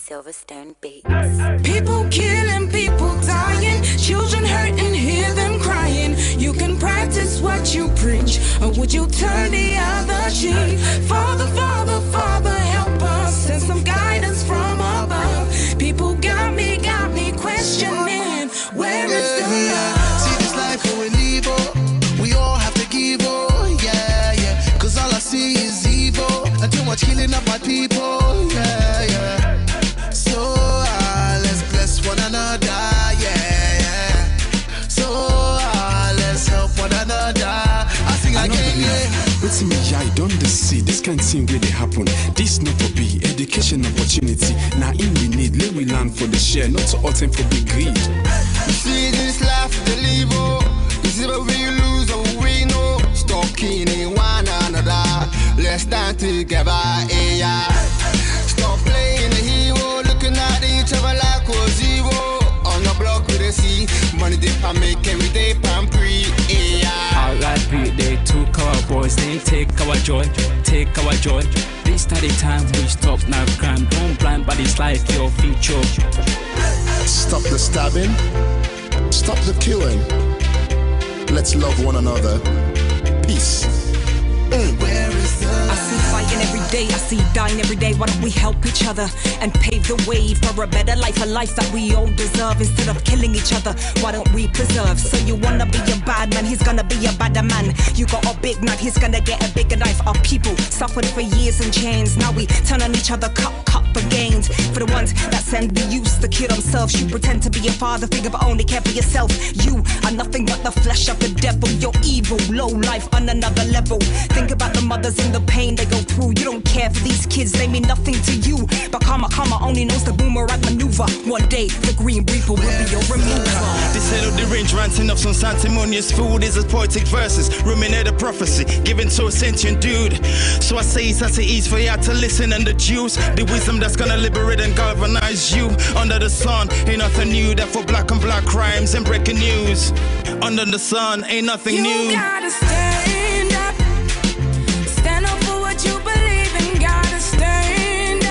Silverstone Beats. People killing, people dying, children hurting, hear them crying. You can practice what you preach, or would you turn the other cheek? Father, Father, Father, help us, send some guidance from above. People got me questioning, where is the love? See this life going evil, we all have to give, oh, yeah, yeah. Cause all I see is evil, and too much killing of my people, yeah, yeah. So let's bless one another, yeah, yeah. So let's help one another. I sing again, yeah. What's me, I don't see this kind of thing where they happen. This not for be education opportunity. Now in we need, let we learn for the share, not to all time for big greed. You see this life, the live, this is where we lose and we know. Stop killing one another, let's stand together, yeah. Stop playing the hero, looking at each other like we're zero. On the block with a C, money dip and make every day pan pre, yeah. R.I.P. they took our boys, they take our joy, take our joy. This are the time we stop now crime. Don't blind bodies like your future. Stop the stabbing, stop the killing. Let's love one another. Peace. Where is the I see fighting every day, I see dying every day. Why don't we help each other and pave the way for a better life, a life that we all deserve? Instead of killing each other, why don't we preserve? So you wanna be a bad man, he's gonna be a badder man. You got a big knife, he's gonna get a bigger knife. Our people suffered for years in chains. Now we turn on each other, cut for gains. For the ones that send the youth to kill themselves, you pretend to be a father figure but only care for yourself. You are nothing but the flesh of the devil. You're evil, low life on another level. Think about the mothers and the pain they go through. You don't care for these kids, they mean nothing to you. But karma only knows the boomerang maneuver. One day the green reaper will be your remover. They settle the range, ranting up some sanctimonious food. Is as poetic verses, ruminate a prophecy given to a sentient dude. So I say it's as it is for you to listen and deduce the wisdom that's gonna liberate and galvanize you. Under the sun ain't nothing new, that for black on black crimes and breaking news. Under the sun ain't nothing new. You gotta stand up, stand up for what you believe in. Gotta stand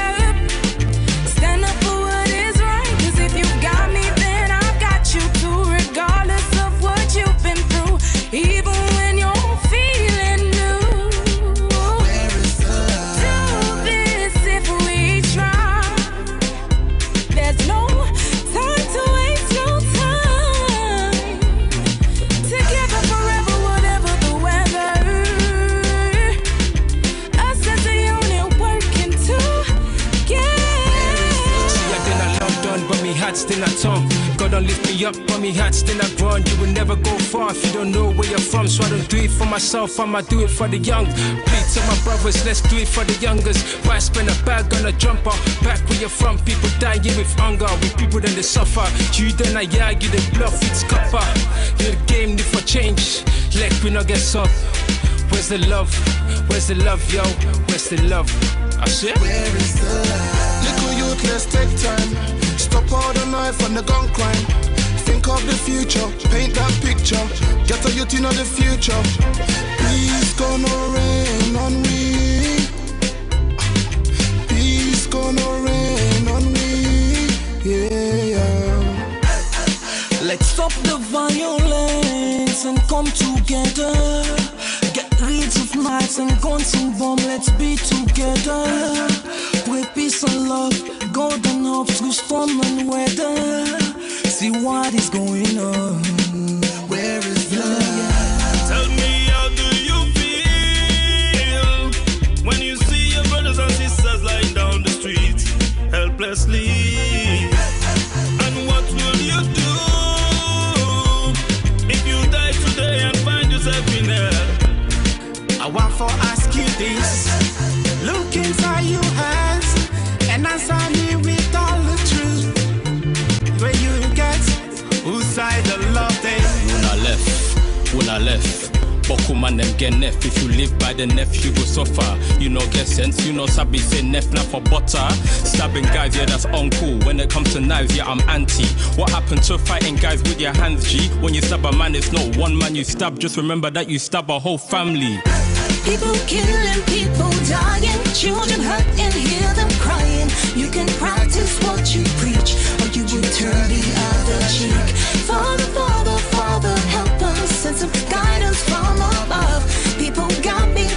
up for what is right. Cause if you got me, then I've got you too. Regardless of what you've been through, even when you're feeling blue. Where is the love? Do this if we try. There's no time to waste, no time. Together forever, whatever the weather. Us as a unit working together. See, I've been a London, but me heart still at home. God don't lift me up, but me heart still at ground. You will never go far if you don't know where you're from. So I don't do it for myself, I'ma do it for the young. Please tell my brothers, let's do it for the youngers. Why spend a bag on a jumper? Back where you're from, people dying with hunger. With people then they suffer. You then I argue the bluff, it's copper. You the game need for change, like we not get up. Where's the love? Where's the love, yo? Where's the love? I said, Where is the love? Little youth, let's take time. Stop all the knife and the gun crime. Think of the future, paint that picture. Get a youth in the future. Peace gonna rain on me. Peace gonna rain on me. Yeah, yeah. Let's stop the violence and come together. Get rid of knives and guns and bombs, let's be together. With peace and love, golden hopes through storm and weather. See what is going on. Where is the love? Tell me, how do you feel when you see your brothers and sisters lying down the street helplessly? And what will you do if you die today and find yourself in hell? I want to ask you this. Look inside your eyes and answer me with all the truth. Where you get, whose side the love they? when I left. Boku man them get nef. If you live by the nef, you go suffer. You know get sense, you know sabi say nef not for butter. Stabbing guys, yeah that's uncool. When it comes to knives, yeah I'm anti. What happened to fighting guys with your hands, G? When you stab a man, it's not one man you stab. Just remember that you stab a whole family. People killing, people dying, children hurt and hear them crying. You can practice what you preach, or you will turn the other cheek. Father, Father, Father, help us, send some guidance from above. People got me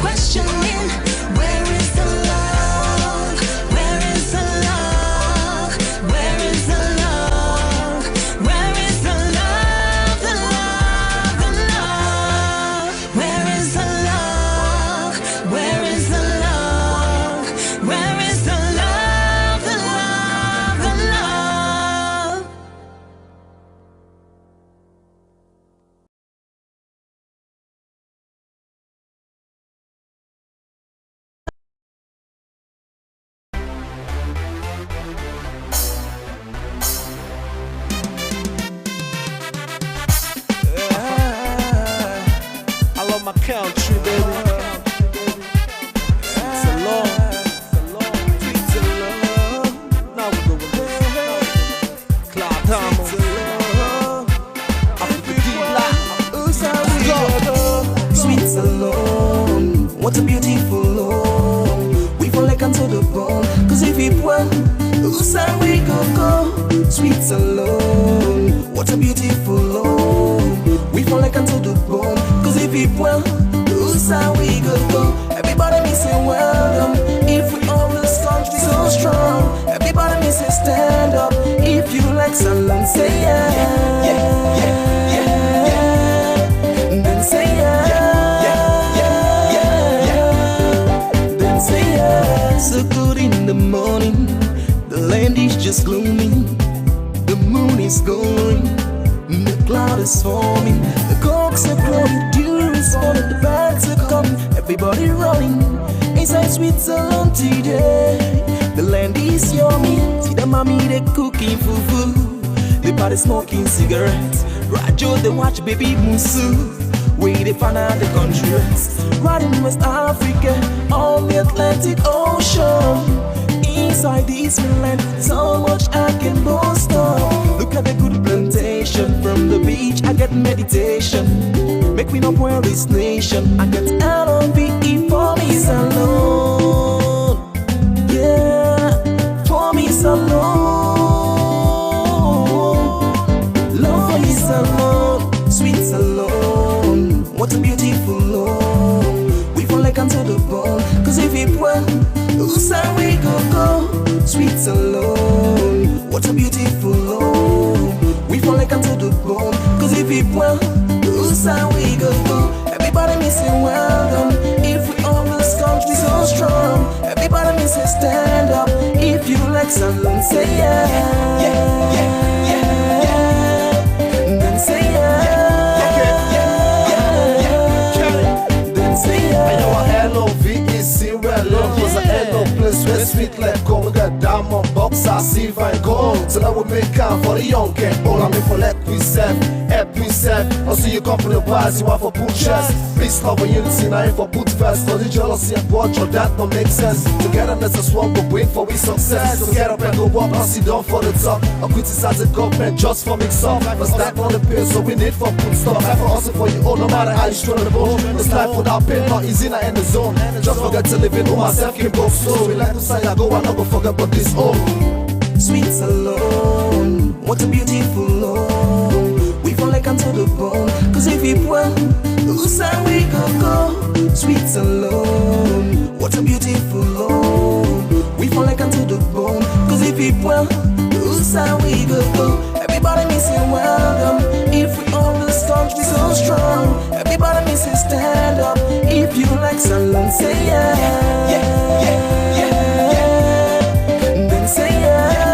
questioning, where is the love? Where is the love? Where is the love? Where is the love? The love, the love. Where is the love? Where is the love? Where is the love? The love, the love. I love my country, baby. Salone. Now we go with this. Cloud Thomas. Sweet Salone, what a beautiful home. We fall like unto the bone, cause if we point, whose side we go. Sweet Salone, what a beautiful home. We fall like unto the bone, cause if we point, whose side we go. Everybody me say welcome, if we own this country so strong. Everybody me say stand up, if you like Salone, say yeah. Then say yeah. Then say yeah. So good in the morning, the land is just gloomy. The moon is going, the cloud is forming. The cocks are crowing, deer is falling, the bags are coming. Everybody running, inside Sweet Salone today. The land is yummy. See the mommy, they cooking fufu. The party smoking cigarettes. Rajo, they watch baby musu. We they find out the countries. Right in West Africa, on the Atlantic Ocean. Inside this land, so much I can boast of. Look at the good plantation. From the beach, I get meditation. Make me not wear this nation. I get L-O-V-E for me Salone. Yeah, for me Salone. Love for me Salone. Sweet Salone, what a beautiful home. We fall like unto the bone, cause if we point, whose side we go. Sweet Salone, what a beautiful home. We fall like unto the bone, cause if we point, whose side we go. Everybody me say welcome, if we own this country so strong. Everybody me say stand up, if you like Salone, say yeah. Then say yeah. Then say yeah. I know a L-O-V-E, Sierra Leone was a L-O place where sweet like gold. We got diamond box, I see fine gold. So that we make time for the young and old. I mean for let we serve, help we serve. Also you come from the bars, you want for boot chest. Peace, love and unity, now for boot fest. For the jealousy and watch, that don't make sense. Togetherness is one, but wait for we success. So get up and go walk, I'll sit down for the top. I'll criticize the government just for mix up. But stack on the pay, so we need for good stuff. I for hustle for you all, no matter how you struggle the bone. This life without pain, not easy, not in the zone. Just forget to live in who myself can go slow. We like to say I go, I never forget about this home. Sweet Salone, what a beautiful home. We fall like unto the bone, cause if we point, whose side we go. Sweet Salone, what a beautiful home. We fall like unto the bone, cause if we point, whose side we go. Everybody me say welcome, if we own this country so strong. Everybody me say stand up, if you like Salone, say yeah. Then say yeah.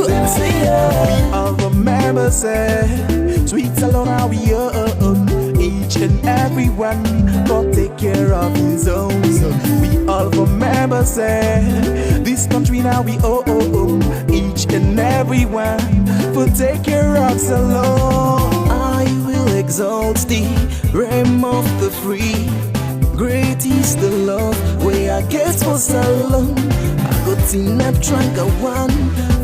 Then say yeah. We all remember say Sweet Salone how we own. Each and every one go take care of his own. We all remember say this country now we own. Each and every one for take care of Salone. I will exalt thee, realm of the free. Great is the love where I get for Salone. I got in a trunk of one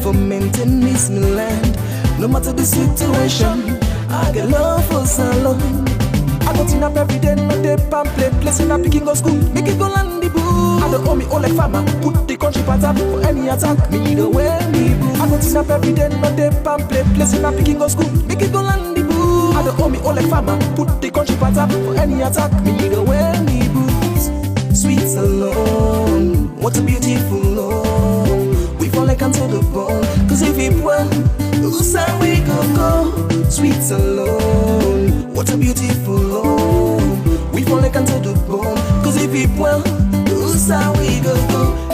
for maintain this land. No matter the situation, I get love for Salone. go tin up every day, no day pamphlet. Place in a picking go school, make it go land the boo. I don't owe me all like farmer, put the country part up for any attack. Me the way me boo. I go tin up every day, no day pamphlet. Place in a picking go school, make it go land the boo. I don't owe me all like farmer, put the country part up for any attack. Me the way me boo. Sweet Salone, what a beautiful love. We fall like unto the bone, cause if it well, whose side we go. Sweet Salone, what a beautiful love. We fall like unto the bone, cause if it well, whose side we go.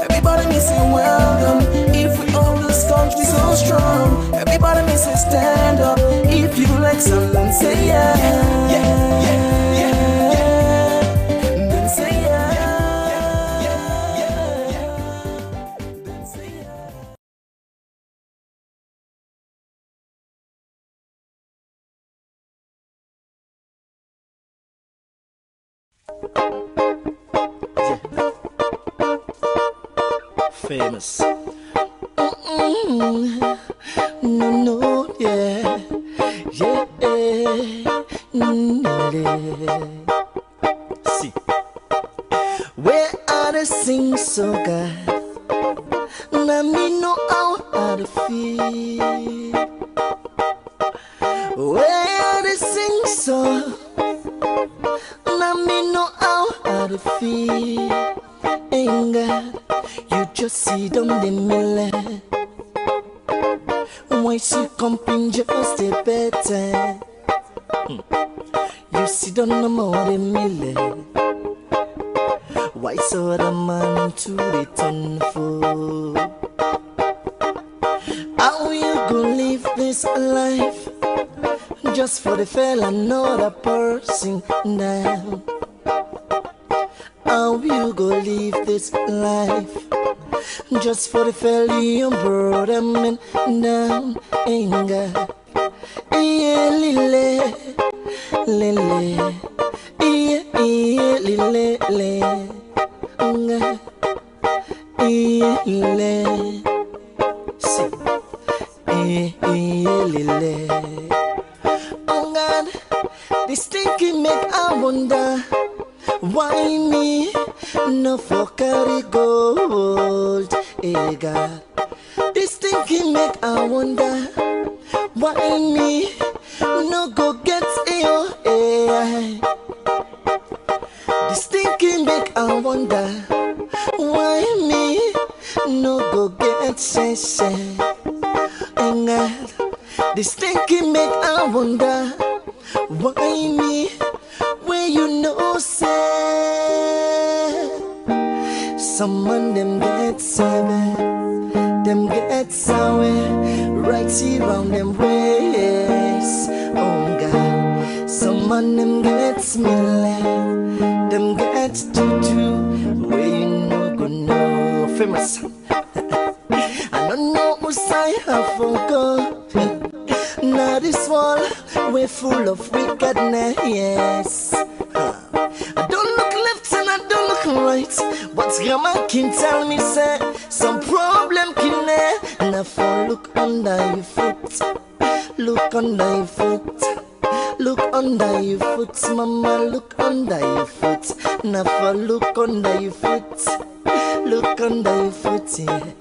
Everybody me say welcome, if we own this country so strong. Everybody me say stand up, if you like Salone, say yeah. Yeah, yeah, yeah, yeah, yeah. Then say yeah. Famous. No, yeah, yeah, yeah. See, where are the sings so good? Now me know how to feel. Where are the sings so? Now me know how to feel. Ain't God, you just see them the millet. Why she comping just a better? You see them no more the millet. Why so the man to return for? How you gonna live this life just for the fella another person now? How you go live this life just for the fella you brought them in down? Ain't God, yeah, lily, lily, yeah, yeah, lily, yeah, lily. See, yeah, lily. Oh God, this thinking make I wonder. Why me no for carry gold? Hey God, this thinking make I wonder. Why me no go get your AI? This thinking make I wonder. Why me no go get say? Hey God, this thinking make I wonder. Why me? Where you know say some man them get seven, them get sour, right around them ways. Oh God, some man them get smelly, them get tutu. Where you know go know famous. I don't know who I have forgot. Now this wall we're full of wickedness, yes. I don't look left and I don't look right. But grandma can tell me say some problem can there. And if I look under your foot, look under your foot, look under your foot, mama, look under your foot. And if I look under your foot, look under your foot, yeah.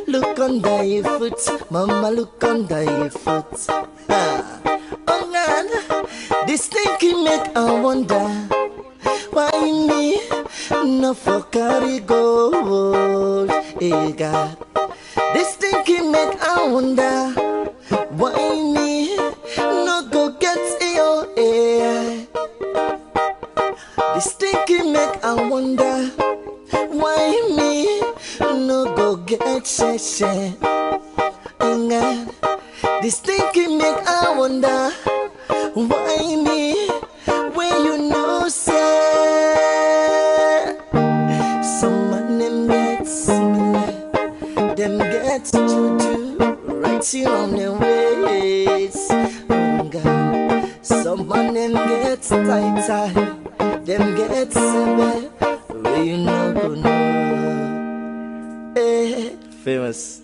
Look under your foot, mama, look under your foot. Oh God, this thinking make I wonder. Why me no for carry gold? Hey God, this thinking make I wonder. Why me no go get your AI? This thinking make I wonder. Why me no go get shit? God, this thinking make I wonder. Why me? When you know say some of them get similar, them get juju right here on their ways. Oh God, some of them get tight, them get seven. Where you know go know. Hey, famous.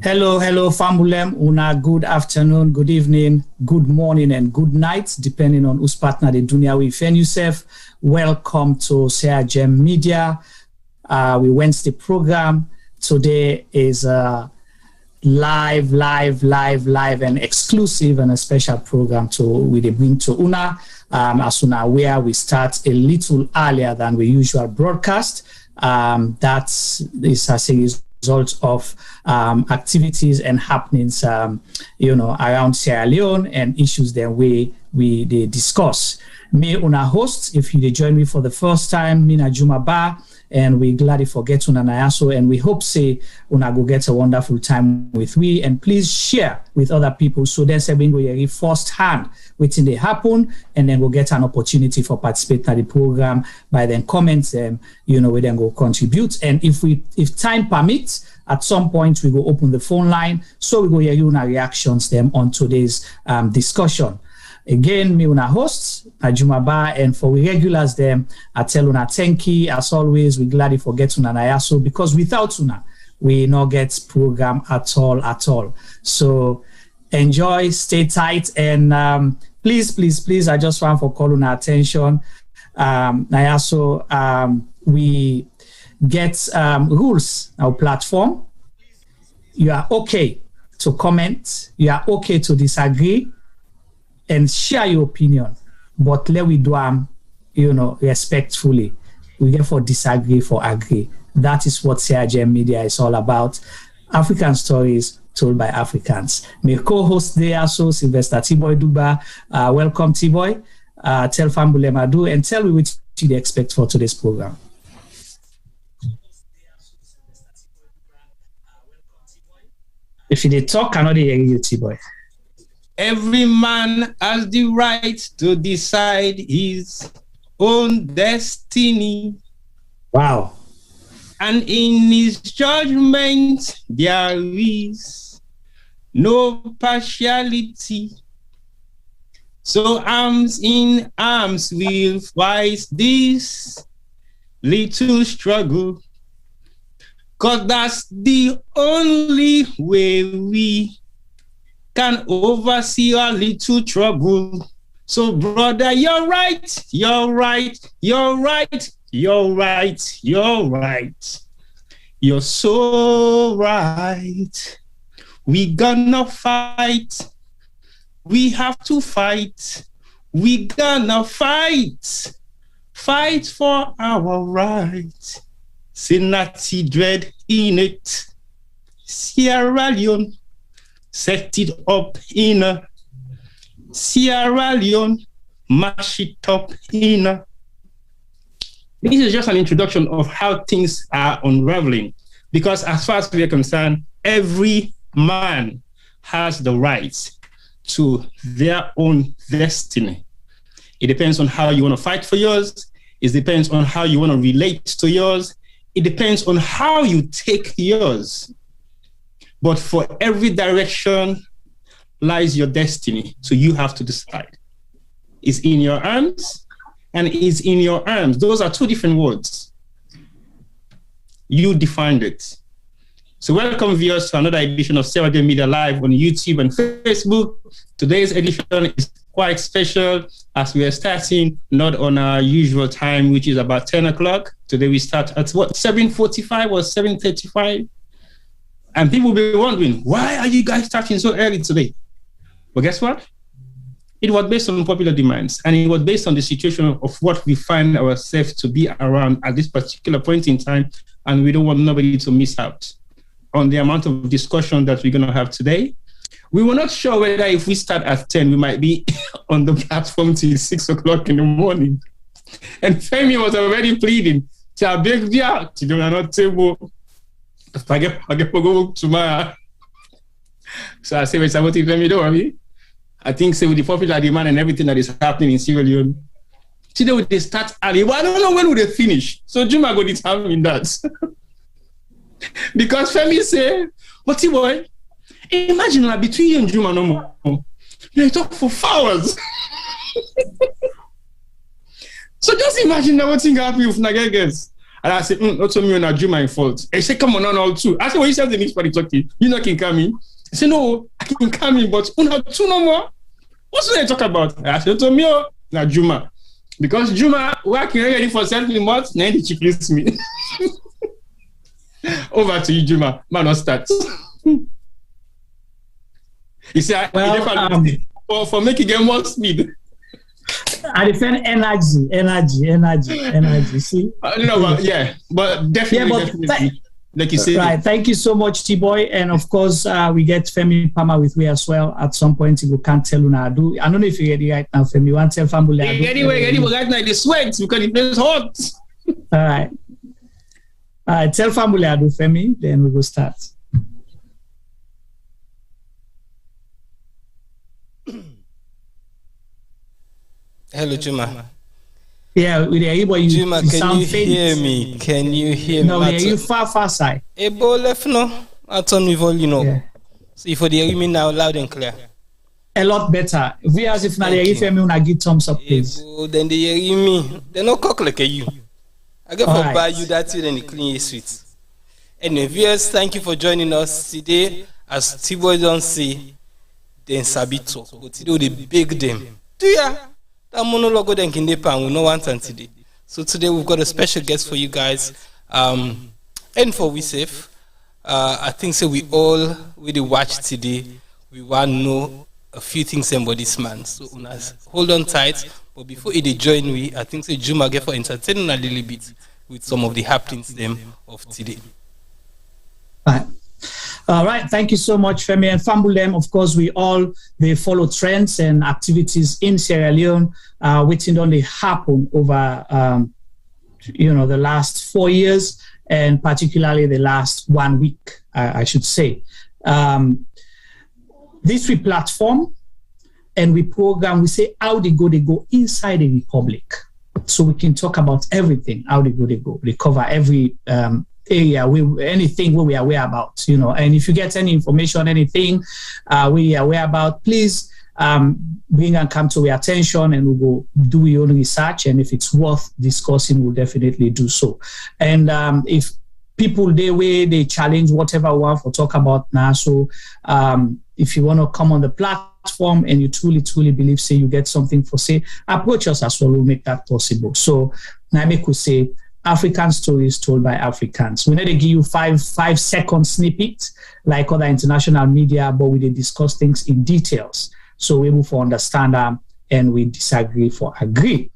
Hello, Fambulem. Una good afternoon, good evening, good morning, and good night, depending on whose partner the dunya we find yourself. Welcome to Sierra Leone Media. We Wednesday program. Today is live and exclusive and a special program we bring to Una. As Una aware, we start a little earlier than we usual broadcast. That is a series result of activities and happenings, around Sierra Leone and issues that we discuss. Me, Una host, if you join me for the first time, Mina Juma Ba, and we gladly forget Una Nayaso, and we hope say Una go get a wonderful time with we, and please share with other people so then say we go first hand waiting they happen, and then we'll get an opportunity for participate in the program by then comments we then go contribute. And if time permits, at some point we go open the phone line so we go hear Una reactions them on today's discussion. Again, me una hosts, Najuma Ba, and for we regulars them, I tell Una thank you. As always, we gladly forget Una Nayaso, because without Una, we not get program at all. So enjoy, stay tight, and please, I just want for call Una attention. Nayaso, we get rules, our platform. You are okay to comment. You are okay to disagree and share your opinion, but let we do them, respectfully. We therefore disagree for agree. That is what Sierra Leone Media is all about. African stories told by Africans. My co-host there, so Sylvester Tiboy Duba. Welcome, Tiboy. Tell Fambule Madu and tell me what you expect for today's program. If you did talk, cannot hear you, Tiboy. Every man has the right to decide his own destiny. Wow. And in his judgment, there is no partiality. So arms in arms we'll fight this little struggle, 'cause that's the only way we can oversee our little trouble. So brother, you're right. You're so right. We gonna fight. We have to fight. We gonna fight. Fight for our right. Senati dread in it. Sierra Leone set it up in a Sierra Leone, mash it up in a. This is just an introduction of how things are unraveling, because as far as we are concerned, every man has the right to their own destiny. It depends on how you want to fight for yours. It depends on how you want to relate to yours. It depends on how you take yours. But for every direction lies your destiny. So you have to decide. It's in your arms and it's in your arms. Those are two different words. You defined it. So welcome viewers to another edition of Sierra Leone Media Live on YouTube and Facebook. Today's edition is quite special as we are starting not on our usual time, which is about 10 o'clock. Today we start at 7:45 or 7:35? And people will be wondering, why are you guys starting so early today? But guess what? It was based on popular demands, and it was based on the situation of what we find ourselves to be around at this particular point in time, and we don't want nobody to miss out on the amount of discussion that we're going to have today. We were not sure whether if we start at 10, we might be on the platform till 6 o'clock in the morning. And Femi was already pleading, I get go tomorrow. So I say, wait, what if Femi do? I think so with the popular demand and everything that is happening in Sierra Leone, today would they start early? Well, I don't know when would they finish. So Juma go determine that. Because Femi say, but boy, imagine like between you and Juma no more. They talk for hours. So just imagine that what thing happen with Nageges. And I said, not me on Juma in fault. He said, come on, all two. I said, well, you said the next party talking. You know, can come in. He said, no, I can come in, but two no more. What's what they talk about? I said, to me, na Juma. Because Juma, working ready for something more, now the chick list me. Over to you, Juma. Man, not start. He said, for making game more speed. I defend energy. See? No, but yeah, but definitely. Like you said. Right. Thank you so much, T-Boy. And of course, we get Femi Palmer with me as well. At some point, you can't tell Unadu. I don't know if you're ready right now, Femi. You want to tell family? Anyway, right now, it sweats because it feels hot. All right. Tell family Adu, Femi, then we will start. Hello, Juma. Yeah, with you, Juma, can you hear me? Can you hear me? No, yeah, you far side. Ebo left no. I turn me volume, you know. Yeah. So if you hear me now, loud and clear. A lot better. We as if now they hear me when I give thumbs up, please. Ebo, then they hear me. They no cock like you. I get for buy you that then they clean your sweet. Anyway, viewers, thank you for joining us today. As T-Boy don't say, then Sabito. But today they big them. Do ya? That monologue then can we no want today. So today we've got a special guest for you guys. And for we safe. I think so we all really watch today. We want to know a few things about this man. So hold on tight. But before they join we, I think so Juma get for entertaining a little bit with some of the happenings them of today. All right. Thank you so much, Femi. And Fambulem, of course, they follow trends and activities in Sierra Leone, which only happen over, the last 4 years, and particularly the last 1 week, I should say. This we platform and we program, we say how they go inside the Republic. So we can talk about everything, how they go. They cover every area, anything we are aware about, and if you get any information, anything we are aware about, please bring and come to our attention, and we'll go do your own research, and if it's worth discussing, we'll definitely do so. And if people they challenge whatever we want to talk about now, so if you want to come on the platform and you truly believe, say you get something for say, approach us as well, we'll make that possible. So Naime could say African stories told by Africans. We need to give you 5-second snippet like other international media, but we discuss things in details. So we're able to understand them and we disagree for agree.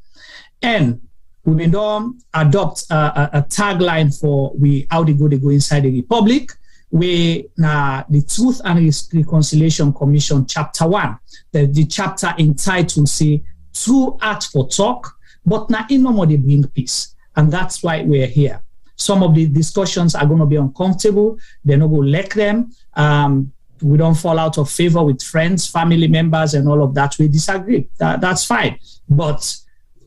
And we've been done adopt a tagline for how they go inside the Republic. We now the Truth and Reconciliation Commission Chapter 1. The chapter entitled say True Art for Talk, but now in no more they bring peace. And that's why we're here. Some of the discussions are going to be uncomfortable. They're not going to like them. We don't fall out of favor with friends, family members, and all of that. We disagree. That's fine. But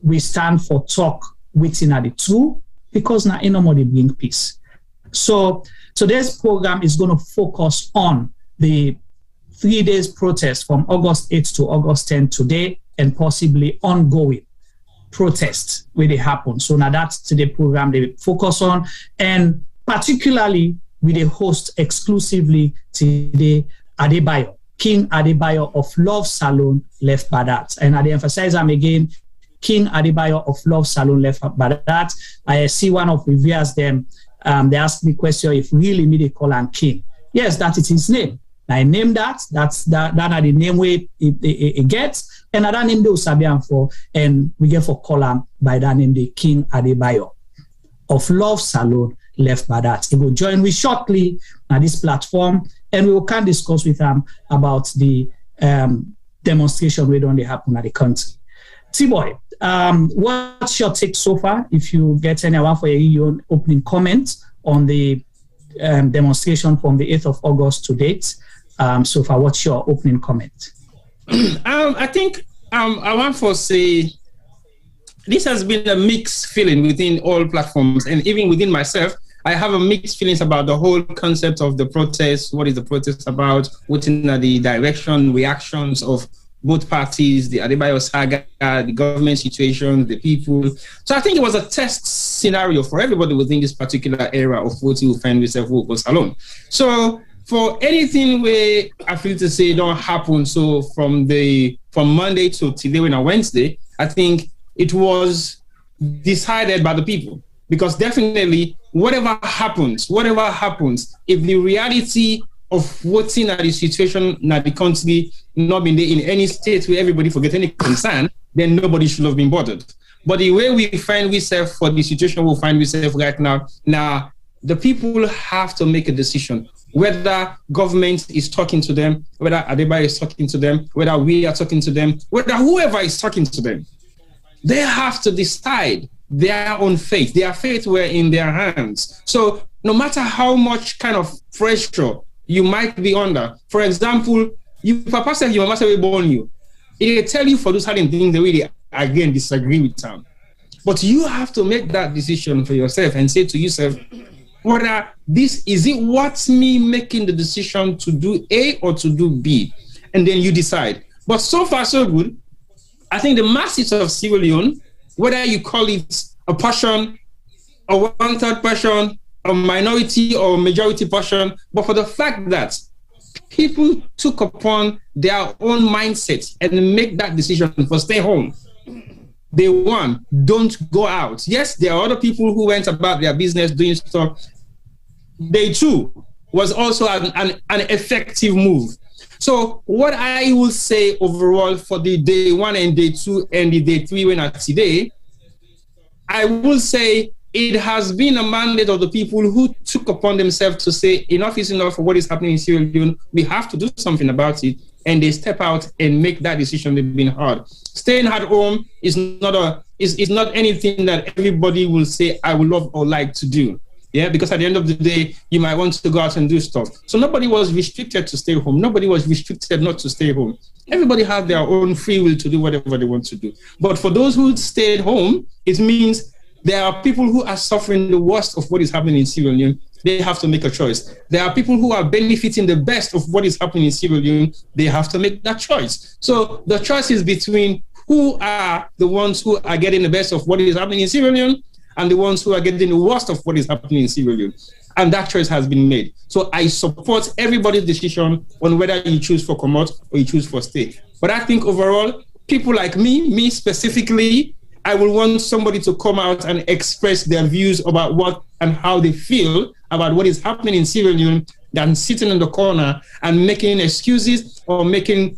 we stand for talk within the truth because now in no more they bring peace. So today's program is going to focus on the 3 days protest from August 8th to August 10th today and possibly ongoing protests where they happen. So now that's the program they focus on, and particularly we they host exclusively today Adebayo, King Adebayo of Love Salone left by that. And I emphasize them again, King Adebayo of Love Salone left by that. I see one of the viewers them, they asked me question if really me they call him King. Yes, that is his name. I name that. That's that are the name way it gets. And that name they Sabian for, and we get for column by that name the King Adebayo of Love Salone left by that. He will join me shortly on this platform, and we can discuss with him about the demonstration we don't happen at the country. T-Boy, what's your take so far? If you get anyone for your opening comment on the demonstration from the 8th of August to date. So far, what's your opening comment? I think I want to say this has been a mixed feeling within all platforms, and even within myself, I have a mixed feelings about the whole concept of the protest. What is the protest about? What in the direction, reactions of both parties, the Adebayo saga, the government situation, the people. So I think it was a test scenario for everybody within this particular era of what you find yourself work Salone. So for anything where I feel to say don't happen, so from Monday to today when Wednesday, I think it was decided by the people. Because definitely, whatever happens, if the reality of voting at the situation at the country not been there in any state where everybody forget any concern, then nobody should have been bothered. But the way we find ourselves for the situation we find ourselves right now, the people have to make a decision. Whether government is talking to them, whether Adebayo is talking to them, whether we are talking to them, whether whoever is talking to them, they have to decide their own fate. Their fate were in their hands. So no matter how much kind of pressure you might be under, for example, Papa said your master will born you. It tell you for those certain things they really again disagree with them. But you have to make that decision for yourself and say to yourself, whether this is it what's me making the decision to do A or to do B, and then you decide. But so far so good. I think the masses of Sierra Leone, whether you call it a portion, a one-third portion, a minority or majority portion, but for the fact that people took upon their own mindset and make that decision for stay home. Day one, don't go out. Yes, there are other people who went about their business doing stuff. Day two was also an effective move. So what I will say overall for the day one and day two and the day three when I today, I will say it has been a mandate of the people who took upon themselves to say enough is enough for what is happening in Sierra Leone. We have to do something about it. And they step out and make that decision. They've been hard. Staying at home is not anything that everybody will say I would love or like to do. Yeah, because at the end of the day, you might want to go out and do stuff. So nobody was restricted to stay home. Nobody was restricted not to stay home. Everybody had their own free will to do whatever they want to do. But for those who stayed home, it means there are people who are suffering the worst of what is happening in Sierra Leone. They have to make a choice. There are people who are benefiting the best of what is happening in Sierra Leone. They have to make that choice. So the choice is between who are the ones who are getting the best of what is happening in Sierra Leone and the ones who are getting the worst of what is happening in Sierra Leone. And that choice has been made. So I support everybody's decision on whether you choose for come out or you choose for stay. But I think overall, people like me specifically, I will want somebody to come out and express their views about what and how they feel about what is happening in Sierra Leone than sitting in the corner and making excuses or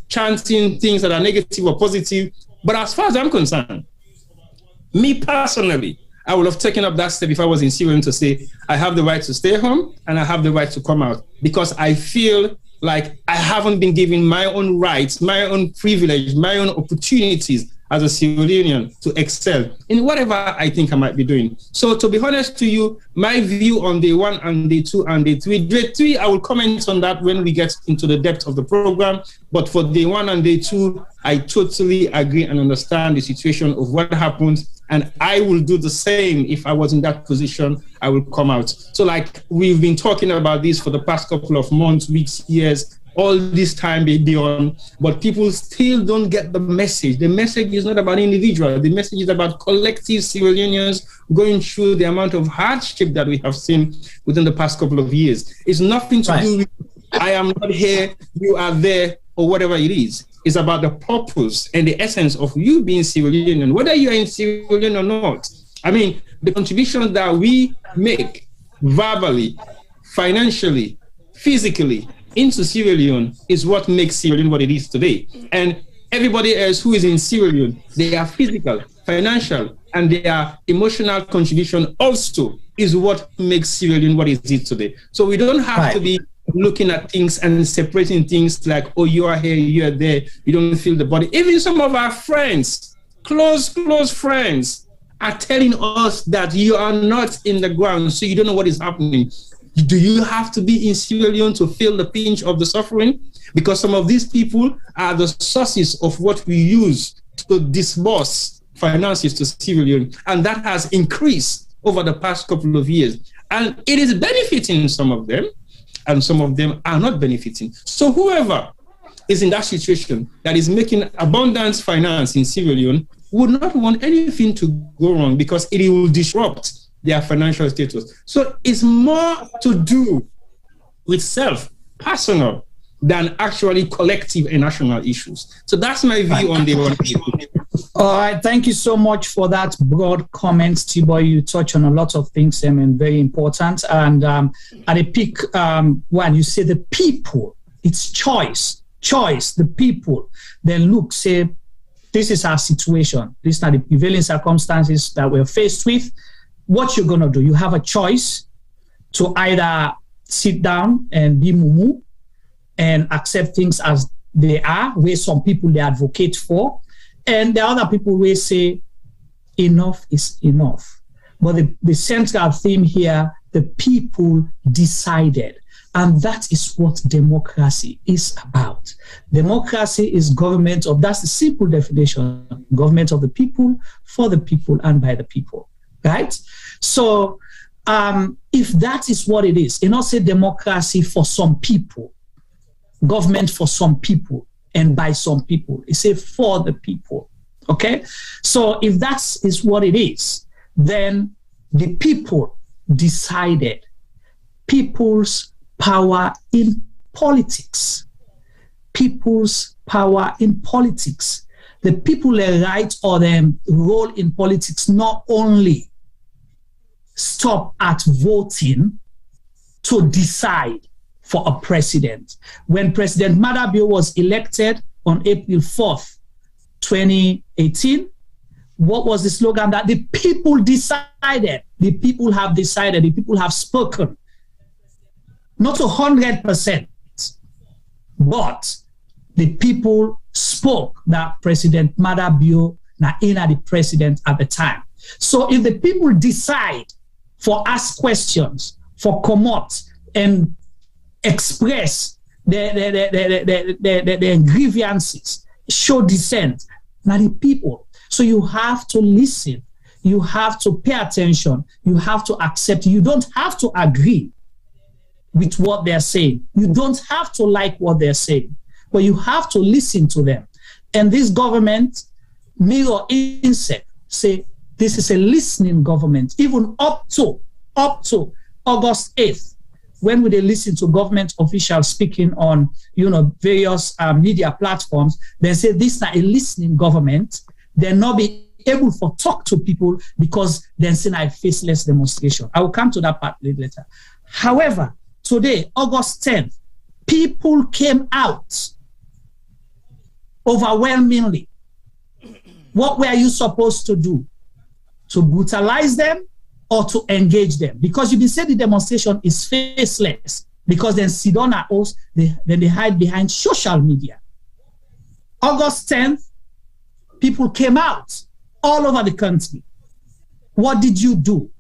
chanting things that are negative or positive. But as far as I'm concerned, me personally, I would have taken up that step if I was in Sierra Leone to say, I have the right to stay home and I have the right to come out because I feel like I haven't been given my own rights, my own privilege, my own opportunities as a Sierra Leonean to excel in whatever I think I might be doing. So to be honest to you, my view on day one and day two and day three, I will comment on that when we get into the depth of the program. But for day one and day two, I totally agree and understand the situation of what happened. And I will do the same if I was in that position, I will come out. So like we've been talking about this for the past couple of months, weeks, years, all this time beyond, but people still don't get the message. The message is not about individual. The message is about collective Sierra Leoneans going through the amount of hardship that we have seen within the past couple of years. It's nothing to do with I am not here, you are there, or whatever it is. It's about the purpose and the essence of you being Sierra Leonean, whether you're in Sierra Leone or not. I mean, the contributions that we make verbally, financially, physically, into Sierra Leone is what makes Sierra Leone what it is today. And everybody else who is in Sierra Leone, their physical, financial, and their emotional contribution also is what makes Sierra Leone what it is today. So we don't have to be looking at things and separating things like, oh, you are here, you are there, you don't feel the body. Even some of our friends, close friends, are telling us that you are not in the ground, so you don't know what is happening. Do you have to be in Sierra Leone to feel the pinch of the suffering? Because some of these people are the sources of what we use to disburse finances to Sierra Leone. And that has increased over the past couple of years. And it is benefiting some of them, and some of them are not benefiting. So whoever is in that situation, that is making abundant finance in Sierra Leone, would not want anything to go wrong because it will disrupt their financial status. So it's more to do with personal, than actually collective and national issues. So that's my view on the one. All right, thank you so much for that broad comment, Adebayo. You touch on a lot of things and very important. And at the peak one, you say the people, it's choice, the people. Then look, say, this is our situation. These are the prevailing circumstances that we're faced with. What you're gonna do, you have a choice to either sit down and be mumu and accept things as they are, where some people they advocate for, and the other people will say enough is enough. But the central theme here, the people decided, and that is what democracy is about. Democracy is government of, that's the simple definition, government of the people, for the people, and by the people, right? So if that is what it is, not say democracy for some people, government for some people and by some people. It's a for the people, okay? So if that is what it is, then the people decided. People's power in politics. People's power in politics. The people their right or their role in politics not only stop at voting to decide for a president. When President Adebayo was elected on April 4th, 2018, what was the slogan? That the people decided. The people have decided. The people have spoken. Not 100%, but the people spoke that President Adebayo na the president at the time. So if the people decide for ask questions, for come out and express their grievances, show dissent, now the people. So you have to listen, you have to pay attention, you have to accept. You don't have to agree with what they're saying. You don't have to like what they're saying, but you have to listen to them. And this government, mirror insect, say this is a listening government, even up to August 8th. When we listen to government officials speaking on, various media platforms, they say this is not a listening government. They'll not be able to talk to people because they're saying a faceless demonstration. I will come to that part later. However, today, August 10th, people came out overwhelmingly. What were you supposed to do? To brutalize them or to engage them? Because you can say the demonstration is faceless, because then Sidona also, then they hide behind social media. August 10th, people came out all over the country. What did you do?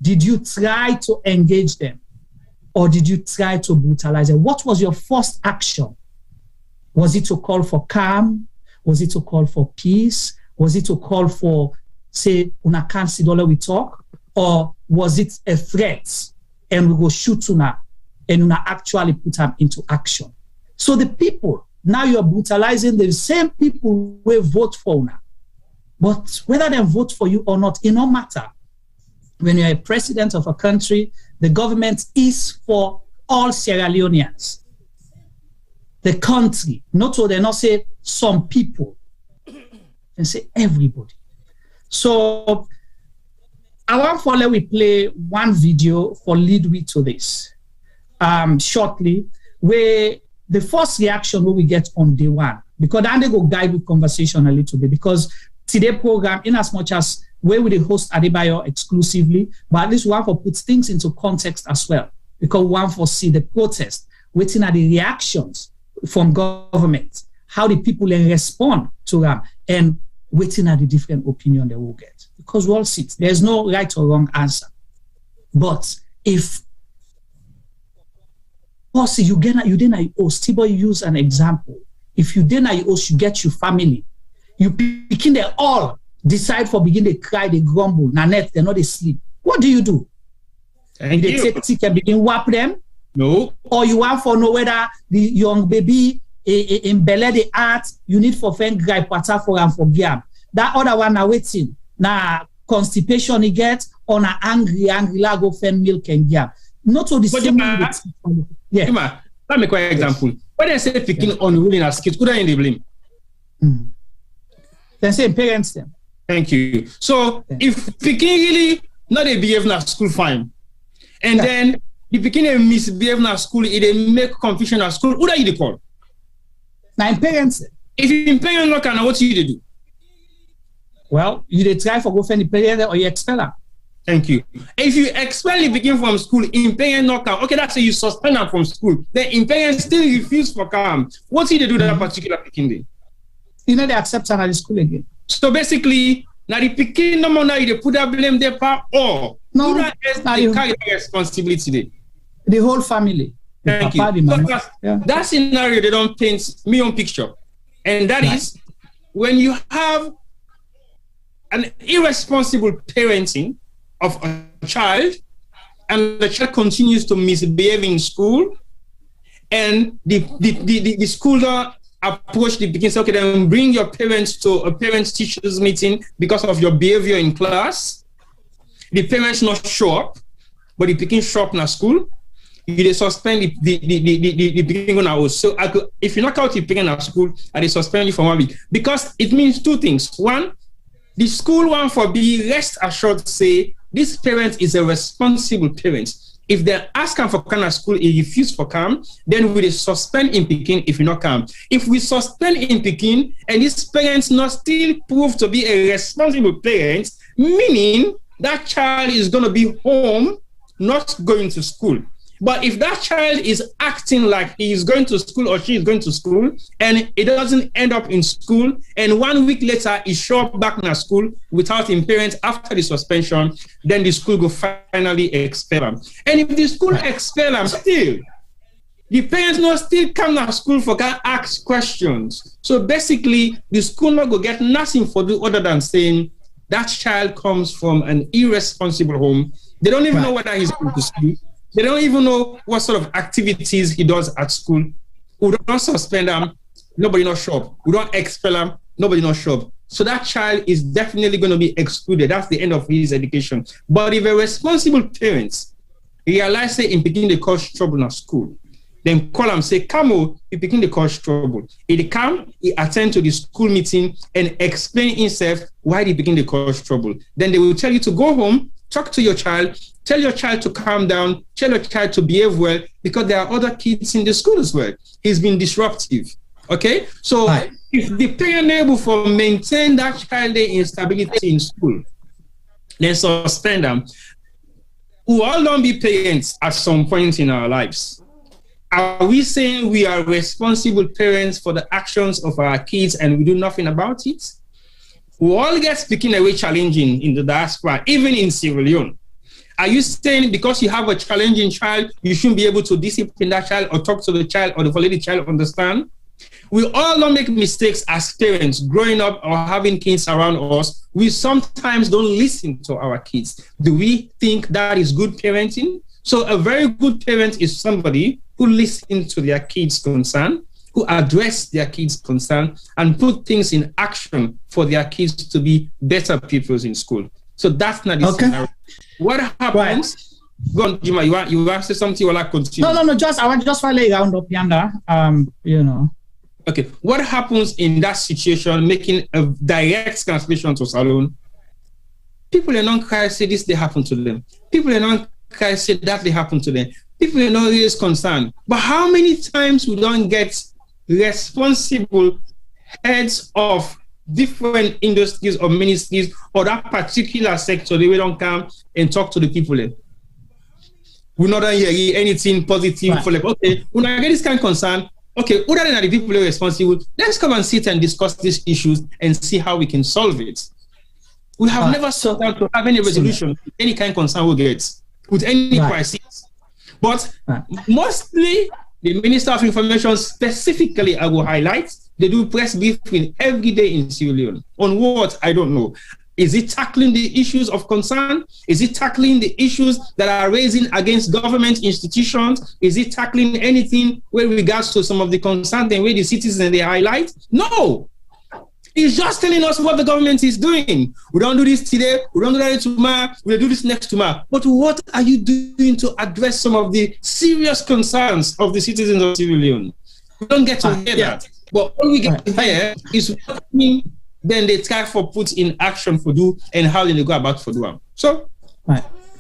Did you try to engage them? Or did you try to brutalize them? What was your first action? Was it to call for calm? Was it to call for peace? Was it to call for, say, una can't see dollar we talk? Or was it a threat and we go shoot una and una actually put them into action? So the people, now you're brutalizing the same people who vote for una. But whether they vote for you or not, it no matter. When you're a president of a country, the government is for all Sierra Leoneans. The country, not so they not say some people, and say everybody. So I want for let we play one video for lead we to this shortly, where the first reaction we get on day one, because then they go guide with conversation a little bit, because today program, in as much as where we host Adebayo exclusively, but at least we want to put things into context as well, because we want to see the protest, waiting at the reactions from government, how the people then respond to them, and waiting at the different opinion they will get. Because we all see it. There's no right or wrong answer. But if also you didn't Adebayo use an example. If you didn't you get your family, you begin they all decide for begin they cry, they grumble, Nanette, they're not asleep. What do you do? Thank they you. take tick and begin whap them? No. Or you want to know whether the young baby in Bele the art, you need for fen gripe water for and for gab. That other one are waiting. Now constipation he get on an angry lago fen milk and gab. Not so the same. Yeah. Let me quite example. When they say picking unruly as kids, who are in the blame? They say parents them. Thank you. So if picking really not a behave in school fine, and then the picking a misbehave in school, it make confusion at school, who are you to call? Now parents. If you parent not can, what you do? Well, you try for go find the parent or you expel her. Thank you. If you expel the begin from school, in parent not come. Okay, that's how you suspend them from school. Then in parent still refuse for come. What do they do that particular picking day? You know they accept her at the school again. So basically, now the picking no more now they put that blame there part or no, they carry the responsibility there. The whole family. Thank you. That scenario they don't paint me on picture. And that is when you have an irresponsible parenting of a child and the child continues to misbehave in school and the school approach the beginning, okay, then bring your parents to a parents-teachers meeting because of your behavior in class. The parents not show up, but the beginning show up in school. You suspend the beginning on our. So if you knock out the beginning at school, I suspend you for 1 week because it means two things. One, the school one for be rest assured say this parent is a responsible parent. If they ask him for kind of school, he refuse for come, then we suspend in Pekin if you not come. If we suspend in Pekin and this parents not still prove to be a responsible parent, meaning that child is going to be home, not going to school. But if that child is acting like he is going to school or she is going to school and it doesn't end up in school and 1 week later he show up back in school without his parents after the suspension, then the school will finally expel him. And if the school expel him still, the parents not still come to school for can ask questions. So basically the school not go get nothing for do other than saying that child comes from an irresponsible home. They don't even know whether he's going to school. They don't even know what sort of activities he does at school. We don't suspend him, nobody not show up. We don't expel him, nobody not show up. So that child is definitely going to be excluded. That's the end of his education. But if a responsible parent realize that in beginning they cause trouble at school, then call him, say, come on, he begin to cause trouble. He come, he attend to the school meeting and explain himself why they begin to cause trouble. Then they will tell you to go home, talk to your child, tell your child to calm down, tell your child to behave well, because there are other kids in the school as well. He's been disruptive. Okay? So if the parent able to maintain that child instability in school, then suspend them. We all don't be parents at some point in our lives. Are we saying we are responsible parents for the actions of our kids and we do nothing about it? We all get speaking away challenging in the diaspora, even in Sierra Leone. Are you saying because you have a challenging child, you shouldn't be able to discipline that child or talk to the child or let the child understand? We all don't make mistakes as parents growing up or having kids around us. We sometimes don't listen to our kids. Do we think that is good parenting? So a very good parent is somebody who listens to their kids' concern, who address their kids' concern and put things in action for their kids to be better people in school. So that's not the scenario. What happens? Go on, Jima, you want to say something or I continue? No, I want just to lay round up yonder. Okay, what happens in that situation, making a direct transmission to Salone? People are not crying, say this they happen to them. People are not crying, say that they happen to them. People are not really concerned. But how many times we don't get responsible heads of different industries or ministries or that particular sector, they don't come and talk to the people. We not hear anything positive for like, okay, when I get this kind of concern, okay, other than the people who are responsible, let's come and sit and discuss these issues and see how we can solve it. We have never sought out to have any resolution, any kind of concern we get with any crisis. But mostly the Minister of Information specifically, I will highlight, they do press briefing every day in Sierra Leone. On what? I don't know. Is it tackling the issues of concern? Is it tackling the issues that are raising against government institutions? Is it tackling anything with regards to some of the concerns and where the citizens they highlight? No. It's just telling us what the government is doing. We don't do this today, we don't do that tomorrow, we'll do this next tomorrow. But what are you doing to address some of the serious concerns of the citizens of Sierra Leone? We don't get to hear that. But all we get to hear is what then they try for put in action for do and how they go about for do them. So,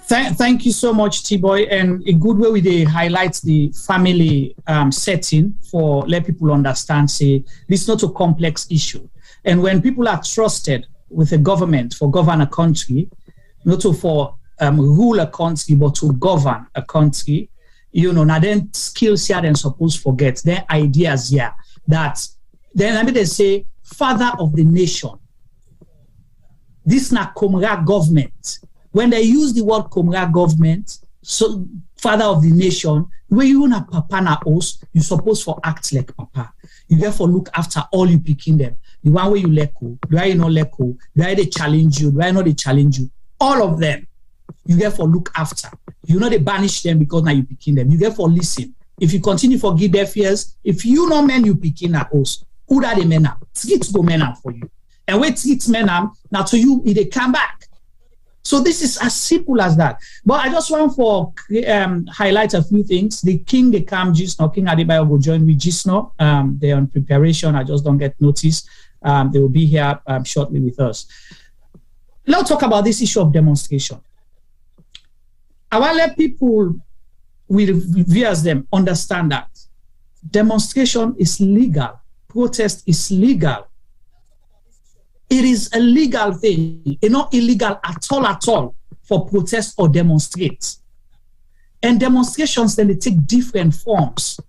thank you so much, T-Boy. And a good way we they highlight the family setting for let people understand. Say this is not a complex issue, and when people are trusted with a government for govern a country, not to for rule a country, but to govern a country, you know, now then skills here then suppose forget their ideas here that then I mean they say. Father of the nation. This na Comrade government. When they use the word Comrade government, so father of the nation, when you na papa na host, you supposed for act like papa. You therefore look after all you picking them. The one way you let go, the way you not let go, the way they challenge you, the way not they challenge you. All of them, you therefore look after. You know they banish them because now you picking them. You therefore listen. If you continue to forgive their fears, if you know men you picking a host, who are the men up? Treat go men up for you. And when treat men up, now to you, they come back. So this is as simple as that. But I just want to highlight a few things. The king, they come just now. King Adebayo will join me just now. They're on preparation. I just don't get notice. They will be here shortly with us. Let's talk about this issue of demonstration. I want to let people, viewers them, understand that demonstration is legal. Protest is legal. It is a legal thing. It's not illegal at all for protest or demonstrate. And demonstrations, then they take different forms.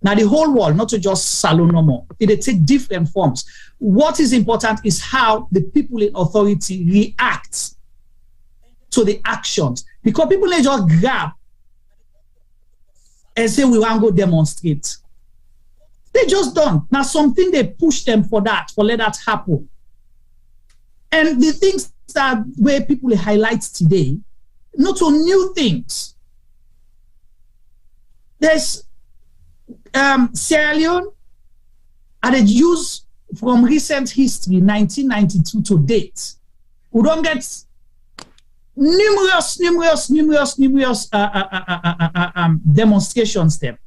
Now the whole world, not just Salone no more, they take different forms. What is important is how the people in authority react to the actions. Because people they just grab and say we want to go demonstrate. They just done. Now something they push them for let that happen. And the things that where people highlight today, not on new things. There's Sierra Leone, and they use from recent history, 1992 to date. We don't get numerous demonstrations there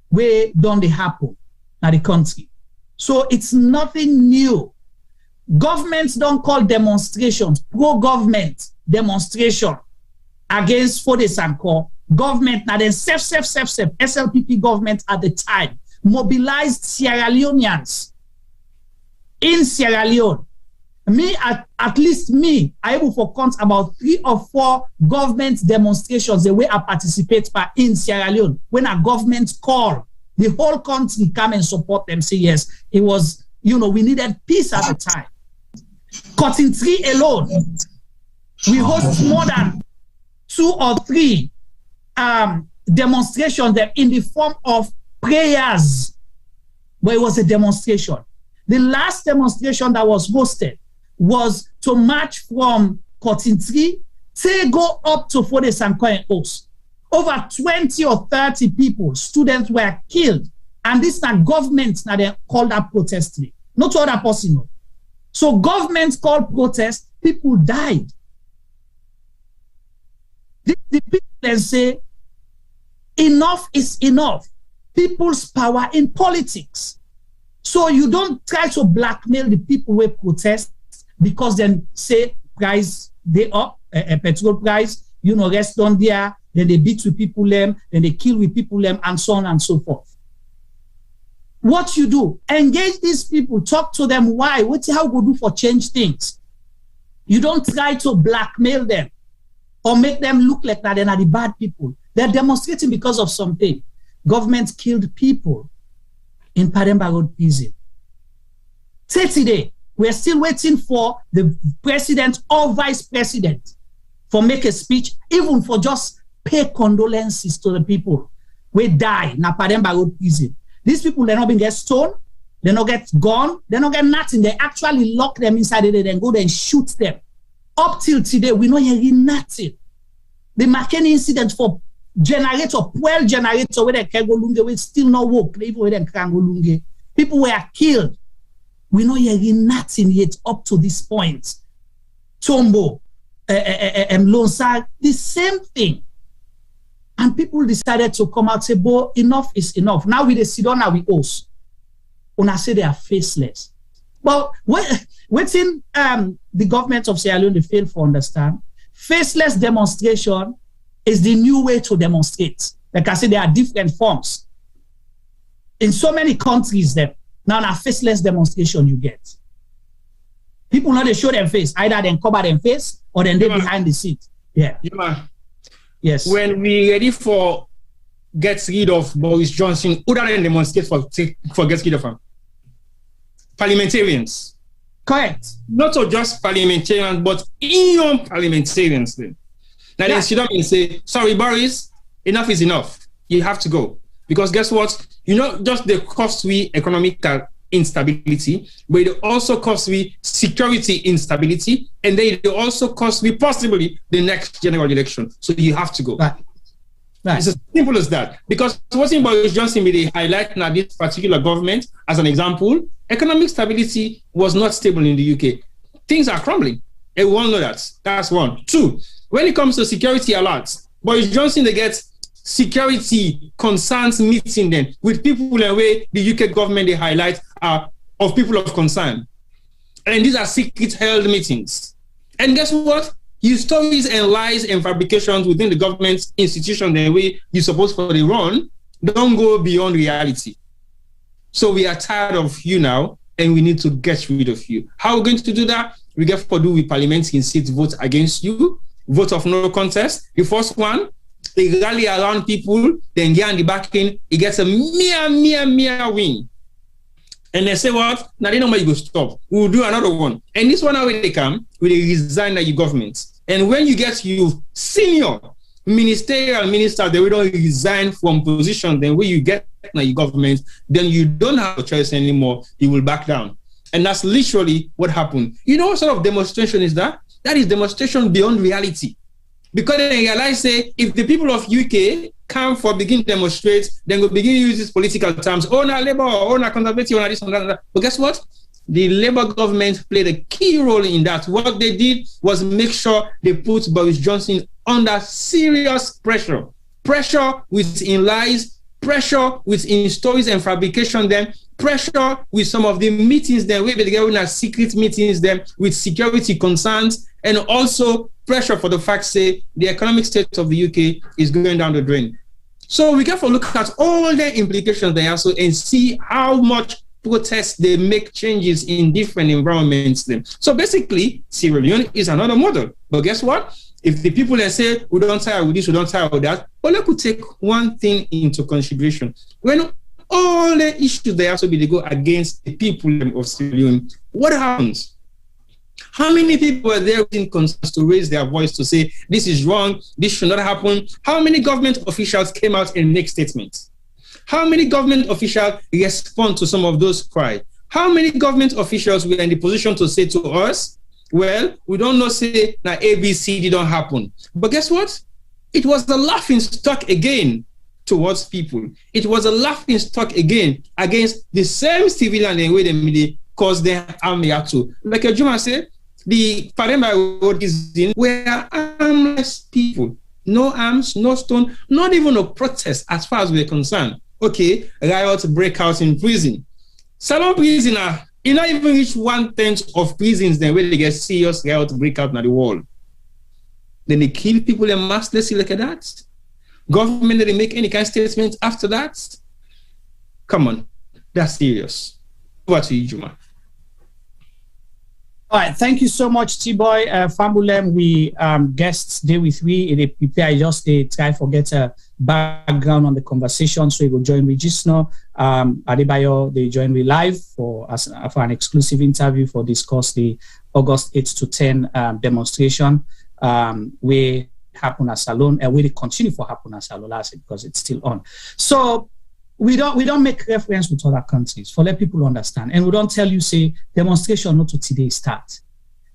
where don't they happen in the country. So it's nothing new. Governments don't call demonstrations pro-government demonstration against Fode Sanko. Government, now then SLPP government at the time mobilized Sierra Leoneans in Sierra Leone. At least me, I able to count about 3 or 4 government demonstrations the way I participate in Sierra Leone. When a government call, the whole country come and support them, say yes. It was, we needed peace at the time. Cutting tree alone, we host more than 2 or 3 demonstrations in the form of prayers, but it was a demonstration. The last demonstration that was hosted was to march from Cotton Tree to go up to Fode Sanko and Oaks. Over 20 or 30 people, students were killed, and this is a government that they called that protesting, not other person. So governments called protest, people died. The people then say, enough is enough. People's power in politics. So you don't try to blackmail the people who protest because then say price they up, a petrol price, rest on there, then they beat with people them, then they kill with people them, and so on and so forth. What you do, engage these people, talk to them why, how we do for change things. You don't try to blackmail them or make them look like that they're not the bad people. They're demonstrating because of something. Government killed people in Pademba Road prison. Say today, we're still waiting for the president or vice president for make a speech, even for just pay condolences to the people who die in Pademba Road prison. These people, they're not being get stoned, they not get gone, they not get nothing. They actually lock them inside it and go there and shoot them Up till today, we not hearing nothing. The Makeni incident for generator, fuel generator, where they can go lunge, we still not work. Even where they can go lunge. People were killed. We not hearing nothing yet up to this point. Tombo, Lonsa, the same thing. And people decided to come out and say, "Bo, enough is enough." Now we sit down and we host. Una say they are faceless. But within the government of Sierra Leone, they fail to understand. Faceless demonstration is the new way to demonstrate. Like I said, there are different forms. In so many countries, now faceless demonstration you get. People know they show their face. Either they cover their face or then they behind the seat. Yeah. Yes. When we ready for get rid of Boris Johnson, who don't demonstrate for get rid of him? Parliamentarians. Correct. Not just parliamentarians, but young parliamentarians. Then. Now they sit down and say, "Sorry, Boris, enough is enough. You have to go." Because guess what? You know, just the cost we economical instability, but it also costs we security instability, and then it also costs we possibly the next general election. So you have to go. Right. It's as simple as that. Because what's in Boris Johnson, they highlight now this particular government as an example. Economic stability was not stable in the UK. Things are crumbling. Everyone know that. That's one. Two, when it comes to security alerts, Boris Johnson, they get security concerns meeting them with people in a way the UK government they highlight are of people of concern. And these are secret held meetings. And guess what? Your stories and lies and fabrications within the government institution the way you're supposed to run don't go beyond reality. So we are tired of you now and we need to get rid of you. How are we going to do that? We get to do with parliament in seats vote against you, vote of no contest. The first one, they rally around people, then get on the back end, it gets a mere win. And they say, what? Now they know where you go stop. We'll do another one. And this one, when they come, we resign your government. And when you get you senior ministerial ministers, they will don't resign from position, then when you get your government, then you don't have a choice anymore. You will back down. And that's literally what happened. You know what sort of demonstration is that? That is demonstration beyond reality. Because they realize, say, if the people of UK come for begin demonstrate, then we'll begin to use these political terms. Oh, na labor, oh, na conservative, oh, na this, and that. But guess what? The Labour government played a key role in that. What they did was make sure they put Boris Johnson under serious pressure. Pressure within lies, pressure within stories and fabrication, then pressure with some of the meetings, then we begin at secret meetings, then with security concerns, and also pressure for the fact, say, the economic state of the UK is going down the drain. So we have to look at all the implications there also and see how much protests they make changes in different environments. Then. So basically, Sierra Leone is another model. But guess what? If the people that say, we don't tire with this, we don't tire with that, well, let us take one thing into consideration. When all the issues they also be they go against the people of Sierra Leone, what happens? How many people were there in concerns to raise their voice to say, this is wrong, this should not happen? How many government officials came out and make statements? How many government officials respond to some of those cries? How many government officials were in the position to say to us, well, we don't know, say, that ABC didn't happen. But guess what? It was a laughing stock again towards people. It was a laughing stock again against the same civilian and way they cause their army to. Like Juma said, the Adebayo is in where armless people, no arms, no stone, not even a protest as far as we're concerned. Okay, riots break out in prison. Salone prison, it not even reach 1/10 of prisons then where they get serious riots break out in the world. Then they kill people in masslessly like that. Government didn't make any kind of statement after that. Come on, that's serious. Over to you, Juma. All right, thank you so much, T-Boy. Fambulem, we guests day with we. They prepare just they try to get a background on the conversation, so you will join with Gisno. Adebayo, they join me live for an exclusive interview for discuss the August 8 to 10 demonstration. We happen at Salone, and we continue for happen at Salone because it's still on. So we don't make reference with other countries for let people understand, and we don't tell you say demonstration not to today start.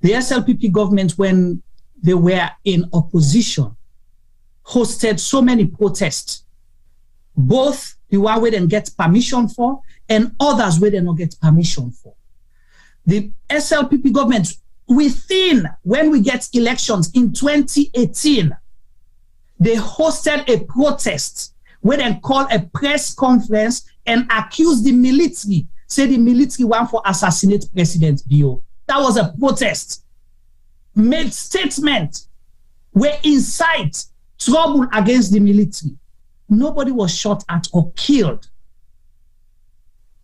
The SLPP government, when they were in opposition, hosted so many protests, both the one where they get permission for and others where they don't get permission for. The SLPP government, when we get elections in 2018, they hosted a protest where they called a press conference and accused the military, say the military want for assassinate President Bio. That was a protest. Made statement, were incite trouble against the military. Nobody was shot at or killed.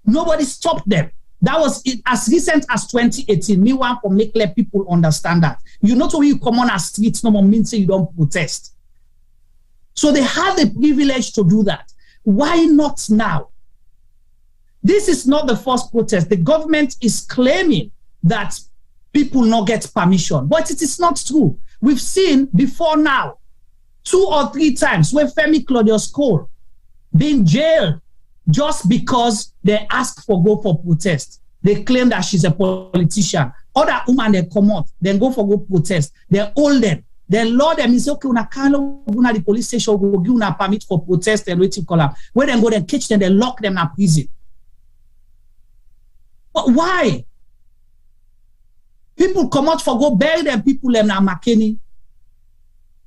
Nobody stopped them. That was it, as recent as 2018. Me want to make let people understand that. You not only you come on a street, no more means say you don't protest. So they had the privilege to do that. Why not now? This is not the first protest. The government is claiming that people not get permission, but it is not true. We've seen before now, 2 or 3 times where Femi Claudius Cole being jailed just because they asked for go for protest. They claim that she's a politician. Other women, they come out, then go for go protest. They hold them. They law them and say, okay, una can't go to the police station, go give una permit for protest and waiting call them. Where they go, then catch them, they lock them in prison. But why? People come out for go bury them, people them na McKinney.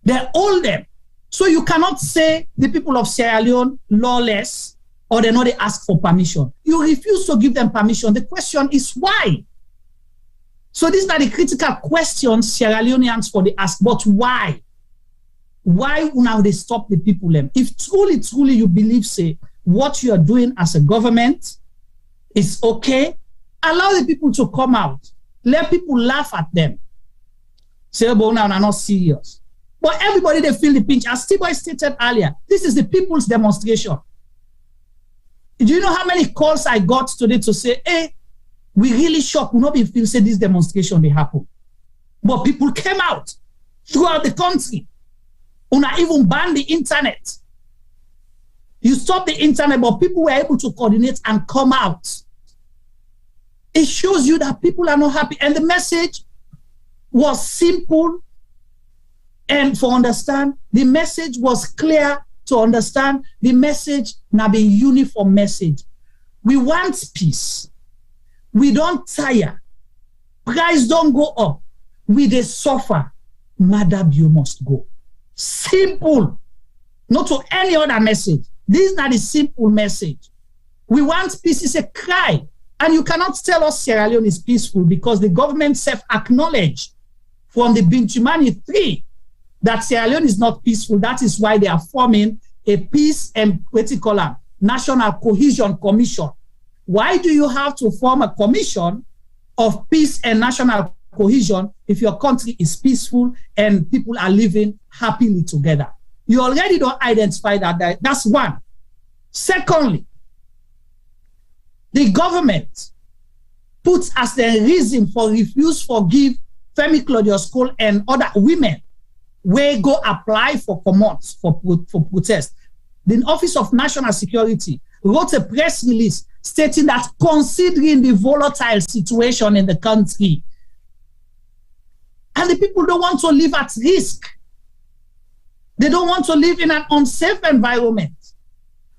They hold them. So you cannot say the people of Sierra Leone lawless or they know they ask for permission. You refuse to give them permission. The question is why? So these are the critical questions Sierra Leoneans for the ask, but why? Why now they stop the people them? If truly you believe, say, what you are doing as a government is okay, allow the people to come out. Let people laugh at them. Say, but now they're not serious. But everybody, they feel the pinch. As T-Boy stated earlier, this is the people's demonstration. Do you know how many calls I got today to say, hey, we really shocked. We not be feel say this demonstration may happen. But people came out throughout the country. Una even banned the internet. You stop the internet, but people were able to coordinate and come out. It shows you that people are not happy. And the message was simple and for understand. The message was clear to understand. The message now be uniform message. We want peace. We don't tire. Price don't go up. We they suffer. Madam, you must go. Simple. Not to any other message. This is not a simple message. We want peace. It's a cry. And you cannot tell us Sierra Leone is peaceful because the government self-acknowledged from the Binchimani 3 that Sierra Leone is not peaceful. That is why they are forming a peace and National Cohesion Commission. Why do you have to form a commission of peace and national cohesion if your country is peaceful and people are living happily together? You already don't identify that. That's one. Secondly, the government puts as the reason for refuse forgive Femi Claudius Cole and other women where go apply for commands for protest. The Office of National Security wrote a press release stating that considering the volatile situation in the country, and the people don't want to live at risk. They don't want to live in an unsafe environment.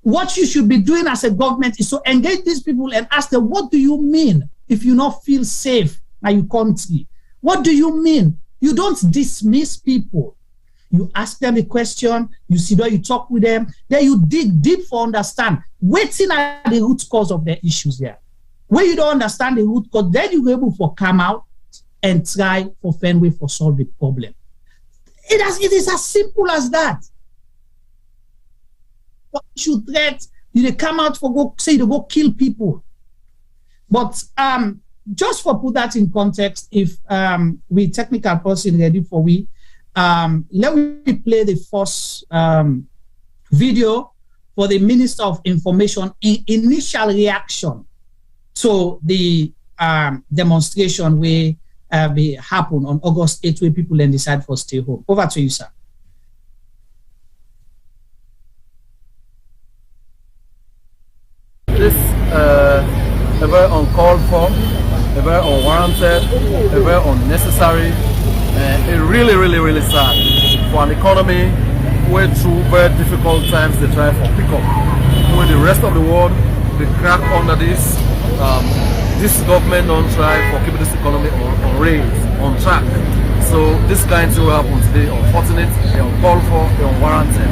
What you should be doing as a government is to engage these people and ask them, what do you mean if you not feel safe in your country? What do you mean? You don't dismiss people. You ask them a question, you see that you talk with them, then you dig deep for understand. Waiting at the root cause of their issues there. When you don't understand the root cause, then you're able to come out and try for find way for solve the problem. It is as simple as that. What you threat, you come out for go say to go kill people. But just for put that in context, if we technical person ready for we, let me play the first video for the Minister of Information in initial reaction to the demonstration where be happen on August 8th where people then decide for stay home. Over to you, sir. This a very uncalled for, a very unwarranted unwarranted, very unnecessary, and it really, really, really sad for an economy where through very difficult times they try for pick up. When the rest of the world they crack under this, this government don't try for keeping this economy on rails, on track. So this kind of thing will happen today, unfortunate, uncalled for, unwarranted.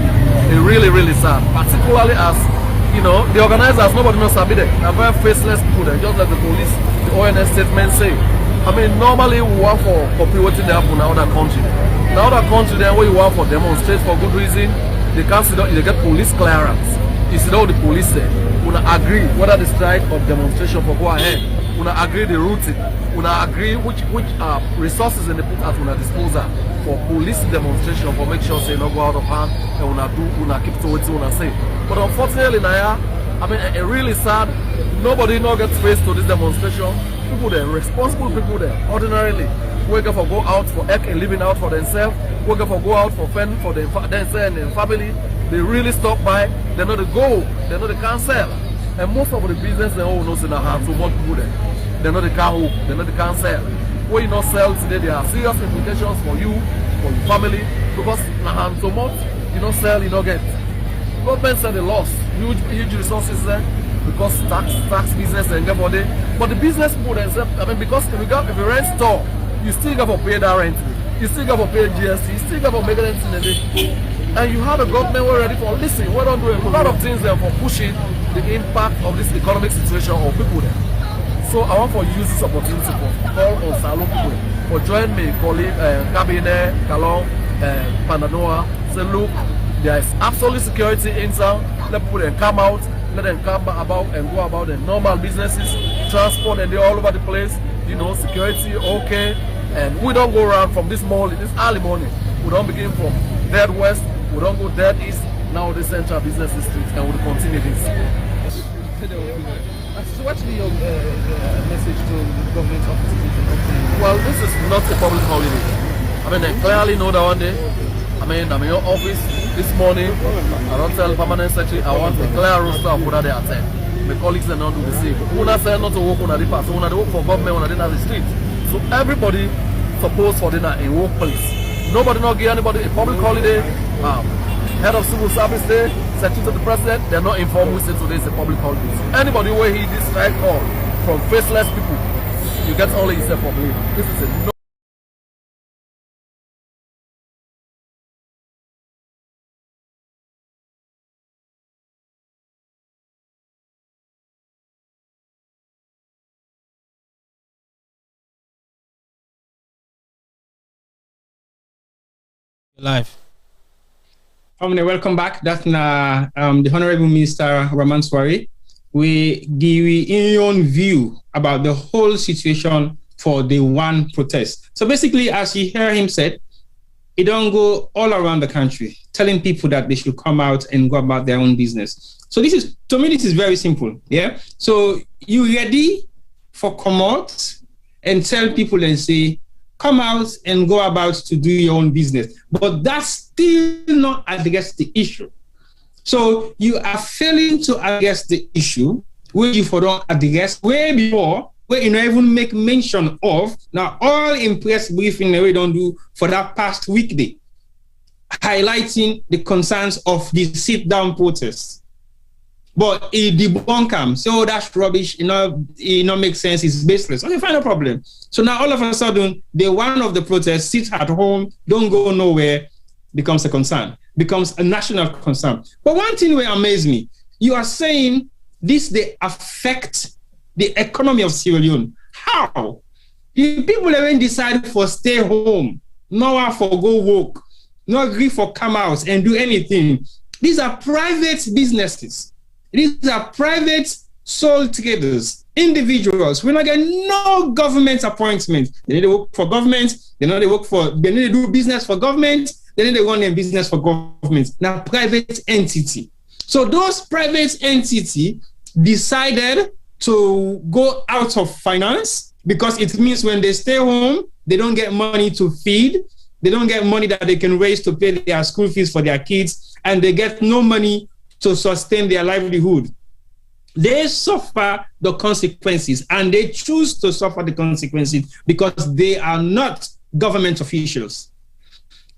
It's really, really sad, particularly as you know, the organizers, nobody knows Sabide. They're very faceless people, they're just like the police, the ONS statement say. I mean, normally we work for copyrighting the happen in other country. In other country, then where you work for demonstrate for good reason, they can't sit down, they get police clearance. You see how the police say, we agree whether the strike or demonstration for go ahead. We agree the routing. We agree which resources in the put at our disposal for police demonstration for make sure say not go out of hand and we keep to what we say. But unfortunately, Naya, I mean, it really sad. Nobody now gets faced to this demonstration. People there, responsible people there, ordinarily, we go for go out for a living out for themselves. We go for go out for fend for themselves and their family. They really stop by. They know the go. They know the cancel. And most of the business they all know in the hands. So much people there. They know the can hook. They know the cancel. When you not sell today, there are serious implications for you, for your family, because in the hands so much you don't sell, you don't get. Government said they lost huge resources there because tax business and everybody. But the business people themselves, I mean, because if you rent store, you still got to pay that rent, you still got to pay GST, you still got to make rent in the day. And you have a government we're ready for listen, we don't do a lot of things there for pushing the impact of this economic situation on people there. So I want to use this opportunity for call on Salone people for join me, colleague, Cabinet, Calon, Pandanoa, say look, there is absolute security in town. Let people then come out, let them come about and go about their normal businesses, transport, and they're all over the place. You know, security, okay. And we don't go around from this morning, this early morning. We don't begin from dead west, we don't go dead east. Now the central business district, and we'll continue this. So what's your message to the government offices? Well, this is not a public holiday. I mean, they clearly know that one day. I'm in your office this morning. I don't tell the permanent secretary I want a clear roster of whether they attend. My colleagues are not do the same. Una say not to work on the pass, una they work for government, una they on the street. So everybody supposed for dinner in workplace. Nobody not give anybody a public holiday. Head of civil service day, secretary to the president, they're not informed we say today is a public holiday. So anybody where he this strike call from faceless people, you get only yourself for blame. This is a no. Live. Welcome back. That's the Honorable Minister Raman Swari. We give your own view about the whole situation for the one protest. So basically, as you hear him said, it don't go all around the country telling people that they should come out and go about their own business. So this is, to me, this is very simple. Yeah. So you ready for come out and tell people and say, come out and go about to do your own business. But that's still not address the issue. So you are failing to address the issue, where you for don't address way before, where you don't even make mention of. Now, all in press briefing we don't do for that past weekday, highlighting the concerns of the sit-down protests. But it debunk them. So that's rubbish. It not make sense. It's baseless. Okay, fine, no problem. So now all of a sudden, the one of the protests sits at home, don't go nowhere, becomes a concern, becomes a national concern. But one thing will amaze me. You are saying this they affect the economy of Sierra Leone. How? If people even decide for stay home, nowhere for go work, no agree for come out and do anything. These are private businesses. These are private sole traders, individuals. We're not getting no government appointment. They need to work for government. They need to do business for government. They need to run their business for government. Now, private entity. So those private entity decided to go out of finance because it means when they stay home, they don't get money to feed. They don't get money that they can raise to pay their school fees for their kids, and they get no money to sustain their livelihood. They suffer the consequences, and they choose to suffer the consequences because they are not government officials.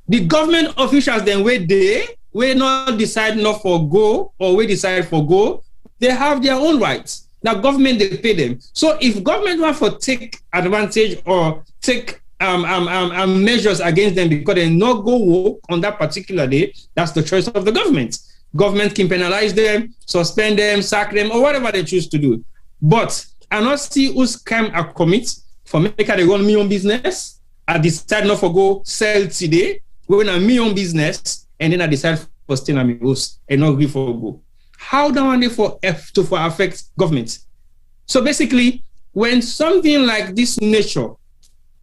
The government officials then where not decide not for go or we decide for go, they have their own rights. Now government, they pay them. So if government want to take advantage or take measures against them because they not go work on that particular day, that's the choice of the government. Government can penalize them, suspend them, sack them, or whatever they choose to do. But I not see who's come a commit for make they run me own business. I decide not for go sell today, when I'm me own business, and then I decide for stay on my house and not agree for go. How do I want for affect government? So basically, when something like this nature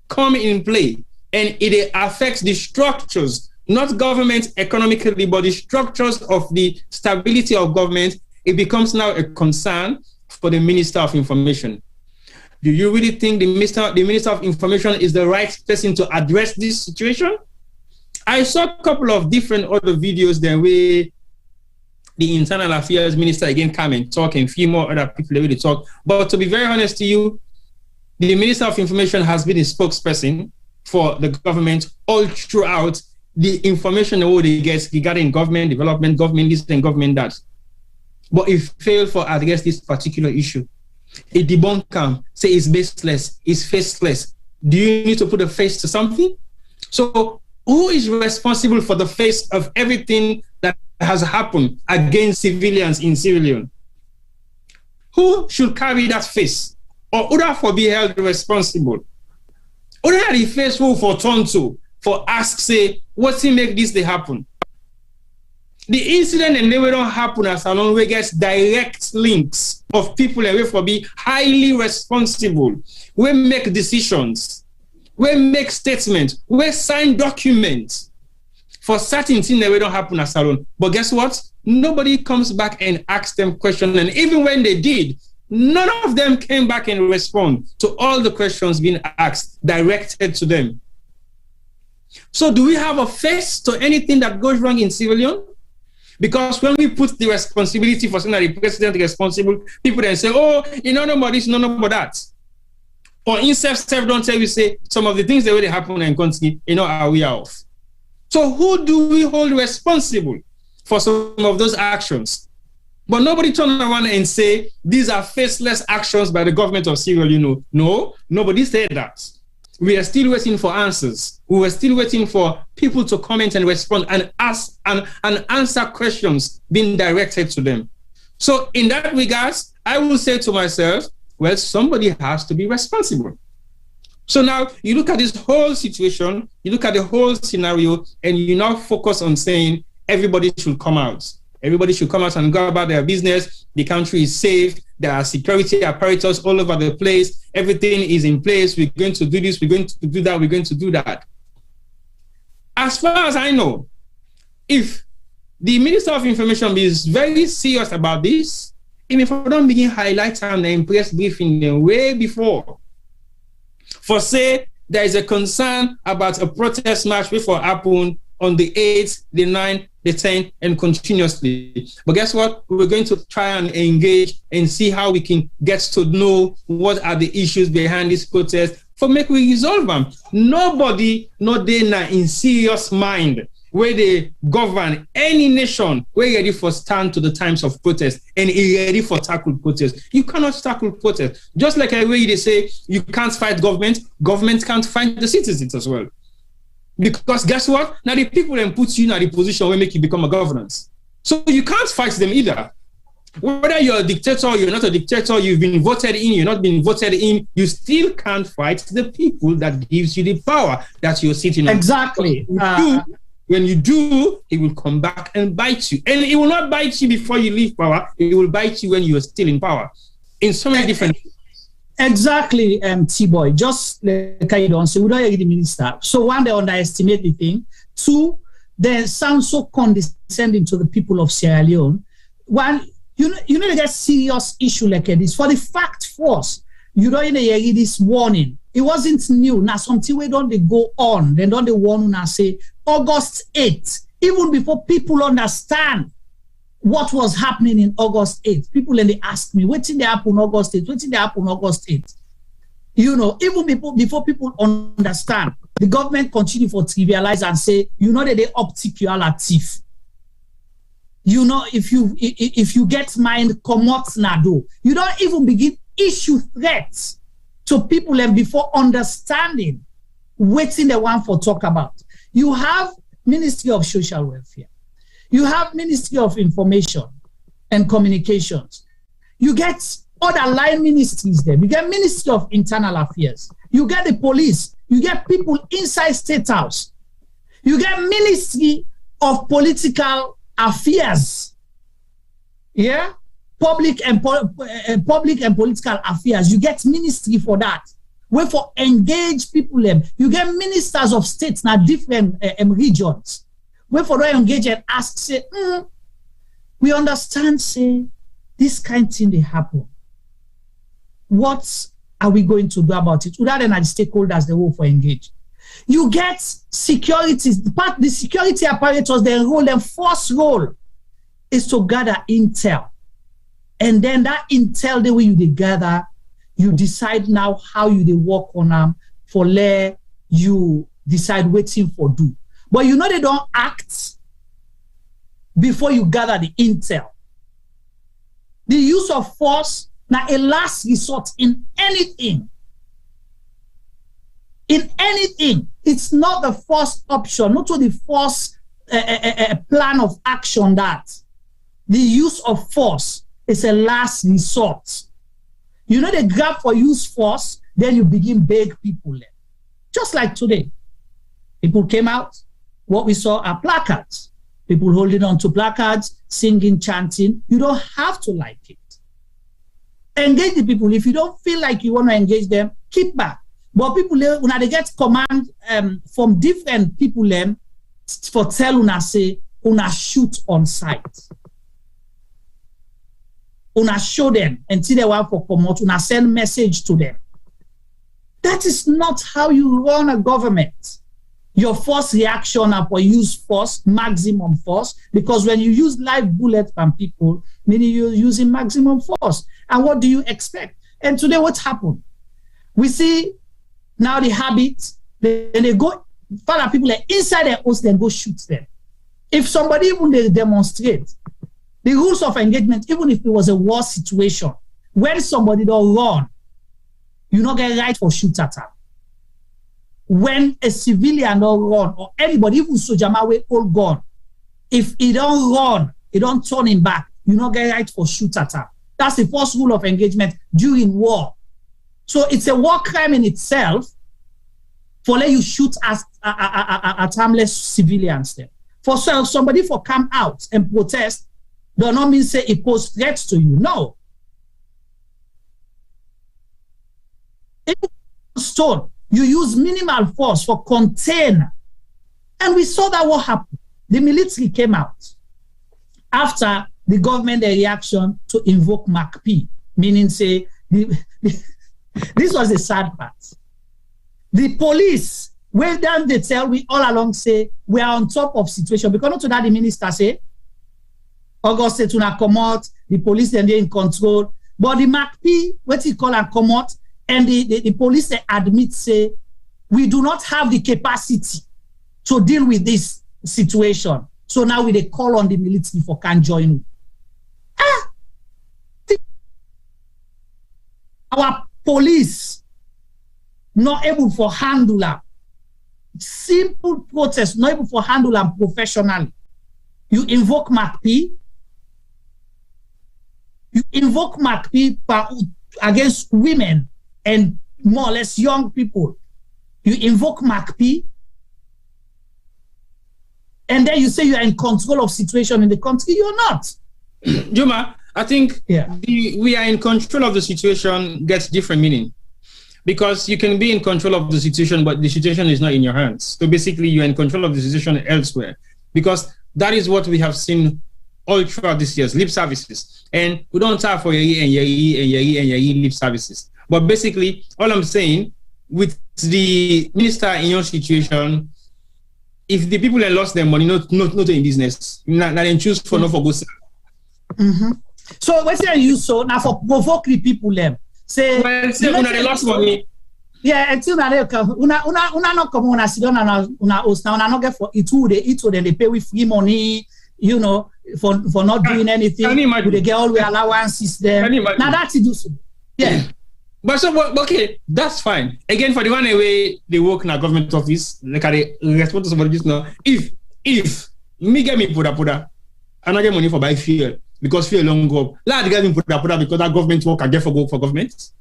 come in play and it affects the structures, not government economically, but the structures of the stability of government, it becomes now a concern for the Minister of Information. Do you really think the Minister of Information is the right person to address this situation? I saw a couple of different other videos then where the Internal Affairs Minister again come and talk, and a few more other people really talk. But to be very honest to you, the Minister of Information has been a spokesperson for the government all throughout the information that he gets regarding government development, government this and government that. But it failed for address this particular issue. It debunk him, say it's baseless, it's faceless. Do you need to put a face to something? So who is responsible for the face of everything that has happened against civilians in Sierra Leone? Who should carry that face? Or who therefore be held responsible? Who are the faithful for turn to, for ask, say, what's he make this they happen? The incident and they will not happen as Salone where gets direct links of people away for be highly responsible, we make decisions, we make statements, we sign documents for certain things that will not happen as Salone. But guess what? Nobody comes back and asks them questions. And even when they did, none of them came back and respond to all the questions being asked, directed to them. So do we have a face to anything that goes wrong in Sierra Leone? Because when we put the responsibility for saying that the president is responsible, people then say, oh, you know about this, you know about that. Or in self don't tell you, say, some of the things that really happen in country, you know, are we off. So who do we hold responsible for some of those actions? But nobody turn around and say, these are faceless actions by the government of Sierra Leone. No, nobody said that. We are still waiting for answers. We were still waiting for people to comment and respond and ask and answer questions being directed to them. So in that regards, I will say to myself, well, somebody has to be responsible. So now you look at this whole situation, you look at the whole scenario, and you now focus on saying everybody should come out. Everybody should come out and go about their business. The country is safe. There are security apparatus all over the place. Everything is in place. We're going to do this. We're going to do that. We're going to do that. As far as I know, if the Minister of Information is very serious about this, even if I don't begin highlight on the press briefing the way before, for say there is a concern about a protest march before happen on the 8th, the 9th, the 10th, and continuously. But guess what? We're going to try and engage and see how we can get to know what are the issues behind this protest for make we resolve them. Nobody, not they now in serious mind where they govern any nation, we're ready for stand to the times of protest and ready for tackle protest. You cannot tackle protest. Just like a way they say you can't fight government, government can't fight the citizens as well. Because guess what? Now the people then put you in the position where make you become a governance. So you can't fight them either. Whether you're a dictator or you're not a dictator, you've been voted in, you're not been voted in, you still can't fight the people that gives you the power that you're sitting on. Exactly. When you do, it will come back and bite you. And it will not bite you before you leave power. It will bite you when you are still in power. In so many different ways. Exactly, T-Boy. Just like I don't say, we don't hear the minister. So one, they underestimate the thing. Two, they sound so condescending to the people of Sierra Leone. One, you know, they get serious issue like this. For the fact first, you don't hear this warning. It wasn't new. Now something we don't they go on. Then don't they warn and say August 8th, even before people understand what was happening in August 8th. People and they ask me, what did they happen August 8th? What did they happen August 8th? You know, even before people understand, the government continue to trivialize and say, you know that they optic you are a thief. You know, if you get mind, come out nado. You don't even begin issue threats to people and before understanding waiting the one for talk about. You have Ministry of Social Welfare. You have Ministry of Information and Communications. You get other line ministries there. You get Ministry of Internal Affairs. You get the police. You get people inside State House. You get Ministry of Political Affairs. Yeah? Public and political affairs. You get ministry for that. Where for engage people. You get ministers of states now different regions. Where for they engage and ask, say, we understand, say, this kind of thing they happen. What are we going to do about it? Rather than the stakeholders, they will for engage. You get securities. The security apparatus, their role, their first role is to gather intel. And then that intel, the way you gather, you decide now how you work on them for let you decide waiting for do. But you know they don't act before you gather the intel. The use of force now a last resort in anything. In anything, it's not the first option, not the first plan of action that the use of force is a last resort. You know, they grab for use force, then you begin beg people. Just like today, people came out, what we saw are placards. People holding on to placards, singing, chanting. You don't have to like it. Engage the people. If you don't feel like you want to engage them, keep back. But people, when they get command from different people, for tell una say, una shoot on sight. Una show them until they want for come out, una send message to them. That is not how you run a government. Your first reaction are for use force, maximum force, because when you use live bullets from people, meaning you're using maximum force. And what do you expect? And today, what's happened? We see now the habit, then they go, follow people inside their house, then go shoot them. If somebody even they demonstrate, the rules of engagement, even if it was a war situation, when somebody don't run, you don't get right for shoot at them. When a civilian don't run, or anybody, even soldier with old gun, if he don't run, he don't turn him back, you don't get right for shoot at them. That's the first rule of engagement during war. So it's a war crime in itself for let you shoot at harmless civilians there. For somebody for come out and protest, does not mean say it pose threats to you. No. If stone, you use minimal force for contain. And we saw that what happened. The military came out after the government reaction to invoke MACP, meaning say, this was the sad part. The police, well done, they tell we all along say, we are on top of situation. Because not to that the minister say, August said to come out, the police then they're in control. But the MACP, what he call and come out, and the police they admit say, we do not have the capacity to deal with this situation. So now we they call on the military for can join. Our police not able to handle them. Simple protest, not able to handle them professionally. You invoke MACP. You invoke MACP against women and more or less young people. You invoke MACP. And then you say you are in control of situation in the country. You're not. Juma, I think we are in control of the situation gets different meaning. Because you can be in control of the situation, but the situation is not in your hands. So basically, you're in control of the situation elsewhere. Because that is what we have seen all throughout this year's lip services. And we don't have for yei lip services. But basically, all I'm saying, with the minister in your situation, if the people that lost their money, not in business, not then choose for no for good. So what's your use so now for provoke the people them? Say the last one. Yeah, until una not come on sit down una host now una not get for it then they pay with free money, you know, for not doing anything. They get all the allowances there. Now that's it. So. Yeah. But okay, that's fine. Again, for the one way they work in a government office, like I respond to somebody just now. If me get me puda, and I get money for buy fuel because fuel long go up. Lad get me puda because that government work I get for go for government.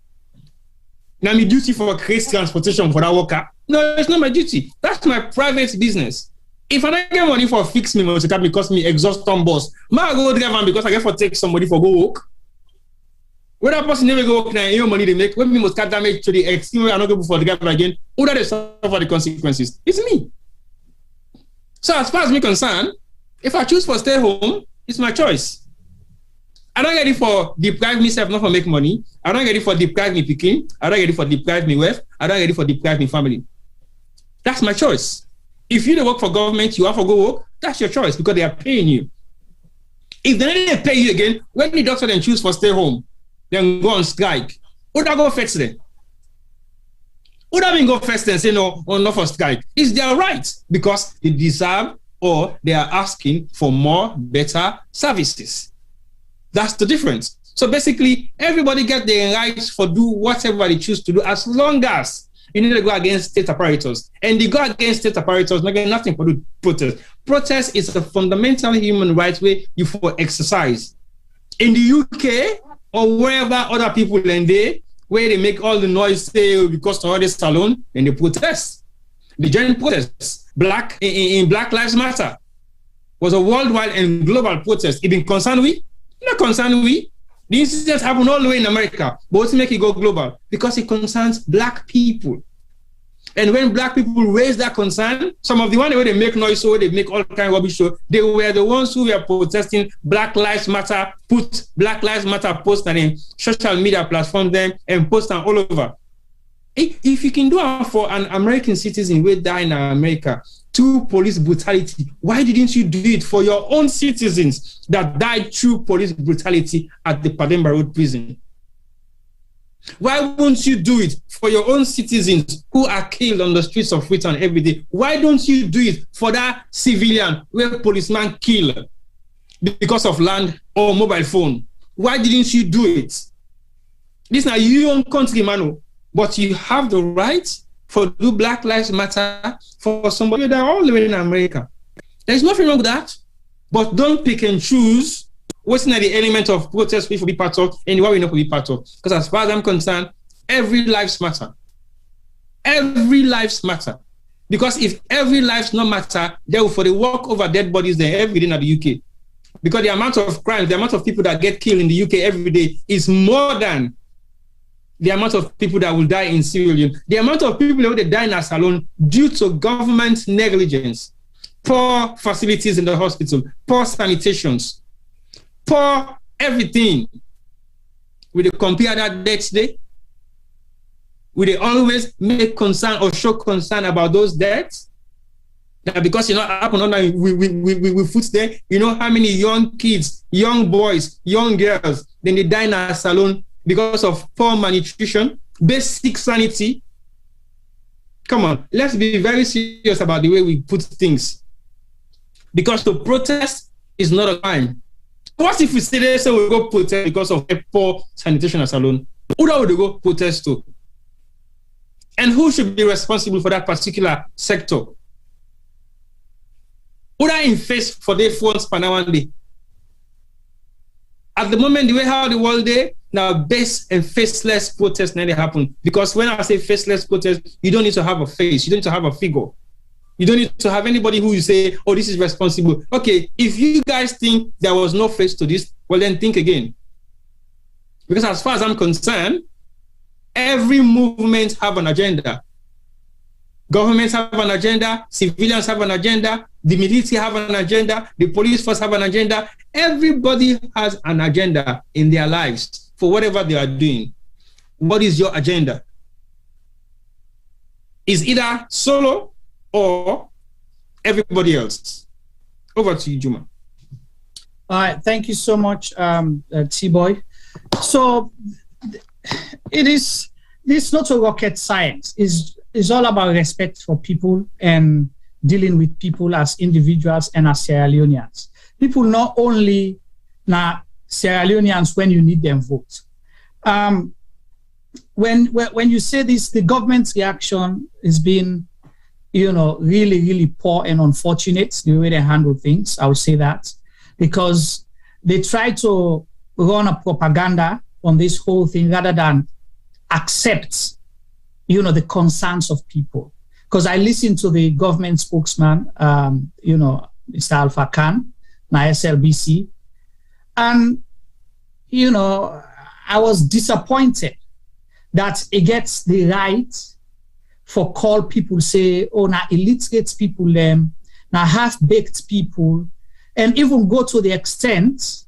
Now my duty for create transportation for that worker. No, it's not my duty. That's my private business. If I don't get money for fix me motorcycle because me exhaust on bus, I go drive because I get for take somebody for go work. When that person never go work now, your money they make, when me must cut damage to the extreme, I'm not going for the driver again. Who that they suffer the consequences? It's me. So as far as me concerned, if I choose for stay home, it's my choice. I don't get it for deprive myself not for make money. I don't get it for deprive me picking. I don't get it for deprive me wealth. I don't get it for deprive me family. That's my choice. If you don't work for government, you have to go work. That's your choice because they are paying you. If they don't pay you again, when the doctor then choose for stay home, then go on strike. Would I go first then? Would I mean go first and say no or not for strike? It's their right because they deserve or they are asking for more better services. That's the difference. So basically, everybody get their rights for do whatever they choose to do as long as you need to go against state apparatus. And they go against state apparatus, not get nothing for the protest. Protest is a fundamental human right way you for exercise. In the UK or wherever other people in there, where they make all the noise say because of all this Salone, and they protest. The joint protests, Black Lives Matter, was a worldwide and global protest. It been concerned with? Not concerned with. The incidents happen all the way in America, but what's make it go global? Because it concerns Black people. And when Black people raise that concern, some of the one where they make noise, so they make all kind of rubbish show, they were the ones who were protesting Black Lives Matter, put Black Lives Matter post on a social media platform them and post them all over. If you can do it for an American citizen who die in America, through police brutality, why didn't you do it for your own citizens that died through police brutality at the Pademba Road prison? Why won't you do it for your own citizens who are killed on the streets of Freetown every day? Why don't you do it for that civilian where policeman kill because of land or mobile phone? Why didn't you do it? This is not your own country, Manu, but you have the right for do Black Lives Matter for somebody that all the way in America. There's nothing wrong with that, but don't pick and choose what's not the element of protest we should be part of and what we not be part of. Because as far as I'm concerned, every lives matter. Every lives matter. Because if every lives not matter, therefore they walk over dead bodies there every day in the UK. Because the amount of crimes, the amount of people that get killed in the UK every day is more than the amount of people that will die in Sierra Leone, the amount of people that will die in Salone due to government negligence, poor facilities in the hospital, poor sanitations, poor everything. Will they compare that death day? Will they always make concern or show concern about those deaths? Now, because you know, happen on we foot there, you know how many young kids, young boys, young girls, then they die in Salone because of poor malnutrition, basic sanity. Come on, let's be very serious about the way we put things. Because to protest is not a crime. What if we say they say we go protest because of poor sanitation at Salone? Who would they go protest to? And who should be responsible for that particular sector? Who are in face for their phones for now one day? At the moment, the way how the world day, now base and faceless protest nearly happen. Because when I say faceless protest, you don't need to have a face, you don't need to have a figure. You don't need to have anybody who you say, oh, this is responsible. Okay, if you guys think there was no face to this, well then think again. Because as far as I'm concerned, every movement have an agenda. Governments have an agenda, civilians have an agenda, the military have an agenda, the police force have an agenda. Everybody has an agenda in their lives for whatever they are doing. What is your agenda? Is either solo or everybody else? Over to you, Juma. All right, thank you so much, T-Boy. So it's not a rocket science. It's all about respect for people and dealing with people as individuals and as Sierra Leoneans. People not only now Sierra Leoneans when you need them vote. When you say this, the government's reaction has been, really, really poor and unfortunate the way they handle things. I would say that because they try to run a propaganda on this whole thing rather than accept, the concerns of people. Because I listened to the government spokesman, Mr. Alpha Khan, my SLBC, and, I was disappointed that it gets the right for call people say, oh, now illiterate people, now half-baked people, and even go to the extent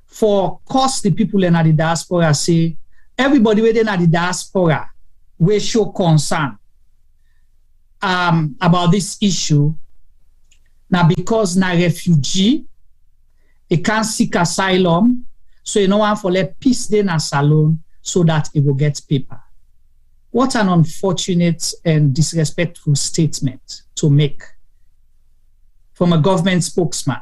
for cost the people in the diaspora say, everybody within the diaspora will show concern about this issue. Now, because now refugee, it can't seek asylum, so you know one for let peace then a Salone so that it will get paper. What an unfortunate and disrespectful statement to make from a government spokesman.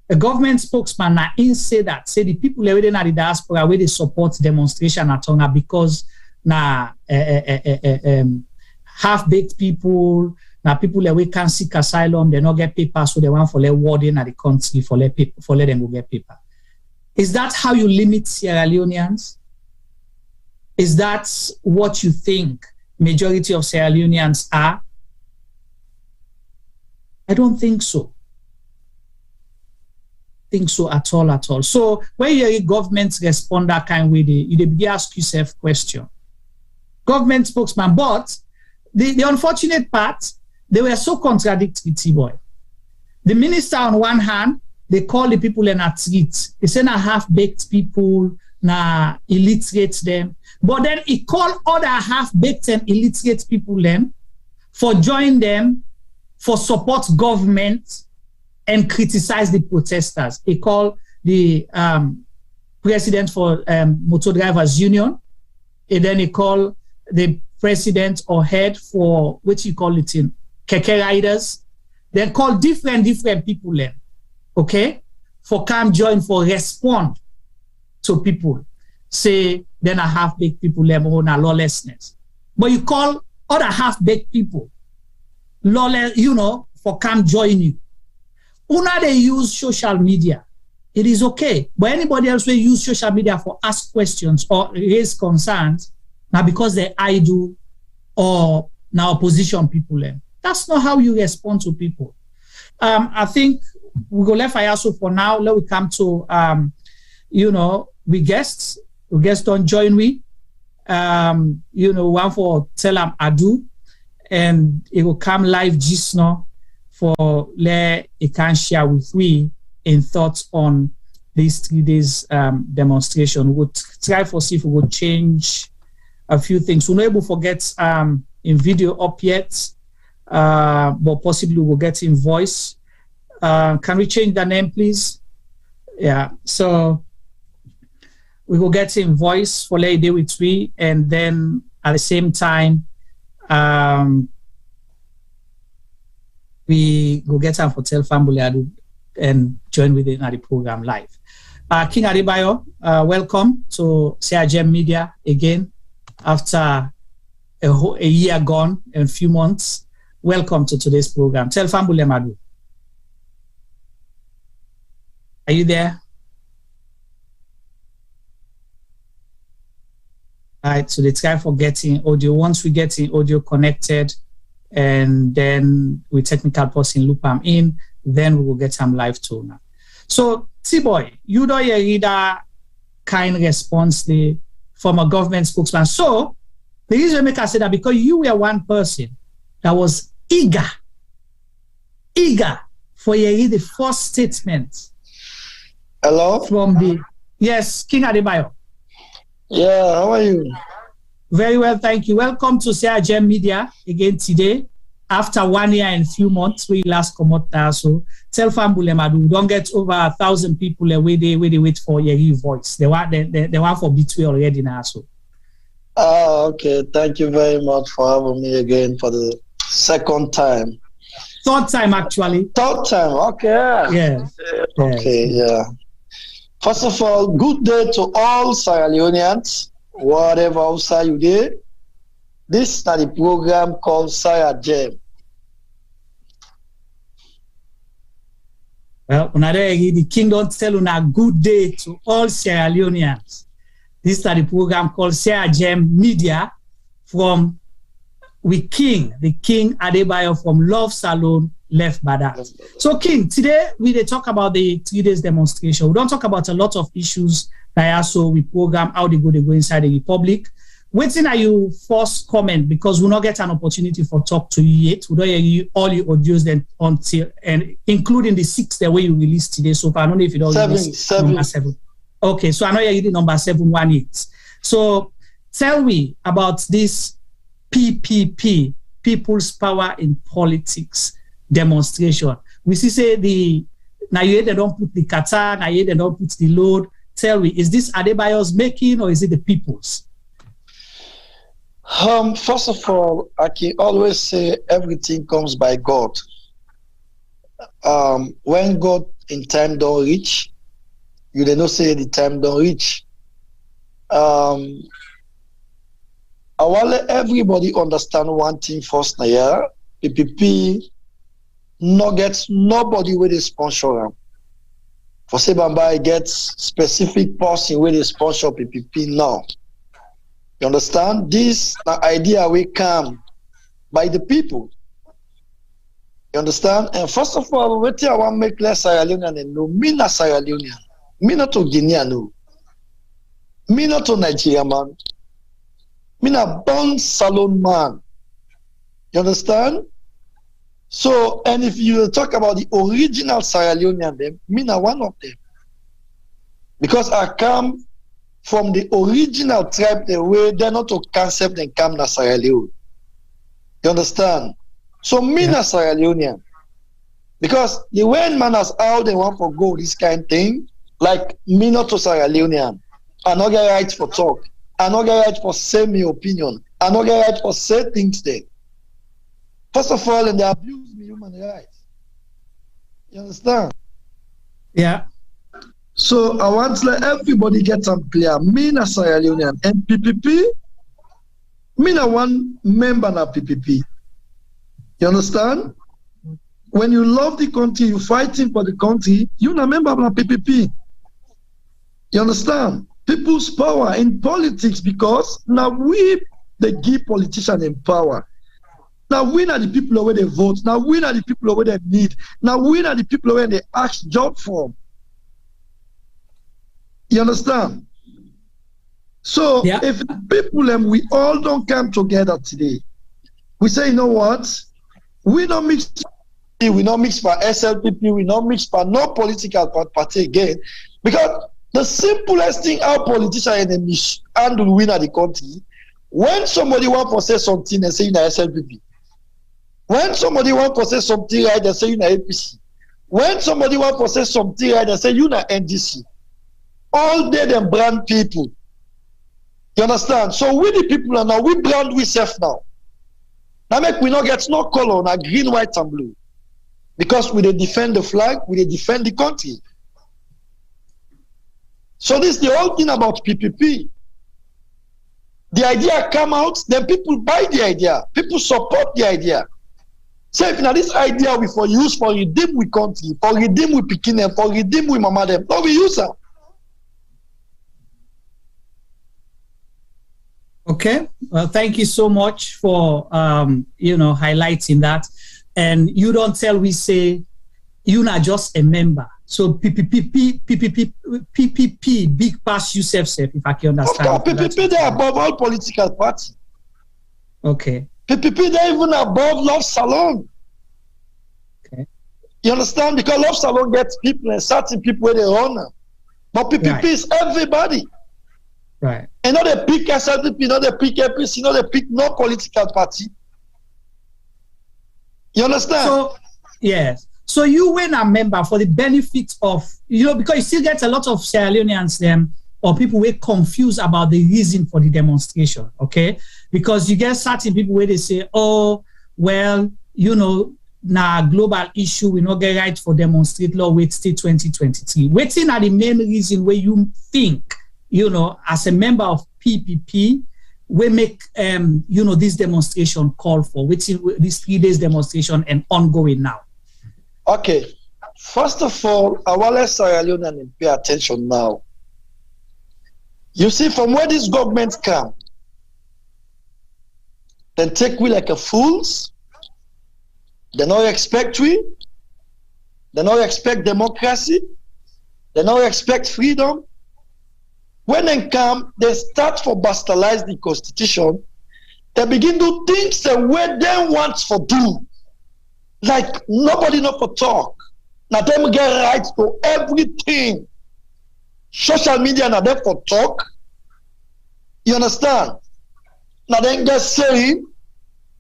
A government spokesman now say the people within the diaspora where they support demonstration at Tonga because now half-baked people, now people that we can't seek asylum, they not get paper, so they want for let warden at the country for let them go get paper. Is that how you limit Sierra Leoneans? Is that what you think majority of Sierra Leoneans are? I don't think so. Think so at all. So when you hear government respond that kind of way, you begin ask yourself question. Government spokesman, but the unfortunate part, they were so contradictory, T-Boy. The minister on one hand, they call the people in a treat. They say na half-baked people, na illiterate them. But then he called other half-baked and illiterate people them for join them, for support government and criticize the protesters. He called the president for Motor Drivers Union, and then he called the president or head for, what you call it in, Keke Riders. They call different people then, okay, for come join, for respond to people. Say, then a half-baked people them on a lawlessness. But you call other half-baked people lawless, for come join you. Una they use social media. It is okay. But anybody else will use social media for ask questions or raise concerns, now because they're idle or now opposition people. That's not how you respond to people. I think we go left fire so for now. Let we come to we guests. We guests don't join we. One for tell them ado, and it will come live just now for let it can share with we in thoughts on these 3 days demonstration. We'll try for see if we will change a few things. We're not able to forget in video up yet, but possibly we'll get in voice. Can we change the name, please? Yeah, so we will get in voice for let day with we, and then at the same time, we go get them for tell family and join with it at the program live. King Adebayo, welcome to Sierra Gem Media again after a year gone and a few months. Welcome to today's program. Tell family Madu. Are you there? All right, so they try for getting audio. Once we get in audio connected, and then with technical person loop them in, then we will get them live too now. So T-Boy, you don't hear that kind response from a government spokesman. So the reason make I say that because you were one person that was eager for you the first statement. Hello? Yes, King Adebayo. Yeah, how are you? Very well, thank you. Welcome to Sierra Gem Media again today. after 1 year and few months, we last come out there. So tell Fambulem, don't get over 1,000 people where they wait for your voice. They want for B2 already now. So. Okay. Thank you very much for having me again for the second time. Third time, actually. Third time, okay. Yes. Okay, yeah. First of all, good day to all Sierra Leoneans, whatever outside you did. This is the program called Sierra Gem. Well, the king don't tell you a good day to all Sierra Leoneans. This is the program called Sierra Gem Media from the King Adebayo from Love Salone, left by that. So, King, today we talk about the 3 days demonstration. We don't talk about a lot of issues that also we program how they go inside the Republic. Waiting are you first comment because we'll not get an opportunity for talk to you yet. We don't hear you all your audios then until and including the 6th the way you released today. So I don't know if you don't release number 7. Okay, so I know you're the number 718. So tell me about this PPP, People's Power in Politics demonstration. We see say now you they don't put the Qatar, now they don't put the load. Tell me, is this Adebayo's making or is it the people's? First of all, I can always say everything comes by God. When God in time don't reach, you don't know say the time don't reach. I want let everybody understand one thing first now, yeah. PPP no gets nobody with a sponsor. For say Bamba gets specific person with a sponsor PPP now. You understand? This idea will come by the people. You understand? And first of all, what I want to make less Sierra Leonean and no, me not Sierra Leonean, me not to Guinea, no, me not to Nigeria man, me not born Salone man. You understand? So, and if you talk about the original Sierra Leonean, them, me not one of them, because I come from the original tribe, the way they're not to concept and come to Sierra Leone. You understand? So me na Sierra Leonean. Because the way manners how they want to go this kind of thing, like me not to Sierra Leonean. I not get right for talk. I not get right for say my opinion. I not get right for say things there. First of all, and they abuse me human rights. You understand? Yeah. So I want to let everybody get some clear. Me na Sierra Leonean and PPP, me na one member na PPP. You understand? When you love the country, you fighting for the country, you na member of PPP. You understand? People's power in politics because now we they give politicians in power. Now we are the people where they vote. Now we are the people where they need. Now we are the people where they ask job for. You understand? So if people and we all don't come together today, we say, you know what? We don't mix for SLPP, we don't mix for no political party again. Because the simplest thing our politicians handle win at the country, when somebody want to say something and say you know SLPP. When somebody want to say something right, they say you know APC. When somebody want to say something right, they say you know NDC. All day them brand people. You understand? So we the people are now, we brand we self now. Now make we not get no color, now green, white, and blue. Because we they defend the flag, we they defend the country. So this is the whole thing about PPP. The idea come out, then people buy the idea. People support the idea. Say if now this idea we for use for redeem we country, for redeem we picking them, for redeem we mama them. No, we use them. Okay, well, thank you so much for highlighting that. And you don't tell we say you're not just a member. So PPP, big pass yourself, if I can understand. Okay, PPP they above all political parties. Okay. PPP they even above Love Salone. Okay. You understand? Because Love Salone gets people and certain people where they honor. But PPP is everybody. Right. And not they pick SLPP, not they pick APC, not they pick no political party. You understand? So, yes. So you were a member for the benefit of, because you still get a lot of Sierra Leoneans or people were confused about the reason for the demonstration, okay? Because you get certain people where they say, oh, well, now global issue, we not get right for demonstrate law, wait till 2023. Waiting are the main reason where you think, as a member of PPP, we make, this demonstration call for, which is this 3 days demonstration and ongoing now. Okay. First of all, I want to Sierra Leone and pay attention now. You see, from where these governments come, then take we like a fools. They don't expect we. They don't expect democracy. They don't expect freedom. When they come, they start to bastardize the constitution. They begin to think the way they want to do. Like nobody know for talk. Now them get rights to everything. Social media now them for talk. You understand? Now they get say.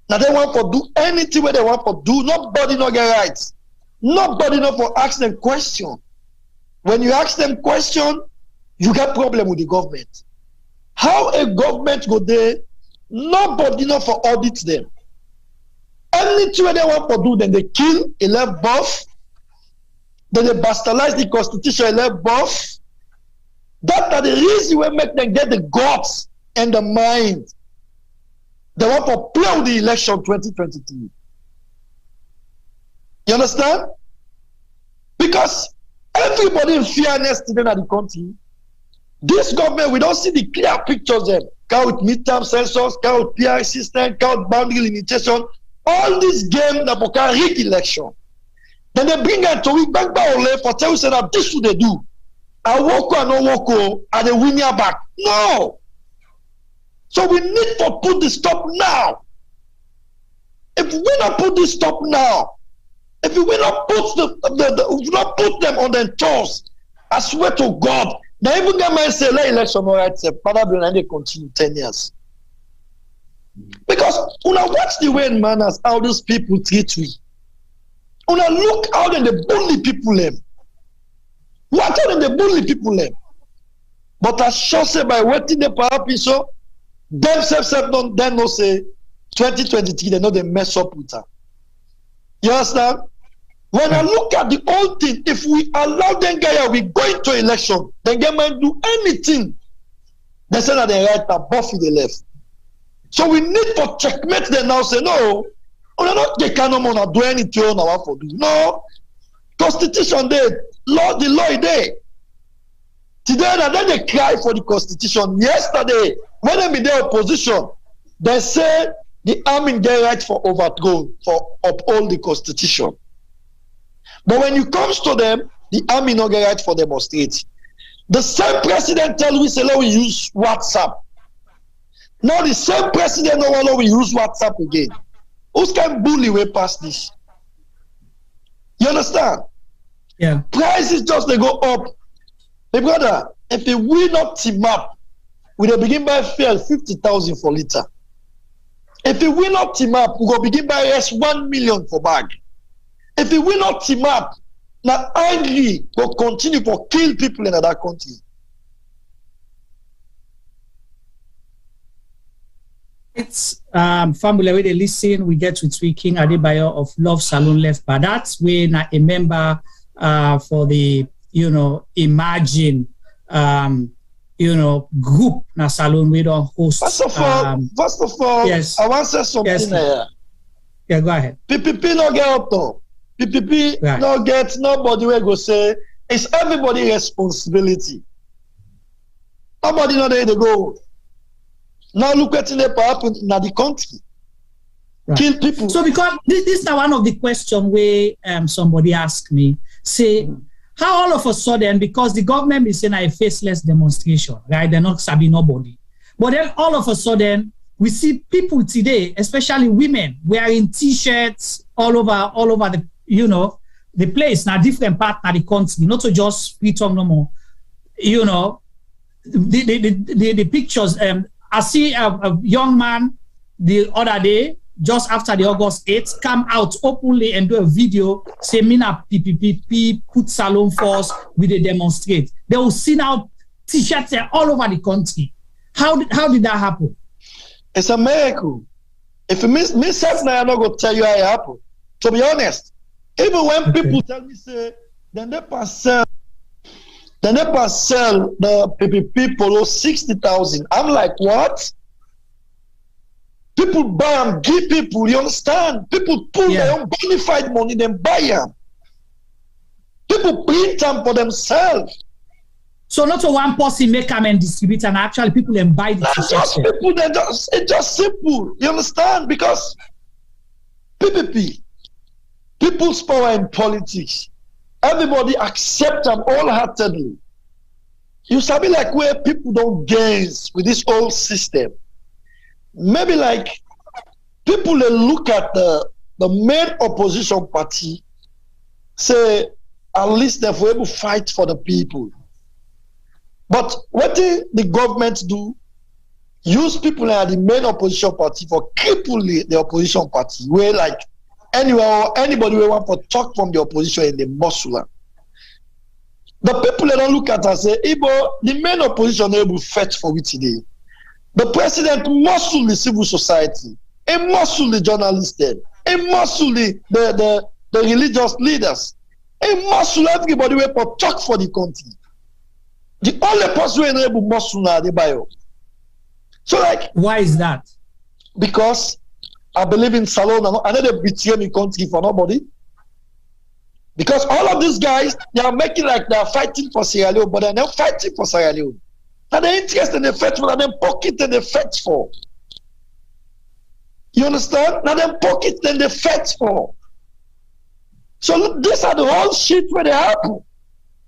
Now they want to do anything where they want to do. Nobody no get rights. Nobody no for ask them question. When you ask them question, you get problem with the government. How a government go there? Nobody know for audit them. Anything they want to do, then they kill, they left buff. Then they bastardize the constitution, they left buff. That are the reason we make them get the guts and the mind. They want to play with the election 2023. You understand? Because everybody in fairness today in the country, this government, we don't see the clear pictures then. Count midterm census, count PI system, count boundary limitation, all these games that can rig election. Then they bring it to we back for tell you that this is what they do. I walk or no walk and they win your back. No. So we need to put the stop now. If we not put this stop now, if we not put we not put them on their toes, I swear to God, they even get my say let election all right, and they continue 10 years. Because when I watch the way manners how these people treat we, when I look how they bully people them. What are they bully people them? But I sure say by waiting the perhaps so themselves don't then no say 2023 they know they mess up with her. You understand? When I look at the whole thing, if we allow them guy we go into election, then they might do anything. They say that they right and Buffy they left. So we need to checkmate them now. Say no, we're not they cannot do anything on our for do. No, constitution there, law the law there. Today and then they cry for the constitution. Yesterday, when they in their opposition, they say the army get right for overthrow, for uphold the constitution. But when it comes to them, the army not get right for demonstrate. The same president tell we say let we use WhatsApp. Now the same president no want we use WhatsApp again. Who's can bully way past this? You understand? Yeah. Prices just they go up. Hey brother, if we not team up, we will begin by fuel 50,000 for liter. If we not team up, we will begin by less 1 million for bag. If we not team up, now angry will continue to kill people in other country. It's family where they listen. We get with King Adebayo of Love Salone left, but that's when a member for the Imagine group na Salone we don't host. First of all, yes. I want to say something here. Yeah, go ahead. PPP no get up though. PPP right. No get nobody will go say it's everybody responsibility. Nobody know there they go. Now look at what happened in the country. Right. Kill people. So because this is one of the questions where somebody asked me, say, how all of a sudden, because the government is saying a faceless demonstration, right? They're not sabi nobody. But then all of a sudden, we see people today, especially women, wearing T-shirts all over the the place, now different part of the country, not to just free talk no more. The pictures. I see a young man the other day just after the August 8th, come out openly and do a video saying, Mina PPP put Salone force with a demonstrate. They will see now t-shirts all over the country. How did that happen? It's a miracle. If you miss myself now, I'm not going to tell you how it happened. To be honest, even when people tell me, say, then they pass sell the PPP polo 60,000. I'm like, what? People buy them, give people, you understand? People pull their own bona fide money, then buy them. People print them for themselves. So not a one person make them and distribute, and actually people then buy the t-shirts. Just people, it's just simple. You understand? Because PPP, people's power in politics, everybody accept them wholeheartedly. You sabi like where people don't gaze with this old system. Maybe like people they look at the main opposition party, say at least they're able to fight for the people. But what the government do, use people at the main opposition party for crippling the opposition party, where like anybody will want to talk from the opposition in the muscle. The people they don't look at and say, Ibo, the main opposition able to fight for it today. The president muscle the civil society, he muscle the journalists, he muscle the religious leaders, he muscle everybody who will talk for the country. The only person who is able to muscle now Adebayo. So like, why is that? Because I believe in Salone. I know they betray my country for nobody. Because all of these guys, they are making like they are fighting for Sierra Leone, but they're not fighting for Sierra Leone. Now they're interested in the fight for, and then pocket and the fight for. You understand? Now them pocket and the fight for. So look, these are the whole shit where they happen.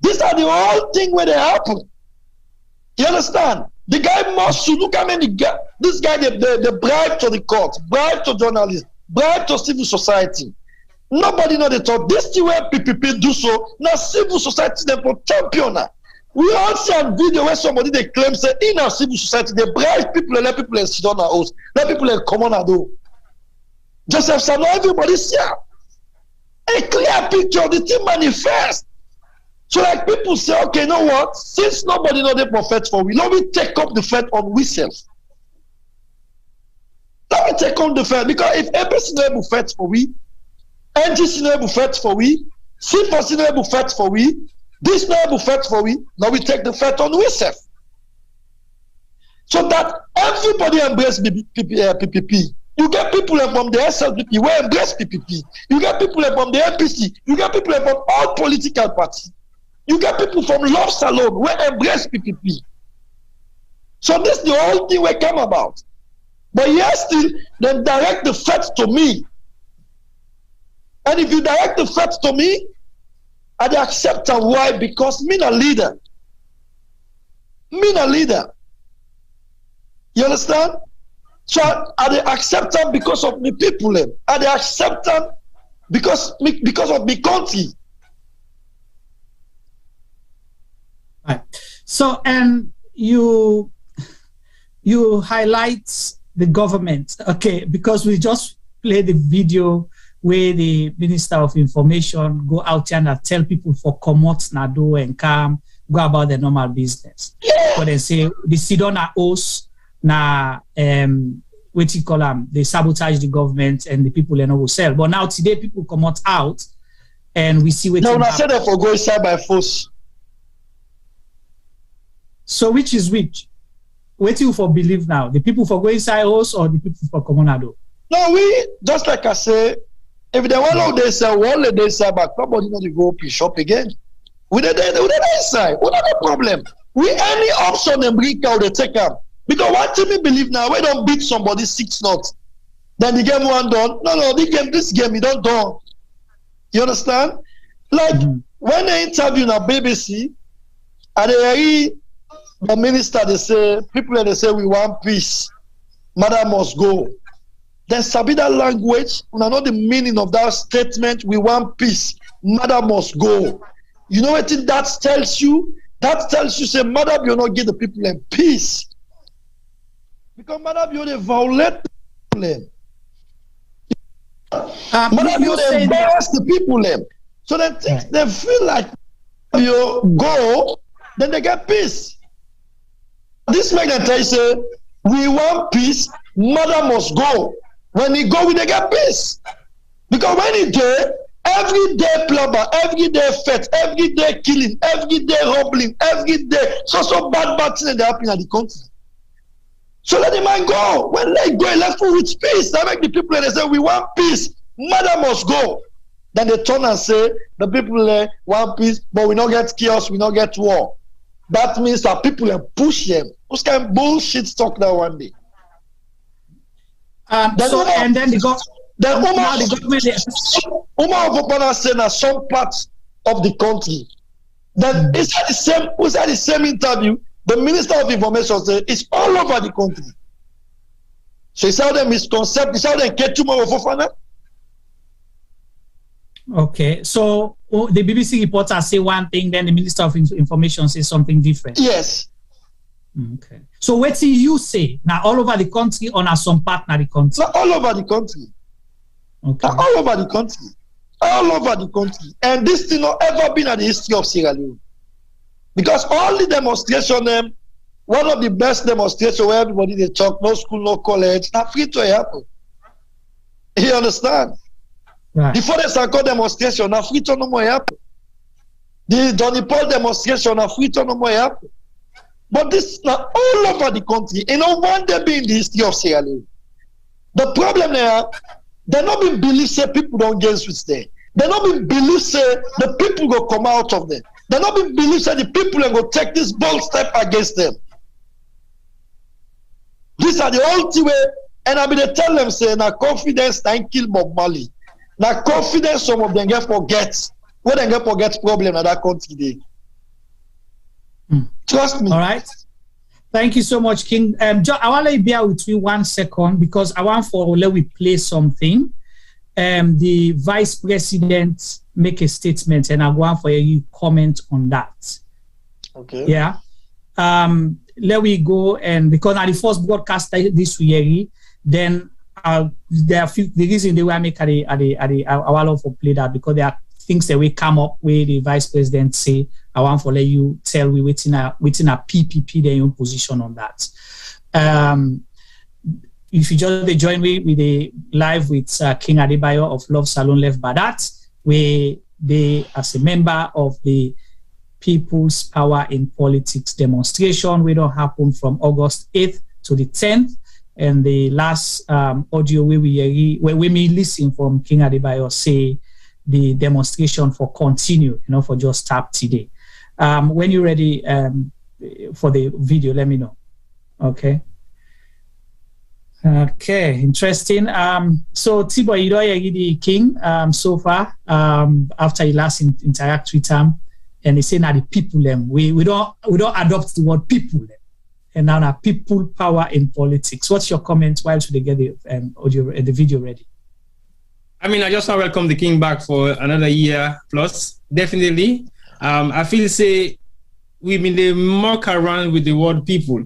These are the whole thing where they happen. You understand? The guy must look how many this guy they bribe to the court, bribe to journalists, bribe to civil society. Nobody know the talk. This is where PPP do so. Now civil society they for champion. We all see a video where somebody they claim say in our civil society they bribe people and let people sit on our house, let people come on our door. Joseph Salone, everybody see a clear picture of the thing manifest. So like people say, okay, you know what? Since nobody know the prophet for we, let me take up the fight on ourselves. Let me take on the fight because if ABC no able fight for we, NGC no able fight for we, C4C no able fight for we, this no able fight for we, now we take the fight on ourselves. So that everybody embrace PPP. You get people from the SLPP who embrace PPP. You get people from the APC. You get people from all political parties. You get people from Love Salone who embrace PPP. So this is the whole thing we come about. But yes, still, then direct the threat to me. And if you direct the threat to me, I accept them. Why? Because me a leader. Me a leader. You understand? So I accept them because of me people. I accept them because of me country. Right. So, and you highlight the government, okay, because we just played the video where the Minister of Information go out and tell people for commot Nado and come go about the normal business. Yeah. But they say the Sidona hosts na what you call them, they sabotage the government and the people will sell. But now today people come out and we see what. No, I said that for go inside by force. So which is which? What you for believe now? The people for go inside house or the people for Comonado? No, we just like I say, if they want they sell, one they sell back, nobody know to go shop again. We the inside. What are the problem? We any option and bring out they take up. Because one thing we believe now, we don't beat somebody 6-0. Then the game one done. No, this game you don't done. You understand? Like when they interview na BBC, and they the minister they say people they say we want peace, mother must go. Then sabi that language, we know the meaning of that statement. We want peace, mother must go. You know what that tells you? That tells you say mother will not give the people in peace. Because madam, you violate them. But they embarrass the people them. So they feel like you go, then they get peace. This make them tell you, say, we want peace, mother must go. When he go, we they get peace. Because when he there, every day plumber, every day fete, every day killing, every day robbing, every day so bad things that happen in the country. So let the man go. When they go, left with peace. That make the people they say, we want peace. Mother must go. Then they turn and say, the people want peace, but we don't get chaos, we don't get war. That means that people push them. Who's kind of bullshit talk that one day? And then the government. Umar said that some parts of the country. Then inside the same interview, the Minister of Information said it's all over the country. So it's how they misconcept, it's how they get too much of fun. Okay, so the BBC reporter say one thing, then the Minister of Information says something different. Yes. Okay. So what do you say? Now all over the country or now some part of the country? Not all over the country. Okay. Not all over the country. All over the country. And this thing not ever been in the history of Sierra Leone. Because all the demonstration, one of the best demonstrations where everybody they talk, no school, no college, not free to happen. You understand? Right. Before the Sanko demonstration, na free to no more happen. The Donny Paul demonstration, na free to no more happen. But this is not all over the country. You know, one day be in the history of Sierra Leone. The problem there, they not been believe say people don't get switch there. They not been believe say the people go come out of there. They not been believe say the people and go take this bold step against them. These are the only way, and I mean they tell them say na confidence and kill Bob Marley. Now confidence some of them get forget. When they get forget problem in that country day. Trust me. All right. Thank you so much, King. John, I want to bear with you 1 second because I want for let we play something. The Vice President make a statement and I want for you comment on that. Okay. Yeah. Let we go and because now the first broadcast this week, then there are the reason they will make I want to play that because there are things that will come up where the Vice President say. I want to let you tell we within a PPP their own position on that. If you just join me with the live with King Adebayo of Love Salone Left by that, where they as a member of the People's Power in Politics demonstration, we don't happen from August 8th to the 10th. And the last audio where we may listen from King Adebayo say the demonstration for continue, for just start today. When you're ready for the video, let me know. Okay. Okay, interesting. So Tibo, you don't hear the King so far after you last interact with him, and he say now the people them we don't adopt the word people them, and now people power in politics. What's your comment while they get the audio the video ready? I mean, I just want to welcome the King back for another year plus. Definitely. I feel say we've been muck around with the word people,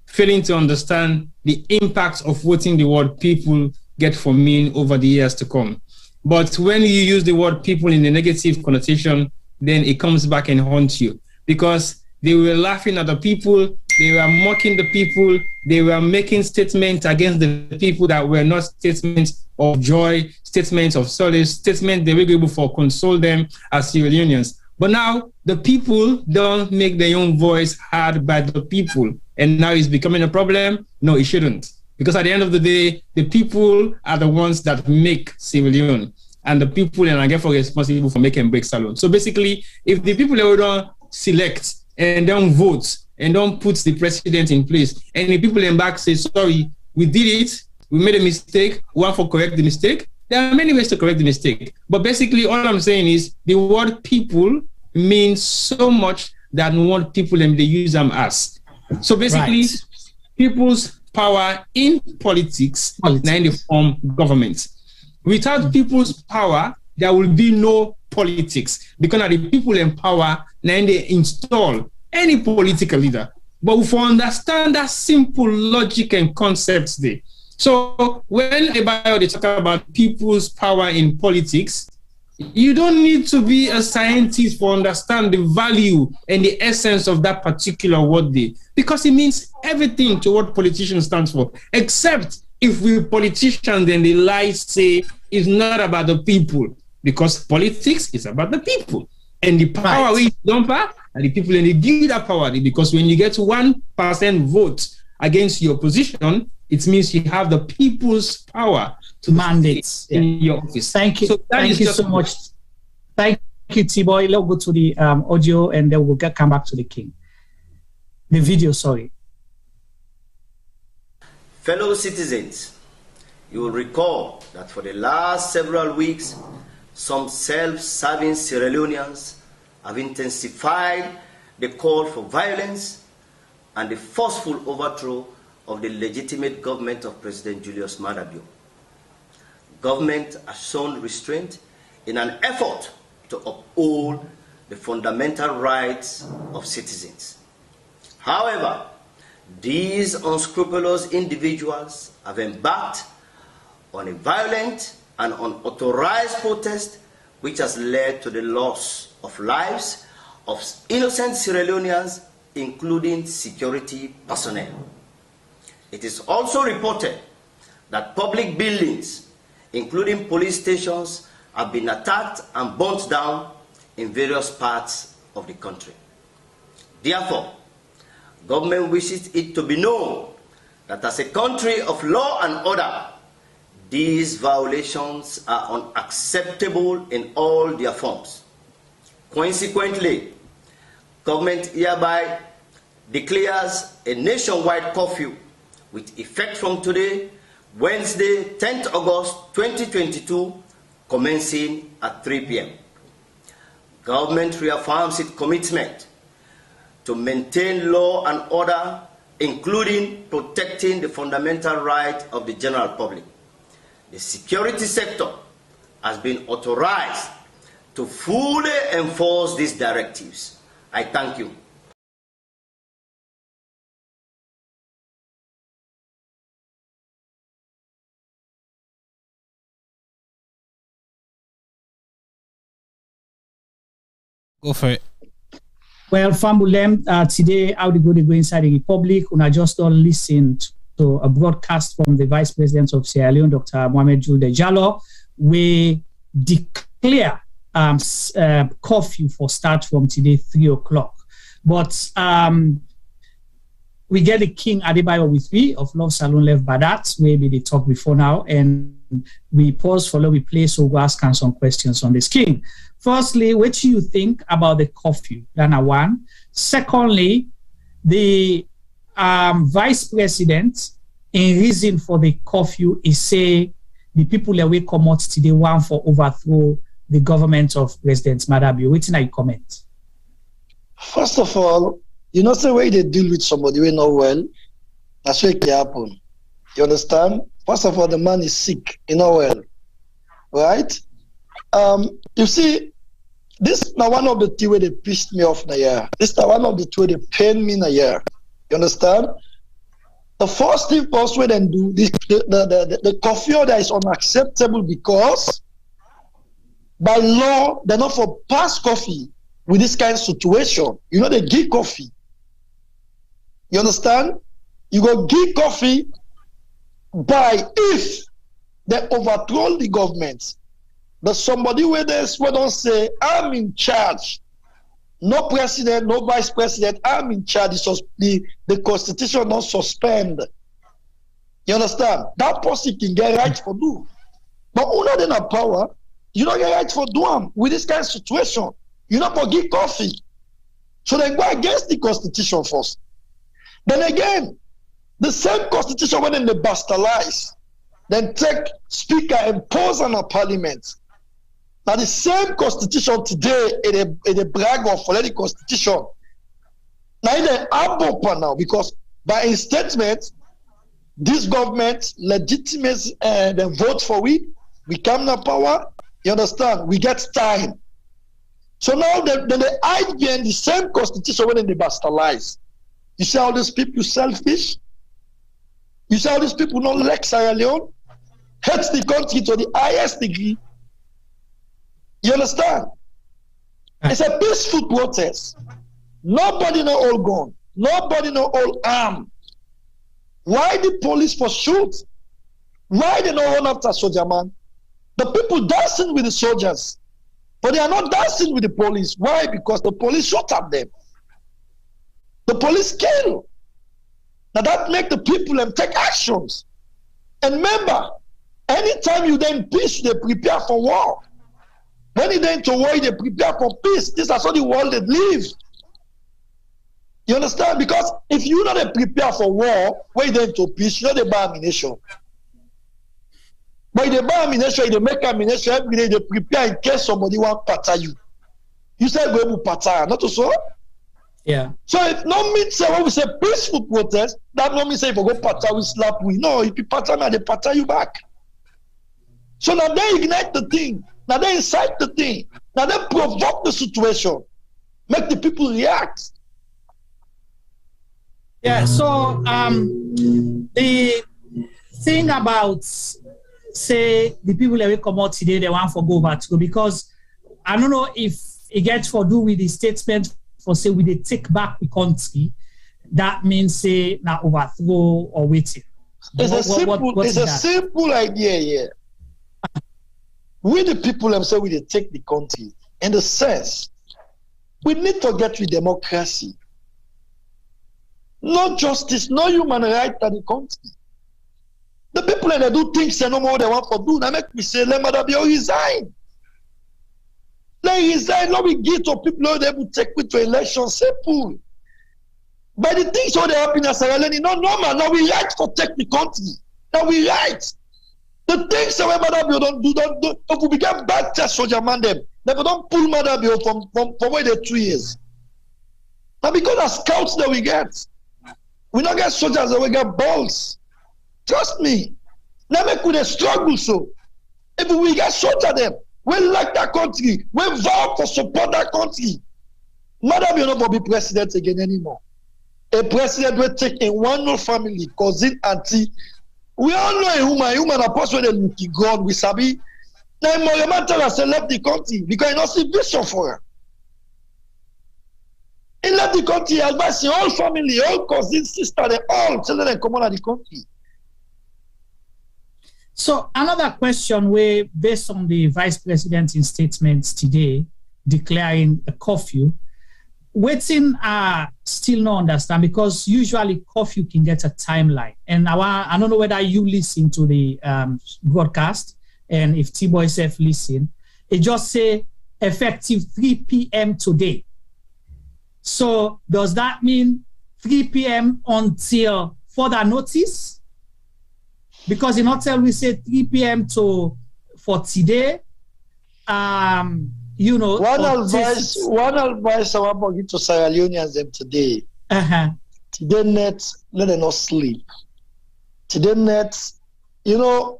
failing to understand the impact of what the word people get for me over the years to come. But when you use the word people in a negative connotation, then it comes back and haunts you because they were laughing at the people, they were mocking the people, they were making statements against the people that were not statements of joy, statements of solace, statements they were able to console them as Sierra Leoneans. But now the people don't make their own voice heard by the people. And now it's becoming a problem? No, it shouldn't. Because at the end of the day, the people are the ones that make Sierra Leone. And the people are therefore responsible for making break Salone. So basically, if the people don't select and don't vote and don't put the president in place, and the people in back say, sorry, we did it, we made a mistake, we want to correct the mistake, there are many ways to correct the mistake. But basically, all I'm saying is the word people means so much that we want people and they use them as. So basically, people's power in politics now in the form government. Without people's power, there will be no politics because the people in power now they install any political leader. But if we understand that simple logic and concepts there, So when Adebayo they talk about people's power in politics, you don't need to be a scientist to understand the value and the essence of that particular word there, because it means everything to what politician stands for, except if we politicians then the lies say it's not about the people, because politics is about the people. And the power we don't have, and the people and they give that power, because when you get 1% vote against your opposition, it means you have the people's power to mandates in your office. Thank you. So Thank you so much. Thank you, T-Boy. Let's go to the audio and then we'll come back to the king. The video, sorry. Fellow citizens, you will recall that for the last several weeks, some self-serving Sierra Leoneans have intensified the call for violence and the forceful overthrow of the legitimate government of President Julius Maada. Government has shown restraint in an effort to uphold the fundamental rights of citizens. However, these unscrupulous individuals have embarked on a violent and unauthorized protest which has led to the loss of lives of innocent Sierra Leoneans, including security personnel. It is also reported that public buildings, including police stations, have been attacked and burnt down in various parts of the country. Therefore, government wishes it to be known that as a country of law and order, these violations are unacceptable in all their forms. Consequently, government hereby declares a nationwide curfew with effect from today, Wednesday, 10th August 2022, commencing at 3 p.m. Government reaffirms its commitment to maintain law and order, including protecting the fundamental right of the general public. The security sector has been authorized to fully enforce these directives. I thank you. Go for it. Well, Fambulem, today how they go inside the Republic. Una just don't listen to a broadcast from the Vice President of Sierra Leone, Dr. Mohamed Julde Jallow. We declare curfew for start from today 3 o'clock. But we get the King Adebayo with me of Love Salone Left by that. Maybe they talked before now, and we pause for we play, so we'll ask some questions on this King. Firstly, what do you think about the curfew? Dana one. Secondly, the Vice President, in reason for the curfew, is say the people that will come out today want for overthrow the government of President Maada. What's your comment? First of all, you know the way they deal with somebody we know well, that's what can happen. You understand? First of all, the man is sick, you know well. Right? You see, this is one of the things where they pissed me off in a year. This is one of the two they pain me in a year. You understand? The first thing first way they do this, the curfew that is unacceptable because by law they're not for pass coffee with this kind of situation. You know they give coffee. You understand? You go give coffee by if they overthrow the government. But somebody where they don't say, I'm in charge. No president, no vice president, I'm in charge. The constitution not suspend. You understand? That person can get right for do. But who not in a power, you don't get right for do them with this kind of situation. You not for give coffee. So they go against the constitution first. Then again, the same constitution when they bastardize, then take speaker and pose on a parliament. Now the same constitution today is a brag of for the constitution. Now it is above now because by a statement, this government legitimates the vote for we come to power. You understand? We get time. So now they hide behind the same constitution when they bastardize. You see how these people selfish? You see how these people don't like Sierra Leone? Hate the country to the highest degree. You understand? It's a peaceful protest. Nobody no all gun. Nobody no all arm. Why the police for shoot? Why they not run after soldier man? The people dancing with the soldiers, but they are not dancing with the police. Why? Because the police shot at them. The police kill. Now that make the people them take actions. And remember, anytime you then peace, they prepare for war. When you then to war, they prepare for peace. This is how the world they live. You understand? Because if you not prepare for war, when you then to peace, you know they buy ammunition. But they buy ammunition, they make ammunition every day, they prepare in case somebody want to patter you. You say go to patter, not so? Yeah. So if no means say when we say peaceful protest, that no means say if you go patter, we slap we. No, if you patter me, they patter you back. So now they ignite the thing. Now they incite the thing. Now they provoke the situation. Make the people react. Yeah, so the thing about, say, the people that will come out today, they want for go back to, because I don't know if it gets for do with the statement for say we they take back the country, that means say now overthrow or waiting. It's a simple idea here. We the people themselves we they take the country in the sense we need to get with democracy. No justice, no human right in the country. The people that do things they no more they want to do. Now make me say, let Adebayo resign. Let resign. Let me give to people that will take me to election. Simple. But the things that happen in Sierra Leone, no normal. Now we right to take the country. Now we right. The things that Adebayo don't do. If we become bad test soldier man them, they don't pull Adebayo from where they 2 years. Now because of scouts that we get. We don't get soldiers that we get balls. Trust me. Now make we struggle so. If we get soldiers them, we like that country. We vow to support that country. Madam, you're not going to be president again anymore. A president will take in one no family, cousin, auntie. We all know a human apostle they look God. We sabi. Now my man tell us to left the country because he not see vision for her. He left the country, advice all family, all cousins, sister, they all children and come out of the country. So another question where based on the vice president's statements today declaring a curfew, waiting still not understand because usually curfew can get a timeline. And I don't know whether you listen to the broadcast and if T-Boy self listen, it just say effective 3 p.m. today. So does that mean 3 p.m. until further notice? Because in hotel we say 3 p.m. for today. You know. One advice I want to give to Sierra Leoneans them today. Today net, let them not sleep. Today net, you know.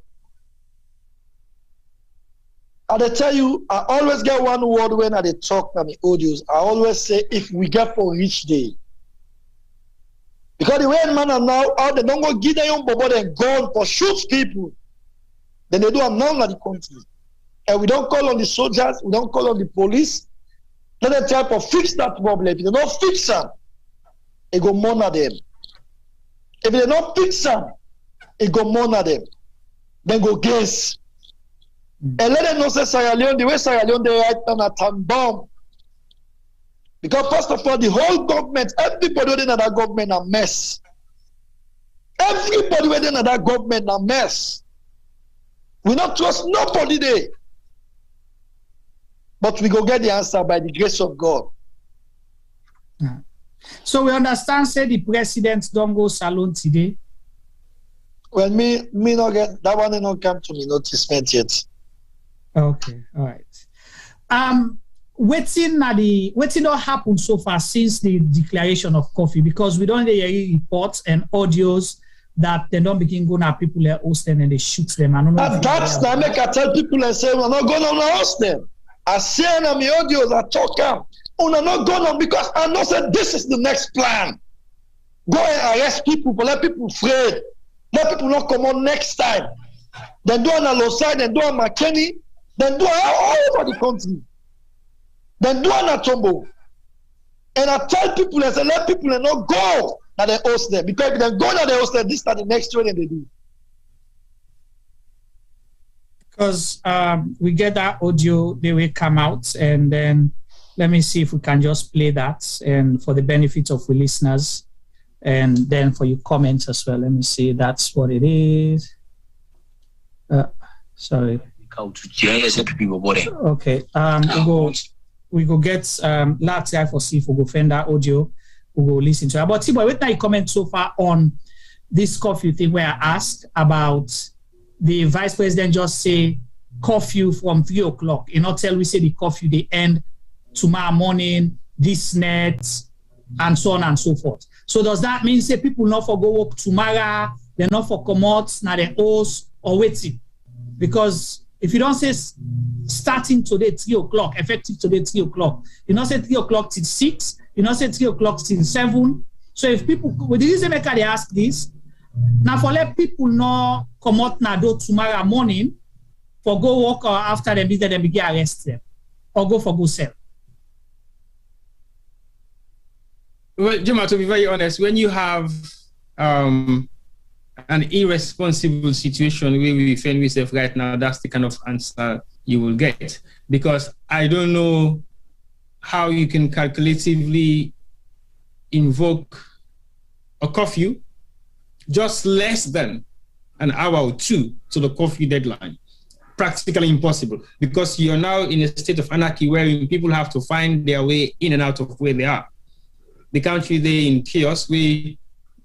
I tell you, I always get one word when I talk on the audios. I always say, if we get for each day. Because the way man are now, how they don't go give their own bubble and gun for shoot people. Then they do them now in the country. And we don't call on the soldiers, we don't call on the police. Let them try to fix that problem. If they don't fix them, it go monitor them. If they don't fix them, it go monitor them. Then go guess. And let them know say Sierra Leone, the way Sierra Leone they right on a time bomb. Because first of all, the whole government, everybody within that government a mess. Everybody within that government a mess. We not trust nobody there. But we go get the answer by the grace of God. Yeah. So we understand, say the president don't go Salone today. Well, me not get that one. Not come to me noticement yet. Okay, all right. Waiting not happened so far since the declaration of curfew because we don't hear reports and audios that they don't begin going at people that host them and they shoot them. I don't know. That's that make I tell people and say we're not going to host them. I see in my audios I talk them. We're not going on because I know that this is the next plan. Go and arrest people, but let people afraid. Let people not come on next time. Then do an Alosai, then do an McKinney, then do all over the country. Then do an Atombo. And I tell people, I say, let people not go that they host them. Because if they go that they host them, this is the next training they do. Because we get that audio, they will come out, and then let me see if we can just play that, and for the benefit of the listeners, and then for your comments as well. Let me see, that's what it is. Sorry. Okay. We go get last guy for see if we go find that audio. We go listen to it. But see, wait now you comment so far on this curfew thing where I asked about the vice president just say curfew from 3 o'clock. You know, tell we say the curfew they end tomorrow morning, this net, and so on and so forth. So does that mean say people not for go work tomorrow, they're not for come out, now they host or waiting? Because if you don't say starting today 3 o'clock, effective today 3 o'clock, you don't say 3 o'clock till 6, you don't say 3 o'clock till 7. So if people, with the reason they ask this, now for let people not come out now do tomorrow morning for go work or after them visit them get arrested or go for go sell. Well, Juma, to be very honest, when you have an irresponsible situation where we find ourselves right now, that's the kind of answer you will get. Because I don't know how you can calculatively invoke a curfew just less than an hour or two to the curfew deadline. Practically impossible, because you're now in a state of anarchy where people have to find their way in and out of where they are. The country, they're in chaos, where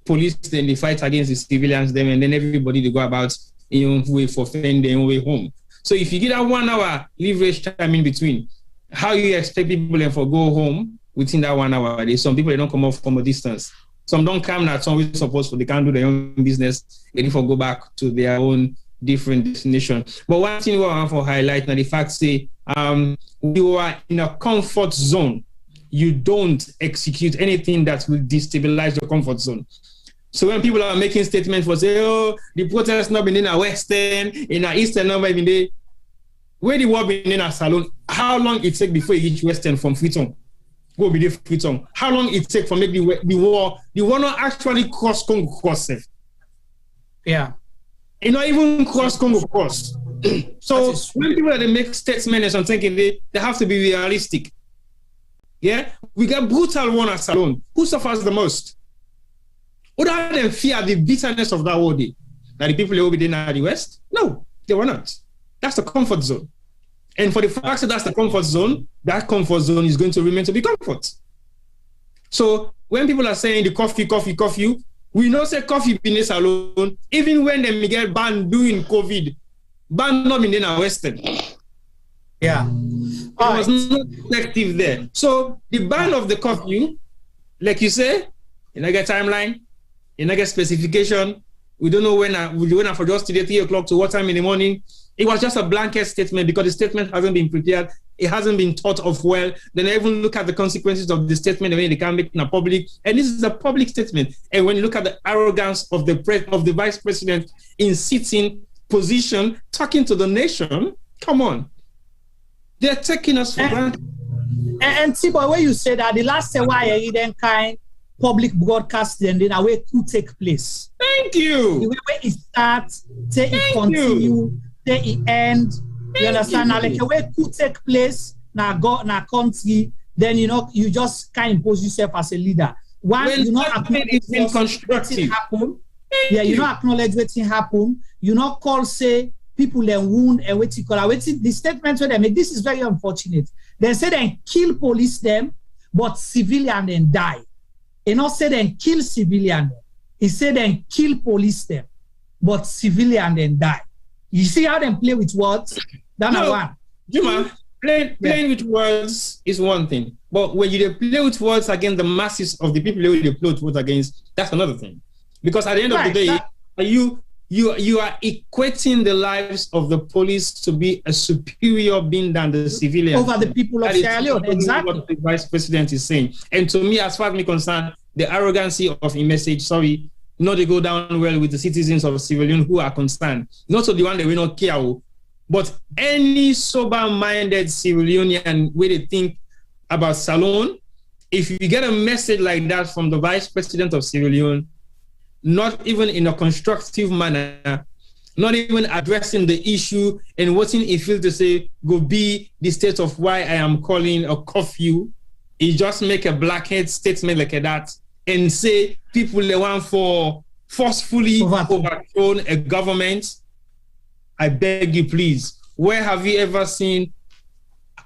police, then they fight against the civilians, them, and then everybody, they go about in way for finding their own way home. So if you get a 1 hour leverage time in between, how you expect people to go home within that 1 hour? There's some people, they don't come off from a distance. Some don't come now, some we supposed to, they can't do their own business, they need to go back to their own different destination. But one thing we want to highlight now, the fact say, you are in a comfort zone. You don't execute anything that will destabilize your comfort zone. So when people are making statements for say, oh, the protest not been in a Western, in a Eastern, not even there, where the war been in a Salone, how long it take before you reach Western from Freetown? Go be there Freetown. How long it take for make the war not actually cross Congo cross? Yeah. It not even cross Congo cross. So when people they make statements and thinking they have to be realistic. Yeah, we got brutal one at Salone. Who suffers the most? Other than fear the bitterness of that war day, that the people who be there in the West? No, they were not. That's the comfort zone. And for the fact that that's the comfort zone, that comfort zone is going to remain to be comfort. So when people are saying the curfew, we know say curfew business alone, even when they get banned doing COVID, banned not in our Western. Yeah. It was not effective there. So the ban of the curfew, like you say, you not get timeline, you not get specification. We don't know when I for just today 3 o'clock to what time in the morning. It was just a blanket statement because the statement hasn't been prepared. It hasn't been thought of well. Then I even look at the consequences of the statement and when they can't make it in a public. And this is a public statement. And when you look at the arrogance of the vice president in sitting position, talking to the nation, come on. They're taking us for granted. And Tibo, when you say that the last why then kind public broadcasting then a way could take place. Thank you. The way it starts, say it continue, say it end. You understand? Now, like a way could take place now country, then you just can't impose yourself as a leader. One, you not acknowledge what's happen. Yeah, you not acknowledge what's happen. You not call say people then wound and what you call the statements where they make. This is very unfortunate. They say they kill police them, but civilian then die. He not say then kill civilian. He said then kill police them, but civilian then die. You see how they play with words? That's one. Juma, playing with words is one thing, but when you play with words against the masses of the people who you play with words against, that's another thing. Because at the end of the day, you are equating the lives of the police to be a superior being than the civilians. Over the people of Sierra Leone, exactly. What the vice president is saying. And to me, as far as I'm concerned, the arrogancy of a message, not they go down well with the citizens of Sierra Leone who are concerned. Not so the one that we not care, but any sober-minded Sierra Leonean where they think about Salone, if you get a message like that from the Vice President of Sierra Leone, not even in a constructive manner, not even addressing the issue and what's it feel to say, go be the state of why I am calling a curfew, he just make a blackhead statement like that and say people they want for forcefully overthrown a government. I beg you, please. Where have you ever seen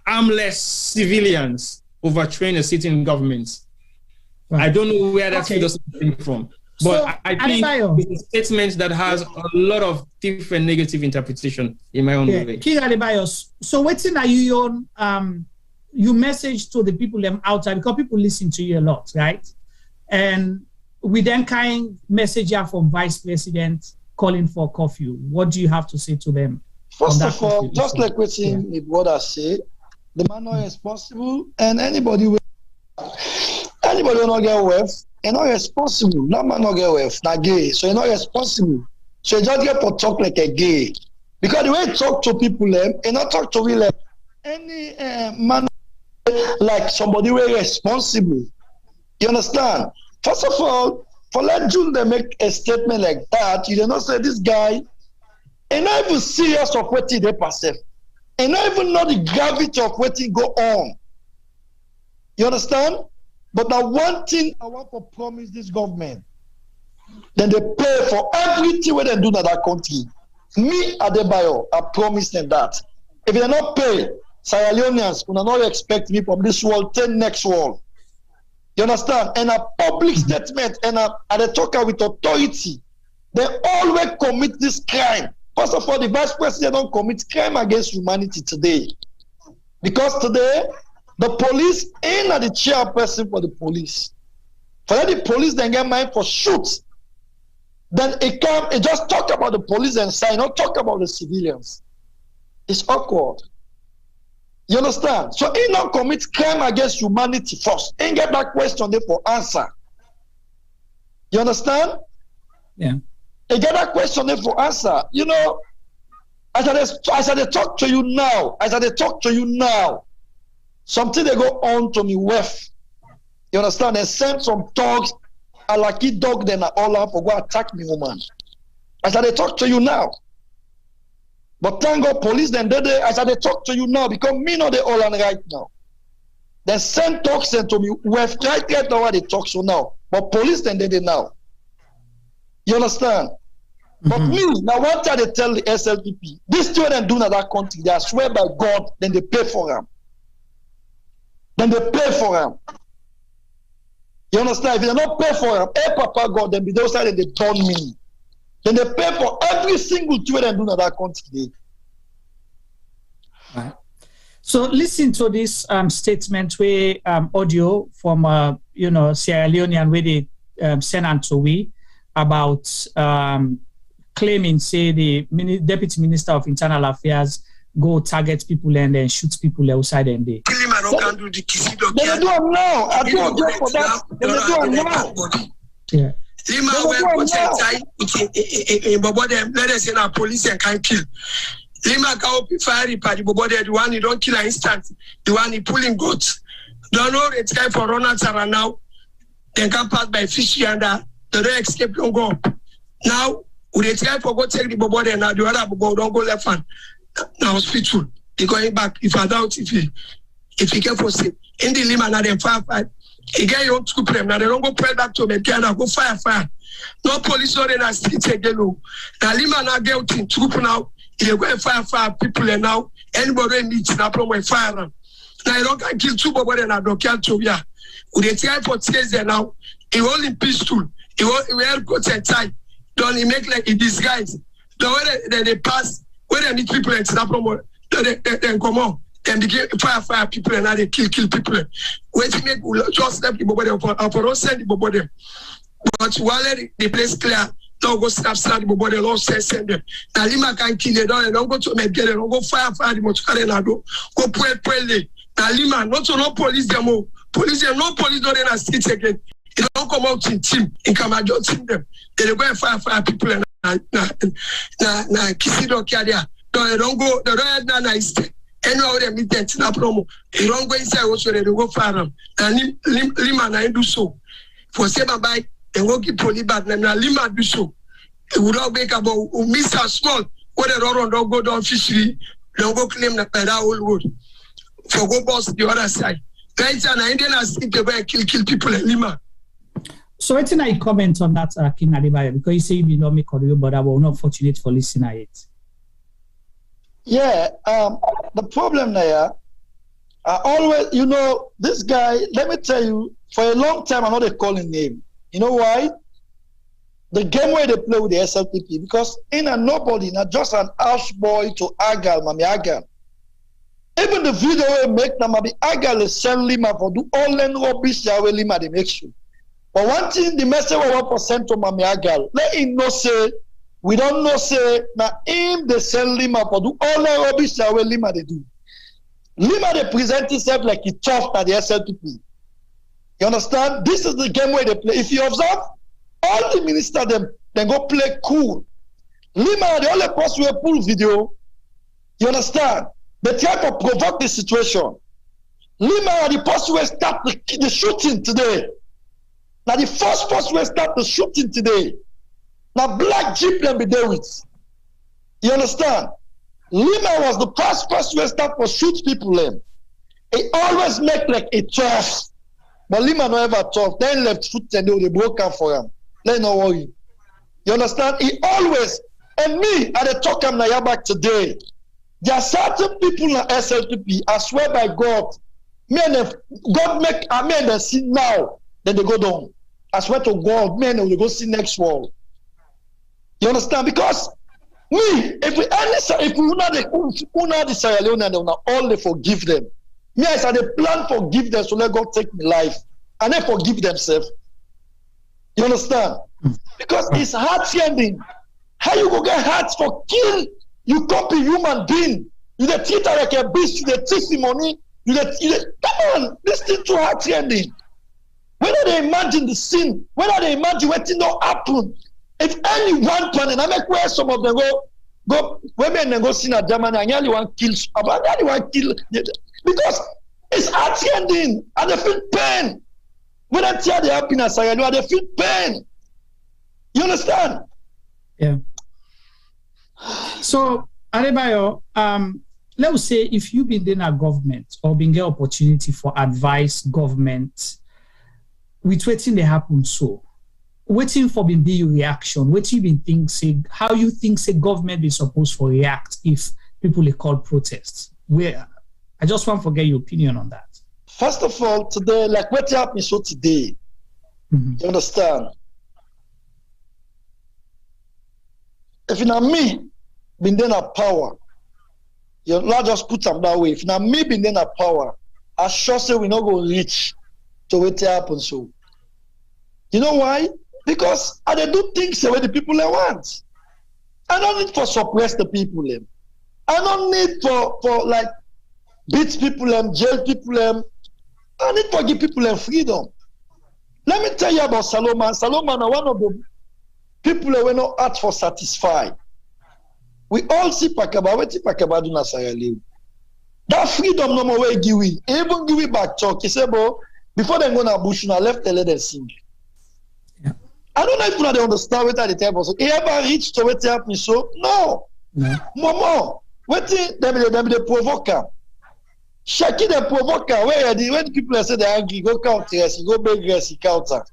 armless civilians overthrowing a sitting government? Right. I don't know where that philosophy came from. But so, I think it's a statement that has a lot of different negative interpretation in my own way. King Adebayo, so what's in you you message to the people outside, because people listen to you a lot, right? And we then kind message here from Vice President calling for curfew. What do you have to say to them? First of all, just like what I say, the man is responsible, and anybody will not get wealth, and not responsible. No man not get wealth, not gay, so you're not responsible. So you just get to talk like a gay. Because the way you talk to people, and not talk to me like any man like somebody very responsible. You understand? First of all, for let June they make a statement like that, you do not say this guy and not even serious of what they perceive, and not even know the gravity of what go on. You understand? But now one thing I want to promise this government, then they pay for everything what they do in that country. Me, Adebayo, I promise them that. If they not pay, Sierra Leoneans will not expect me from this world till next world. You understand? And a public statement and they talk with authority. They always commit this crime. First of all, the Vice President don't commit crime against humanity today. Because today, the police ain't the chairperson for the police. For the police then get mind for shoot. Then it just talk about the police and say, not talk about the civilians. It's awkward. You understand? So he not commit crime against humanity first. Ain't get that question there for answer. You understand? Yeah. He get that question there for answer. You know, as I talk to you now, something they go on to me with. You understand? They send some dogs, a lucky dog, then all up for go attack me, woman. As I talk to you now. But thank God, police then as I talk to you now, because me know they all on right now. They send talks to me with right now what they talk so now. But police then they now. You understand? But me, now what time they tell the SLPP, this two them do in that country, they swear by God, then they pay for them. Then they pay for them. You understand? If they don't pay for them, hey Papa God, then be those side and they turn me. Then they pay for every single two them do in that country. Right. So listen to this statement where audio from Sierra Leone where they sent unto we about claiming, say, the Deputy Minister of Internal Affairs go target people and then shoot people outside and they. They do it now. I don't go for that. They do it now. Yeah. Lima will protect let us say now police and can kill. Lima can be fiery party, but the one you don't kill an instant, the one you pulling goats. Don't know it's time for runners around now. They can pass by fishy and they don't escape, don't go up. Now, we they try for go take the body and now the other bobo don't go left hand. Now hospital. They going back. If I doubt if you can foresee. In the Lima now they firefight. He get your two them now they don't go pray back to me. Now go fire. No police not in a street again. Now Lima now get in troop now. They go fire people and now anybody needs now from fire. Now you don't can kill two body and I don't kill two. Yeah. We they try for tears there now. He all in pistol. He wear coat and tie. Don't he make like a disguise. The way they pass, when they meet people and snap from then come on. Then they get fire people and now they kill people. When they make just left the body and for us send the body. But while the place clear, don't go snap the body, don't send them. Now Lima can kill it down and don't go to make it, don't go fire the motor and go pray. Now Lima, not police them all. Police them, no police don't in a street again. You don't come out in team, in Kamajo team them. They go and fire people and na Kisido Kadia. No, they don't go, they don't have nice. Any of them meet that na promo. They don't go inside also they go fire them. And Lima na do so. For say bye, they go keep police bad na Lima do so. It would all make about miss a small, where they don't go down fishery, don't go claim the whole road. For go boss the other side. Right now, Indian has to go and kill people in Lima. So I think I comment on that, King Adebayo, because you say you know me, but I was not fortunate for listening to it. Yeah, the problem there, I always, you know, this guy, let me tell you, for a long time, I'm not calling name. You know why? The game where they play with the SLPP, because in a nobody, not just an house boy to Agal, Mami Agal. Even the video we make, Mami Agal is send Lima for do all the rubbish Yahweh Lima, they make sure. But one thing, the message we want to send to Mami Agal, let him know say, we don't know say, now him they send Lima for do all the rubbish Yahweh Lima they do. Lima they present itself like it's tough at the SLPP. You understand? This is the game where they play. If you observe, all the ministers then go play cool. Lima, the only person who pull video, you understand? They try to provoke the situation. Lima, the person who start the shooting today. Now the first person who start the shooting today. Now black Jeep them be there with. You understand? Lima was the first person who start to shoot people them. It always make like a tough. But Lima no ever tough. Then left foot and they broke out for him. Let no worry. You understand? He always, and me, at the talk I'm back today, there are certain people in SLPP, I swear by God, God make a man that see now, then they go down. I swear to God, man, they will go see next world. You understand? Because me, if we not the Sierra Leone and they will all they forgive them. Me, I said they plan forgive them, so let God take my life. And they forgive themselves. You understand? Because it's heart-sending. How you go get heart for kill? You copy human being. You the treat her like a beast. You the testimony. Come on, this thing too heart-sending. When they imagine the sin, when they imagine what thing don't happen, if any one planet, I make where some of them go women and go see a German and nearly want kill, because it's heart-sending and they feel pain. When I tell the happiness, they feel pain. You understand? Yeah. So, Adebayo, let's say if you've been in a government or been get opportunity for advice government, with waiting they happen so, waiting for be your reaction, what you been think say, how you think say government be supposed to react if people are called protests? Where I just want to get your opinion on that. First of all, today, like what happened so today, you understand? If not me, been then a power, you not just put them that way. If not me, been then a power, I sure say we not go reach to what happen so. You know why? Because I do things the way the people they want. I don't need for suppress the people them. I don't need for like beat people them, jail people them. I need to give people freedom. Let me tell you about Salone. Salone is one of the people who were not asked for satisfied. We all see Pakaba. What see Pakaba do na Sierra Leone? That freedom no more way give we. Even give we back talk. He said, bro, before they go na bush, na left they let them sing. Yeah. I don't know if you understand what the type of so. He ever reached to what happened so? No. Momo, what them they provoke. Shaki the provoker, when people say they're angry, go count yes, go beg yes, counter.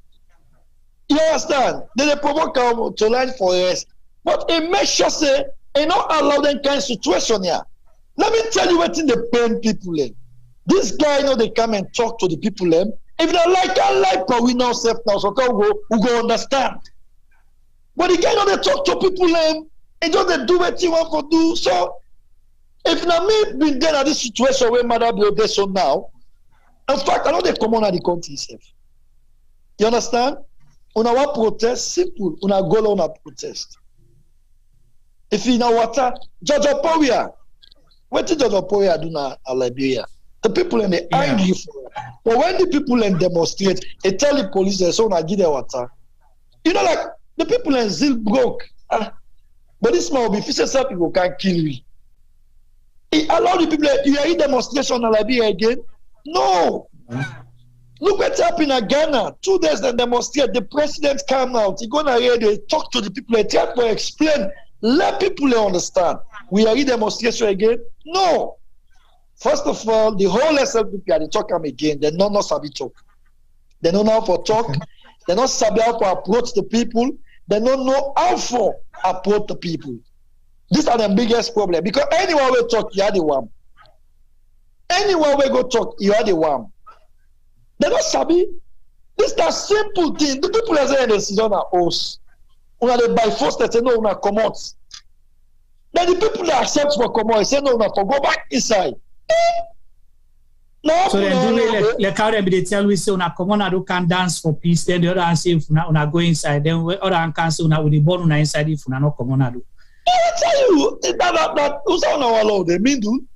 You understand? Then they provoke to line for yes. But it makes sure say, and not allow them kind of situation here. Let me tell you what in the pain people in. This guy, they come and talk to the people in. If they like, but we know self now, so we go understand. But the guy, they talk to people in, and just they do what you want to do. So, if not me been there at this situation where Mother Adebayo so now, in fact, I know they come on at the country itself. You understand? Una want protest, simple. Una go on a protest. If you know what, Judge Oporia, what did Judge Oporia do now in Liberia? The people and they angry for it. But when the people and demonstrate, they tell the police they say, "I give them water." You know, like the people and still broke. But this man will be fishes up, people can't kill me. He allowed the people. You are in demonstration in Liberia again? No. Look what's happening in Ghana. 2 days they demonstrate. The president came out. He go on radio, talk to the people, try to explain, let people understand. We are in demonstration again? No. First of all, the whole SLPP are talk again. They don't know sabi talk. They don't know how to talk. They don't sabi how to approach the people. They don't know how to approach the people. These are the biggest problem. Because anywhere we talk, you are the one. Anywhere we go talk, you are the one. They don't sabi. This is a simple thing. The people are saying they sit on our house. When they by force, they say no, we come out. Then the people that accept for come out, they say no, we go back inside. No, so then like how they tell we say una come on, do can dance for peace. Then the other hand say if una go inside, then other hand can say una with the born una inside if una not come on do. I tell you that who's on our law they mean do.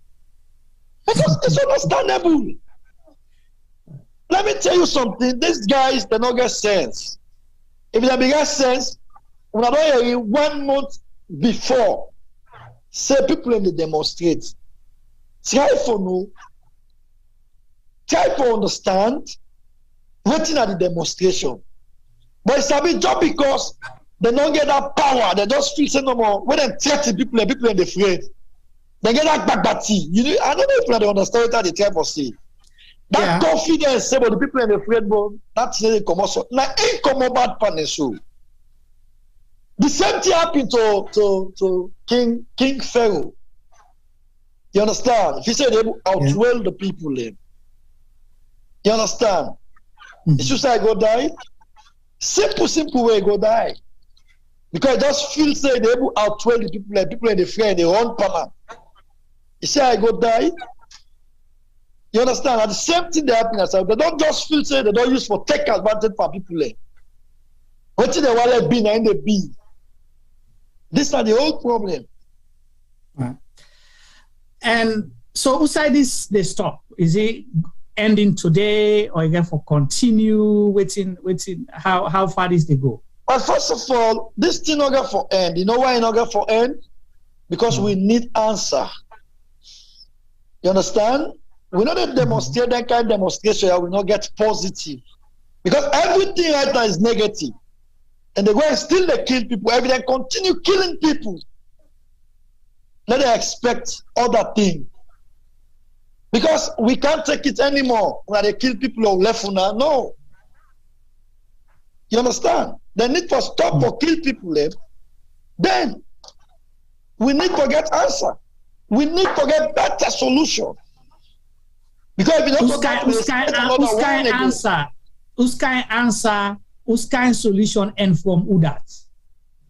Because it's understandable. Let me tell you something. These guys, they don't get sense. If they get sense, when I don't hear 1 month before, say people in the demonstrate. Try for no. Try to understand. Waiting at the demonstration. But it's a bit just because they don't get that power. They just feel say no more. When they 30 people in the afraid. They get that bagbati. You know, I don't know if they understand what they try to say. That confidence, say, but the people in the afraid, but that's really commercial. Now, ain't bad panel. The same thing happened to King Pharaoh. You understand? If he said they outwell the people, then. You understand? The suicide go die. Simple way go die. Because it just feels like they outwell the people in the afraid, they run panel. You say I go die. You understand? And the same thing they happen as well. They don't just feel say they don't use for take advantage for people. What they want to be in the be. This is the whole problem. Right. And so who side this they stop? Is it ending today or again for continue waiting? How far is they go? Well, first of all, this thing not get for end. You know why it not get for end? Because we need answer. You understand? We not demonstrate that kind of demonstration, we not get positive. Because everything right now is negative. And they go and still they kill people. Every day continue killing people. Let them expect other things. Because we can't take it anymore. When they kill people who left now. No. You understand? They need to stop or kill people left. Then we need to get answer. We need to get better solution. Because if you don't who's kind solution and from who that?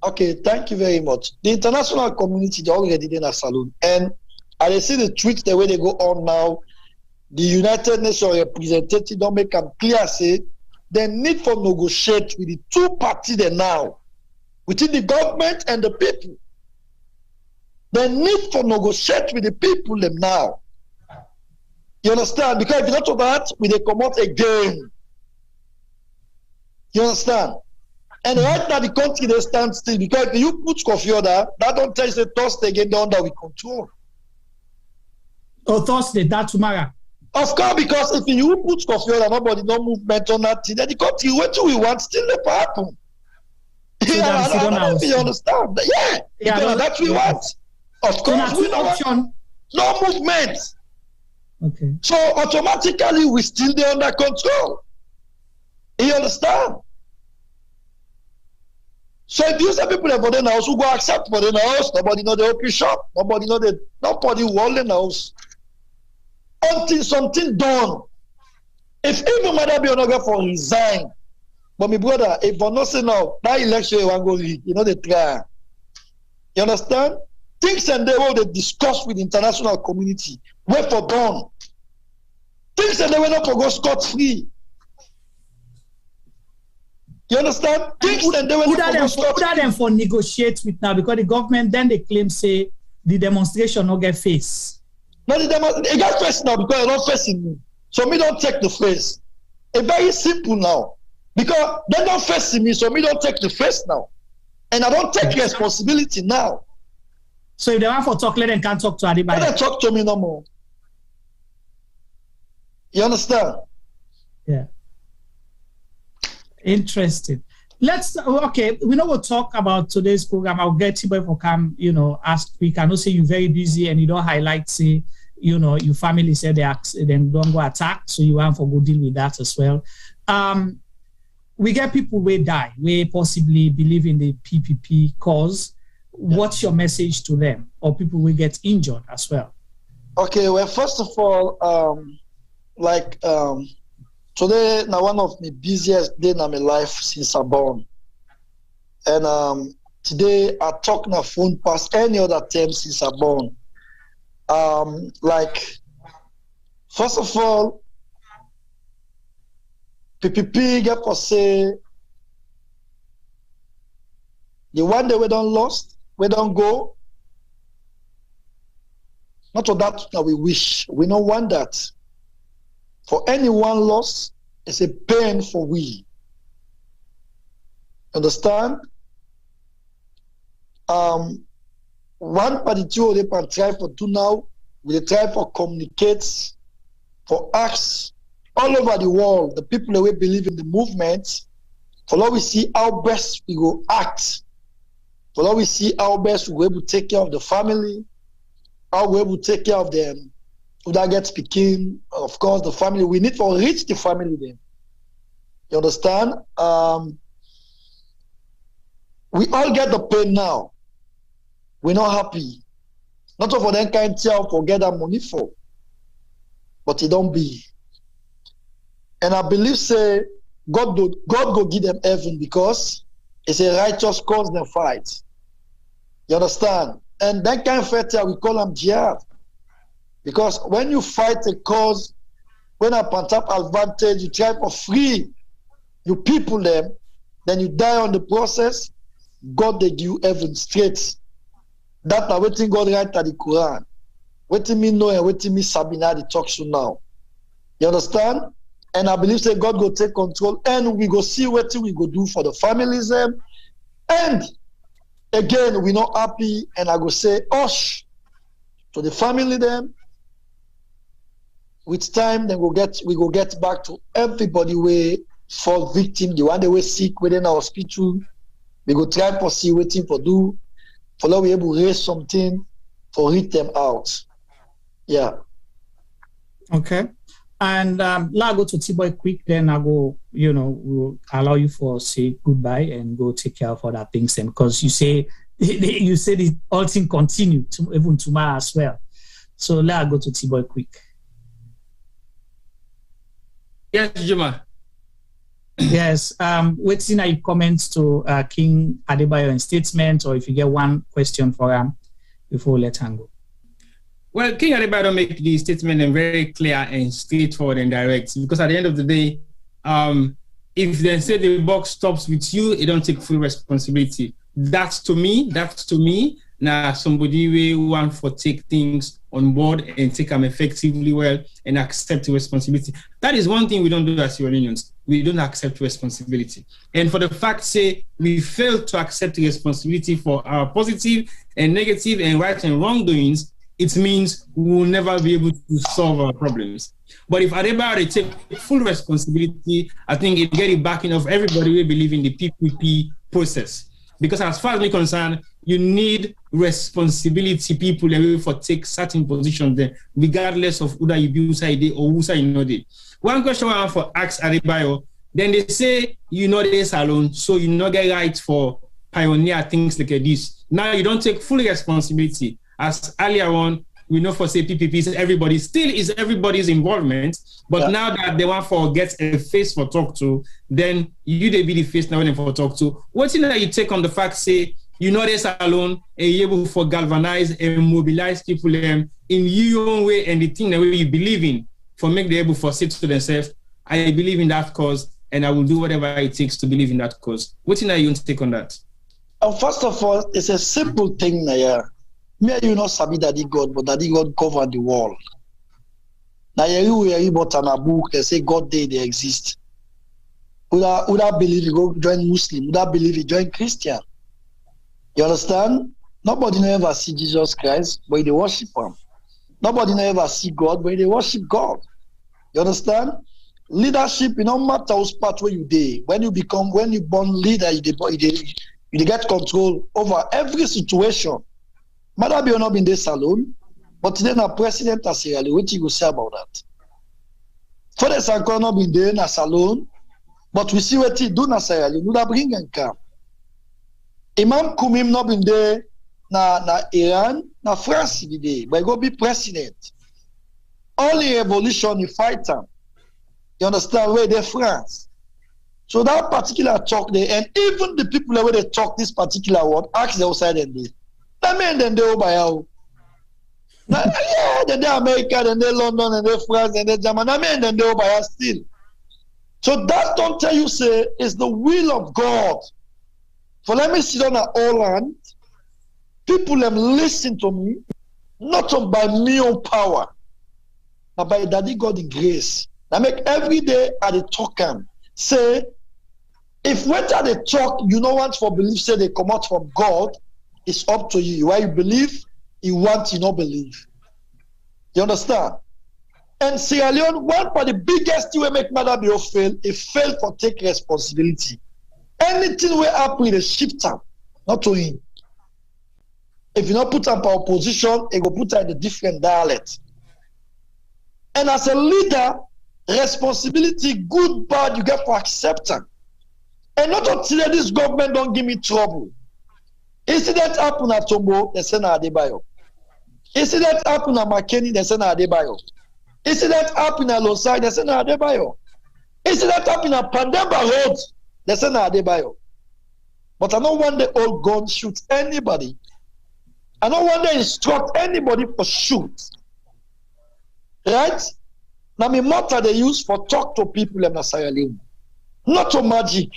Okay, thank you very much. The international community they already did a Salone. And I see the tweets the way they go on now. The United Nations representative don't make them clear say they need to negotiate with the two parties there now, within the government and the people. They need to negotiate with the people them now. You understand? Because if you not do that, we they come out again. You understand? And right now the country they stand still because if you put curfew order, that don't tell you the Thursday again under we control. Oh, Thursday, that tomorrow. Of course, because if you put curfew order, nobody no movement on that thing, then the country what do we want still never happen. So yeah, I don't understand. Yeah, because that's what we want. Of course, we don't want no movement. Okay. So automatically we still there under control. You understand? So if you say people for the house who go accept for the house, nobody know the open shop, nobody wall in the house. Until something done. If even Mother be not for resign, but my brother, if for not say now, that election you want go lead, you know the try. You understand? Things and they will they discuss with the international community. Wait for done. Things and they will not go scot-free. You understand? Things and they will not go scot-free. Who them for negotiate with now because the government then they claim say the demonstration no get face. No, they got face now because they're not facing me. So me don't take the face. It's very simple now. Because they're not facing me, so me don't take the face now. And I don't take responsibility now. So if they want for talk, let them can't talk to Adebayo. Let them talk to me no more. You understand? Yeah. Interesting. Okay, we know we'll talk about today's program. I'll get Adebayo for come, ask quick. I know say you're very busy and you don't highlight, say, your family said they don't go attack, so you want for go deal with that as well. We get people who die, we possibly believe in the PPP cause. What's your message to them, or people will get injured as well? Okay, well, first of all, today now one of the busiest days in my life since I born. And today I talk on the phone past any other time since I born. First of all, PPP get for say the one day we don't lost, we don't go. Not for that we wish. We don't want that. For anyone lost, it's a pain for we. Understand? One party two they can try for do now, we try for communicate, for ask all over the world, the people that we believe in the movement, for now we see how best we go act. For now we see how best we will take care of the family, how we will take care of them. Who that gets speaking, of course, the family. We need to reach the family then. You understand? We all get the pain now. We're not happy. Not for them kind of forget that money for. But it don't be. And I believe say God go give them heaven because it's a righteous cause they fight. You understand? And that kind of fight we call them jihad. Because when you fight a cause, when I point up advantage, you try for free, you people them, then you die on the process, God they give you heaven straight. That's not what God write at the Quran. What me know and what me Sabina the talk show now. You understand? And I believe that God will take control and we go see what we go do for the families them. And again, we're not happy and I go say, hush to the family them. With time, then we go get back to everybody we fall victim, the one that we sick within our hospital. We go try to see what thing for do, for now we able to raise something, for read them out. Yeah. Okay. And I go to Adebayo quick, then I go, we'll allow you for say goodbye and go take care of other things. And because you say the all thing continue even tomorrow as well. So let I go to Adebayo quick. Yes, Juma. Yes. Waiting your comments to King Adebayo in statement, or if you get one question for him before we let him go. Well, King Adebayo make the statement and very clear and straightforward and direct. Because at the end of the day, if they say the buck stops with you, it don't take full responsibility. That's to me. Now somebody will want for take things on board and take them effectively well and accept the responsibility. That is one thing we don't do as Sierra Leoneans. We don't accept responsibility. And for the fact say we fail to accept the responsibility for our positive and negative and right and wrongdoings, it means we will never be able to solve our problems. But if Adebayo take full responsibility, I think it get it backing of everybody who believe in the PPP process. Because as far as we're concerned, you need responsibility people for take certain positions there, regardless of whether you be side or who side you know they. One question I want for ask Adebayo, then they say you know the Salone, so you not get right for pioneer things like this. Now you don't take full responsibility. As earlier on, we know for say PPP, everybody still is everybody's involvement, but now that they want for get a face for talk to, then you they be the face now for talk to. What's in that you take on the fact say you know this alone and you're able for galvanize and mobilize people in your own way and the thing that you believe in for make them able for say to themselves, I believe in that cause and I will do whatever it takes to believe in that cause. What's in that you take on that? First of all, it's a simple thing, Naya. Me you not sabi Daddy God, but Daddy God covered the world. Now you but on a book they say God they exist. Would I believe you go join Muslim? Would I believe you join Christian? You understand? Nobody never see Jesus Christ, but they worship him. Nobody never see God, but they worship God. You understand? Leadership, no matter whose part where you dey. When you born leader, you get control over every situation. Adebayo not been there Salone, but today na president of Sierra Leone. What you go say about that? For the Sanko not been there na Salone, but we see what he do na Sierra Leone. We bring and come. Imam Kumim not been there na Iran, na France be there, but he go be president. Only revolution you fight them. You understand where they're France. So that particular talk there, and even the people where they talk this particular word, ask the outside and they. That mean then they over here. Yeah, then they America, then they London, and they France, and they Germany. That mean then they over here still. So that don't tell you say it's the will of God. For let me sit on an Holland. People them listen to me, not by me own power, but by Daddy God in grace. I make every day at the talk and say, if when at the talk, you don't want for belief, say they come out from God, it's up to you. Why you believe, you want, you not believe. You understand? And Sierra Leone, one of the biggest thing we make Adebayo fail, it failed for take responsibility. Anything we happen with a shifter, not to him. If you not put up our opposition, it will put up in a different dialect. And as a leader, responsibility, good, bad, you get for acceptance. And not until this government don't give me trouble. Incident happen at Tombo, they send Adebayo. Incident happen at McKinney, they send Adebayo. Incident happen at Losai, they send Adebayo. Incident happen at Pandemba Road, they send Adebayo. But I don't want the old gun shoot anybody. I don't want to instruct anybody for shoot. Right? Now, my motto they use for talk to people in Sierra Leone. Not to magic.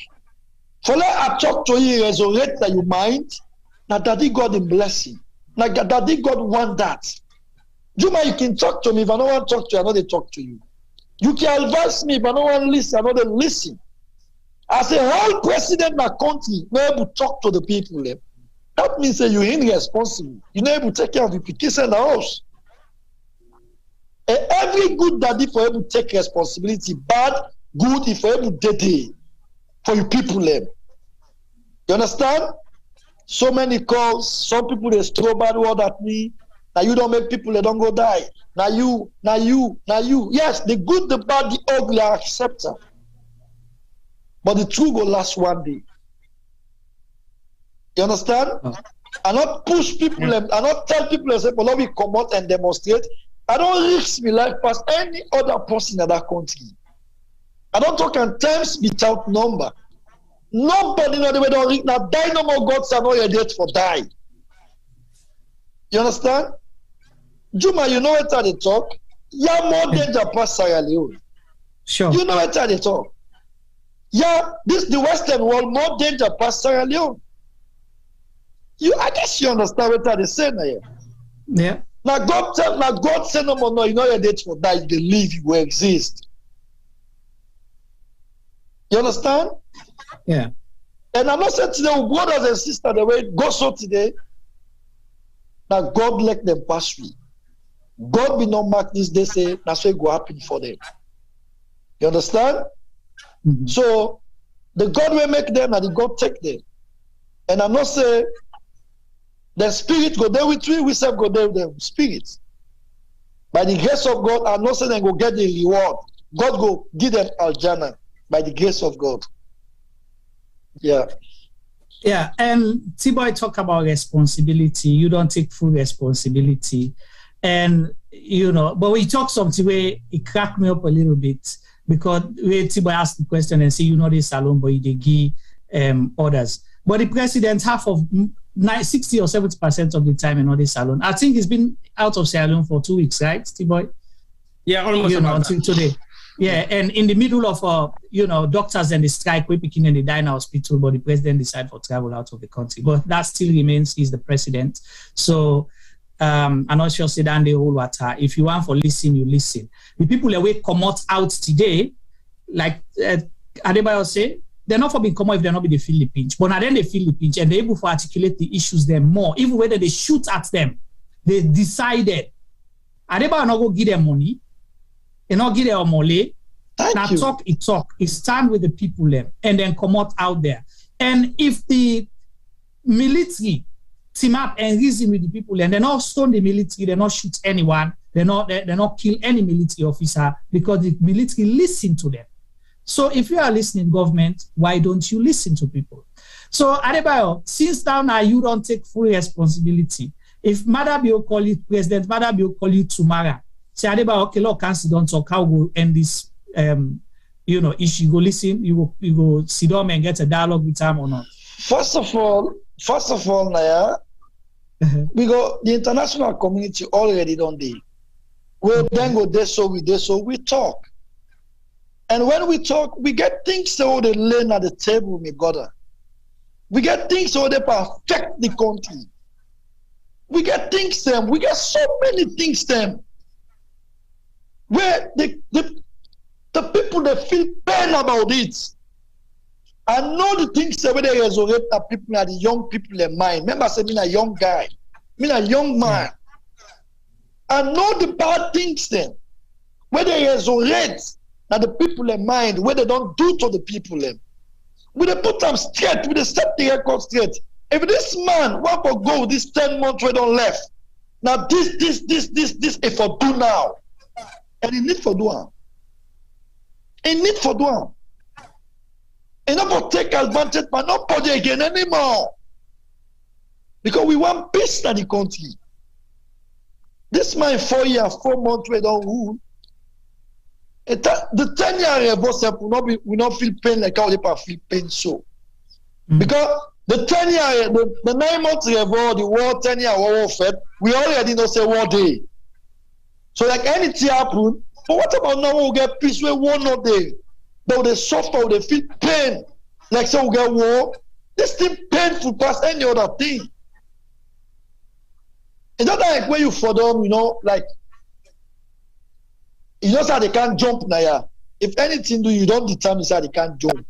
For let I talk to you, resurrect that your mind. Now, Daddy God in blessing. Now, Daddy God want that. Juma, you can talk to me. If I don't want to talk to you, I know they talk to you. You can advise me. If I don't want to listen, I know they listen. As a whole president of my country, you're able to talk to the people. That means that you're irresponsible. You're not able to take care of the kids in the house. And every good daddy for able to take responsibility, bad, good if you're able to do for your people. You understand? So many calls, some people they throw bad word at me. Now you don't make people they don't go die. Now you. Yes, the good, the bad, the ugly are accepted. But the truth will last one day. You understand? I not push people, I not tell people, say, well, let me come out and demonstrate. I don't risk my life past any other person in that country. I don't talk in terms without number. Nobody know the way don't read. Now, die no more God say, know your date for die. You understand? Juma, you know what they talk? Yeah, more danger past Sierra Leone. Sure. You know what they talk? Yeah, this the Western world more danger past Sierra Leone. I guess you understand what they say now. Yeah. Now God said no more, no, you know your date for die, they leave, you will exist. You understand? Yeah. And I'm not saying today, brothers and sisters, the way it goes so today, now God let them pass through. God will not mark this, they say, that's what will happen for them. You understand? Mm-hmm. So, the God will make them and the God take them. And I'm not saying, the spirit go there with you, we self go there with the spirit. By the grace of God, I'm not saying they go get the reward. God go give them aljana by the grace of God. Yeah. Yeah, and T-Boy talk about responsibility. You don't take full responsibility. And, but we talk something where it cracked me up a little bit because where T-Boy asked the question and say, this Salone, but they give orders. But the president, half of 60 or 70% of the time in this Salone. I think he's been out of Sierra Leone for 2 weeks, right, T-Boy? Yeah, almost until today. Yeah, and in the middle of doctors and the strike, we're picking in the Dina hospital, but the president decided to travel out of the country. But that still remains, he's the president. So I'm not sure say down the whole water. If you want for listen, you listen. The people away come out today, like Adebayo say, they're not for being come out if they're not be the feel the pinch. But now then they feel the pinch and they're able to articulate the issues them more. Even whether they shoot at them, they decided Adebayo not go give them money, they not give them mole. Now talk. He stand with the people them and then come out there. And if the military team up and reason with the people and they not stone the military, they not shoot anyone, they not kill any military officer because the military listen to them. So if you are listening, government, why don't you listen to people? So Adebayo, since now you don't take full responsibility. If Adebayo call you President, Adebayo call you tomorrow, say Adebayo, okay, look, council don't talk, how we'll end this issue. You go listen, you go sit down and get a dialogue with them or not? First of all, Naya, we go the international community already don't they? We then go there, so we talk. And when we talk, we get things that they learn at the table, my brother. We get things that they affect the country. We get things them. We get so many things them. Where the people that feel pain about it. I know the things that they resurrect the people are the young people in mind. Remember, I said, I'm a young guy. I'm a young man. I know the bad things then. Where they resurrect that the people in mind, where they don't do to the people them. We they put them straight, we they set the record straight. If this man want to go this 10 months we don't left, now this if for do now. And he need for do am. He need for do am. And not for take advantage, but not body again anymore. Because we want peace in the country. This man 4 years, 4 months we don't rule. The 10-year reverse will not feel pain like how they feel pain so. Because the 10-year, the 9 months reverse, the war 10-year war fed, we already know say war day. So like anything happen, but what about now we get peace we one not day? Though they suffer, they feel pain. Like so we get war. This thing painful past any other thing. It's not like when you for them, like you know how they can't jump now. If anything do you don't determine how they can't jump.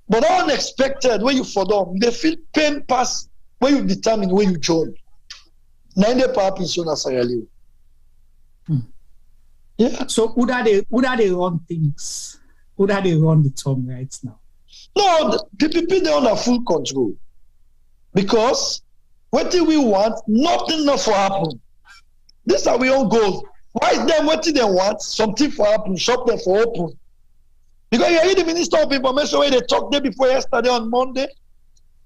But unexpected when you for them, they feel pain past when you determine when you jump. 90% is on Sierra Leone. Yeah. So who are they run things? Who are they run the term right now? No, the PPP they under full control. Because what do we want? Nothing not for happen. This are we own goal. Why is them what do they want? Something for happen, shop them for open. Because you hear the Minister of Information where they talked day before yesterday on Monday.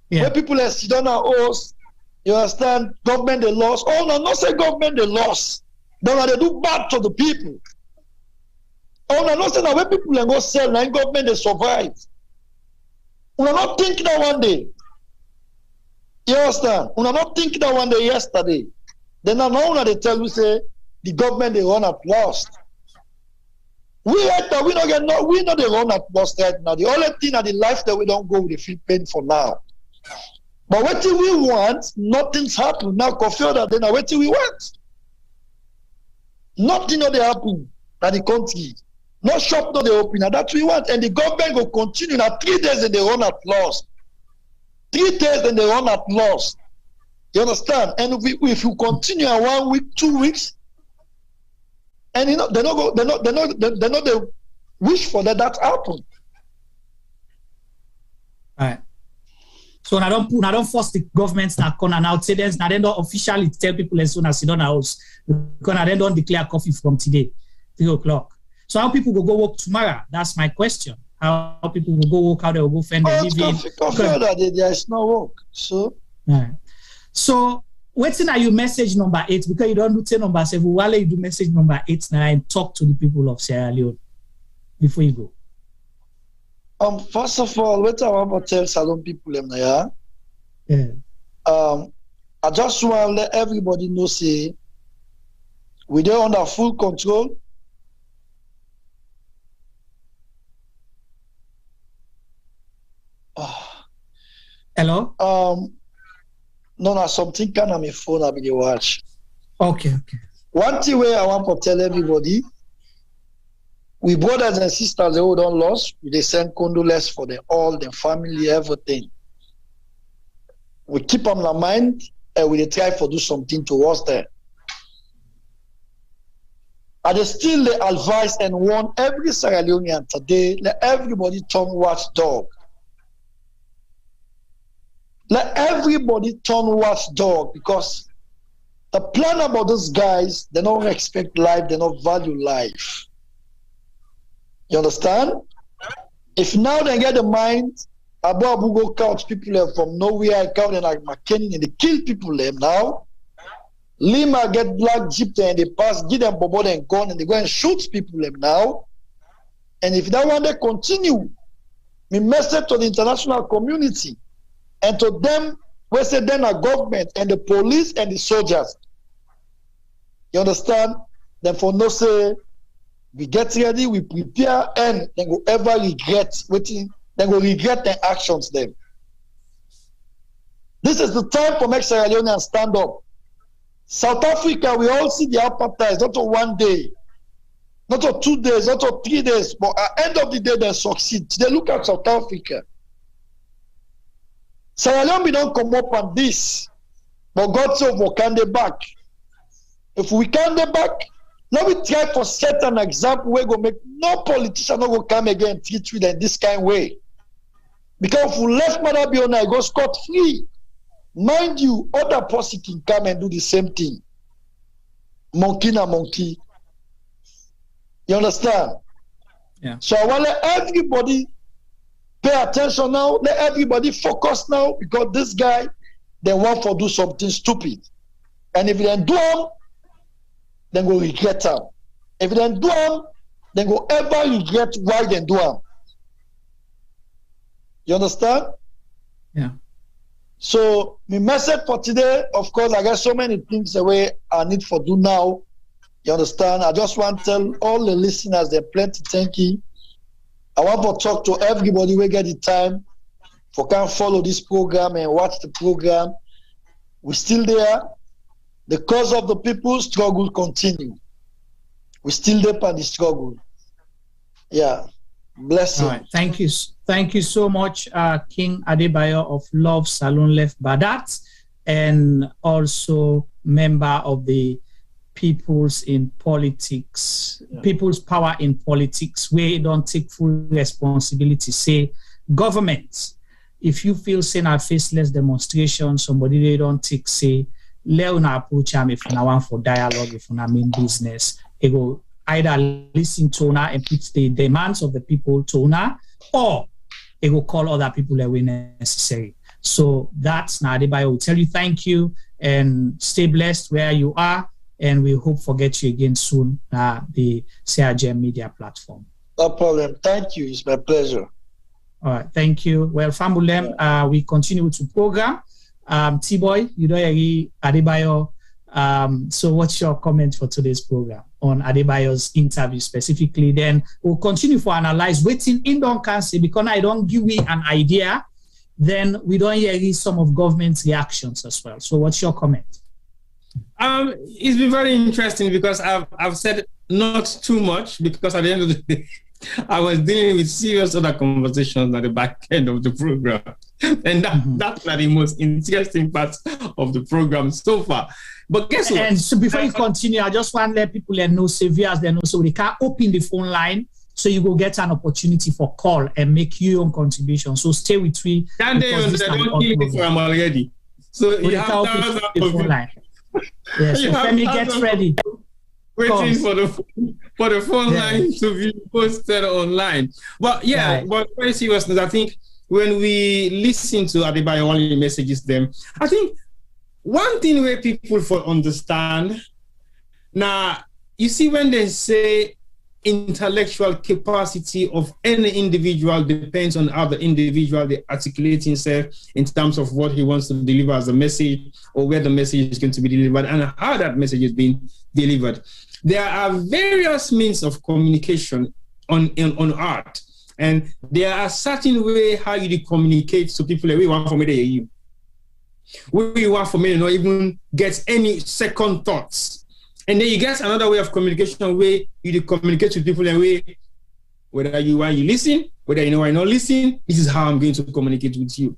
Yeah. Where people are sit down at us, you understand, government they lost. Oh no, not say government they lost. Then they do bad to the people. Oh no, not say that when people are go sell, and government they survive. We are not thinking that one day. You understand? We are not thinking that one day yesterday. Then now they tell you say the government they run at lost. We know they run at lost right now. The only thing at the life that we don't go, we feel pain for now. But what do we want? Nothing's happened. Now curfew that then what do we want? Nothing not they happen at the country. No shop not they open. And that's what we want. And the government will continue. Now 3 days and they run at loss. 3 days and they run at loss. You understand? And if you continue in 1 week, 2 weeks, and they wish for that happen. Right. So I don't force the government to come and out say this. Now they don't officially tell people as soon as you don't house because they don't declare coffee from today, 3 o'clock. So how people will go work tomorrow? That's my question. How people will go work, how they will go find their living. There is no work. So right. So waiting at you message number 8 because you don't do say number 7. While you do message number 8 now and talk to the people of Sierra Leone before you go. First of all, what I want to tell Salone people I just want to let everybody know say we are under full control. Hello? No, something kind of my phone I be watch. Okay. One thing where I want to tell everybody, we brothers and sisters who don't lost, they send condolence for all the family, everything. We keep on our mind and we try to do something towards them. I just still advise and warn every Sierra Leonean today, let everybody turn watchdog. Let everybody turn watchdog, because the plan about those guys, they don't respect life, they don't value life. You understand? If now they get the mind, Abu go couch people from nowhere, count and like McKinney, and they kill people them now. Lima get black jeep there and they pass, give them bobo and gun, and they go and shoot people them now. And if that one they continue, we message to the international community and to them, we say then our government and the police and the soldiers. You understand? Then for no say, we get ready, we prepare, and then go ever regret waiting, then go regret their actions then. This is the time for make Sierra Leone stand up. South Africa, we all see the apartheid, not for 1 day, not for 2 days, not for 3 days, but at the end of the day, they succeed. They look at South Africa. Sierra Leone, we don't come up on this, but God said, we can they back. If we can they back, let me try to set an example where go make no politician not go come again and treat with them this kind of way. Because if we left Mother Biona, go scot free. Mind you, other person can come and do the same thing. Monkey na monkey. You understand? Yeah. So I want to let everybody pay attention now. Let everybody focus now, because this guy, they want to do something stupid. And if they do them, then go regret them. If they do them, then go ever regret why they do them. You understand? Yeah. So my message for today, of course, I got so many things the way I need for do now. You understand? I just want to tell all the listeners they're plenty thank you. I want to talk to everybody who get the time for can follow this program and watch the program. We're still there. The cause of the people's struggle continue. We're still there on the struggle. Yeah. Bless you. All right. Thank you. Thank you so much, King Adebayo of Love Salone Left Badat, and also member of the People's in Politics, People's Power in Politics, where you don't take full responsibility. Say, government, if you feel saying a faceless demonstration, somebody they don't take, say, let una approach them if you want for dialogue, if you mean business. It will either listen to una and put the demands of the people to una, or it will call other people that were necessary. So that's Adebayo will tell you thank you and stay blessed where you are, and we hope to get you again soon the Sierra Media platform. No problem. Thank you. It's my pleasure. All right. Thank you. Well, Fambulem, we continue to program. T-Boy, you don't agree, Adebayo. So what's your comment for today's program on Adebayo's interview specifically? Then we'll continue for analyze waiting in don't cancel, because I don't give me an idea, then we don't hear some of government's reactions as well. So what's your comment? It's been very interesting, because I've said not too much, because at the end of the day, I was dealing with serious other conversations at the back end of the program. And that's not the most interesting part of the program so far. But guess what? And so before you continue, I just want to let people know, viewers, they know, so they can open the phone line, so you will get an opportunity for call and make your own contribution. So stay with me. Then they don't kill me for I'm already. So you have the phone line. Yes, so Femi, get ready. Waiting for the phone line to be posted online. But yeah, but very seriousness, I think when we listen to Adebayo only messages them, I think one thing where people for understand now, you see, when they say intellectual capacity of any individual depends on how the individual they articulate himself in terms of what he wants to deliver as a message, or where the message is going to be delivered and how that message is being delivered. There are various means of communication on art, and there are certain way how you communicate to people. We want for me to hear you. where you want for me to not even get any second thoughts. And then you get another way of communication where you communicate with people and way, whether you want you listen, whether you know I not listen, this is how I'm going to communicate with you.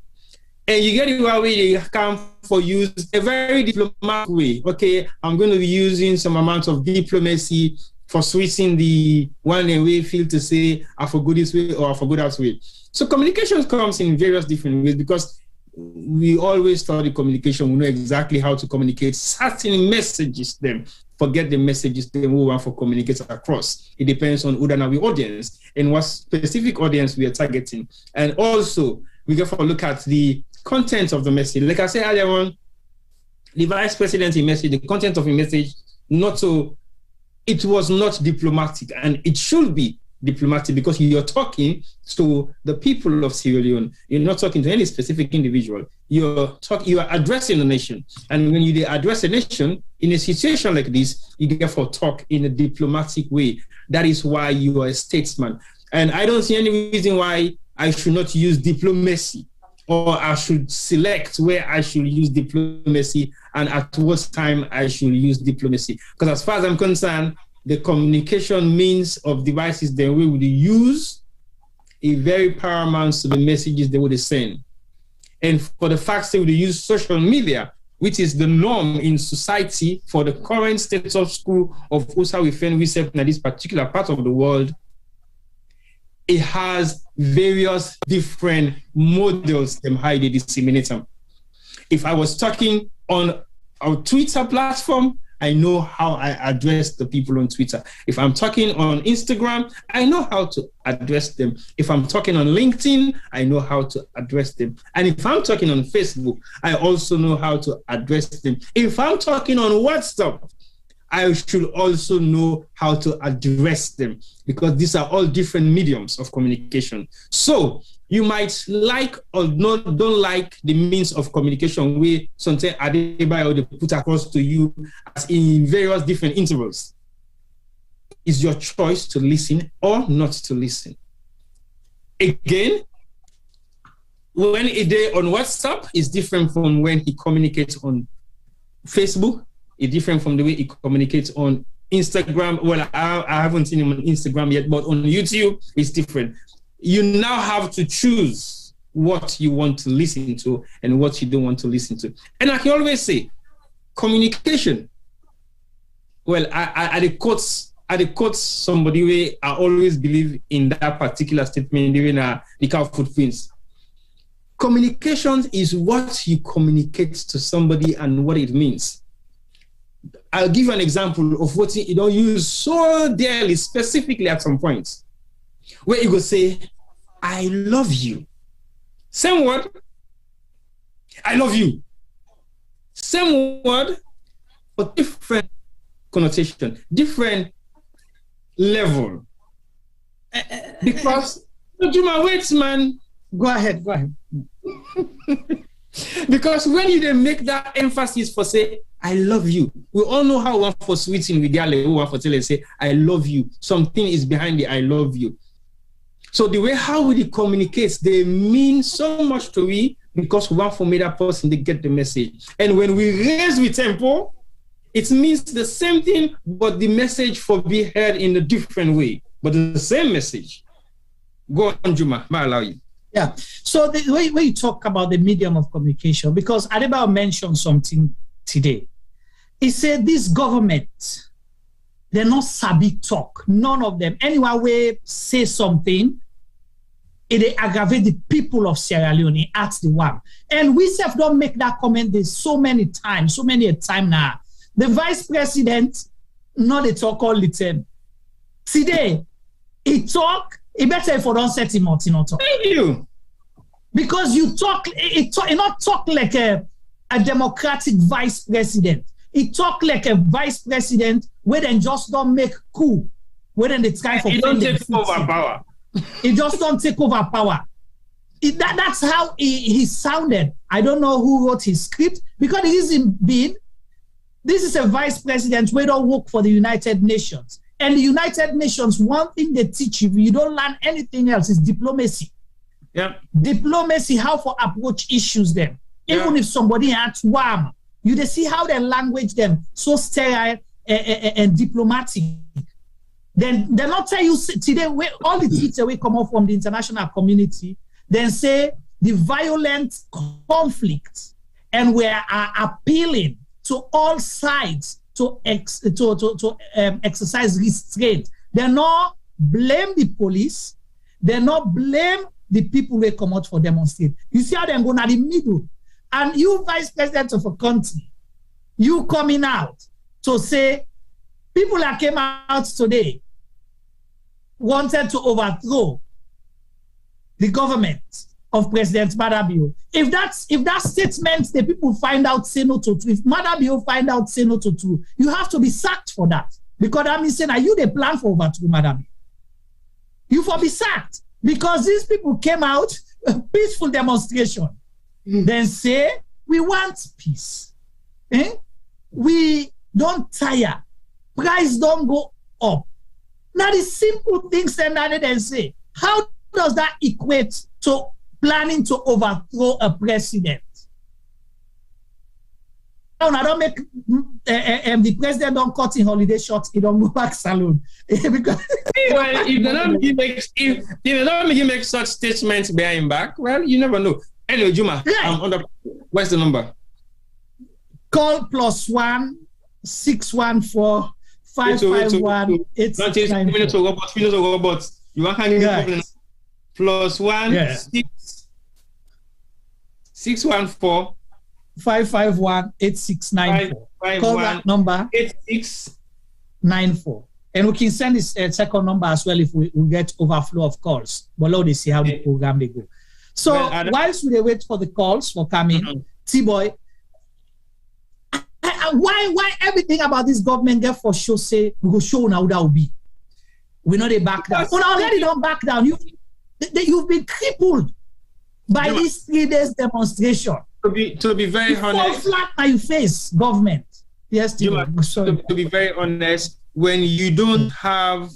And you get it where you come for use a very diplomatic way. Okay, I'm going to be using some amount of diplomacy for switching the one way feel to say I forgot this way or I forgot that way. So communication comes in various different ways because we always study communication. We know exactly how to communicate certain messages. Then forget the messages that we want for communicate across. It depends on who the audience and what specific audience we are targeting. And also we get to look at the content of the message. Like I said earlier on, the vice president's message, the content of the message, it was not diplomatic, and it should be diplomatic because you're talking to the people of Sierra Leone. You're not talking to any specific individual. You are addressing the nation. And when you address a nation in a situation like this, you therefore talk in a diplomatic way. That is why you are a statesman. And I don't see any reason why I should not use diplomacy, or I should select where I should use diplomacy and at what time I should use diplomacy. Because as far as I'm concerned, the communication means of devices that we would use is very paramount to the messages they would send. And for the fact that we use social media, which is the norm in society for the current status quo of how we find ourselves in this particular part of the world, it has various different models and how they disseminate them. If I was talking on our Twitter platform, I know how I address the people on Twitter. If I'm talking on Instagram, I know how to address them. If I'm talking on LinkedIn, I know how to address them. And if I'm talking on Facebook, I also know how to address them. If I'm talking on WhatsApp, I should also know how to address them, because these are all different mediums of communication. So you might like or don't like the means of communication where something Adebayo they put across to you as in various different intervals. It's your choice to listen or not to listen. Again, when a day on WhatsApp is different from when he communicates on Facebook. It's different from the way he communicates on Instagram. Well, I haven't seen him on Instagram yet, but on YouTube, it's different. You now have to choose what you want to listen to and what you don't want to listen to. And I can always say, communication. Well, I quote somebody where I always believe in that particular statement, even the cow footprints. Communication is what you communicate to somebody and what it means. I'll give you an example of what you don't use so dearly, specifically at some points, where you go say, I love you. Same word, I love you. Same word, but different connotation, different level. Because, Juma, wait, man. Go ahead. Because when you then make that emphasis for say, I love you. We all know how one for switching with Gale, who one for tell and say, I love you. Something is behind the I love you. So the way how we communicate, they mean so much to me because one for me that person, they get the message. And when we raise with tempo, it means the same thing, but the message for be heard in a different way, but the same message. Go on, Juma, I allow you. Yeah. So the way you talk about the medium of communication, because Adebayo mentioned something today. He said this government, they're not sabi talk. None of them. Anyone will say something, it aggravate the people of Sierra Leone at the one. And we self don't make that comment this so many times now. The vice president, not a talk all the time. Today, he talk, he better if I don't set him out, talk. Thank you. Because you not talk like a democratic vice president. He talk like a vice president where then just don't make coup. Where then they try for he don't take over power. He just don't take over power. That's how he sounded. I don't know who wrote his script because it isn't been. This is a vice president who don't work for the United Nations. And the United Nations, one thing they teach you, you don't learn anything else, is diplomacy. Yeah. Diplomacy, how to approach issues then. Even if somebody had warm, you see how they language them so sterile and diplomatic. Then they not tell you today all the tweets we come up from the international community. Then say the violent conflict, and we are appealing to all sides to exercise restraint. They not blame the police. They not blame the people who come out for demonstrate. You see how they go in the middle. And you, vice president of a country, you coming out to say people that came out today wanted to overthrow the government of President Adebayo. If that statement the people find out say no to, if Adebayo find out say no to, you have to be sacked for that. Because that means saying, are you the plan for overthrow Adebayo? You for be sacked because these people came out a peaceful demonstration. Then say we want peace. We don't tire. Price don't go up. Now the simple things that they say, how does that equate to planning to overthrow a president? Now, I don't make the president don't cut in holiday short, he don't go back Salone. Because well, if they don't make him make such statements behind back, well, you never know. Anyway, Juma, where's the number? Call +1 614 551 8694. You want to +1 614 551 8694. Call that number 8694. And we can send this second number as well if we get overflow of calls. But now they see how the program they go. So whilst we wait for the calls for coming, T-Boy, why everything about this government get for show say we go show now that will be. We know they back down. We already don't back down. You've been crippled by this 3 days demonstration. To be very honest, flat on your face, government. Yes, to be very honest, when you don't have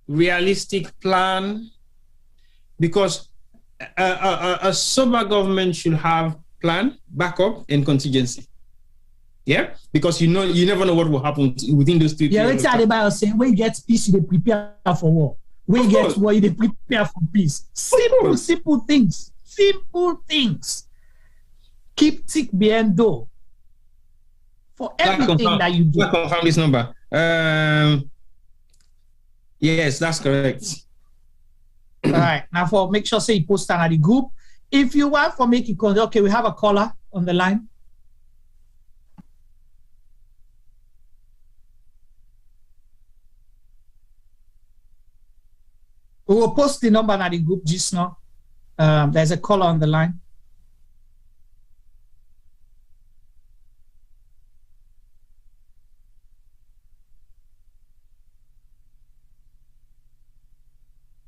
realistic plan, because a sober government should have plan, backup, and contingency. Yeah, because you never know what will happen within those 2 years. Yeah, let's say Adebayo saying when you get peace, you prepare for war. When you get war, you prepare for peace. Simple things. Simple things. Keep tick behind door for everything that you do. I confirm this number. Yes, that's correct. All right. Now, for make sure say you post on the group. If you want for make it call, okay, we have a caller on the line. We will post the number on the group just now. There's a caller on the line.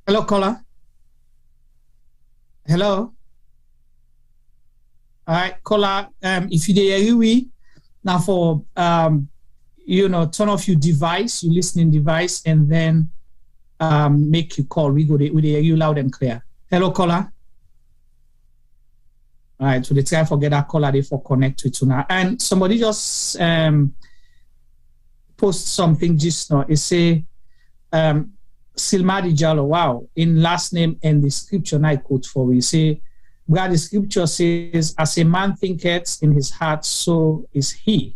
Hello, caller. Hello. All right, caller. If you hear we now for turn off your device, your listening device, and then make you call. We hear you loud and clear. Hello, caller. All right, so the try forget that caller they for connect with you now. And somebody just post something just now. It say Silmadi Jallo, wow, in last name and the scripture I quote for we say, God, the scripture says, as a man thinketh in his heart, so is he.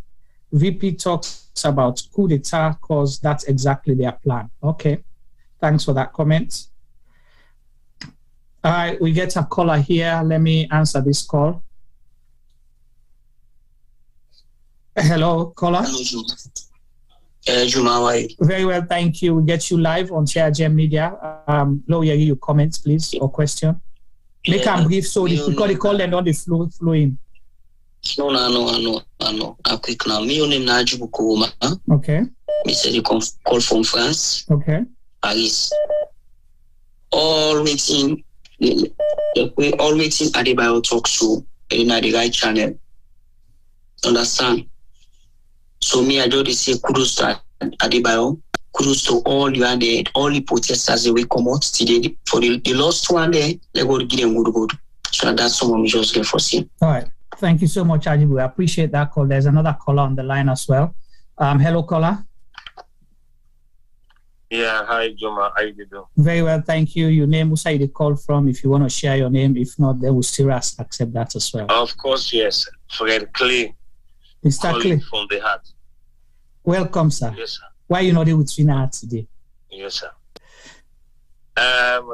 VP talks about coup d'etat because that's exactly their plan. Okay, thanks for that comment. All right, we get a caller here. Let me answer this call. Hello, caller. Hello, Juma. Very well, thank you. We get you live on Sierra Leone Media. Lawyer, your comments, please, or question. Make them brief so because the call and on the flow in. No. I'm quick now. Me name Najibu Kouoma. Okay. Me say the call from France. Okay. Paris. All waiting Adebayo talk show in the right channel. Understand? So me, I do say kudos to Adebayo, kudos to all the protesters that will come out today. For the last one there, they go to give them good. So So that's what we just get foreseen. All right. Thank you so much, Adebayo. I appreciate that call. There's another caller on the line as well. Hello, caller. Yeah, hi, Joma. How you doing? Very well, thank you. Your name, who's you call from? If you want to share your name, if not, they will still accept that as well. Of course, yes. Fred Clay. Mr. Clay. From the heart. Welcome, sir. Yes, sir. Why are you not there with Trina Heart today? Yes, sir.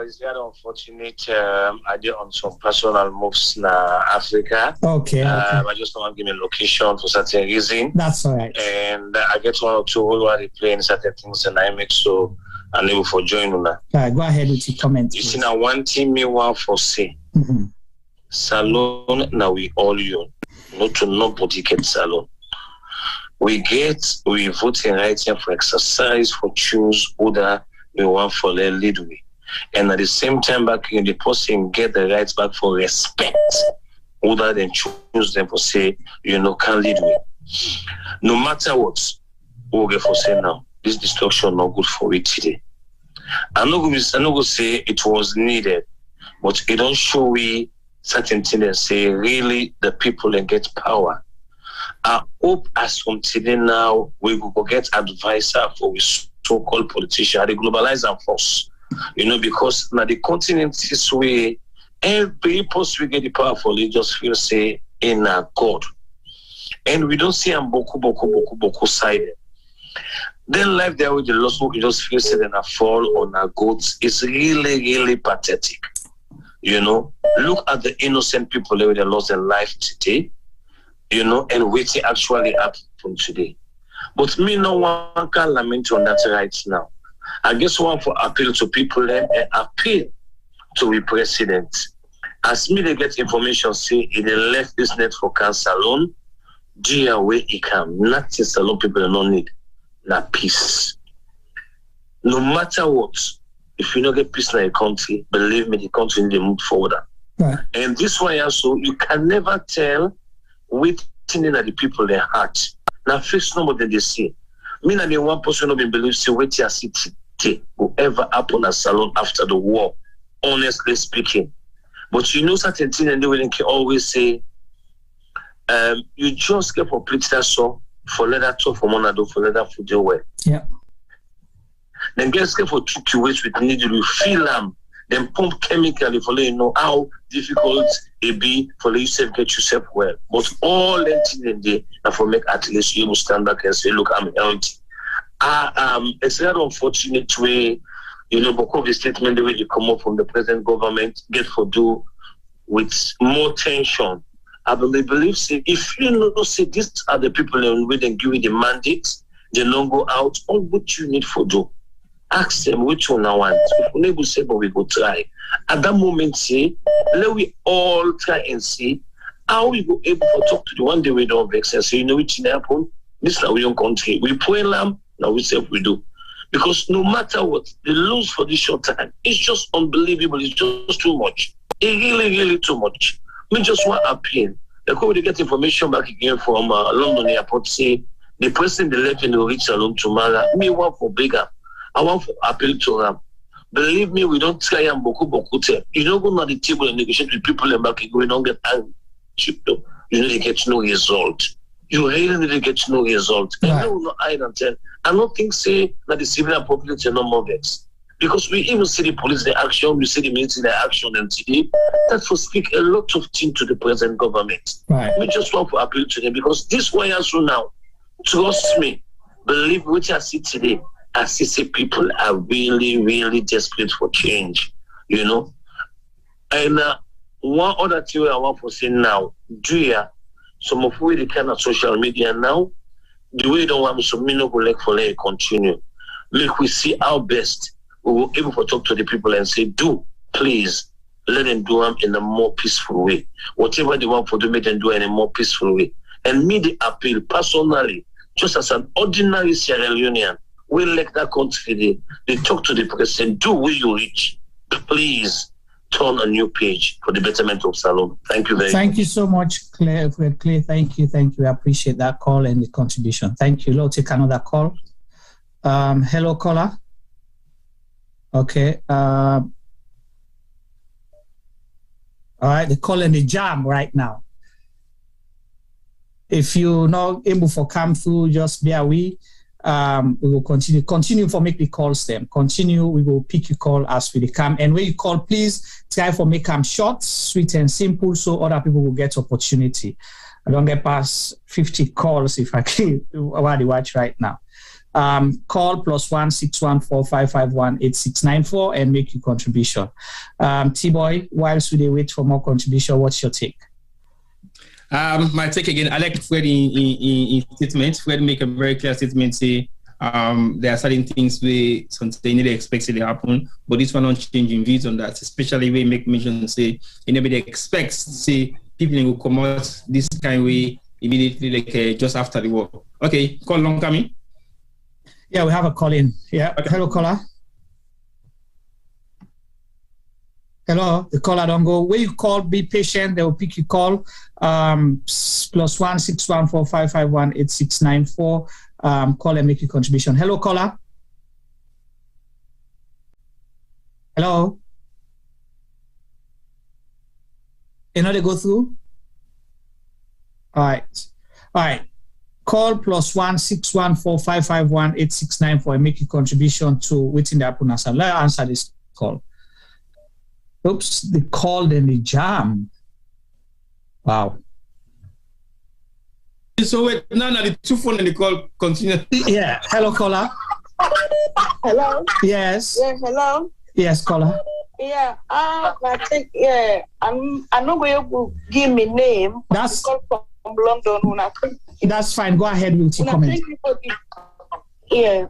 It's very unfortunate. I did on some personal moves in Africa. Okay. I just want to give me a location for certain reason. That's all right. And I get one or two who are playing certain things and I make so I'm able for joining on that. All right, go ahead with your comments. You see now one thing me want for say. Salone now we all you. Not to nobody get Salone. We voting rights for exercise for choose whether we want for the lead way. And at the same time back in the person get the rights back for respect rather than choose them for say, can lead way. No matter what, we'll get for say now, this destruction not good for it today. I'm not going to say it was needed, but it don't show we certain things and say really the people and get power. I hope as from today now we will get advisor for we so-called politicians, they globalize and force. Because now the continent this way, every post we get the power for, they just feel say in a God. And we don't see them boku sided. Then life there with the lost book, you just feel say in a fall on a goats. It's really, really pathetic. Look at the innocent people that they lost their life today, and waiting actually happen today. But me no one can lament on that right now. I just want to appeal to people and appeal to the president. As me they get information say he left this net for Salone, dear way he can. Nothing Salone people don't need. Not peace. No matter what, if you don't get peace in the country, believe me, the country need to move forward. Right. And this one also, you can never tell what's in the people their heart. Now, face no more than they see. Me and the one person who believes say wait here city whoever happen at Salone after the war, honestly speaking. But certain things and they can always say, you just get for political so for leather talk for monado for leather for the way. Yeah. Then get for 2 ways with needle, you feel them, then pump chemically for how difficult it be for you to get yourself well. But all that things in there and for make at least you will stand back and say, look, I'm healthy. It's very unfortunate way, because of the statement the way you come up from the present government get for do with more tension. I believe say if say these are the people who will then give you the mandate, they don't go out, all what you need for do. Ask them which one I want. If we never say, but we go try. At that moment, say, let we all try and see how we go able to talk to the one day we don't vex and say, which thing happen? This is our young country. We pray lamb, now we say we do. Because no matter what, they lose for this short time. It's just unbelievable. It's just too much. It's really, really too much. We just want to appeal. Like when we get information back again from London airport, say, the person they left in the reach Salone tomorrow, me want for bigger. I want to appeal to them. Believe me, we don't try and boku tell. You don't go on the table and negotiate with people and back we don't get angry. You need to get no result. You really need to get no result. Right. And I will not hide and tell. I don't think say that the civilian population no more vex. Because we even see the police the action, we see the military the action and today that will speak a lot of things to the present government. Right. We just want to appeal to them because this way also now, trust me, believe what I see today. I see people are really, really desperate for change, And one other thing I want to say now, some of the kind of social media now, the way they don't want some no go like for let continue. Like we see our best, we will able to talk to the people and say, please let them do them in a more peaceful way. Whatever they want for them, make them do it in a more peaceful way. And me the appeal personally, just as an ordinary Sierra Leonean. We like that country, they talk to the president, do where you reach. Please turn a new page for the betterment of Salone. Thank you very much. Thank you so much, Claire. Thank you. I appreciate that call and the contribution. Thank you. Let's take another call. Hello, caller. Okay. All right, they're calling the jam right now. If you're not able to come through, just bear with. We will continue for make the calls then. Continue, we will pick your call as we come. And when you call, please try for make them short, sweet and simple so other people will get opportunity. I don't get past 50 calls if I can already watch right now. Call +1 614 551 8694 and make your contribution. T-Boy, whilst we wait for more contribution, what's your take? My take again, I like Fred in statement. Fred make a very clear statement, say there are certain things we spontaneously expected to happen, but this one not changing views on that, especially we make mention, say, nobody expects, say, people will come out this kind of way immediately, like just after the war. Okay, call long coming. Yeah, we have a call in. Yeah, okay. Hello, caller. Hello, the caller don't go. When you call, be patient. They will pick your call. +1 614 551 8694. Call and make your contribution. Hello, caller. Hello. You know they go through? All right. Call +1 614 551 8694 and make your contribution to within the Apunasa. Let's answer this call. Oops, they called and they jammed. Wow. So wait, now the two phone and the call continue. Yeah. Hello, caller. Hello. Yes. Yeah. Hello. Yes, caller. Yeah. I think I'm not going to give me name. That's from London. When I think that's fine. Go ahead with your comment.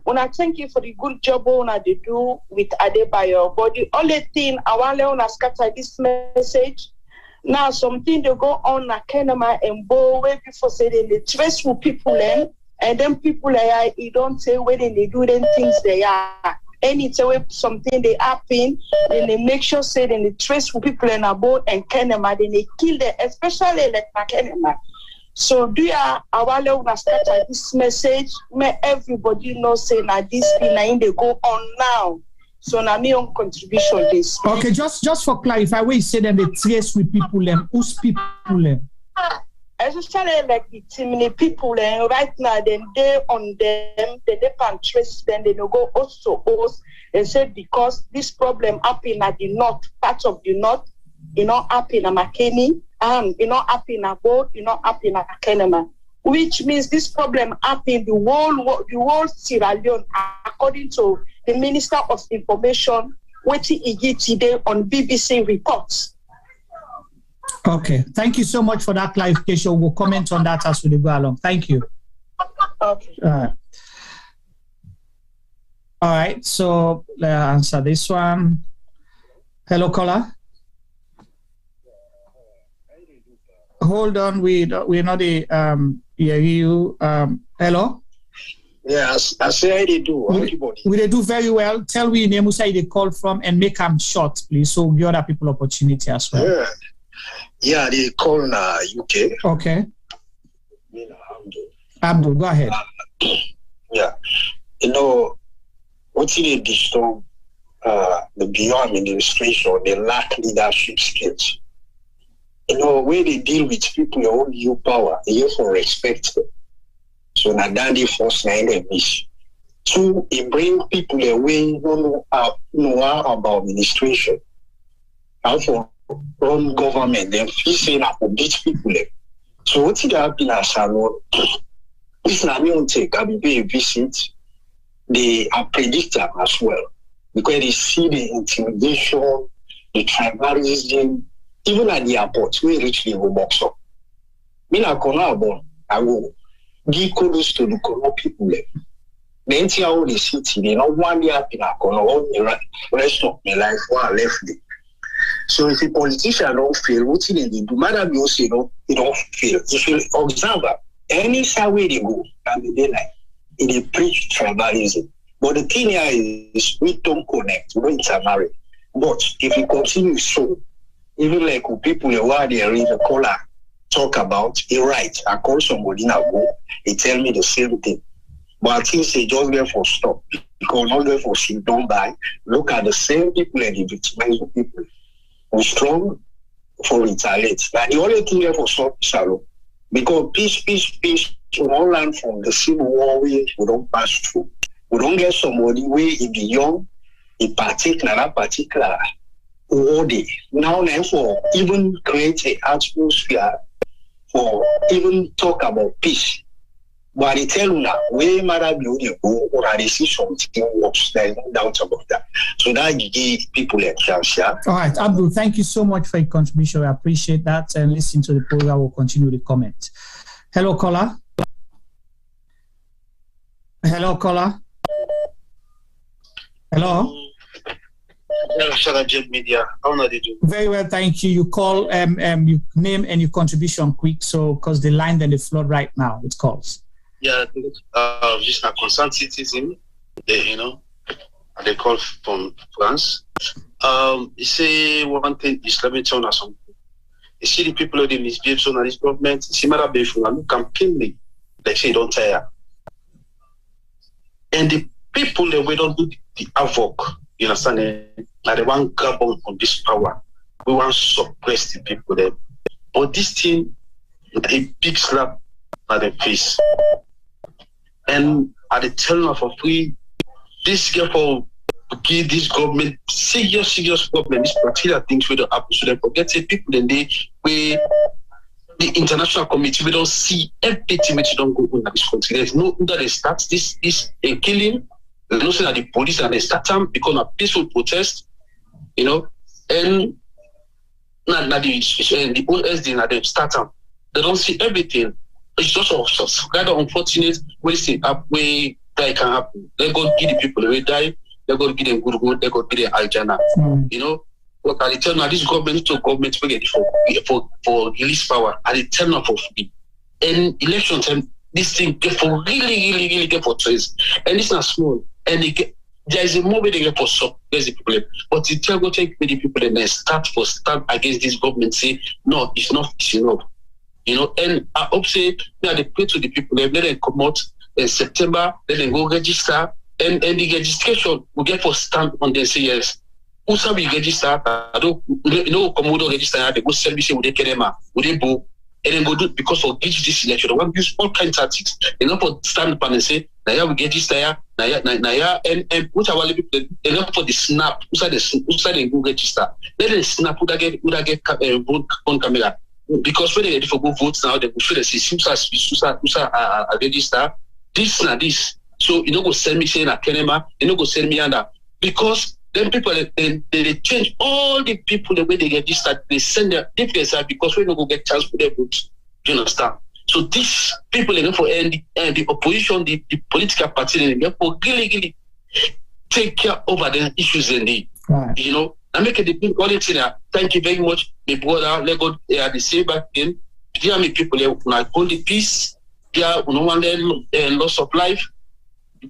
When I thank you for the good job they do with Adebayo, but the only thing I want to scatter this message. Now something they go on Kenema and Bo where before say they trace with people and then people you don't say when they do them things they are. Anytime something they happen, then they make sure say then they trace with people in Abo and Kenema, then they kill them, especially like Kenema. So do you want to start this message? May everybody know say that this thing they go on now. So now me on contribution this. Okay, just for clarify, when you say that they trace with people whose people especially like the many people right now then they on them, they can trace them, they no go also and say because this problem happen at the north, part of the north, happen at McKinney. Up in a boat, up in a Kenema, which means this problem up in the whole Sierra Leone, according to the Minister of Information, which he did today on BBC reports. Okay, thank you so much for that clarification. We'll comment on that as we go along. Thank you. Okay. All right, so let's answer this one. Hello, caller. Hold on, we're not hear you. Hello? Yes, I say they do. We do very well. Tell me name where they call from and make them short, please, so give other people opportunity as well. Yeah, they call UK. Okay. Abdul, go ahead. Yeah. What they disturb the beyond administration, they lack leadership skills. When they deal with people who hold you power, they have to respect them. So now that they force their mission. Two, it bring people away who know about administration. How to run government, then feel saying I will beat people. So what did happen at Salone? This na me on take, I will pay a visit. They are predicted as well. Because they see the intimidation, the tribalism, even at the airport, we reach the box up. Me na kona abon, I will give kudos to the Kono people. The entire the city, they not one day up in a corner, all the rest of my life, while I left it. So if a politician don't fail, what they do? Madam, you say they don't fail. If you observe any way they go, and they like, they preach tribalism. But the thing here is, we don't connect, we don't intermarry. But if we continue so, even like people who are there in the caller talk about it, right? I call somebody now go, he tell me the same thing. But I think they just there for stop. Because not there for sit down by. Look at the same people and the victimized people. We're strong, for retaliate. Like the only thing here for stop Salone. Because peace, we don't learn from the civil war we don't pass through. We don't get somebody where it be young, in particular, all day. Now, therefore, even create an atmosphere for even talk about peace. But I tell you now, way matter be go or I see something works. There's no doubt about that. So that give people a chance. Yeah? All right, Abdul, thank you so much for your contribution. I appreciate that. And listen to the program. We'll continue the comment. Hello, caller. Hello, caller. Hello. Sierra Leone Media. How are they doing? Very well, thank you. You call your name and your contribution quick, so because the line then the flood right now with calls. Yeah, just a concerned citizen, they call from France. You say one thing is, let me tell you something. You see the people who misbehave on this government, see matter be from campaigning, they say don't tire. And the people that we don't do the havoc, you understand? Like they want to grab on this power. We want to suppress the people there. But this thing, a big slap at the face. And at the turn of a free, this girl for give this government serious problem, this particular things we don't happen to them. Forget it, people then they the international committee we don't see everything which don't go on in this country. There's no that they start this a killing. There's no saying that the police and they start them because of peaceful protest, and not the old SD and they start them. They don't see everything. It's just rather unfortunate when this up way that can happen. They go give the people the way die, they go give them good, they go give them aljana. But at the time now this government to government we get for release power at the time of free. And election time this thing get for really get for choice. And it's not small. And there is a more way they get for suppress the people. But the tell go take the people and then stand against this government, say no, it's enough. And I hope say now they pray to the people, let them come out in September, let them go register, and the registration will get for stamp on them say yes. Who shall we register? I don't come out register, they go service with the Kenema, with the bow, and then go do because of this election. One use all kinds of tactics. They not for stand up and say, now we register, and which are people they not for the snap, who said they go register. Let them snap who get vote on camera. Because when they ready for go votes now, they will show the systems register this. So you know go send me saying at Kenema, you know go send me under because then people they change all the people the way they register, they send their difference because we don't go get chance for their votes. Do you understand? So these people they go for the opposition, the political party, they go for really take care over the issues in the I make a big quality now. Thank you very much, my brother. Let God the same back again. There are people like hold the peace. There no one loss of life.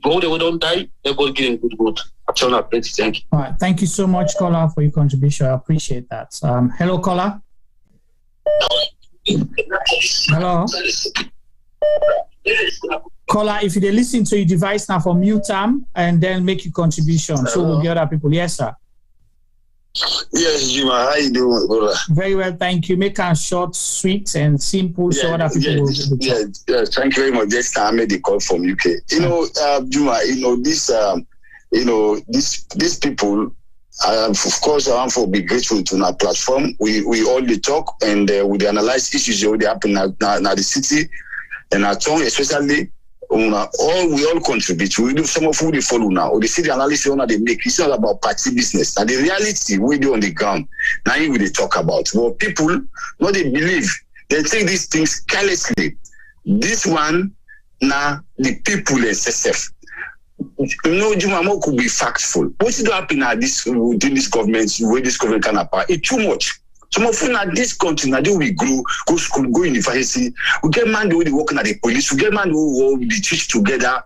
Go they don't die. Let God give them good. Thank you. All right, thank you so much, caller, for your contribution. I appreciate that. Hello, caller. Hello. Caller, if you listen to your device now for mute time and then make your contribution. Hello. So will the other people. Yes, sir. Yes, Juma, how you doing, brother? Very well, thank you. Make it short, sweet, and simple so other people will be able to talk. Thank you very much. This time I made the call from UK. Juma, these people, of course, I want to be grateful to our platform. We all the talk and we analyze issues that happen in the city and our town, especially. We all contribute. We do some of who they follow now. Or they see the analysis they make. It's not about party business. And the reality we do on the ground, now we they talk about. Well, people, what they believe, they take these things carelessly. This one, now the people SSF. Jumamo could be factful. What do happen at this within this government, where this government can appear? It's too much. Some of them at this country, now we grow, go school, go university. We get man who they work at the police. We get man who they teach together.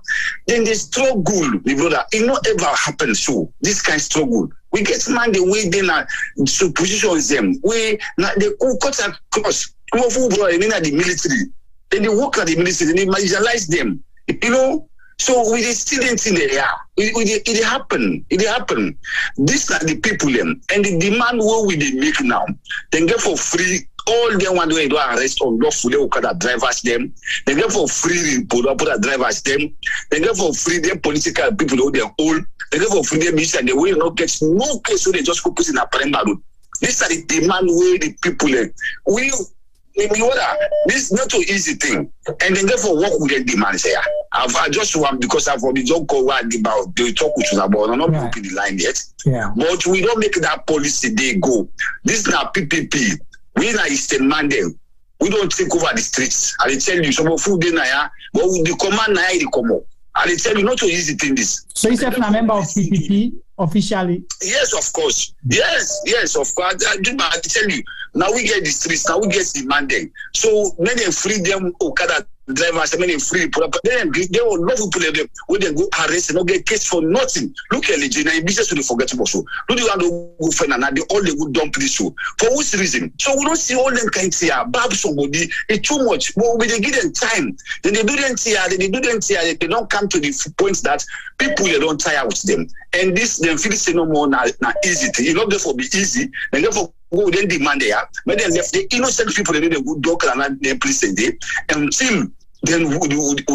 Then they struggle, my brother. It not ever happen so. This kind of struggle. We get man the way they na so positions them. We they cut across. Some of them bro, at the military. Then they work at the military. Then they marginalize them. So we still didn't in the air. It happened. It happened. These are the people them, and the demand what we they make now. They get for free. All them want to do arrest unlawfully Okada drivers them. They get for free Okada drivers them. They get for free them political people who they all. They get for free them and they will not get no case, so they just focus in a parental. These are the demand where the people this is not an easy thing. And then therefore work with the demands here. I just want because I've already don't go about the talk with you about. I'm not putting the line yet. Yeah. But we don't make that policy they go. This is not PPP. We are Eastern Mandem. We don't take over the streets. I tell you, some food they na but with the command na they come up. I tell you, not so easy thing this. So you said a member of PPP officially? Yes, of course. Yes, of course. I tell you, now we get the streets, now we get the mandate. So many free them Okada drivers, many free people. Then they will love people when they go arrest and not get case for nothing. Look at Legina, in business to forget about so. Look at the go find and they all they would dump this show. For which reason? So we don't see all them kinds here. Bab somebody, it's too much. But when they give them time, then they do them here, they don't come to the point that people they don't tire with them. And this them feel say no more now easy thing. You know therefore be easy, and therefore go then demand there. But then left the innocent people they do the good doctor and they prison day until then would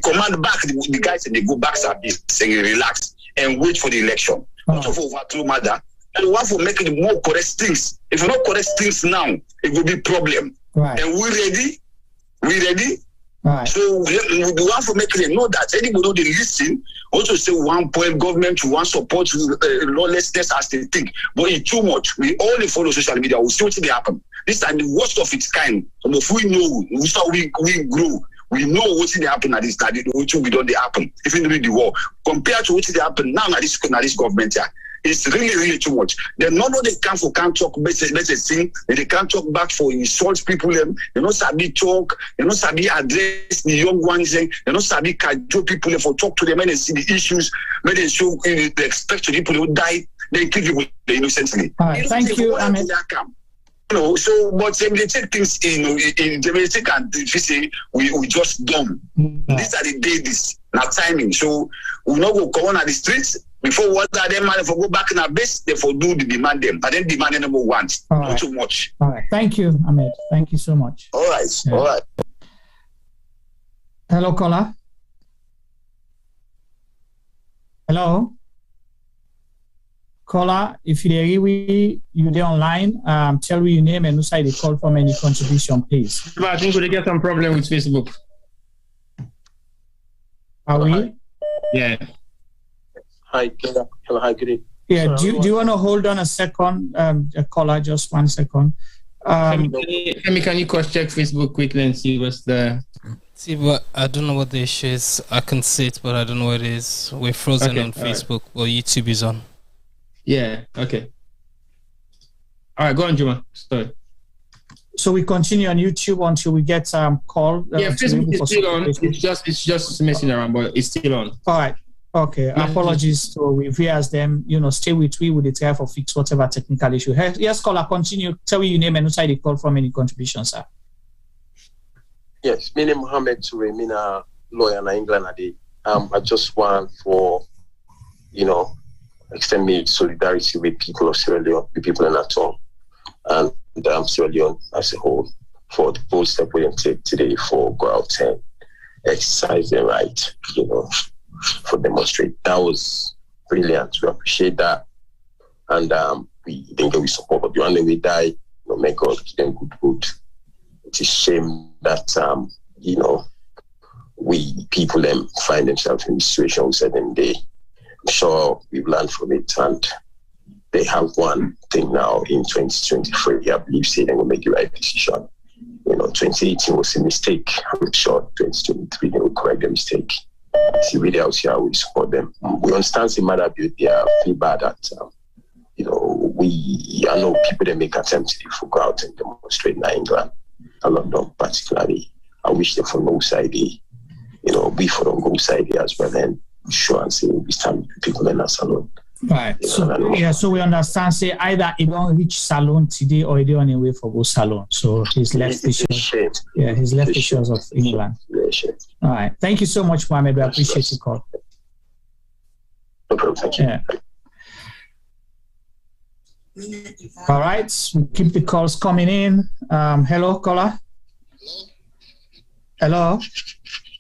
command back the guys and they go back saying relax and wait for the election. Not for overthrow matter. And one for making more correct things. If you not correct things now, it will be problem. Right. And we ready? Right. So we want to make them know that anybody know they listen. Also say one point government to one support lawlessness as they think, but it's too much. We only follow social media. We see what they happen. This is the worst of its kind. And if we know, we grow. We know what they happen at this time. Which we don't happen. If you read the war compared to what they happen now, this government here. It's really too much. Then none of they can't talk message thing. They can't talk back for insult people. They not sabi talk. They not sabi address the young ones. They not sabi cajole people for talk to them and they see the issues. When they show they expect people who die, they kill people innocently. All right, thank you, Ahmed. So but they take things in they take and if you say we just dumb. These are the days, not timing. So we not go come on at the streets. Before what are them man for go back in our base, they for do the demand them, but then demand number one. Not too much. All right. Thank you, Ahmed. Thank you so much. All right. Yeah. All right. Hello, caller. Hello. Caller, if you're online, tell me your name and who side they call from any contribution, please. I think we get some problem with Facebook. Are we? Yeah. Hi, hello, hi, good evening. Yeah, do you want to hold on a second, caller, just 1 second? Can you cross-check Facebook quickly and see what's the... See, but I don't know what the issue is. I can see it, but I don't know what it is. We're frozen on Facebook, or YouTube is on. Yeah, okay. All right, go on, Juma. Sorry. So we continue on YouTube until we get call. Yeah, Facebook is still on. It's just messing around, but it's still on. All right. Okay, apologies to viewers. Them, stay with me. We'll try for fix whatever technical issue. Yes, caller, continue. Tell me your name and who side you call from any contribution, sir. Yes, my name Mohammed Toure. I'm a lawyer in England. I just want for, extend me solidarity with people of Sierra Leone, the people in Atom, and Sierra Leone as a whole, for the bold step we take today for go out and exercise their right, for demonstrate. That was brilliant. We appreciate that. And we think we support, but the one day we die, may God give them good. It's a shame that, we people them find themselves in this situation. We said them day. I'm sure we've learned from it, and they have one thing now in 2023. I believe say they will make the right decision. 2018 was a mistake. I'm sure 2023 they will correct the mistake. See, really out here, we support them. We understand the matter about their feedback that, I know people that make attempts to go out and demonstrate in England, and London particularly. I wish they from no side, we from go side as well, and sure and say we stand with people in our salon. Right. So we understand. Say either he don't reach Salone today or he don't on the way for go Salone. So he's left the shores. Yeah, he's left the shores of England. All right. Thank you so much, Mohammed. We appreciate your call. No problem. Thank you. Yeah. All right. We'll keep the calls coming in. Hello, caller. Hello.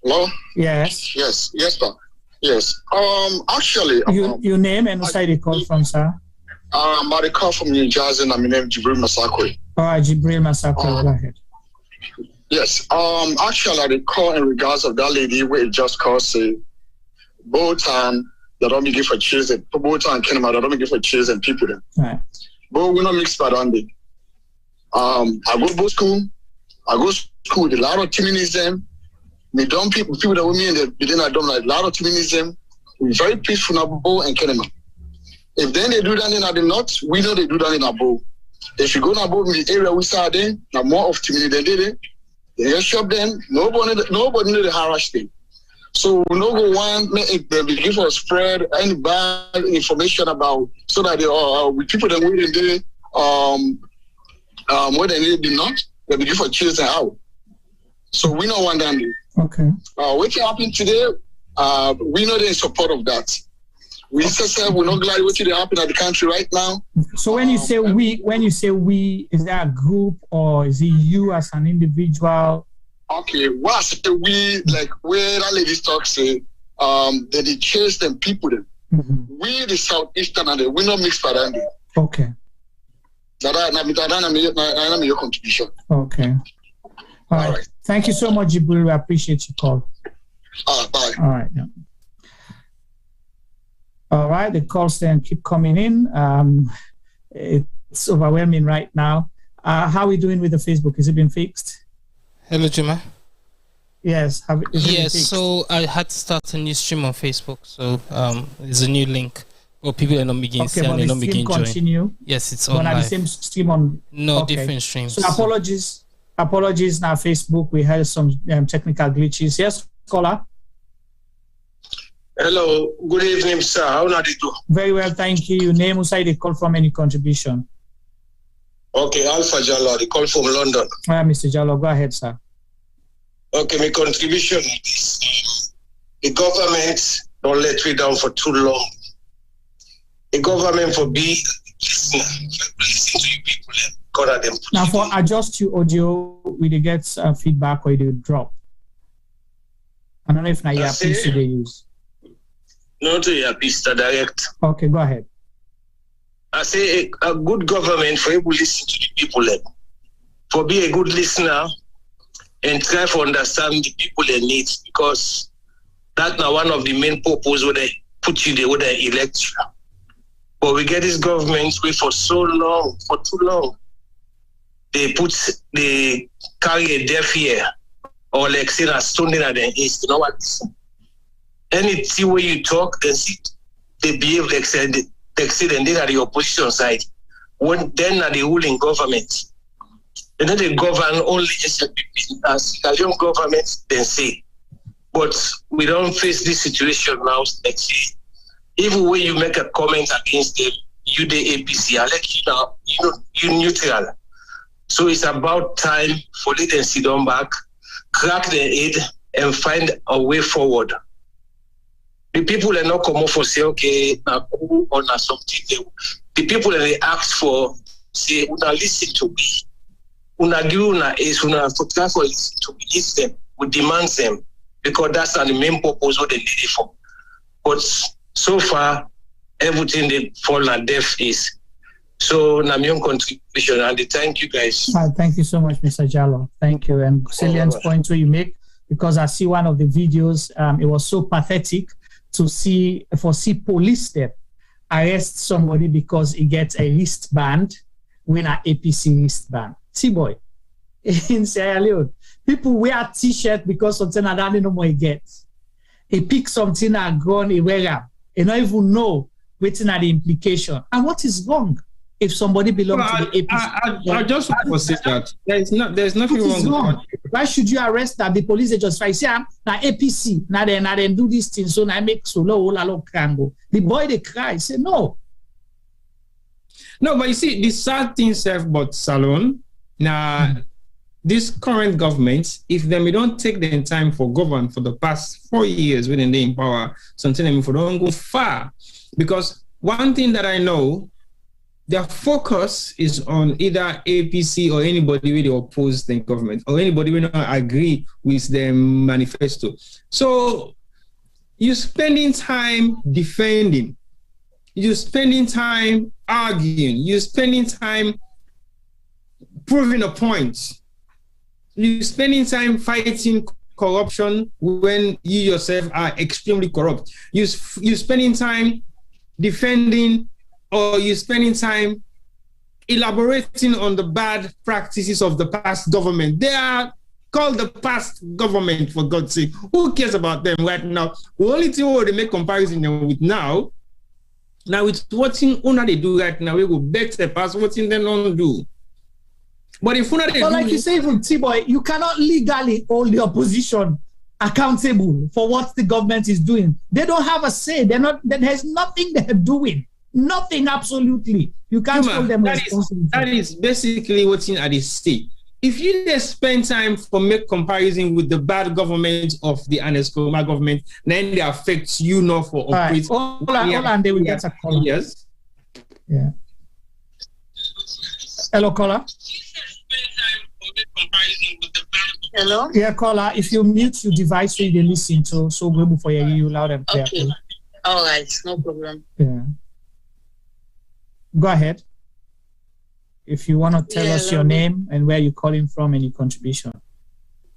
Hello. Yes. Yes, sir. Yes. Actually, your name and where you call from, sir? I call from New Jersey, and my name is Jibril Masakwe. All right, Jibril Masakwe, go ahead. Yes. Actually, I call in regards of that lady where it just called say, both they don't give for children, both and Kenema, they don't give for children people then. Right. But we're not mixed by the I go to school. I go to school with a lot of feminism. Me dumb people that with me in the beginning, I don't like a lot of feminism. Very peaceful in Abo and Kenema. If then they do that in the north, we know they do that in Abo. If you go to Abo in the area we saw there, now more of feminism they did it. They shop them. Nobody know the harass them. So we no go want they begin to spread any bad information about so that they with people that we did what they need the not they begin for children out. So we don't want that. Okay. What happened today? We know they're in support of that. We said we're not glad what happened at the country right now. So when you say we, is that a group or is it you as an individual? Okay, what we like where that lady talk say that they chase them people them. Mm-hmm. We the southeastern and we not mixed for them. Okay. That's your contribution. Okay. All right. Thank you so much, Jibril. We appreciate your call. Bye. All right. Yeah. All right. The calls then keep coming in. It's overwhelming right now. How are we doing with the Facebook? Has it been fixed? Hello, Juma. Yes. Yes. So I had to start a new stream on Facebook. So there's a new link. Well, people are not beginning to and they're not beginning to join. Yes, it's on live. The same stream on. No, different streams. So apologies now, Facebook. We had some technical glitches. Yes, caller. Hello, good evening, sir. How are you doing? Very well, thank you. Your name, who the call from, any contribution? Okay, Alpha Jallo, the call from London. Mr. Jallo, go ahead, sir. Okay, my contribution is the government don't let me down for too long. The government for being listening to you people and corner them. Now, for adjust your audio, will you get feedback or will you drop? I don't know if now you piece they use. Not to your piece direct. Okay, go ahead. I say a good government for able to listen to the people, for be a good listener and try to understand the people they need, because that's now one of the main purposes where they put you there, where they elect you. But we get this government wait for too long. They carry a deaf ear or like say a stone in their ears. You know what? Anything where you talk, they behave like say they are the opposition side. Then are the ruling government. And then they govern only as a young government, then say. But we don't face this situation now. Like say, even when you make a comment against them, you the APC, I let you know, you neutral. So it's about time for them to sit down back, crack their head, and find a way forward. The people are not come for say, okay, now or not something. The people that they ask for say, "Una listen to me. Una give una is una for listen to me. Listen, we demand them because that's not the main purpose what they need it for." But so far, everything they fall on deaf is. So, Namion contribution, and thank you guys. Thank you so much, Mr. Jallo. Thank you. And salient point you make, because I see one of the videos, it was so pathetic to see police there arrest somebody because he gets a wristband, win an APC wristband. See, boy, in Sierra Leone, people wear t-shirt because something I don't know what he gets. He picks something and gun, he wear them. He don't even know waiting at the implication. And what is wrong if somebody belongs to the APC? I just want to say that there's nothing wrong. Why should you arrest that? The police they just say, now APC, now they do this thing, so now make so low, the boy they cry, say no. No, but you see, the sad thing about Salone, now this current government, if they don't take the time for govern for the past 4 years within the in power, something if they don't go far. Because one thing that I know, their focus is on either APC or anybody really oppose the government or anybody will not agree with the manifesto. So you're spending time defending, you're spending time arguing, you're spending time proving a point, you're spending time fighting corruption when you yourself are extremely corrupt. You're spending time defending, or you're spending time elaborating on the bad practices of the past government. They are called the past government, for God's sake. Who cares about them right now? The only thing we make comparison with now with what they do right now, we will better pass what they don't do. But if they do, like you say from T-Boy, you cannot legally hold the opposition accountable for what the government is doing. They don't have a say. There's nothing they're doing. Nothing, absolutely. You can't hold them responsible. That is basically what's in at the state. If you just spend time for make comparison with the bad government of the Anescoma government, then they affect you not for operating. Hold on, they will get a caller. Yes. Yeah. Hello, caller. Hello. Yeah, caller. If you mute your device, so you can listen to, so go before you hear you loud and clear. Okay. All right, no problem. Yeah. Go ahead. If you want to tell us your name and where you're calling from and your contribution.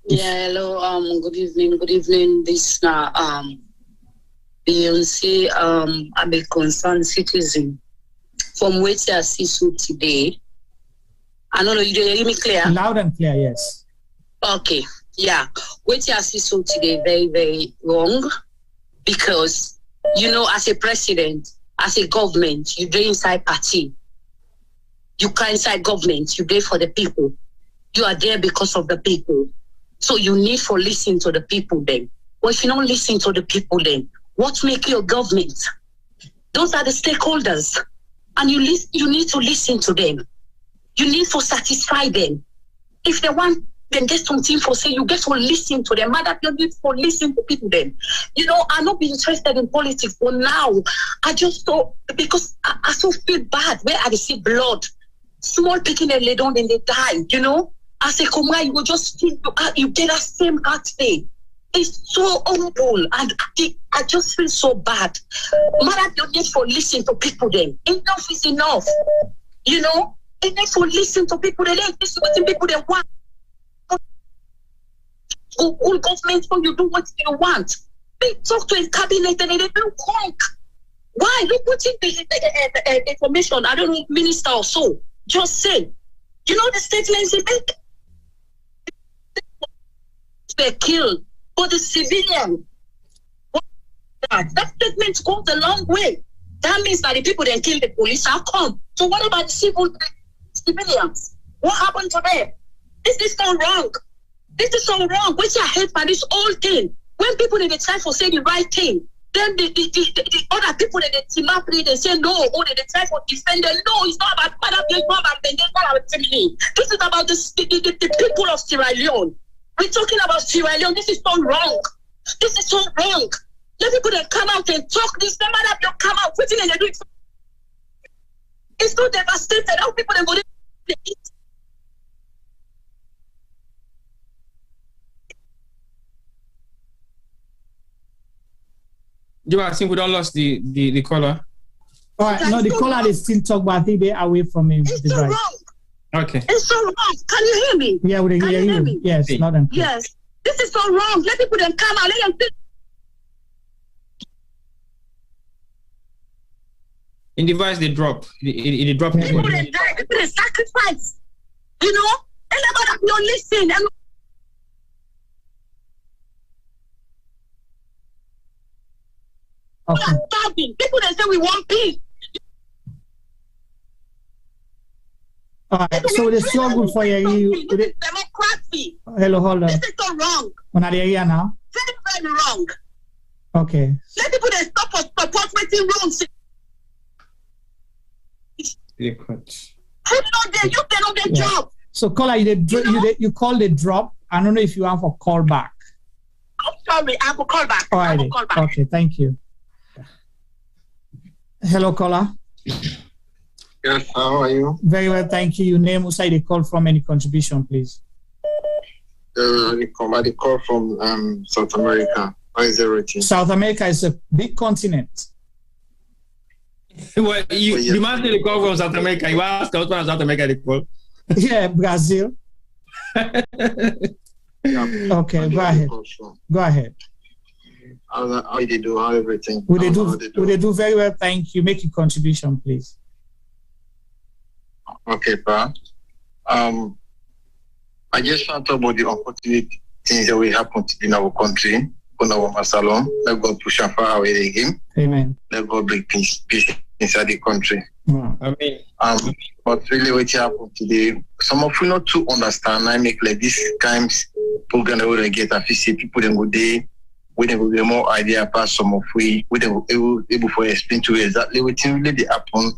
Yeah, hello. Good evening. Good evening. This Beyonce. I'm a concerned citizen from which I see so today. I don't know. You hear me clear? Loud and clear. Yes. Okay. Yeah. Which I see so today very, very wrong, because as a president, as a government, you do inside party. You can't inside government. You there for the people. You are there because of the people. So you need to listen to the people then. Well, if you don't listen to the people then, what make your government? Those are the stakeholders. And you need to listen to them. You need to satisfy them. If they want, then there's something for say, you get to listen to them. Mother, you need to listen to people then. I'm not being interested in politics, but now I just thought, because I so feel bad where I see blood. Small picking and lay down and they die, I say, come on, you will just feel, you get that same heart thing. It's so horrible, and I just feel so bad. Mother, you need to listen to people then. Enough is enough. You need to listen to people. They listen to what people they want. All government, when you do what you want. They talk to a cabinet and they do wrong. Why? Look what's in the information. I don't know, minister or so. Just say, the statements they make. They're killed. For the civilian, that statement goes a long way. That means that the people that kill the police are come. So what about the civilians? What happened to them? This is so wrong. This is so wrong. Which I hate by this whole thing. When people in the try for say the right thing, then the other people that they team up, they say no, or they try for defend them. No, it's not about it's not about This is about the people of Sierra Leone. We're talking about Sierra Leone. This is so wrong. This is so wrong. Let people that come out and talk this. No matter if you come out, putting in the doing. It's so devastated. How people that go to eat. I think we don't lost the caller. All right, no, the caller is still talking, but I think they're away from him. It's so wrong. Okay. It's so wrong. Can you hear me? Yeah, we can hear you. Yes, not them. Yes. This is so wrong. Let people then come out. Let them think. In device, they drop. They drop. People then die. People then sacrifice. Everybody don't listen. Okay. People that say we want peace. All right, so the struggle for you. democracy. Hello, hold on. This is so wrong. On are they here now? Very, very wrong. Okay. Let people they stop us perpetuating wrongs. Yeah, Who know they you they know their job. So caller, you call the drop. I don't know if you want for call back. I'm sorry, I will call back. All I right. will call back. Okay, thank you. Hello, caller. Yes, how are you? Very well, thank you. Your name, who side they call from, any contribution, please? I call from South America. How is everything? South America is a big continent. Well, the man they call from South America. You ask us from South America they call. Yeah, Brazil. Okay, go ahead. Go ahead. How they do? How everything? Would they do very well? Thank you. Make your contribution, please. Okay, pa. I just want to talk about the unfortunate things that will happen in our country, in our Salone. Let God push and far away again. Amen. Let God bring peace inside the country. Amen. But really what happened today, some of you not to understand, I make like this kind program that we get, I see people then go there, we then will be more idea about some of we then will able to explain to you exactly what really happen.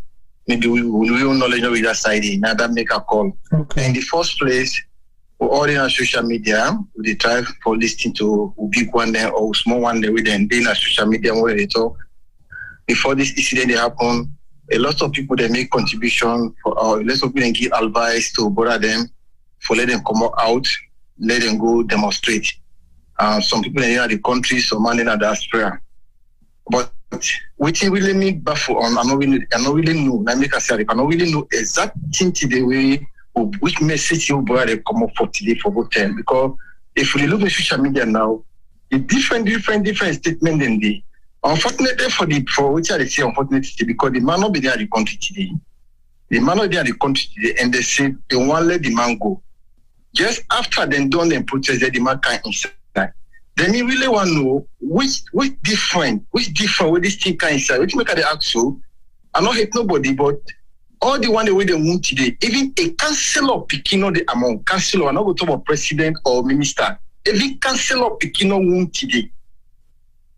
Maybe we will knowledge of that side, now that make a call. Okay. In the first place, we all in our social media, we try for listening to big one there or small one there, we then in our social media where they talk. Before this incident happen, a lot of people they make contribution for lots of people then give advice to bother them, for let them come out, let them go demonstrate. Some people in the country, some man in the diaspora. But which really need baffle on, I don't really know. I make a say, I don't really know exact thing today way which message you brought come up for today for both them. Because if we look at social media now, the different statement in the unfortunately for which I say unfortunately because the man not be there at the country today. The man not there at the country today, and they say they won't let the man go. Just after they done them protest, the man can inside. Then you really want to know which different with this thing can inside. Which make the actual. I don't hate nobody, but all the one the way they want today, even a councillor picking on the amount, councillor, I'm not going to talk about president or minister, even councillor picking on wound today.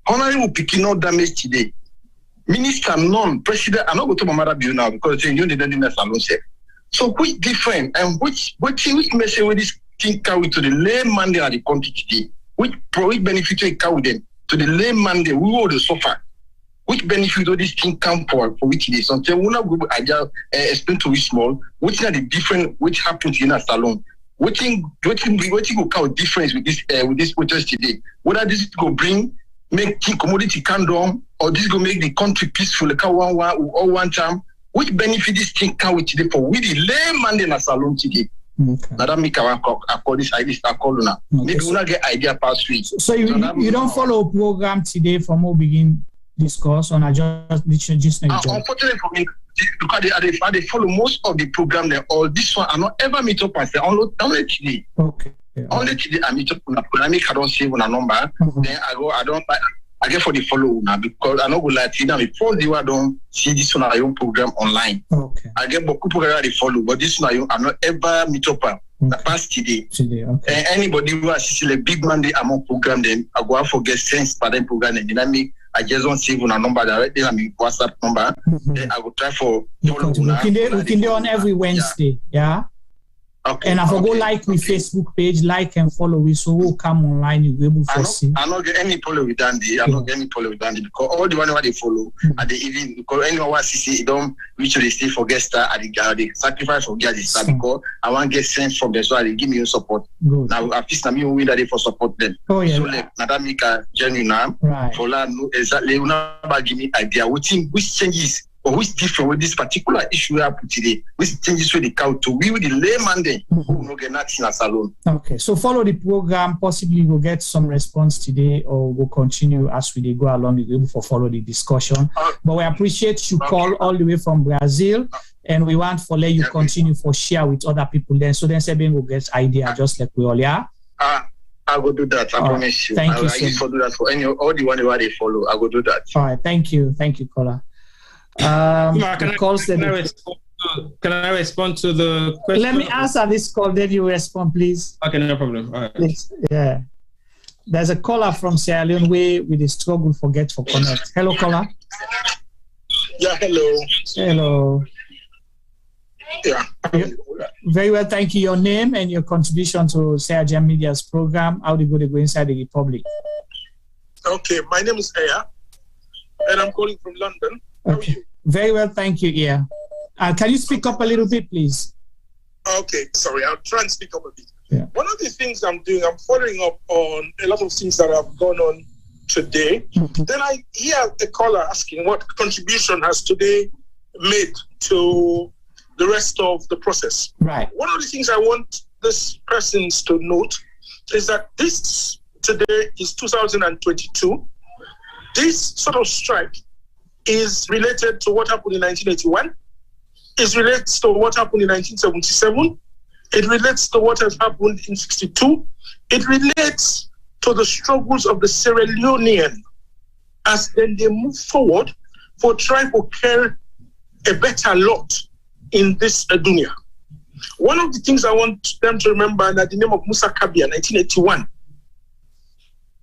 Honorable picking on damage today. Minister none, president, I'm not going to talk about bill now because you don't need a Salone set. So which different and which message with this thing carry to the layman there at the country today? Which benefit will carry them to the layman there? We will suffer. Which benefit do this thing come for which it is? Until we not go explain to which small, which are the different which happens in a Salone. What will count difference with this protest today? Whether this go make commodity come down or this go make the country peaceful like one time. Which benefit this thing come with today for we the layman in a Salone today? Okay. Now that make I call this idea start calling now. Maybe we not get idea past week. So you don't follow a program today from who begin discuss on just unfortunately for me, because they follow most of the program there. All this one I not ever meet up and say only today. Okay. Only today I meet up on a make I don't save on a number. Then I get for the follow now because I know go like now before the I don't see this one your program online. Okay. I get beaucoup program they follow, but this one I not ever meet up the past today. Okay. Anybody who assist a big man they among program then I go out for get sense for them program and dynamic. I just don't save on a number directly. I mean WhatsApp number. Then I will try for follow. We can do on every Wednesday, yeah. Okay. And I forgot like with Facebook page, like and follow we so we'll come online you'll be able to see. I don't get any follow with Dandy. I don't get any follow with Dandy because all the one where they follow and they even because anyone wants to see it don't reach they stay for guest star at the sacrifice for get star because I want to get sense from them so they give me your support. Good. Now at least me win that day for support them. Oh yeah. So like now that make a journey now. Right. For that exactly about give me idea which changes or which different with this particular issue we have today, which changes with the count to we with the layman then who will not get nothing at Salone. Okay, so follow the program, possibly we'll get some response today or we'll continue as we go along the way for follow the discussion. But we appreciate you call all the way from Brazil and we want for let you continue for share with other people then so then Sebin will get idea just like we all, yeah? I will do that, I promise you. Thank you. I used to do that for all the one where they follow. I will do that. All right, thank you, caller. Can I respond to the question? Let me answer this call, then you respond, please. Okay, no problem. All right. Please. Yeah. There's a caller from Sierra Leone with the struggle for Get for Connect. Hello, caller. Yeah, hello. Hello. Yeah. Very well, thank you. Your name and your contribution to Sierra Leone Media's program, How they go inside the Republic. Okay, my name is Aya, and I'm calling from London. Okay. Very well, thank you, Aya. Can you speak up a little bit, please? Okay, sorry, I'll try and speak up a bit. Yeah. One of the things I'm doing, I'm following up on a lot of things that have gone on today. Mm-hmm. Then I hear a caller asking what contribution has today made to the rest of the process. Right. One of the things I want these persons to note is that this today is 2022. This sort of strike is related to what happened in 1981. It relates to what happened in 1977. It relates to what has happened in 62. It relates to the struggles of the Sierra Leonean as then they move forward for trying to carry a better lot in this dunya. One of the things I want them to remember is the name of Musa Kabia, 1981,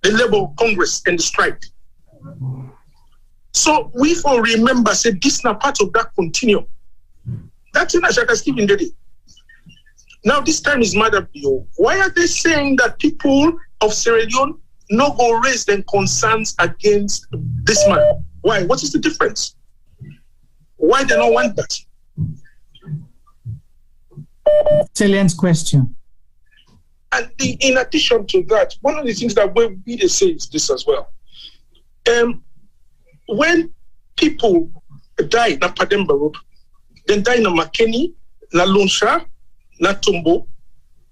the Labour Congress and the strike. So we all remember, say, this is not part of that continuum. That's in Ashaka Stephen Dede. Now this time is Adebayo. Why are they saying that people of Sierra Leone no go raise their concerns against this man? Why? What is the difference? Why they don't want that? Salient question. And in addition to that, one of the things that we say is this as well. When people die in Pademba Road, then die in Makeni, na Lonsha, na Tumbo,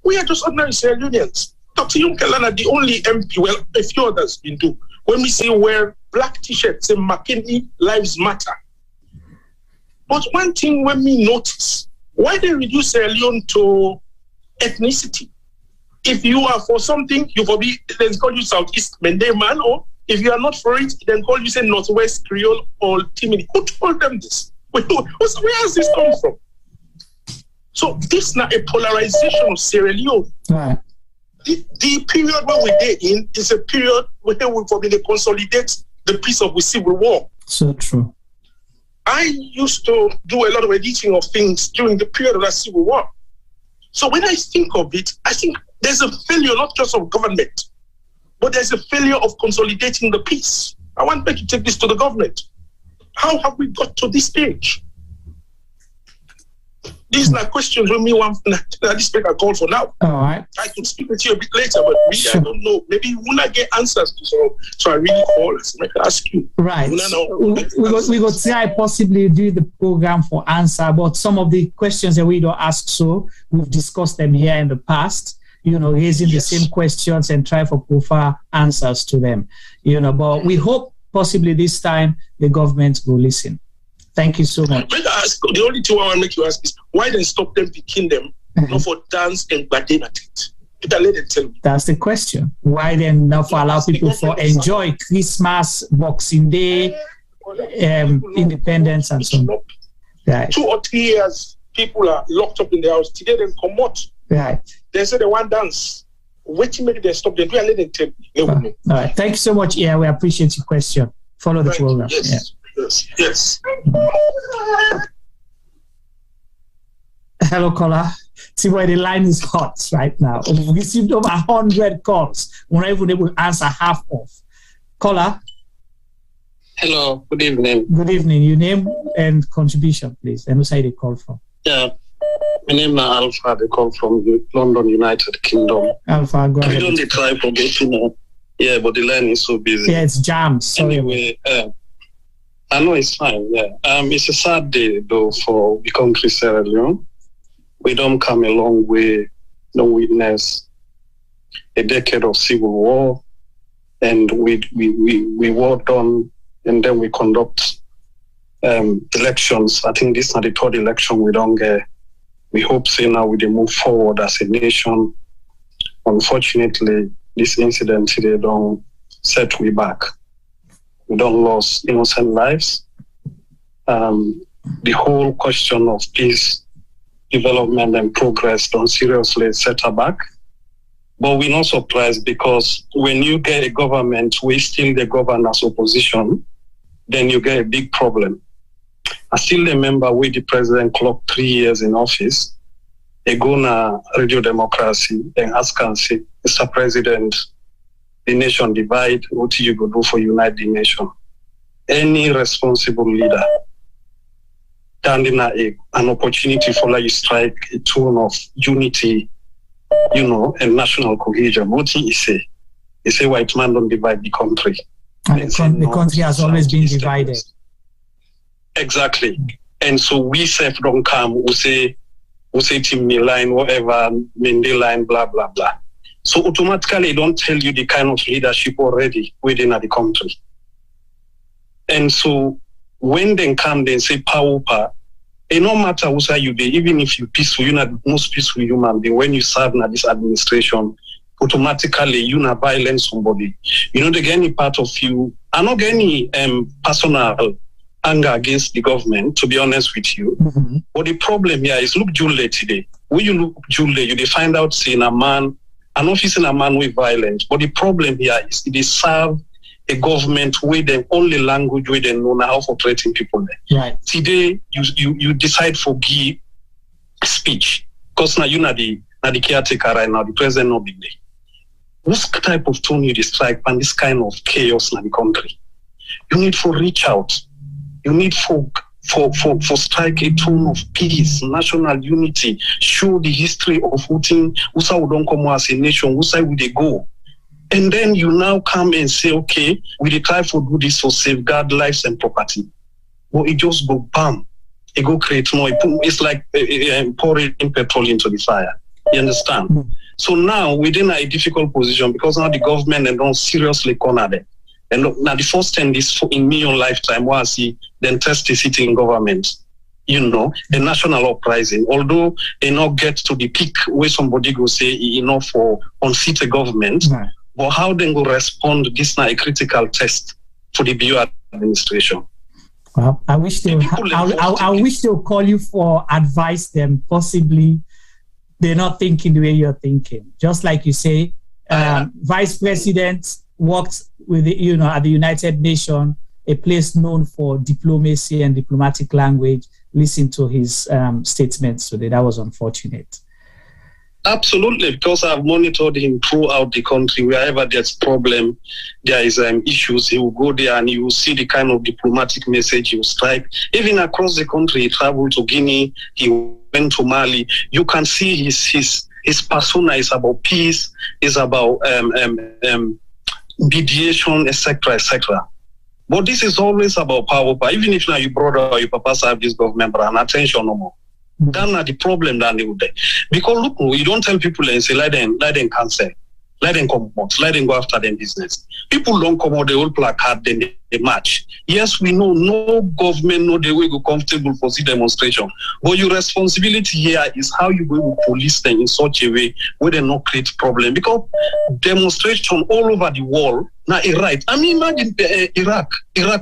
we are just ordinary Sierra Leoneans. Dr. Yunkelana, the only MP, well, a few others been do. When we say wear black t-shirts, say Makeni Lives Matter. But one thing when we notice, why they reduce Sierra Leone to ethnicity? If you are for something, you for be, then call you Southeast Mendeman, or if you are not for it, then call you say Northwest Creole or Timini. Who told them this? Where has this come from? So this is not a polarization of Sierra Leone. Right. The period where we're in is a period where we probably consolidate the peace of the civil war. So true. I used to do a lot of editing of things during the period of that civil war. So when I think of it, I think there's a failure not just of government, but there's a failure of consolidating the peace. I want to take this to the government. How have we got to this stage? These are questions when me want this speaker call for now. All right. I could speak with you a bit later, but really, sure. I don't know. Maybe we will not get answers to so I really call us. I can ask you. Right. We got try possibly do the program for answer, but some of the questions that we don't ask, so we've discussed them here in the past. Raising the same questions and try for proper answers to them. But we hope possibly this time the government will listen. Thank you so much. The only thing I want to make you ask is why they stop them picking them not for dance and badin at it? Let them tell me. That's the question. Why then not for allow people for enjoy Christmas, Boxing Day, independence and so on? Right. 2 or 3 years, people are locked up in the house. Today they come out. Right. They say they want dance. Wait till maybe they stop them. Let them tell me. All right. Thank you so much. Yeah, we appreciate your question. Follow the program. Yes. Yeah. Yes. Hello, caller. See why the line is hot right now. We've received over 100 calls. We're not even able to answer half of. Caller. Hello. Good evening. Good evening. Your name and contribution, please. And who say they call from? Yeah. My name is Alpha. They come from London, United Kingdom. Alpha, go ahead. We don't try for getting yeah, but the line is so busy. Yeah, it's jammed. Sorry. Anyway, I know it's fine, yeah. It's a sad day, though, for the country Sierra Leone. We don't come a long way, no witness a decade of civil war, and we worked on, and then we conduct elections. I think this is not the 3rd election we don't get. We hope, say now we move forward as a nation. Unfortunately, this incident today don't set we back. We don't lose innocent lives. the whole question of peace, development, and progress don't seriously set her back. But we're not surprised because when you get a government where still the governors opposition, then you get a big problem. I still remember when the president clocked 3 years in office, they go na Radio Democracy, then ask and say, Mr. President, the nation divide, what do you go do for unite the nation? Any responsible leader standing at an opportunity for like strike a tone of unity, and national cohesion. What he say? He say white man don't divide the country. And the country has always been divided. Exactly. And so we self don't come, we say Timmy line, whatever, Mende line, blah, blah, blah. So automatically don't tell you the kind of leadership already within the country. And so when they come, they say power, it no matter who say you be, even if you peaceful, you're not the most peaceful human being. When you serve in this administration, automatically you're not violent somebody. You know, they get any part of you. I not get any personal anger against the government, to be honest with you. Mm-hmm. But the problem here is look Julie today. When you look Julie, you find out seeing a man, an officer, a man with violence. But the problem here is they serve a government where the only language where they know how for treating people there. Right. Today you decide for give speech because now you're not the caretaker right now. The president not big day. What type of tone you strike and this kind of chaos in the country? You need to reach out. You need for strike a tone of peace, national unity. Show the history of who side we don't come as a nation. Who side we they go? And then you now come and say, okay, we try to do this for safeguard lives and property. But it just go bam. It go create noise. It's like pouring petrol into the fire. You understand? Mm-hmm. So now we're in a difficult position because now the government and don't seriously corner them. And now the first thing is in me on lifetime, why I see then test the sitting government. A national uprising. Although they not get to the peak where somebody go say enough for unseat a government. Mm-hmm. But how they will respond, this is a critical test for the BU administration. Well, I wish they'll call you for advice them. Possibly they're not thinking the way you're thinking. Just like you say, Vice President worked with at the United Nations, a place known for diplomacy and diplomatic language. Listen to his statements today. That was unfortunate. Absolutely, because I've monitored him throughout the country. Wherever there's problem, there is issues, he will go there and you will see the kind of diplomatic message he will strike. Even across the country, he traveled to Guinea, he went to Mali. You can see his persona is about peace, is about mediation, etc., etc. But this is always about power. Even if now your brother or your papa serve this government, but an attention no more. That's not the problem that they would do. Because look, you don't tell people and say, let them cancel, let them come out, let them go after their business. People don't come out, they all placard, then they march. Yes, we know no government, no they will go comfortable for the demonstration. But your responsibility here is how you go to police them in such a way where they not create problem. Because demonstration all over the world, now Iraq. I mean, imagine Iraq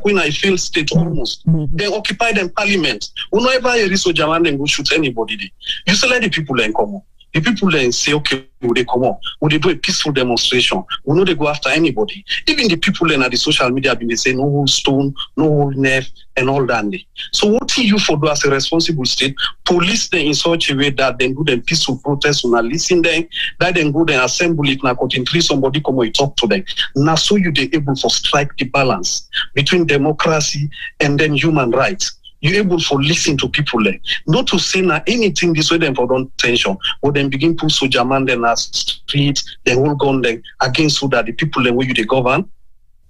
when I failed state almost. They occupy them parliament. Whenever a research German then go shoot anybody. You say let the people then come on. The people then say, okay, will they come on? Will they do a peaceful demonstration? Will not they go after anybody? Even the people then at the social media they say no whole stone, no whole nerve, and all that. So what do you for do as a responsible state? Police them in such a way that then do them peaceful protest, not listen them, that then go then assemble it, now contain somebody come and talk to them. Now so you they able to strike the balance between democracy and then human rights. You're able to listen to people there. Not to say now anything this way then for don't tension, but then begin to so German then as street, then all gone then against so that the people then where you they govern.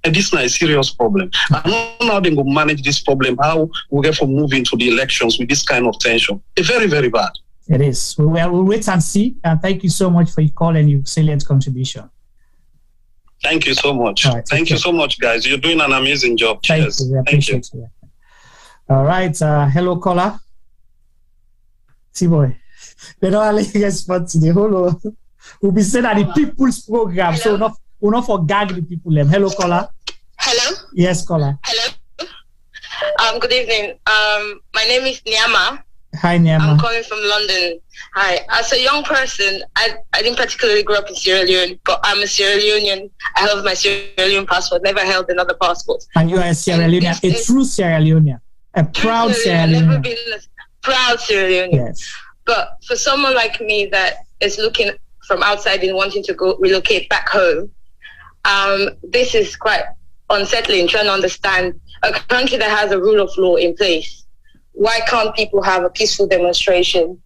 And this is a serious problem. I don't know how they will manage this problem, how we get from moving to the elections with this kind of tension. It's very, very bad. It is. We'll wait and see. And thank you so much for your call and your salient contribution. Thank you so much. Right, thank you so much, guys. You're doing an amazing job. Cheers. Thank you. We appreciate you. All right. Hello, caller. See-boy. They don't allow you respond to the whole. We'll be saying at the people's program. Hello? So we'll not forget the people. Hello, caller. Hello. Yes, caller. Hello. Good evening. My name is Nyama. Hi, Nyama. I'm calling from London. Hi. As a young person, I didn't particularly grow up in Sierra Leone, but I'm a Sierra Leonean. I have my Sierra Leone passport, never held another passport. And you are a Sierra Leonean, a true Sierra Leonean, a proud Sierra Leonean. Never been a proud Sierra Leonean. Yes. But for someone like me that is looking from outside and wanting to go relocate back home, this is quite unsettling, trying to understand a country that has a rule of law in place. Why can't people have a peaceful demonstration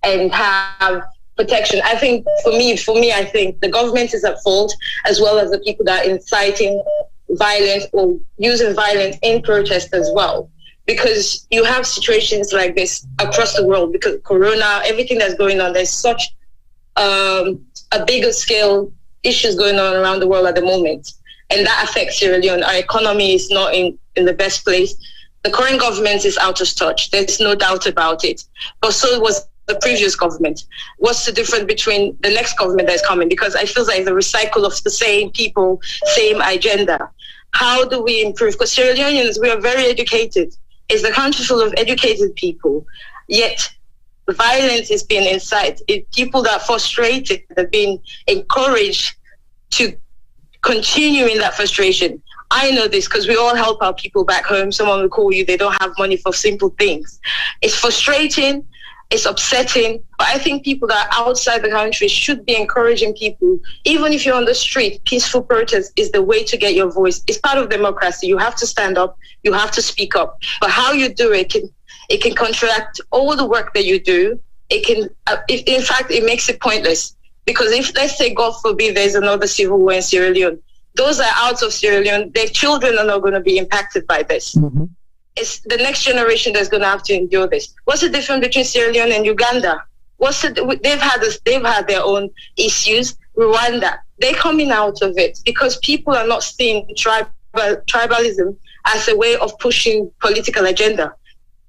and have protection? I think for me, I think the government is at fault, as well as the people that are inciting violence or using violence in protest as well. Because you have situations like this across the world, because Corona, everything that's going on, there's such a bigger scale issues going on around the world at the moment. And that affects Sierra Leone. Our economy is not in the best place. The current government is out of touch. There's no doubt about it. But so was the previous government. What's the difference between the next government that's coming? Because I feel like it's a recycle of the same people, same agenda. How do we improve? Because Sierra Leoneans, we are very educated. It's a country full of educated people. Yet violence is being incited. People that are frustrated are being encouraged to continue in that frustration. I know this because we all help our people back home. Someone will call you, they don't have money for simple things. It's frustrating, it's upsetting, but I think people that are outside the country should be encouraging people. Even if you're on the street, peaceful protest is the way to get your voice. It's part of democracy. You have to stand up, you have to speak up. But how you do it can contract all the work that you do. It can, in fact, it makes it pointless. Because if, let's say, God forbid, there's another civil war in Sierra Leone, those are out of Sierra Leone, their children are not going to be impacted by this. Mm-hmm. It's the next generation that's going to have to endure this. What's the difference between Sierra Leone and Uganda? They've had their own issues. Rwanda, they're coming out of it because people are not seeing tribalism as a way of pushing political agenda.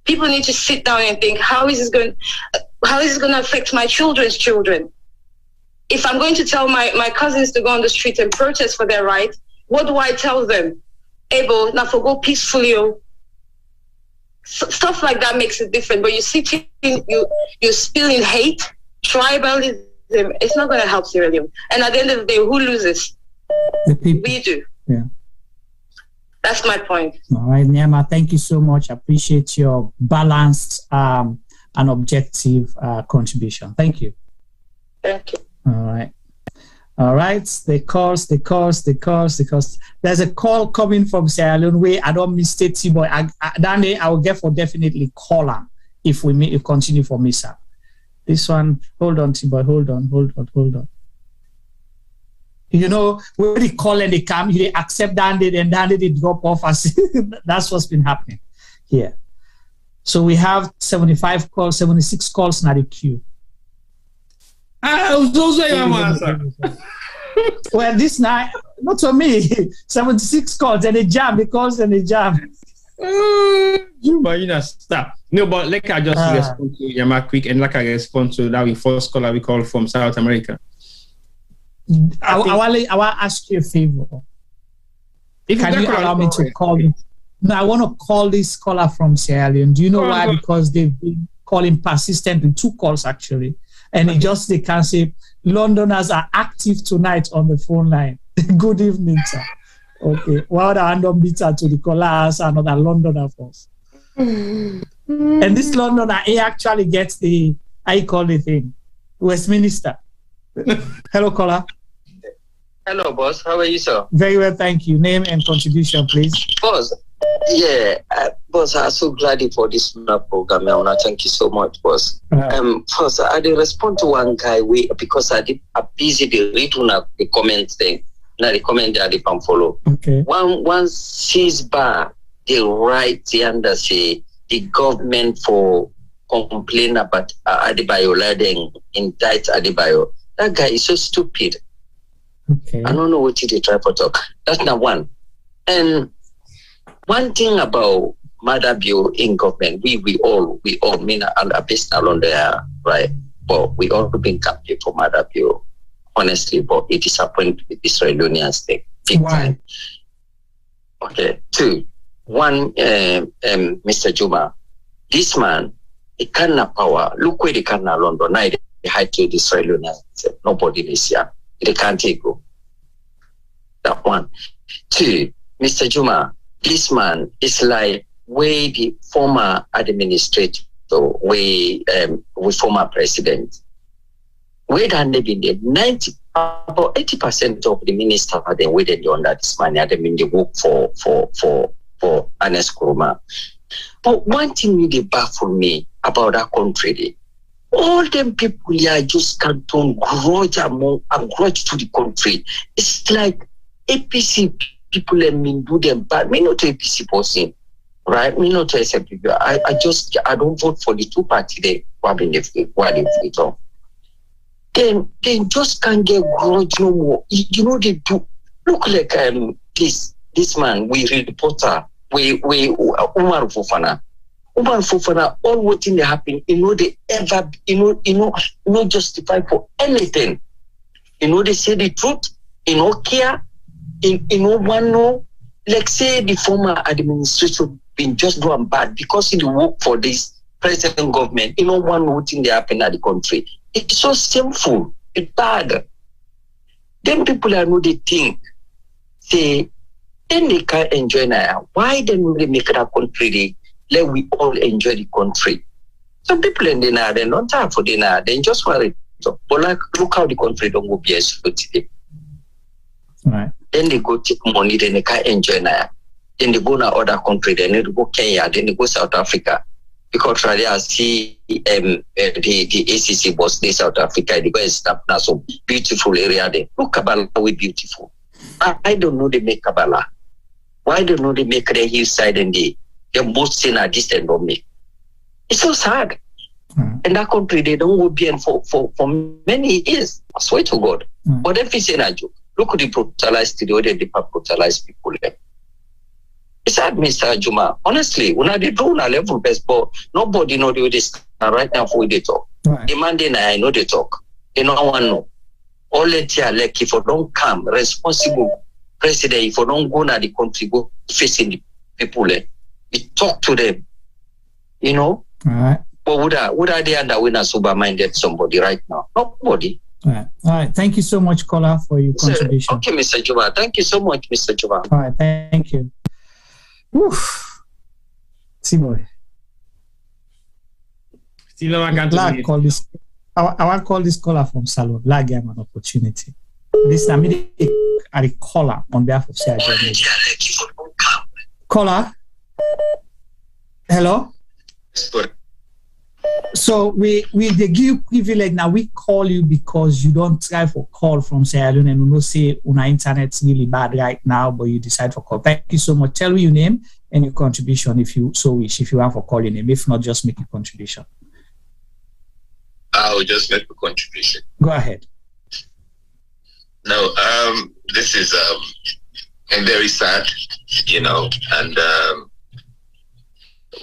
People need to sit down and think, how is this going to affect my children's children? If I'm going to tell my cousins to go on the street and protest for their right, what do I tell them? Able, now for go peacefully. Stuff like that makes it different. But you're spilling hate, tribalism. It's not going to help Sierra Leone. And at the end of the day, who loses? The people. We do. Yeah. That's my point. All right, Nyama, thank you so much. I appreciate your balanced and objective contribution. Thank you. Thank you. All right. The calls. There's a call coming from Sierra Leone where I don't mistake T-Boy. Danny, I will get for definitely call him if we continue for Misa. This one, hold on, T-Boy, hold on. You know, when they call and they come, they accept Dandy and Dandy they drop off. That's what's been happening here. So we have 76 calls in the queue. Well, this night, not for me, 76 calls and a jam because and a jam. Stop. No, but like I just respond to Yama quick and like I respond to that first caller we call from South America. I will ask you a favor. Can you allow me to call him? No, I want to call this caller from Sierra Leone. Do you know why? Because they've been calling persistently, 2 calls actually. And they can say, Londoners are active tonight on the phone line. Good evening, sir. Okay. Well, the random meter to the caller as another Londoner first. And this Londoner, he actually gets the, I call the thing, Westminster. Hello, caller. Hello, boss. How are you, sir? Very well, thank you. Name and contribution, please. Boss, boss, I'm so glad for this program. I want to thank you so much, boss. First, I did respond to one guy because I did a busy read the comment thing. Now the comment I did follow. Okay. One sees bar the right under say the government for complain about Adebayo letting indict Adebayo. That guy is so stupid. Okay. I don't know what they try for talk. That's not one. And one thing about Adebayo in government, we all mean are based along there, right? But we all been campaigning for Adebayo, honestly. But it disappoints with Israelian state big time. Okay. 2, One, Mr. Juma, this man, he can't have power. Look where they can't have London. Now they hide to the Sierra Leone. Nobody is here. They can't take go. That one. Two, Mr. Juma, this man is like where the former administrator, where former president, where they been there, about 80% of the ministers are then waiting under this man. They been they work for Ernest Kuruma. But one thing really baffle me about that country, all them people here just can't turn grudge to the country. It's like APC people and me do them bad. Me not APC person, right? Me not accept people. I don't vote for the two party there. Then just can't get grudge no more. You know they do look like this man, we reporter, we Umar Fofana. Umar Fofana, all what thing they happen, they ever, not justify for anything. They say the truth, care, one know, like say the former administration been just doing bad because he work for this present government, one know what thing they happen at the country. It's so sinful, it's bad. Then people are they think, say, then they can't enjoy now. Why then will they make that country? Let we all enjoy the country. Some people in dinner, they're not time for dinner, they just want it. But like, look how the country don't go be as good today. Right. Then they go take money, then they can't enjoy now. Then they go to other country, then they go Kenya, then they go South Africa. Because really I see the ACC was in South Africa, they go and snap now some beautiful area there. Look, Kabbalah, we beautiful. I don't know they make Kabbalah. Why don't know they make the hillside and the most sin are distant from me? It's so sad. In that country, they don't go bien for many years. I swear to God. But if it's in a joke, look at the brutalized, the way they brutalize people there. It's sad, Mr. Juma. Honestly, when they do a level best, but nobody know the way they stand right now for they talk. Right. The man I know they talk. They don't want to know. All that year, like if you don't come, responsible president, if you don't go to the country, go facing the people there. We talk to them. All right. But would I they under winner sober-minded somebody right now? Nobody. All right. Thank you so much, Kola, for your contribution. Okay, Mr. Juma. Thank you so much, Mr. Juma. All right. Thank you. Oof. Boy. I want to call this caller from Salone. Lag him an opportunity. This I mean a caller on behalf of Sierra Leone. Caller. Hello. So we they give you privilege now. We call you because you don't try for call from Sierra Leone and you say our internet's really bad right now, but you decide for call. Thank you so much. Tell me your name and your contribution if you so wish. If you want for call your name, if not, just make a contribution. I will just make a contribution. Go ahead. No, this is very sad, and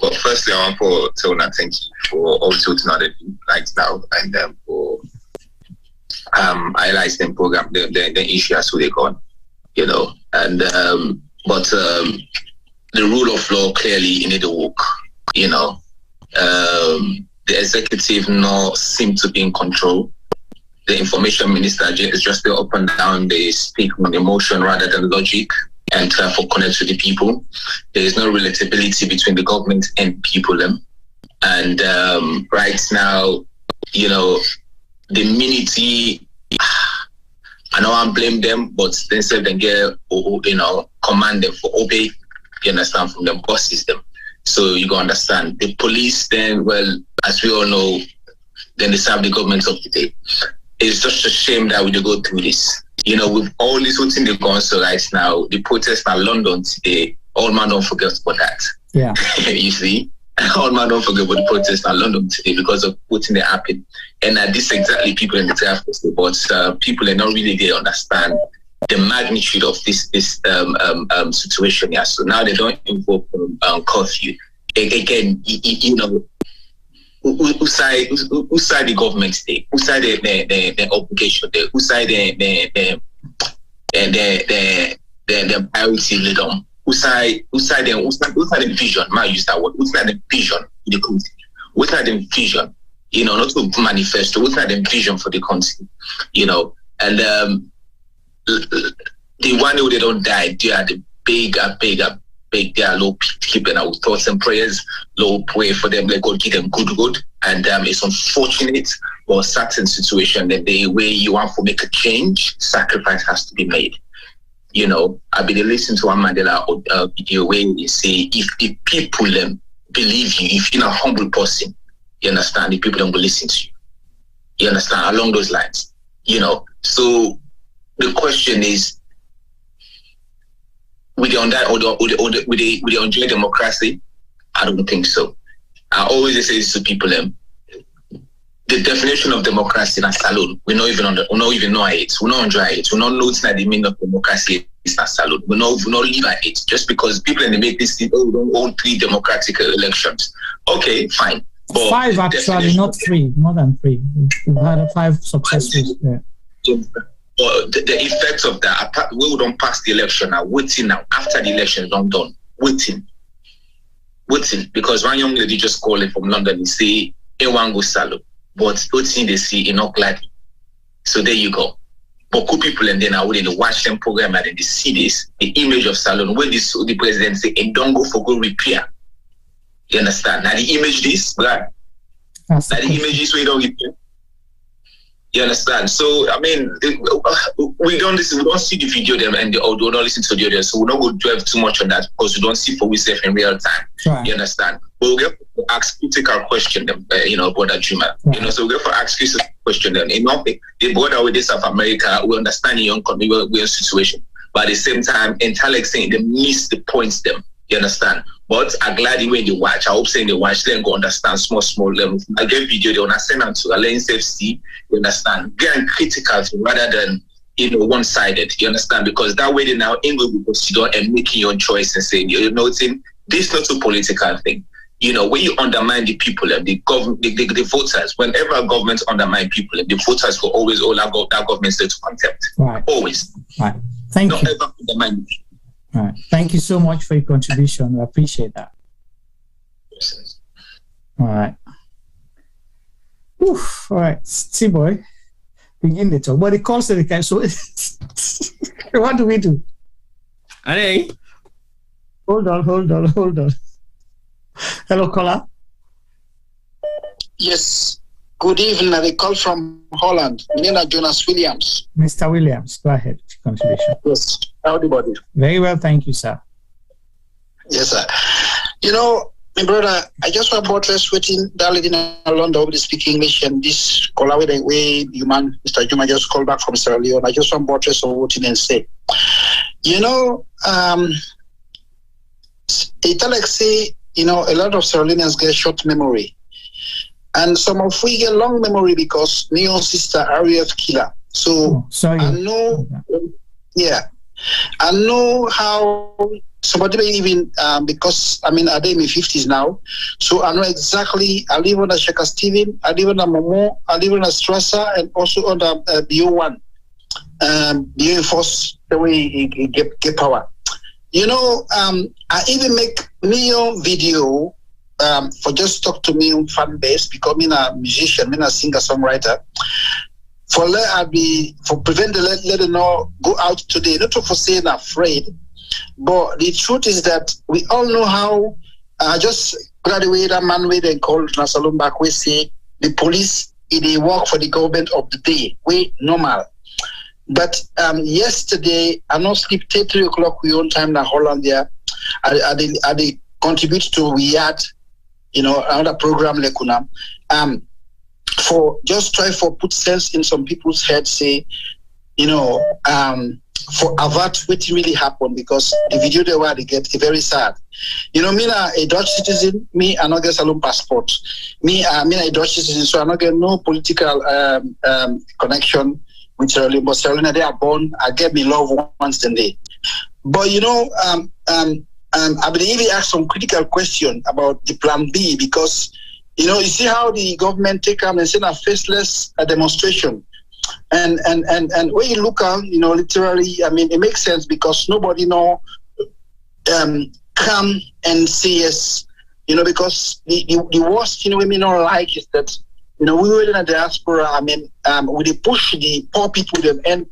well, firstly, I want to thank you for all the right now, and for highlighting the program, the issue as they gone, and but the rule of law clearly need to work, the executive not seem to be in control. The information minister is just up and down. They speak on emotion rather than logic and try to connect with the people. There is no relatability between the government and people. And right now, the immunity, I don't want to blame them, but they say they get, command them for obey, you understand, from the boss system. So you go understand. The police then, well, as we all know, then they serve the government of the day. It's just a shame that we go through this. With all this whole thing they've gone so right now, the protests in London today, all man don't forget about that. Yeah. You see? All man don't forget about the protests in London today because of what thing that happened. And this exactly people in the traffic, but people are not really there understand the magnitude of this situation here. So now they don't invoke curfew. Again, who side the government stay? Who side the obligation there? Who side the priority leader? Usai the vision. I use that word. Usai the vision in the country. Usai the vision. You know, not to manifest. Usai the vision for the country. You know, and the one who they don't die, they are the big. They are low keeping our thoughts and prayers. Low pray for them. Let God give them good. And it's unfortunate for certain situation that the way you want to make a change, sacrifice has to be made. You know, I've been listening to one Mandela video where they say, if the people believe you, if you're a humble person, you understand, the people don't will listen to you. You understand, along those lines. You know, so the question is, will they enjoy democracy? I don't think so. I always say this to people, the definition of democracy in Salone, we don't even know it. We don't enjoy it. We don't know that the meaning of democracy is not Salone. We don't live at it. Just because people in the make this thing, we don't own 3 democratic elections. Okay, fine. But 5 actually, not 3, more than 3. We've had 5 successful. But the effects of that, we don't pass the election now, waiting now. After the election is not done, waiting. Because one young lady just called from London and say, "Ewan go Salone." But waiting they see enough gladly. So there you go. But cool people and then I would watch them program and they see this, the image of Salone, where the president say, "And don't go for good repair." You understand? Now the image this, right? Now the image is where you don't repair. You understand? So I mean, we don't see the video them and we don't listen to the audio, so we don't go dwell too much on that because we don't see for ourselves in real time. Right. You understand? But we get to ask critical question them, Brother Juma. Right. You know, so we get to ask critical question them. You know, the border with this South America, we understand the young we're in situation, but at the same time, intellect saying they miss the points them. You understand? But I'm glad when they watch. I hope saying they watch, then go understand small level. I get video they wanna send them to Alain see. You understand? Getting critical rather than one-sided. You understand? Because that way they now able to consider and making your choice and saying, you know, this not a political thing. You know, when you undermine the people and the voters, whenever a government undermine people, the voters will always hold that government to contempt. Right. Always. Right. Thank you. Ever undermine people. All right. Thank you so much for your contribution. I appreciate that. All right. Oof. All right. T-boy, begin the talk. But the calls to the guy. So what do we do? Hey. Hold on. Hello, caller. Yes. Good evening. I call from Holland. My name is Jonas Williams. Mr. Williams, go ahead. Contribution. Yes. Howdy, buddy. Very well, thank you, sir. Yes, sir. You know, my brother, I just want to buttress waiting that lady in London to speak English and this call away the way Mr. Juma just called back from Sierra Leone. I just want to buttress of what and say. You know, Italic say, you know, a lot of Sierra Leoneans get short memory. And some of we get long memory because me own sister RAF killer. So I know, I know how somebody may even because I'm in my 50s now, so I know exactly. I live under Shaka Steven, I live under Momo, I live under Strasser, and also under BO1, BO Force. The way he get power, you know. I even make Neo video. For just talk to me on fan base, becoming a musician, a singer-songwriter. For prevent the let them know go out today, not for saying afraid, but the truth is that we all know how just graduate a man with and called Salone back we say the police they work for the government of the day. We normal. But yesterday I not sleep till 3 o'clock we own time in Holland there. I contribute to Riyadh. You know, another program like Kunam, for just try for put sense in some people's heads, say, you know, for avert what really happened because the video they were they get very sad. You know, me a Dutch citizen, me I not get Salone passport. Me a Dutch citizen, so I not get no political connection with Sierra Leone. But Sierra Leone they are born, I get me loved ones than they. But you know, I believe he asked some critical question about the plan B because, you know, you see how the government take and send a faceless demonstration. And when you look at, you know, literally, I mean, it makes sense because nobody know come and say yes, because the worst thing we may not like is that, we were in a diaspora, we push the poor people them, and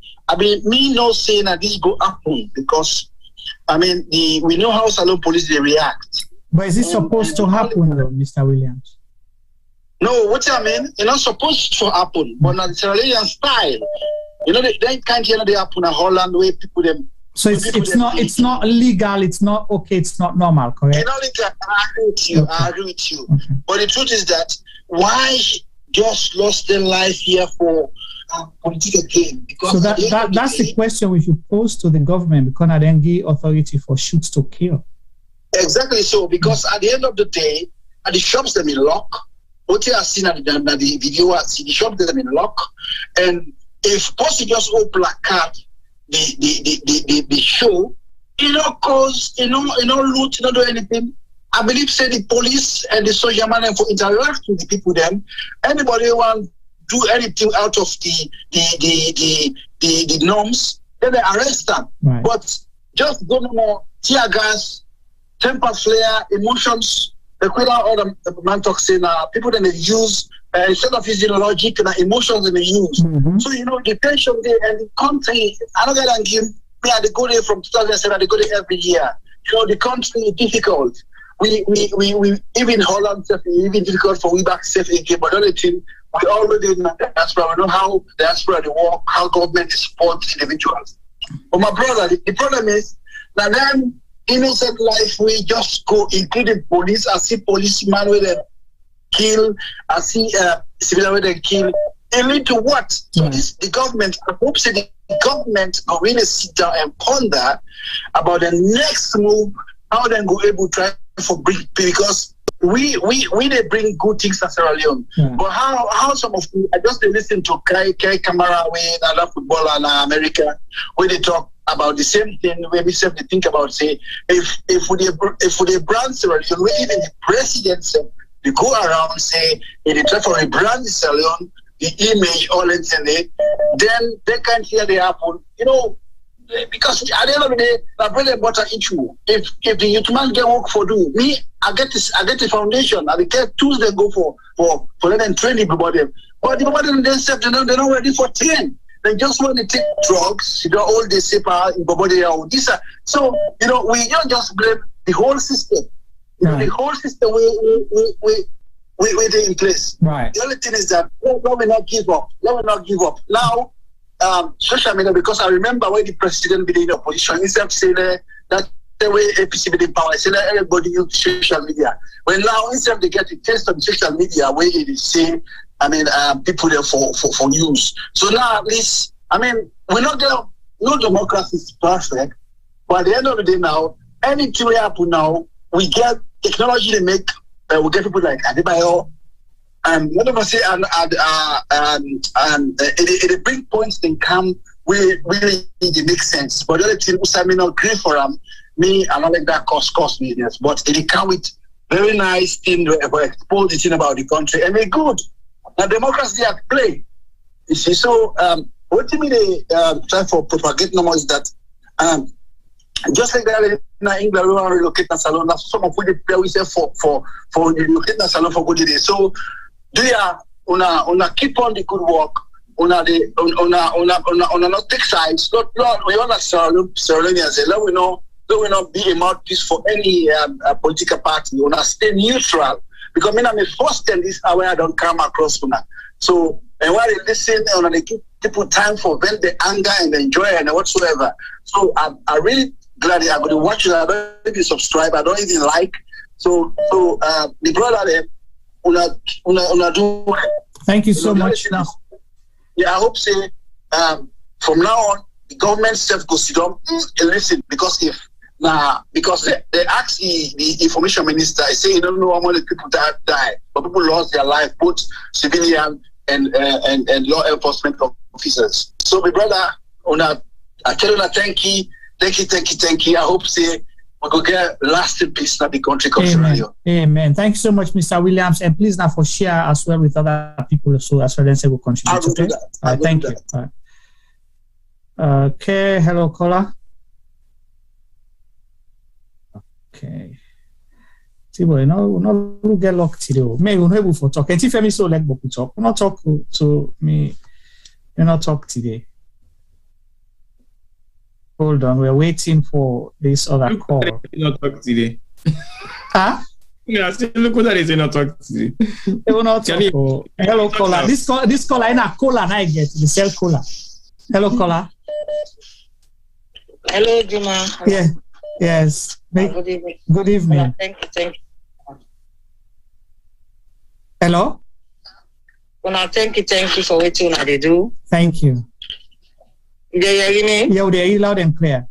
me not saying that this go happen because, we know how Salone police they react. But is it supposed to happen though, Mr. Williams? No, what I mean, it's not supposed to happen, but not the Sierra Leone style. They can't hear they happen in Holland where people them. So it's not legal, it's not okay, it's not normal, correct? It's not legal. I agree with you. Okay. But the truth is that why just lost their life here for political gain? Because so that's the question we should pose to the government, because I then give authority for shoots to kill. Exactly so, because at the end of the day, at the shops them in lock. What you have seen at the video, the shops them in lock, and if possible just open placard the show, cause loot, do anything. I believe say the police and the social man for interact with the people them. Anybody want do anything out of the norms, then they arrest them. Right. But just go no more tear gas, temper flare, emotions. The other man talks saying people then they use instead of using logic and emotions in the use. Mm-hmm. So the tension there and the country. I don't get give me I go there from 2007. I go there every year. The country is difficult. We even Holland even difficult for we back safe again. But the other thing we already in the diaspora. We know how the diaspora they work, how government supports individuals. But my brother, the problem is that then innocent life we just go, including police. I see policemen with them kill. I see civilian with them kill. It lead to what? So the government, I hope say the government will really sit down and ponder about the next move, how they go able to try for bring, because we they bring good things to Sierra Leone. Yeah. But how some of you, I just listen to Kai Kamara with other footballer in America where they talk about the same thing where we say they think about say if we brand Sierra Leone, we even the president they go around say if they try to rebrand Sierra Leone, the image all internet, then they can't hear the happen. Because at the end of the day, the bread and butter issue. If the youth man get work for do, me I get the foundation. I get tools they go for let them train people them. But the people themselves they're not ready for train. They just want to take drugs, all the sepa in Bobode or this. So, we don't just blame the whole system. The whole system we in place. Right. The only thing is that let me not give up. Now social media, because I remember when the president be in opposition, himself saying that the way APC be in power, say that everybody use social media. When now instead they get the taste of social media where it is saying, people there for news. So now at least, we're not there. No democracy is perfect, but at the end of the day now, anything we happen now, we get technology to make. We get people like Adebayo. One of us say it bring points then come we really it makes sense. But the other thing I may not agree for me I don't like that cost millions. But it come with very nice thing to expose the thing about the country and they're good. Now democracy at play. You see, so what do you mean they try for propagate no more is that just like that in England we want to relocate to Salone. That's some of what they play we say for relocate to Salone for good day. So una keep on the good work. Una not take sides. Not we want to Sierra Leone as a we not be a mouthpiece for any political party. Una stay neutral because I'm first tell this way I don't come across una. So and while they listen, they give people time for vent the anger and the joy and whatsoever. So I really glad I'm going to watch it. I don't even subscribe. I don't even like. So the brother there. Una do. Thank you so much. Yeah, I hope say from now on the government self go sit down and listen because they ask the information minister, I say you don't know how many people that die, but people lost their life, both civilian and law enforcement officers. So my brother, I tell you thank you. I hope say we go get lasting peace in the country. Amen. Thank you so much, Mr. Williams. And please now for share as well with other people so as well as they will contribute. Okay? All right, thank you. All right. Okay, hello caller. Okay. See, boy, no get locked today. Me, we able for talk. And if me so like boku talk, we not talk to me. We not talk today. Hold on, we're waiting for this other call. Not talk today. Huh? Yeah, still look what they say not talk today. They will not talk. Hello, caller. This caller, I know cola, and I get the sell cola. Hello, caller. Hello, Juma. Yeah. Yes. Good evening. Good evening. Thank you. Hello. Well, thank you for what you do. Thank you. You hear me? Yeah, they hear you loud and clear.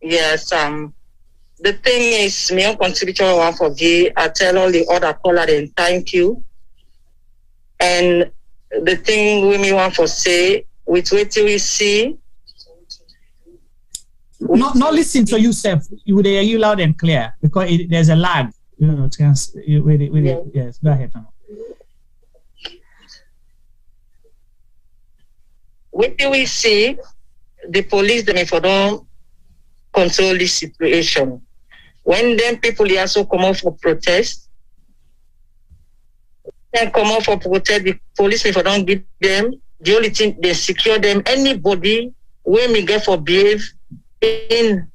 Yes. The thing is, me on contributor one for gay. I tell all the other caller then thank you. And the thing we me want for say with what we see. Not listen to yourself. You would hear you loud and clear because there's a lag. You know, yes. Go ahead now. What do we see? The police, them if they don't control this situation. When them people also come out for protest, the police if they don't give them, the only thing they secure them. Anybody when we get for behave in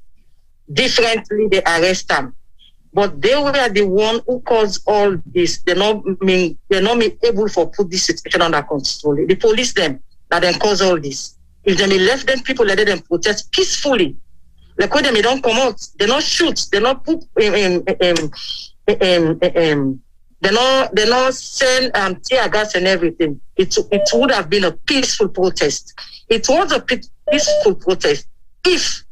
differently, they arrest them. But they were the one who caused all this. They're not able to put this situation under control. The police them that then cause all this. If they left them, people let them protest peacefully. Like when they don't come out, they not shoot, they not put they not send tear gas and everything. It would have been a peaceful protest. It was a peaceful protest if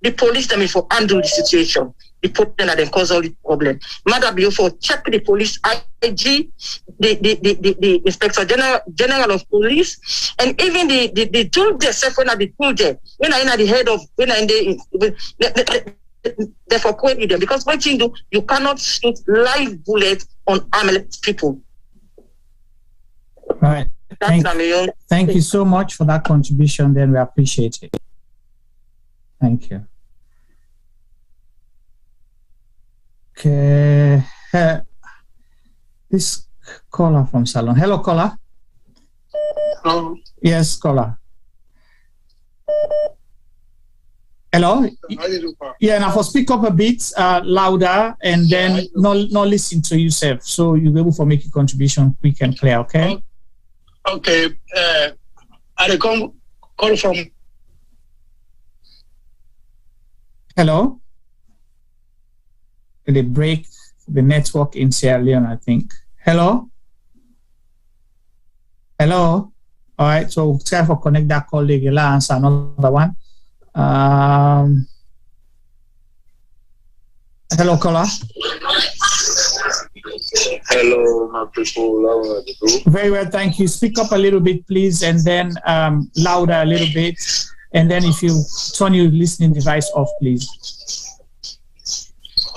the police them for handle the situation. The police that then cause all the problem. Adebayo for check the police IG, the Inspector General of Police, and even the tool themselves when they tool there, when I in the head of when I they for quit them because what you do, you cannot shoot live bullets on armed people. Right. Thank you so much for that contribution. Then we appreciate it. Thank you. Okay. This caller from Salone. Hello, caller. Hello. Yes, caller. Hello. Yeah, now for speak up a bit louder and then not listen to yourself, so you'll be able to make a contribution quick and clear. Okay. Okay. I call from. Hello. They break the network in Sierra Leone, I think. Hello? Hello? All right, so try for connect that call. They'll answer another one. Hello, caller. Hello, my people. How are you? Very well, thank you. Speak up a little bit, please, and then louder a little bit. And then if you turn your listening device off, please.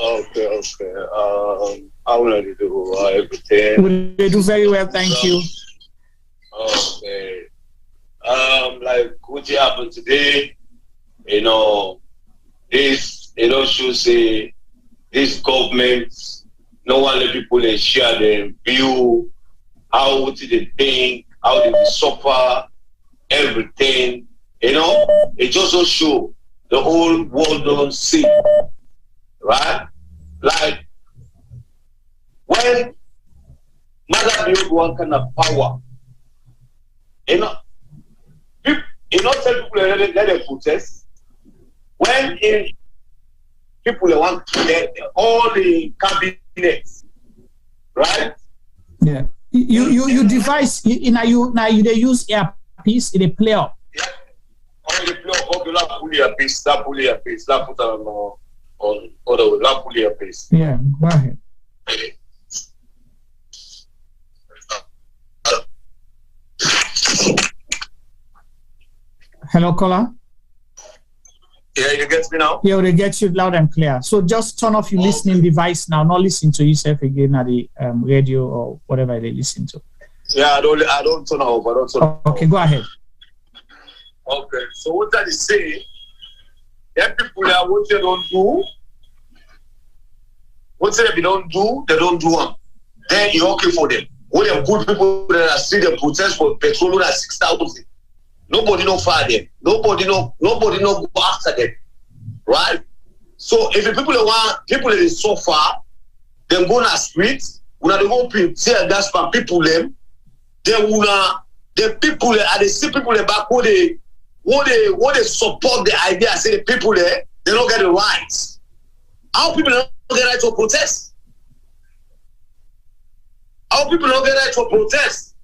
Okay. How will I do everything? They do very well, thank you. Okay. Like what happened today, this should say this government, no one let people share their view, how they think, how they suffer, everything. It just show the whole world don't see. Right? Like when Mother build one kind of power, tell people let them protest. When people want to get all the cabinets, right? Yeah. You device they use earpiece, they play up. Yeah. All the play up, okay, la pull earpiece, la put on other way, la pull earpiece. Yeah, go ahead. Hello, caller. Yeah, you get me now? Yeah, they get you loud and clear. So just turn off your listening device now. Not listen to yourself again at the radio or whatever they listen to. Yeah, I don't turn off. Okay, go ahead. Okay, so what I say, that people are what they don't do, What they don't do, they don't do them. Then it's okay for them. When them good people that see them protest for petrol at 6,000, nobody no fire them. Nobody no go after them. Right? So if the people that want people that is so far, them go on the street, when they go tear gas from people them, then the people there, and they see people there back who they support the idea, say the people there, they don't get the rights. How people don't get right to protest? How people don't get right to protest?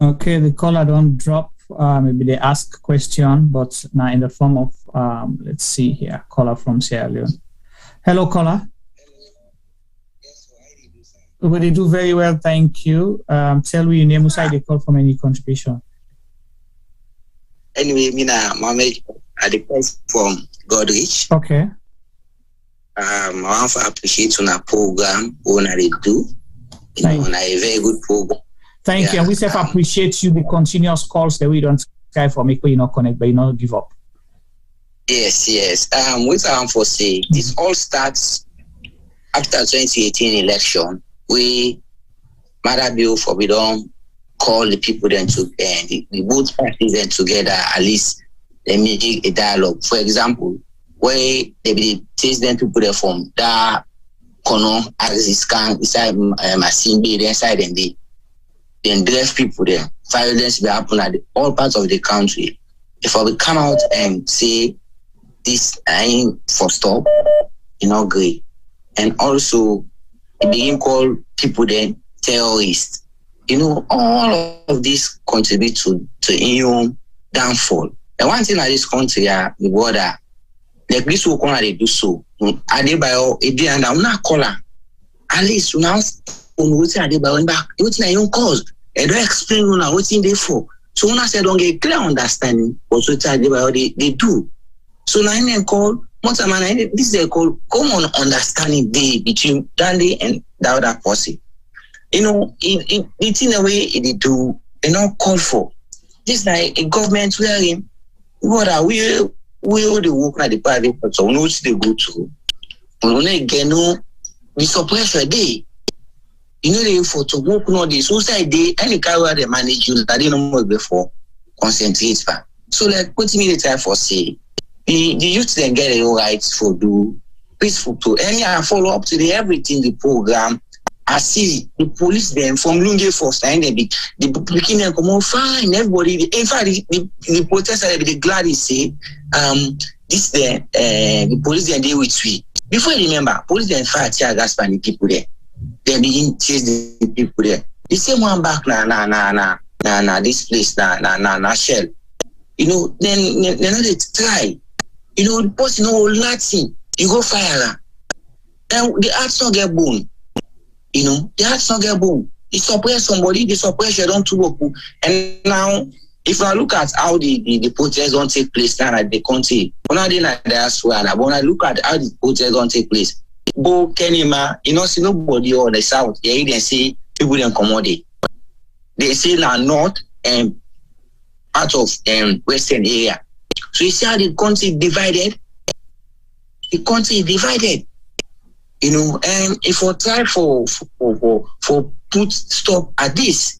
Okay, the caller don't drop. Maybe they ask question, but now in the form of let's see here, caller from Sierra Leone. Hello, caller. We do very well, thank you. Tell me your name, usai the call from any contribution. Anyway, Mina Mohammed Adebayo from Godrich. Okay. I want to appreciate on a program on they do. On a very good program. Thank you. And we self appreciate you the continuous calls that we don't try for make you not connect, but you not give up. Yes. What I want to say, this all starts after 2018 election. We Adebayo for we don't call the people then to the both parties then together, at least they make a dialogue. For example, where they be taste them to put it from that corner as this can inside Masimbe inside and they then drive people there. Violence will happen at all parts of the country. If we come out and say this ain't for stop, you know, agree. And also they begin call people then terrorists. You know, all of this contribute to your downfall. And one thing at this country, the border, like this work on they do so. Adebayo, and I'm not caller. At least now on what's Adebayo back, what's my own cause. And don't explain now what's in there for. So when I say don't get clear understanding, also Adebayo they do. So now I call this is a call common understanding day between Dandy and the other person. You know, it's in a way they do, they not call for. Just like a government wherein what are we the work at the private sector, we know what they go to. We don't get no we suppress a day. You know they for to work no this suicide day any kind where they manage you that they don't work before concentrate for. So like put me the time for say the youth then get a rights for do peaceful to any follow up to the everything the program. I see the police then from Lunge Force and the beginning come on fine everybody. In fact, the protesters be glad they say this the police then deal with we. Before you remember, police then fire tear gas by the people there. They begin chase the people there. The same one back na this place na Shell. You know, then they try. You know, the person no nothing. You go fire and the hearts not get bone. You know, the hearts not get bone. They suppress somebody, they suppress you don't to work. And now, if I look at how the protests don't take place now at the country, when I didn't when I look at how the protests don't take place, Bo Kenima, you know, see nobody on the south. They even say people don't accommodate. They say now north and out of western area. So you see how the country divided? The country is divided. You know, and if we try for put stop at this,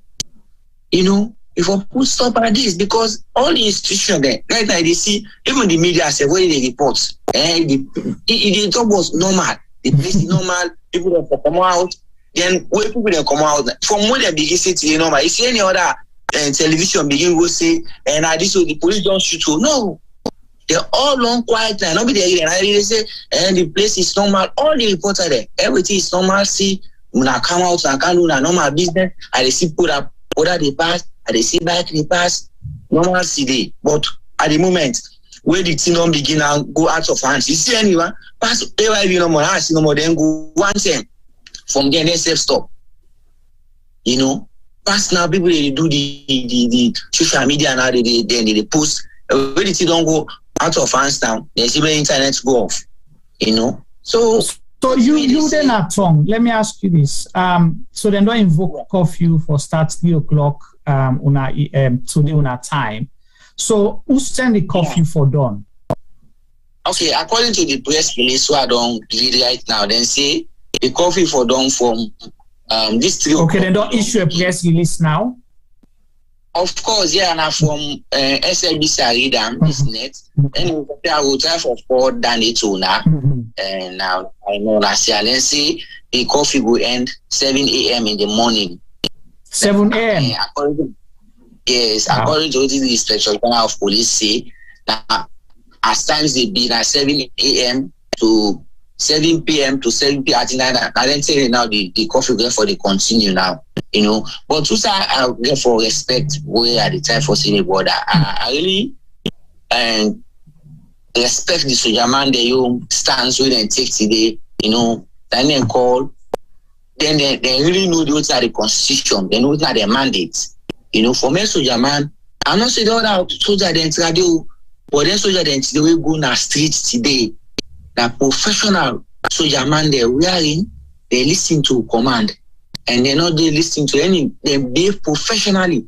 you know, if we put stop at this, because all the institutions there, right now they see, even the media say when they report, and the job was normal, the place is normal, people don't come out, then when people don't come out, from when they begin say to the normal, you see any other television begin go say, and this so the police don't shoot you, no. They're all long quiet now. Nobody there. And they say, and the place is normal. All the reporters there, everything is normal. See, when I come out, I can't do a normal business. I see put up, order they pass. I see bike they pass. Normal city. But at the moment, where the thing don't begin and go out of hands, you see anyone pass AYV no more. I see no more. Then go one time from there. Then self stop. You know, pass now. People they do the social media now. They post. Where the thing don't go out of hands now, there's even internet go off, you know. So you then at Tom, let me ask you this. So then don't invoke curfew for start 3 o'clock today on our time. So who send the curfew for done? Okay, according to the press release, so I don't read right now, then say the coffee for done from this 3 Okay, then don't issue a press release now. Of course, yeah, and I'm from SLBC Aridam, this net. And I will try for 4 than it now. And now I know last year, then say the coffee will end 7 a.m. in the morning. 7 a.m. Yes, according to the Inspector General of Police say, now as times they be at 7 a.m. to 7 p.m. to 7 p.m. I then say now the coffee go for the continue now, you know. But to say I get for respect where at the time for seeing border, I really respect the soldier man they stands with and take today, you know. Then they call, then they really know those are the constitution, they know that their mandates, you know. For me, soldier man, I'm not saying that soldier then radio, but then soldier then today we go na streets today. The professional soldier man they're wearing, they listen to command, and they're not they listen to any. They behave professionally.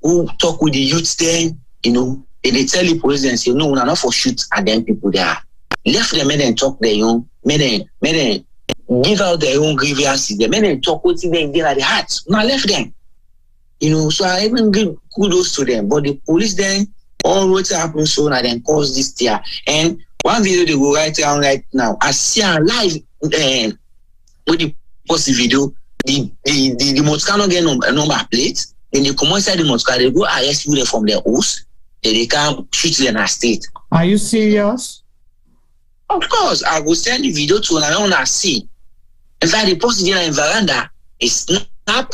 Who talk with the youths then, you know. They tell the police and say, no, we're not for shoot at them people there. Left them, made them talk their own, made them give out their own grievances. They made them talk what they get at the heart. Now left them, you know. So I even give kudos to them. But the police then all what happened so now then cause this there. And one video they go right around right now. I see a live with the post the video. The motor cannot get a number plate. Then they come inside the motor, they go arrest people from their house. Then they can't shoot them in state. Are you serious? Of course, I will send the video to I want to see. In fact, the post in veranda is snap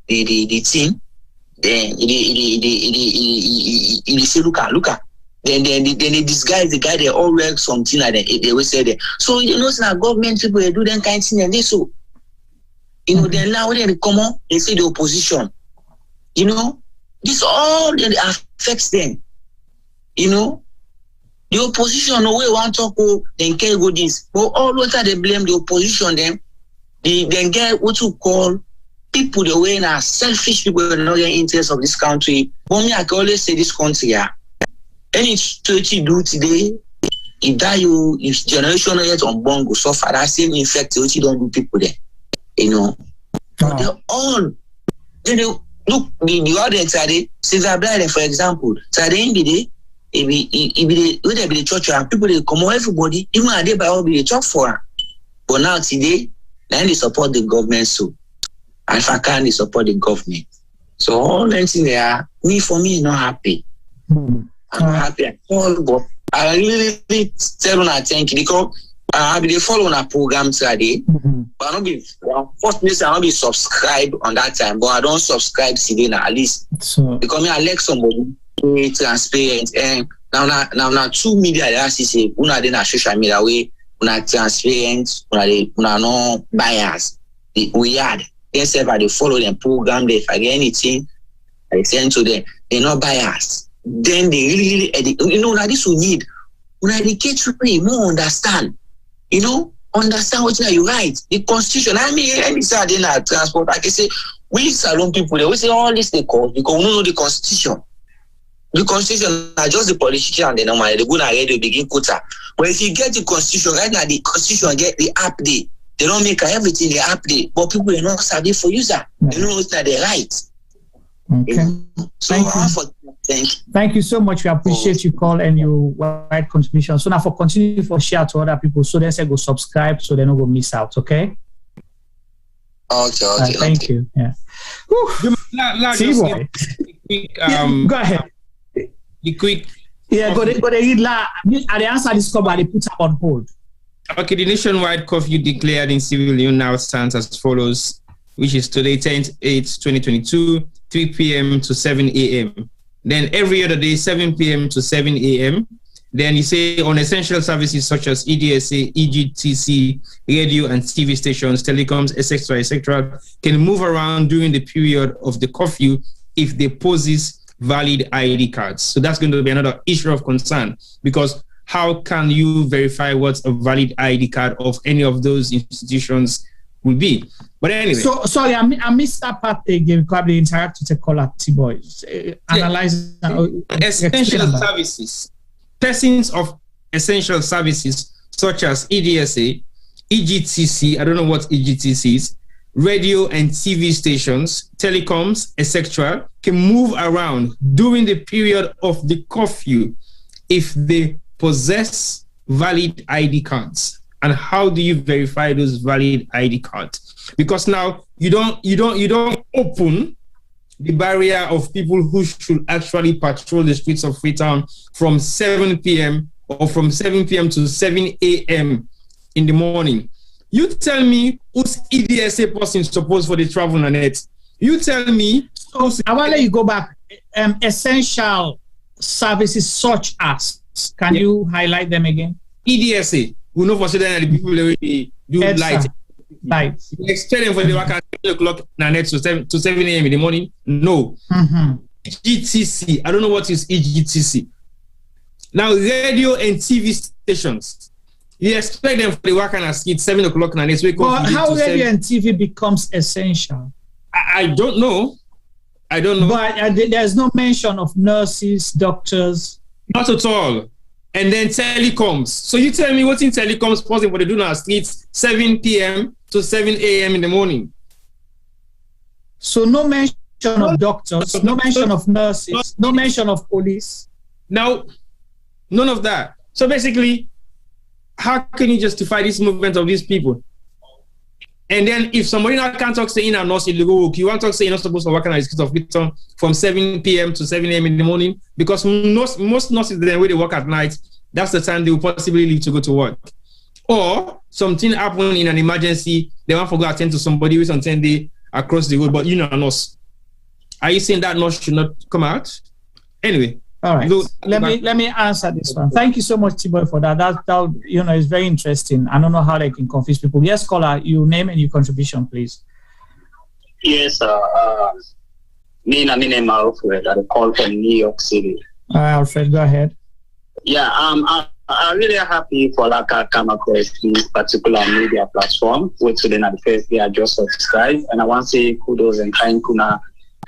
the thing. Then they say, look. Then they disguise the guy. They all wear something like that. They will say that. So you know, now government people they do them kind of thing and they so. You know, then now when they come on, they say the opposition. You know, this all affects them. You know, the opposition no way want to talk then can't go this. But all what they blame the opposition them. They then get what you call people the way now selfish people that know the interest of this country. But me I can always say this country any church you do today, if that if generation yet unborn go suffer that same effect what you don't do people there. You know. But they're all look the audience today, Silver Blind for example, so at the end of the day, if they be the church and people they come on everybody, even Adebayo be the church for her. But now today, then they support the government so. And if I can they support the government. So all them things they are for me not happy. I'm not happy at all, but I really tell on thank you because I be follow on a program today. But I don't be first place I don't be subscribe on that time, but I don't subscribe today now at least. So because me I like somebody to transparent and now 2 media that say una dey na social media way una transparent una no bias. We had they say they follow them program they if I get anything I send to them they're not biased. Then they really you know that this we need. When I educate people more understand. You know, understand what you write. The constitution. I mean, any side in our transport, I can say we Salone people, they always say all this they call because we don't know the constitution. The constitution are just the politician and they normally they go ahead to begin quota. But if you get the constitution, right now the constitution get the app day. They don't make everything the app day. But people are not savvy for user. They know what they right. Okay. So thank you so much. We appreciate you call and your wide contribution. So now for continue for share to other people so they say go subscribe so they don't go miss out, okay? Okay. Thank you. Yeah. Boy. Go ahead. The quick. Yeah, go ahead. The answer is covered. They put up on hold. Okay, the nationwide curfew declared in Sierra Leone now stands as follows, which is today 10/8/2022, 3 p.m. to 7 a.m. Then every other day, 7 p.m. to 7 a.m. Then you say on essential services such as EDSA, EGTC, radio and TV stations, telecoms, etc., can move around during the period of the curfew if they possess valid ID cards. So that's going to be another issue of concern because how can you verify what a valid ID card of any of those institutions will be? But anyway. So sorry, I missed that part again. Probably interact with the caller T-Boys. Analyze essential services. Persons of essential services such as EDSA, EGTC, I don't know what EGTC is, radio and TV stations, telecoms, etc., can move around during the period of the curfew if they possess valid ID cards. And how do you verify those valid ID cards? Because now you don't open the barrier of people who should actually patrol the streets of Freetown from 7 p.m. or from 7 p.m. to 7 a.m. in the morning. You tell me who's EDSA person supposed for the travel on it. You tell me. I want to let you go back. Essential services such as, can you highlight them again? EDSA. We know for certain that the people already do light. You expect them for the work at 7 o'clock to 7 a.m. in the morning? No. EGTC. I don't know what is EGTC. Now, radio and TV stations. You expect them for the work at 7 o'clock and it's wake up. How radio and TV becomes essential? I don't know. But there's no mention of nurses, doctors. Not at all. And then telecoms. So you tell me what's in telecoms possible for the do not streets 7 p.m. to 7 a.m. in the morning. So no mention of doctors, no mention of nurses, no mention of police. Now, none of that. So basically, how can you justify this movement of these people? And then if somebody now can't talk say in and not illegal work, you want to say you're not supposed to work on the streets of Freetown from 7 p.m. to 7 a.m. in the morning, because most nurses then when they work at night, that's the time they will possibly leave to go to work. Or something happened in an emergency, they want to go attend to somebody who's on 10 day across the road, but you know a nurse. Are you saying that nurse should not come out? Anyway. All right. Let me answer this one. Thank you so much, Tiboy, for that. That is very interesting. I don't know how they can confuse people. Yes, caller, your name and your contribution, please. Yes, my name is Alfred. I call from New York City. Alfred, go ahead. Yeah, I'm really happy for I come across this particular media platform, which today at the first day I just subscribed, and I want to say kudos and thank you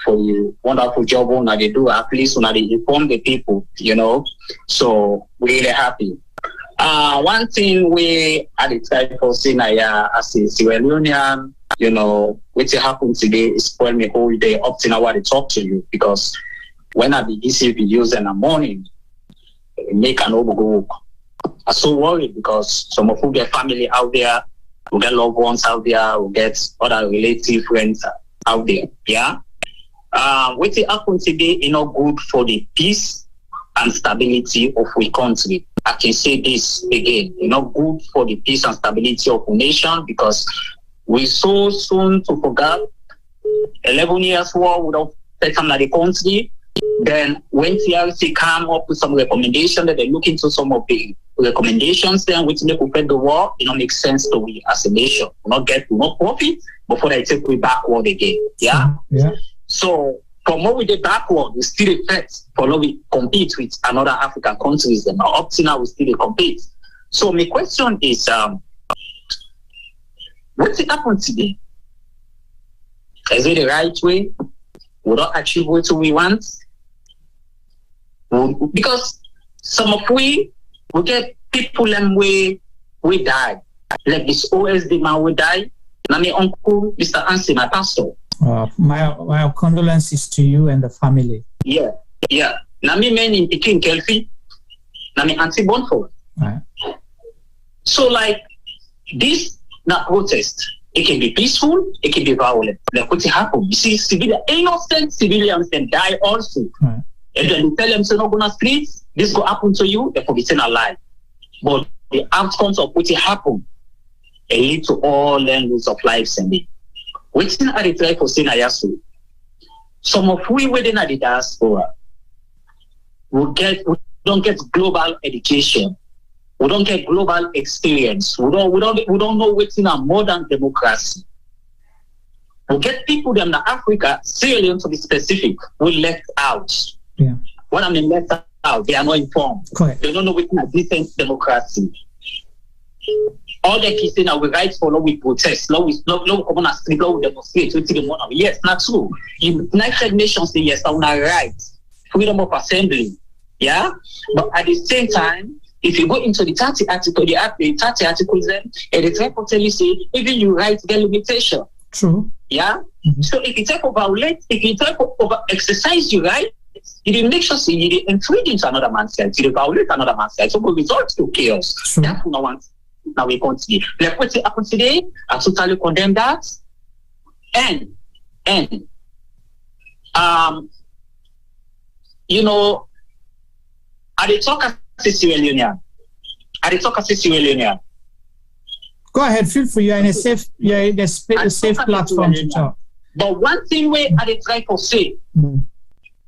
for the wonderful job that they do. At least when they inform the people, so we're really happy. One thing we at the time for saying as a Sierra Leonean, which happened today is spoil me whole day up to now while they talk to you, because when I be DC videos in the morning, make an overgo. I'm so worried because some of you get family out there, we get loved ones out there, we get other relative friends out there. Yeah. What happened today is not good for the peace and stability of our country. I can say this again, it's not good for the peace and stability of our nation, because we so soon to forget 11 years war without taking the country. Then when TRC come up with some recommendation that they look into some of the recommendations then which make we fight the war, it don't make sense to we as a nation. We not get no profit before they take we backward again. Yeah? Yeah. So from what we did backward, we still a threat for how we compete with another African countries, and up to now we still compete. So my question is what's it happen today? Is it the right way? We don't achieve what we want? Because some of we get people and we die. Like this OSD man we die. Now my uncle, Mr. Ansi, my pastor. My condolences to you and the family. Yeah. Now me men in Peking Kelfi. Now me Auntie Bonford. Right. So like this not protest. It can be peaceful, it can be violent. Like what happened? You see, innocent civilians can die also. Right. And then you tell them, so not gonna streets, this will happen to you, they're forgetting alive. But the outcomes of what happened, it lead to all levels of lives and it. Which are the try for saying Ayasu? Some of we within the diaspora we don't get global education. We don't get global experience. We don't know what's in a modern democracy. We get people them in Africa, Sierra Leone to be specific, we left out. Yeah. What I mean left out, they are not informed. Correct. They don't know what's in a decent democracy. All they keep saying we right for law, we protest, law we come on a street, law we demonstrate, we take the money. Yes, not true. United Nations say yes, on our right, freedom of assembly. Yeah? But at the same time, If you go into the 30 article, the 30 articles, then the type of tell you say even you write the limitation. True. Yeah. So if you take over exercise your right, you didn't make sure you didn't intrude into another man's rights, you didn't violate another man's rights, so it results to chaos. True. That's what I want. Now we continue. Like what happened today, I totally condemn that. And you know, I did talk as a Sierra Leonean. Go ahead, feel free. You're in a safe, safe platform to talk. But one thing where I did try to say,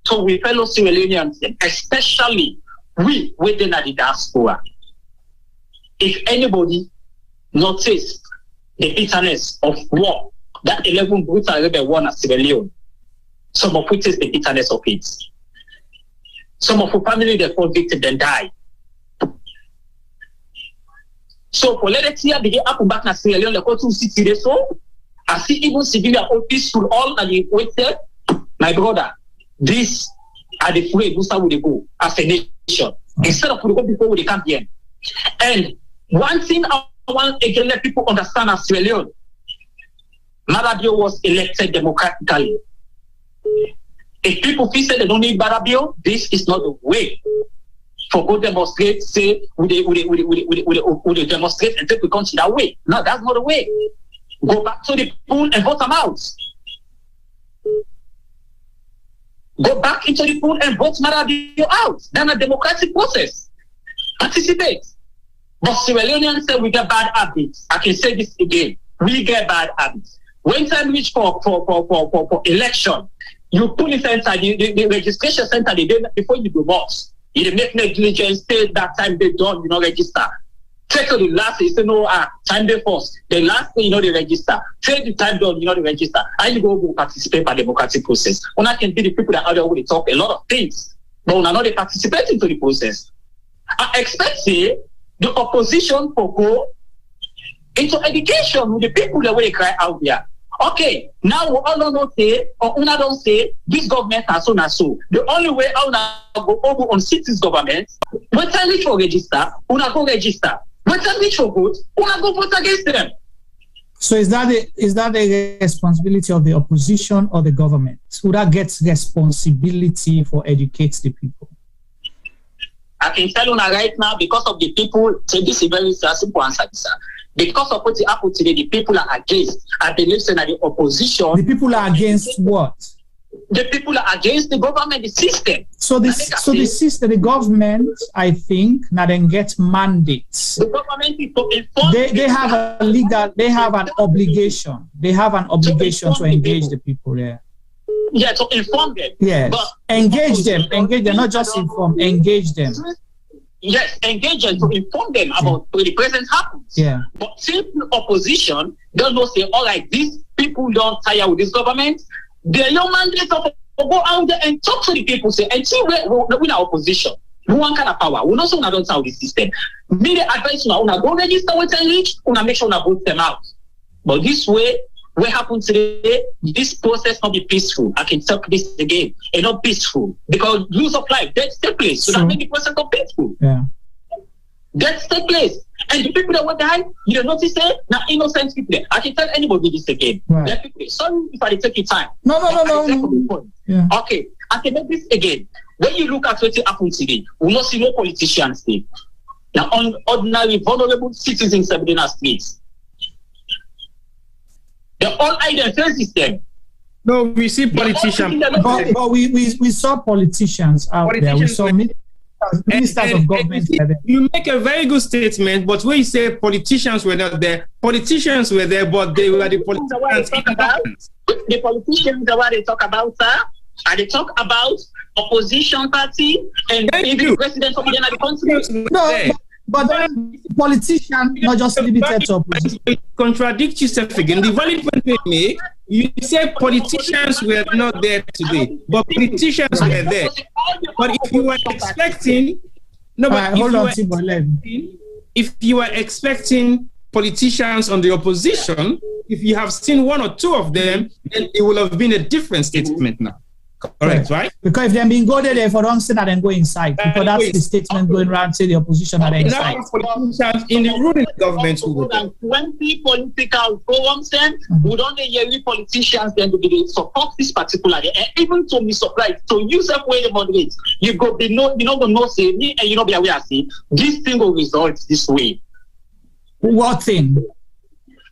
so we fellow Sierra Leoneans, especially we within the diaspora, if anybody noticed the bitterness of war, that 11 brutal rebel won at Sierra Leone, some of which is the bitterness of it. Some of the family that fall victim then die. So for let us see the up back na Sierra Leone, the go to city so I see even civilian all peaceful all and the waited. My brother, this are the way Musa would go as a nation. Instead of go before they come here. And one thing I want to let people understand as Sierra Leone, Adebayo was elected democratically. If people feel they don't need Adebayo, this is not the way. For go demonstrate, say we demonstrate and take the country that way. No, that's not the way. Go back to the pool and vote them out. Go back into the pool and vote Adebayo out. Then a democratic process. Participate. But Sierra Leoneans say we get bad habits. I can say this again. We get bad habits. When time reach for election, you put it inside the registration center the day before you go box. You make negligence, say that time they done, register. Take to the last, you say no, time they first. The last thing, they register. Take the time done, they register. And you go participate in the democratic process. When I can be the people that are already talk a lot of things, but when I know they participate into the process. I expect say the opposition for go into education with the people that will cry out there. Okay, now we all don't say, or una don't say, this government has so and so. The only way I go over on cities government, when time reach for register, una go register. When time reach for vote, una go vote against them. So is that the responsibility of the opposition or the government? Who that gets responsibility for educate the people? I can tell you now right now, because of the people, say this is very simple answer, sir. Because of what happened today, the people are against. I believe that the opposition. The people are against what? The people are against the government, the system. So the system, the government, I think, now then get mandates. The government is to inform. They have a legal. They have an obligation. They have an obligation to engage the people there. Yeah, to inform them. Yes, but engage them. Engage them, not just inform. Engage them. Yes, engage them to inform them about what the present happens. Yeah. But simple opposition don't know say, all right, these people don't tire with this government. They're your mandate to go out there and talk to the people, say, and see where we are opposition. We want kind of power. We know so don't tell the system. Me the advice now, go register with and reach, make sure we vote them out. But this way, what happened today, this process not be peaceful. I can talk this again. It's not peaceful. Because lose of life, death take place. So that make the process not peaceful. Yeah. Death take place. And the people that will die, you don't notice it? Now innocent people there. I can tell anybody this again. Right. Sorry if I take your time. No. Yeah. Okay. I can make this again. When you look at what happened today, we not see no politicians there. Now on ordinary vulnerable citizens in the streets. They're all identity system. No, we see politicians. But we saw politicians out there. We saw ministers of government. You make a very good statement, but when you say politicians were not there, politicians were there, but they were the politicians. The politicians are what they talk about, sir. And they talk about opposition party and maybe the president of the country. No, but then politician not just limited to opposition. Contradict yourself again. The valid point they make, you say politicians were not there today, but politicians were there. But if you were expecting, if you were expecting politicians on the opposition, if you have seen one or two of them, then it will have been a different statement now. Correct, right? Because if they've been go there for don't say that and go inside, because that's the statement going around say the opposition are inside. Now, politicians in the ruling government who go there. 20 political forums, then we don't hear politicians then to support this particular, and even to be surprised. So you say where the moderate, you go be no, you know, no say me, and you know be aware. See, this thing will result this way. What thing?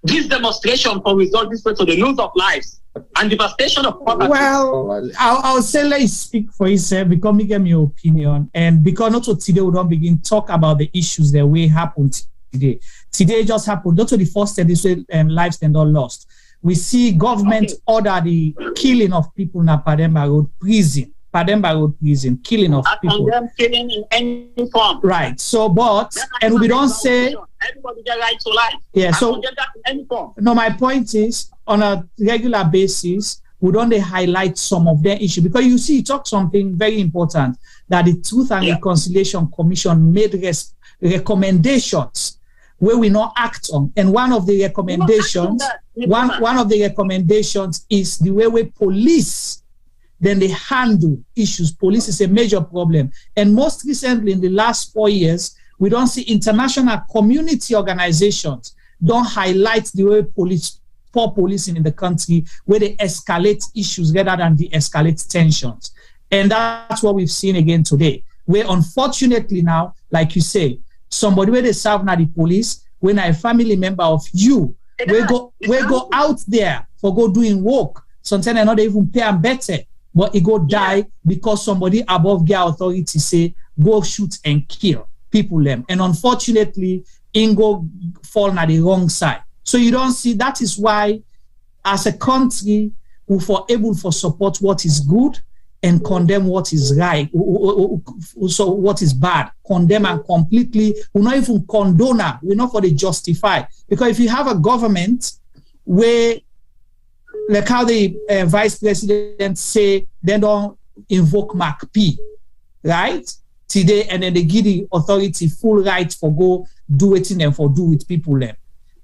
This demonstration for result this way to the lose of lives and devastation of property. Well, I'll say let it speak for itself because me give me your opinion, and because not today we don't begin talk about the issues that will happen today. Today just happened. Not to the first day this way lives and all lost. We see government order the killing of people in Pademba Road prison. Pademba Road prison, killing of people. Condemn killing in any form. Right. So, but and we don't say everybody get right to life. Yeah. So that in any form. No, my point is on a regular basis, we don't highlight some of their issues because you see, you talk something very important that the Truth and Reconciliation Commission made recommendations where we not act on, and one of the recommendations, one of the recommendations is the way we police. Then they handle issues. Police is a major problem. And most recently, in the last 4 years, we don't see international community organizations don't highlight the way poor policing in the country, where they escalate issues rather than de-escalate tensions. And that's what we've seen again today, where unfortunately now, like you say, somebody where they serve now the police, when a family member of you, we go out there for go doing work, sometimes they not even pay them better. But it go die because somebody above their authority say, go shoot and kill people them. And unfortunately, Ingo fall on the wrong side. So you don't see, that is why as a country, we are able to support what is good and condemn what is right. So what is bad, condemn and completely, we're not even condone, we're not for the justify. Because if you have a government where like how the vice president say they don't invoke Mark P, right? Today, and then they give the authority full right for go do it in them for do with people them.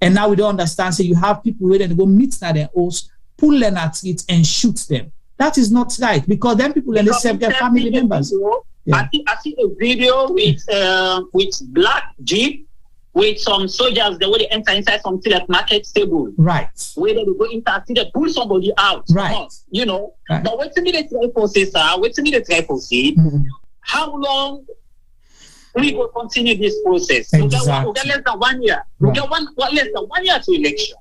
And now we don't understand. So you have people where they go meet at their house, pull them at it and shoot them. That is not right because then people then they serve their family members. I see a video with black Jeep. With some soldiers, they will enter inside something like market stable. Right. Where they go inside, they pull somebody out. Right. You know. Right. But wait till me the try for say, sir. Wait till me the try for see. How long we will continue this process? Exactly. We get less than 1 year. We get less than 1 year to election.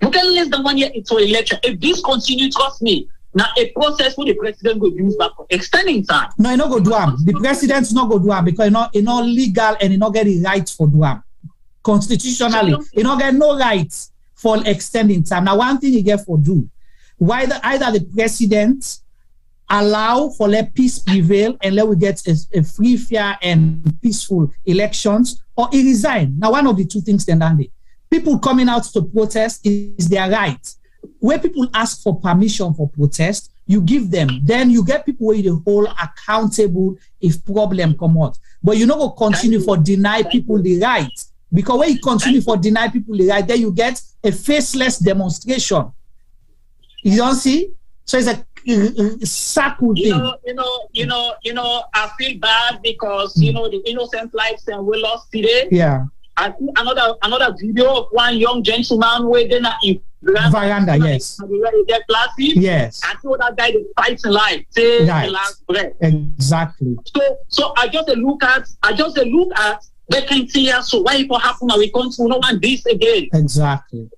We get less than 1 year to election. If this continues, trust me. Now, a process where the president will use back for extending time. No, he not go do am. The president's not go do am because he not legal and he not get the right for do am. Constitutionally, he not get no rights for extending time. Now, one thing he get for do, either the president allow for let peace prevail and let we get a free, fair, and peaceful elections, or he resign. Now, one of the two things then done. People coming out to protest is their right. Where people ask for permission for protest, you give them. Then you get people where you hold accountable if problem come out. But you not go continue for deny people the right. Because when you continue for deny people the right, then you get a faceless demonstration. You don't see? So it's a circle thing. You know, I feel bad because you know the innocent lives and we lost today. Yeah. I see another video of one young gentleman where they're not in veranda, yes. Yes. I saw that guy that fights in life. Take the last breath. Exactly. So I just look at vacancy here. So why it happen now? We don't want this again. Exactly.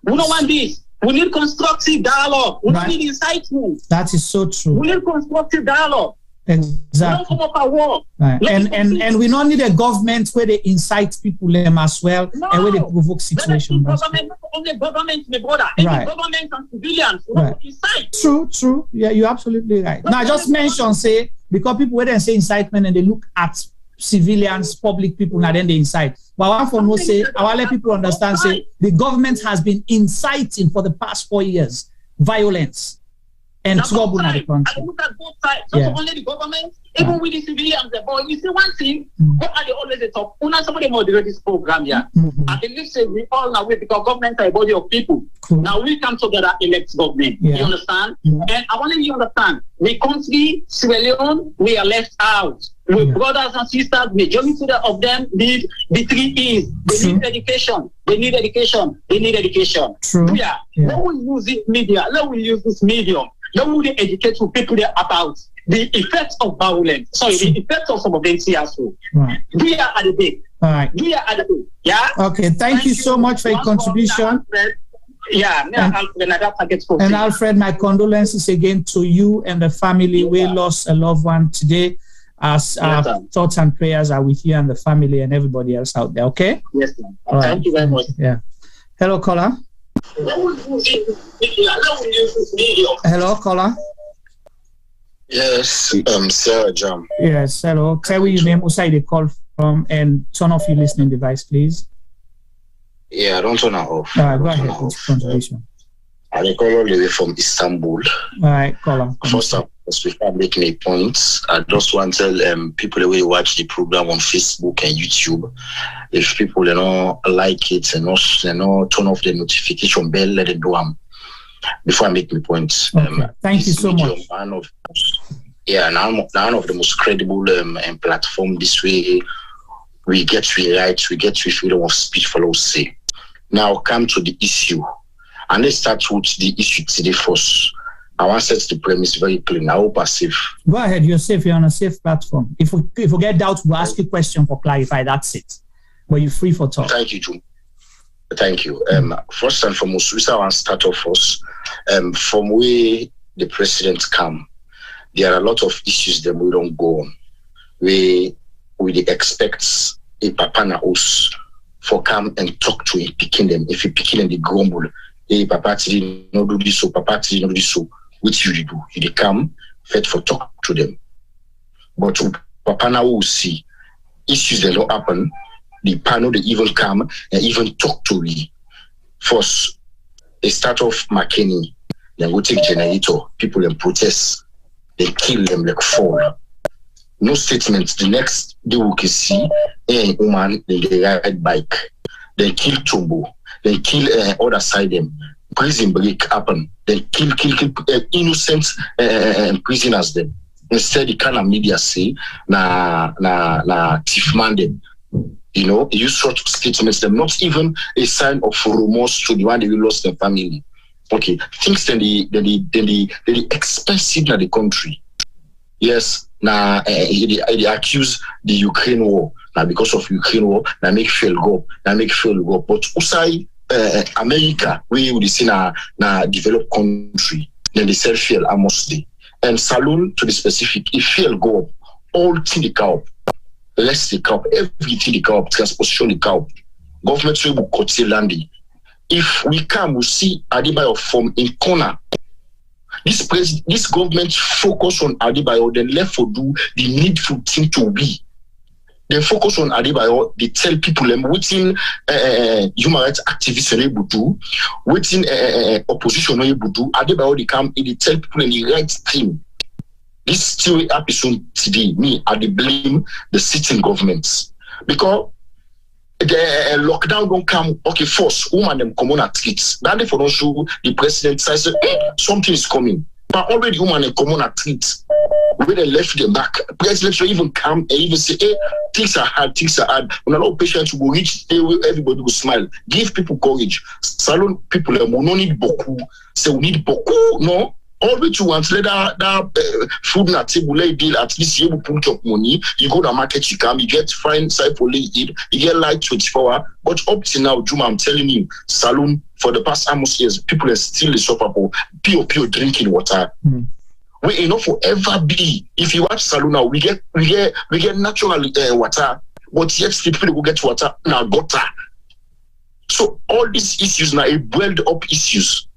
We don't want this. We need constructive dialogue. We don't need incitement. That is so true. We need constructive dialogue. Exactly. We don't come up at war. Right. And we don't need a government where they incite people them as well, and where they provoke situations. Only government, my brother. Any government and civilians incite. True. Yeah, you're absolutely right. Now I just mentioned say because people where they say incitement and they look at civilians, public people, and then they incite. But I want to know say I want to let people understand say the government has been inciting for the past 4 years violence and trouble in the country. I look at both sides. Not only the government, Even with the civilians, but you see one thing, what are they always talk? Somebody moderate this program here. I believe we all now because government are a body of people. Now we come together, elect government. You understand? And I want you to understand, the country, Sierra Leone, we are left out. We brothers and sisters, majority of them need the 3 E's. They need education. They need education. They need education. Yeah. Let we use this media. Let we use this medium. Let we educate people about the effects of violence. Sorry, the effects of some of them CSO. We are at the day. All right. We are at the day. Yeah. Okay. Thank you so much for your contribution. And Alfred, my condolences again to you and the family. We lost a loved one today. As thoughts and prayers are with you and the family and everybody else out there. Okay? Yes, ma'am. Thank you very much. Yeah. Hello, caller. Hello, caller. Yes, Sarah Jam. Yes, hello. Tell me your name, where you call from, and turn off your listening device, please. Yeah, I don't turn it off. All right, go ahead with your contribution. I call all the way from Istanbul. All right, caller. First up, before making a point, I just want to tell people that will watch the program on Facebook and YouTube. If people don't like it and not turn off the notification bell, let it do before I make my point. Okay. Thank you so much. None of the most credible platform this way. We get rights, we get freedom of speech for us say. Now come to the issue. And let's start with the issue today first. I want to set the premise very clean. I hope I'm safe. Go ahead, you're safe. You're on a safe platform. If we get doubts, we'll ask you a question for clarify. That's it. But you're free for talk. Thank you, June. Thank you. First and foremost, I want to start off first. From where the president come, there are a lot of issues that we don't go on. We expect a papa na us for come and talk to him, picking them. If he picking them, they grumble. Hey, papa did not do this, so papa did not do this, so which you do? You come, fit for talk to them. But papa now will see issues that don't happen. The panel they even come and even talk to me. First, they start off McKinney, then go take generator, people then protest, they kill them like fall. No statements. The next day we can see a woman in the ride bike, then kill Tumbo, then kill other side them. Prison break happen, then kill innocent prisoners them. Instead, the kind of media say na thief man them. You know, you sort of statements them, not even a sign of remorse to the one that we lost their family. Okay, things then the expensive in the country. Yes, now they accuse the Ukraine war. Now because of Ukraine war, now make fuel go. But usai America, we would see na developed country, then they sell fuel almost day. And Salone to the specific, if fuel go up, all thing the cow. Less the cow, everything the cow, transportation the cow. Government will cut landing. If we come, we see Adebayo from in corner. This government focus on Adebayo, then left for do the needful thing to be. They focus on Adebayo, they tell people waiting human rights activists are able to do, waiting opposition are able to do, Adebayo they come, they tell people in the right thing. This still episode today, me, I blame the sitting governments. Because the lockdown don't come, okay, first, woman them come on at streets. Then they for don't show the president says, something is coming. But already woman them come on at streets. When they left them back, president will even come and even say, hey, things are hard. When a lot of patients will reach there, everybody will smile. Give people courage. Salone people, we don't need beaucoup. Say we need beaucoup, no? All we do want that food na table deal, at least you will put up money, you go to the market, you come, you get fine side for eat, you get light 24 hours. But up to now, Juma, I'm telling you, Salone, for the past almost years, people are still suffer for pure drinking water. We enough forever be. If you watch Salone now, we get natural water, but yet people will get water now gutter. So all these issues now are boiled up issues.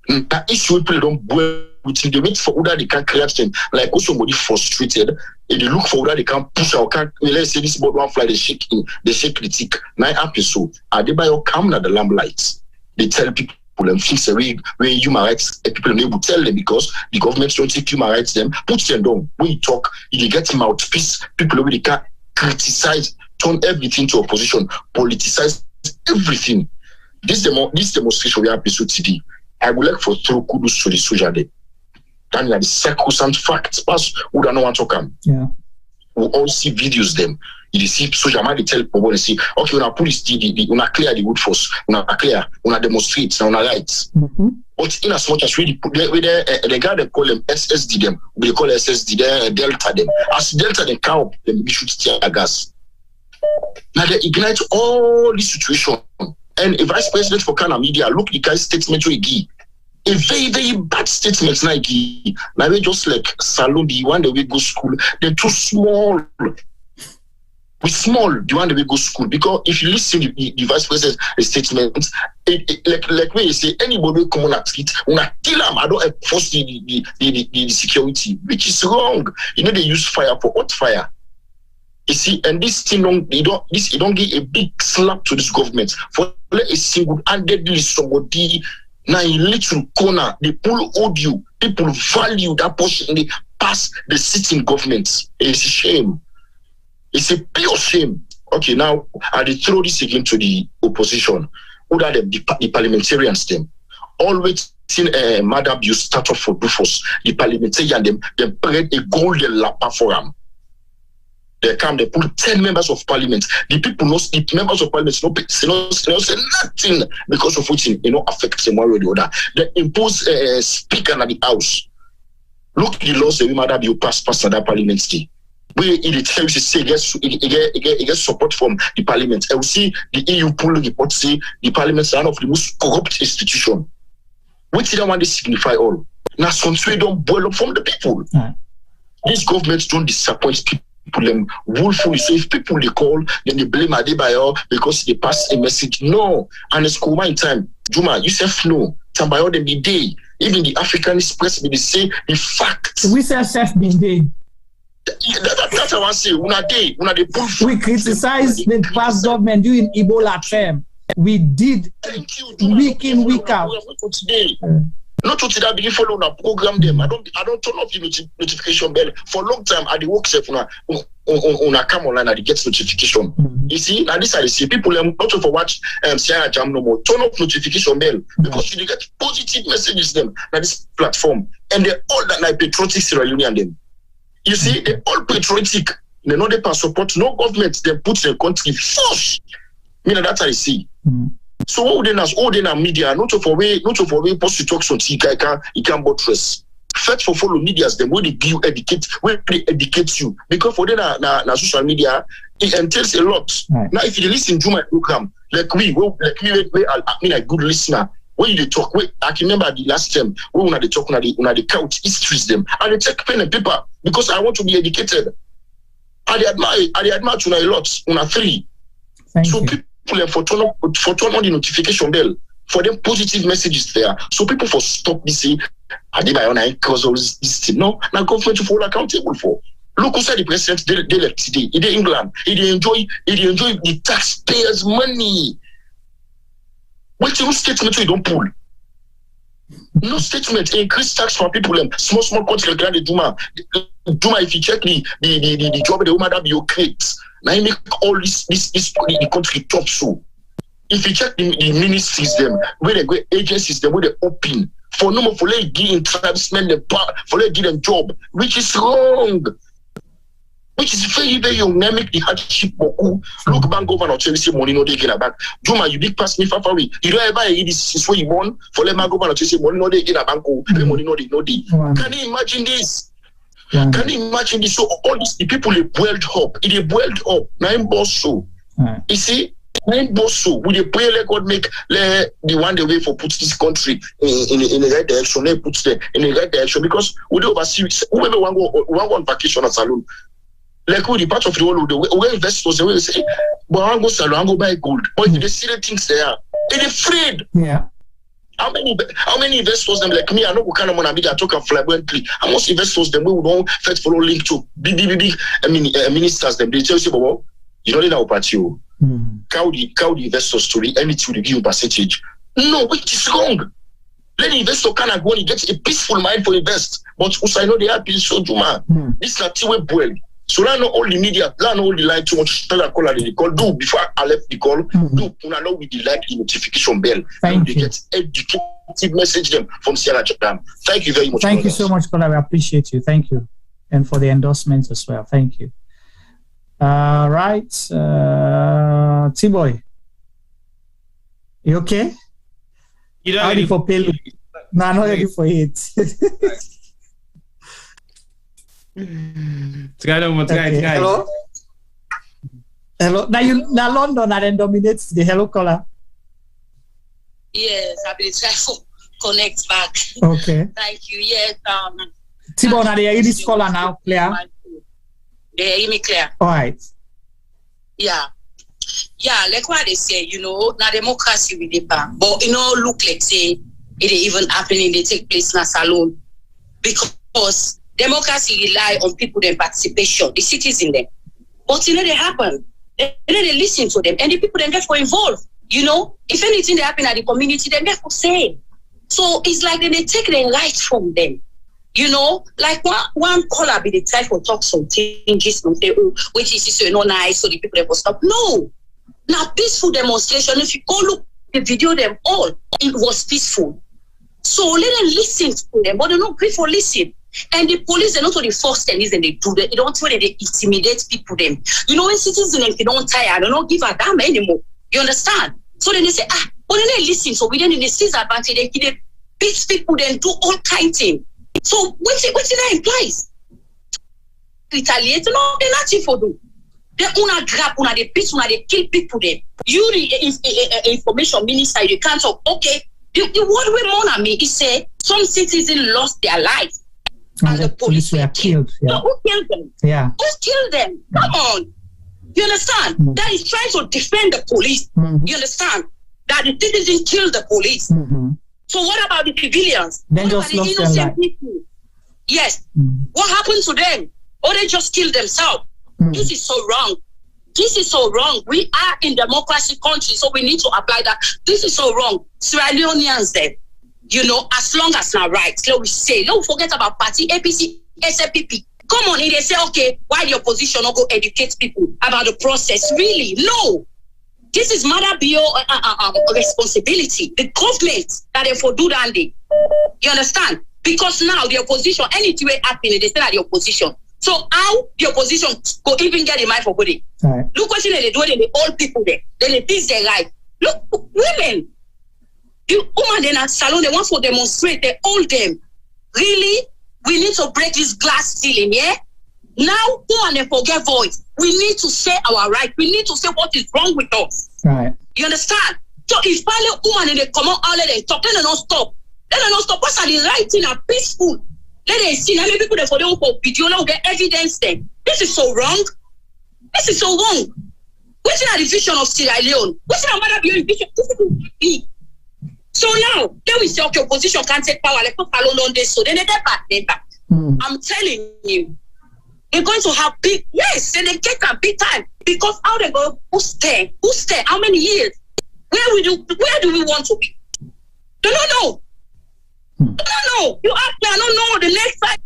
That issue people don't boil. They wait for whether they can create them. Like also somebody frustrated, and they look for whether they can push or can. Let's say this board one fly, they shake the tick. 9 episode. Adebayo come at the lamplight. They tell people and fix a way where human rights people are able to tell them because the government don't take human rights them, put them down. When you talk, you get mouthpiece, people already can criticize, turn everything to opposition, politicize everything. This demonstration we have today, I would like for throw kudos to the soldier there. Then the sacrosanct facts pass who don't want to come. Yeah. We all see videos them. You see soldier man they tell people they say, okay, when I police when I clear the wood force, when I clear, when I demonstrate, when I rights. But in as much as really put the guy they call them SSD them, we call SSD them Delta them. As Delta they count them, we should tear gas. Now they ignite all this situation. And a vice president for Canada media, look the kind of statement we give. A very, very bad statement like he. Now we just like Salone, the one that we go school, they're too small. We small, the one that we go school. Because if you listen to the vice president's statement, like when you say anybody come on a street, when I kill them, I don't enforce the security, which is wrong. You know they use fire for hot fire. You see, and this thing don't give a big slap to this government for a single-handedly somebody now in little corner they pull audio, people value that portion they pass the sitting government. It's a shame. It's a pure shame. Okay, now I throw this again to the opposition. Who are the parliamentarians them? Always seen Adebayo start off for Rufus, the parliamentarian them, they bred a golden lapper for them. They come, they put 10 members of parliament. The people know the members of parliament say nothing because of which affects them one way or the other. They impose a speaker at the house. Look at the laws that we Adebayo pass at that parliament day. Where it tells you say it gets support from the parliament. I will see the EU pull report say the parliament is one of the most corrupt institutions. What did I want to signify all? Now some trade don't boil up from the people. These governments don't disappoint people. Them woefully. So if people they call, then they blame Adebayo because they pass a message. No, and it's Kuma in time. Juma, you say no. Tambayo them be day. Even the Africanist press they say the fact. We say self been day. That's what I say. We criticize the past government during Ebola term. We did week in, week out. Not to that begin follow on a program them. I don't turn off the notification bell for a long time. I the work self on a come online and get notification. You see, now this I see people not to watch Sierra Jam no more. Turn off notification bell because you get positive messages them on this platform, and they're all that like patriotic Sierra Leone them. You see, they're all patriotic. They know they can support no government. They put their country first. That's how I see. So all the media, not for way post to talk something he can buttress. First for follow medias, them where they give educate, where they educate you. Because for them na social media, it entails a lot. Right. Now if you listen to my program, like me, a good listener. When you talk, I can remember the last time when they talk on the couch histories them, and they take pen and paper because I want to be educated. I admire you a lot on three. So people for turn on the notification bell for them positive messages there. So people for stop me say Adebayo cause all this thing. No, now government to fall accountable for. Look who said the president they left today. In England, he enjoy the taxpayers' money. What's no statement you don't pull? No statement. Increase tax for people. Small country like the Duma, if you check the job the woman that you create, now you make all this the country top so. If you check the ministries them, where they go agencies them, where they open for no more for let give tribesmen the power, for let give them job, which is wrong. Which is very, very young. Now make the hardship boku. Look back governor tell you money no they get back. Juma, you big pass me far away. You don't ever hear this is where you born for let my governor tell you money no they get a bank. Money no they. Can you imagine this? Can you imagine this? So all these the people they boiled up. They boiled up. Now in boss so. You see, now in boss so we they pray let God make the one the way for put this country in the right direction. They put them in the right direction because we do oversee whoever want go on vacation at Salone. Like who the part of the world where investors they will say, but I go Salone, I go buy gold. But they see the things there. They're afraid. Yeah. How many investors them like me? I know what kind of money I talk flamboyantly. How much investors them we don't first follow link to big ministers them. They tell you, well, you know they know about you. Cow the investors to the anything to give you percentage. No, which is wrong. Let the investor can go and get a peaceful mind for invest. But I know they have been so juma. This is not well. So now all the media, now all the line too much. Tell a caller the call. Do before I left the call. Do now with the like notification bell. Thank you. They get educative message them from Sierra Leone. Thank you very much. Thank you so much, caller. We appreciate you. Thank you, and for the endorsement as well. Thank you. Right, T-Boy, you okay? You don't ready for payload? No, I'm not ready for it. Okay. Hello. Hello. Now London and then dominates the hello caller. Yes, I've been trying to connect back. Okay. Thank you. Yes. T-Boy, now they hear this caller now, clear? They hear me clear. All right. Yeah. Yeah, like what they say, now democracy with the back. But look like say it even happening, they take place in a Salone. Because democracy rely on people their participation, the citizens there. But they happen. They listen to them and the people then therefore involved. If anything they happen at the community, then therefore say. So it's like they take the right from them. Like one caller be the try for talk something, just say, oh, which is so nice, so the people they will stop. No. Now peaceful demonstration, if you go look the video them all, it was peaceful. So let them listen to them, but they don't pray for listen. And the police, they're not only forced and they do that. They don't try they intimidate people them. When citizens if they don't tire, they don't give a damn anymore. You understand? So then they say, but then they listen. So we then they seize advantage, they beat people, then do all kind of things. So what that implies? Retaliate? No, they're not for them. They una grab, they beat, they kill people them. You the information minister, you can't talk. Okay, the word we mourn at me is say some citizens lost their life. And the police were killed. Yeah. So who killed them? Yeah. Who killed them? Come on. You understand? That is trying to defend the police. You understand? That the citizens killed the police. So what about the civilians? Then what just about the lost innocent their life. people? Yes. What happened to them? Or they just killed themselves? This is so wrong. This is so wrong. We are in democracy country, so we need to apply that. This is so wrong. Sierra Leoneans then, as long as not right, let we say, don't forget about party, APC, SFPP. Come on, they say, okay, why the opposition not go educate people about the process? Really? No. This is Adebayo responsibility. The government that they for do that day. You understand? Because now the opposition, anything will happen, they say that the opposition. So how the opposition go even get a mind for body? Right. Look what they do, the old people there. They teach their life. Look, women. The woman then at Salone, they want to demonstrate, they hold them. Really? We need to break this glass ceiling, yeah? Now, woman, they forget voice. We need to say our right. We need to say what is wrong with us. Right. You understand? So if finally woman and they come out and talk, then they don't stop. Then they don't stop. What's the right thing? Are peaceful. Let them see how many people they for them for video now get evidence then. This is so wrong. This is so wrong. What's the vision of Sierra Leone? What's the matter beyond vision? This is so now, then we say, okay, opposition can't take power. Let's not follow on this. So then they get back. I'm telling you, they're going to have big, yes, then they get a big time. Because how they go, who's stay? How many years? Where do we want to be? Don't know. No. You ask me, I don't know. The next time.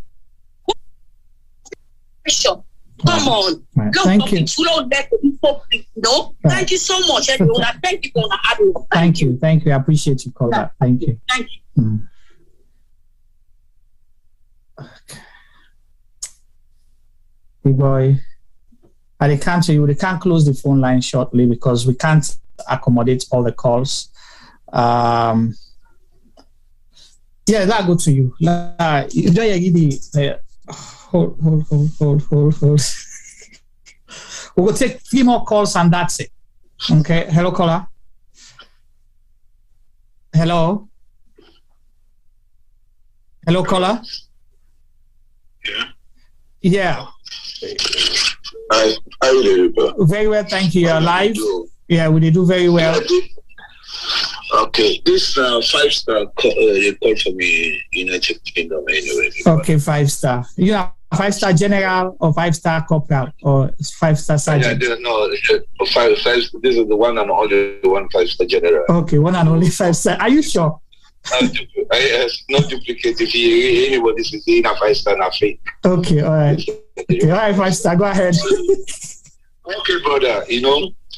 Come on. Right. Thank you. No. Right. Thank you so much, everyone. Thank you for having me. Thank you. I appreciate you call that. Thank you. Thank you. Okay. Big boy. They can't close the phone line shortly because we can't accommodate all the calls. Yeah, that go to you. Hold. We will take 3 more calls and that's it. Okay. Hello, caller. Hello, caller. Yeah. I will. Very well, thank you. You're live. Yeah, we did do very well. Okay, this 5-star call for me, United Kingdom anyway. Okay, 5-star. You have 5-star general or 5-star corporal or 5-star sergeant? No, 5. This is the one and only 5-star general. Okay, one and only 5-star. Are you sure? Not duplicate. If anybody is saying a 5-star, not fake. Okay, all right. Okay, all right, 5-star. Go ahead. Okay, brother.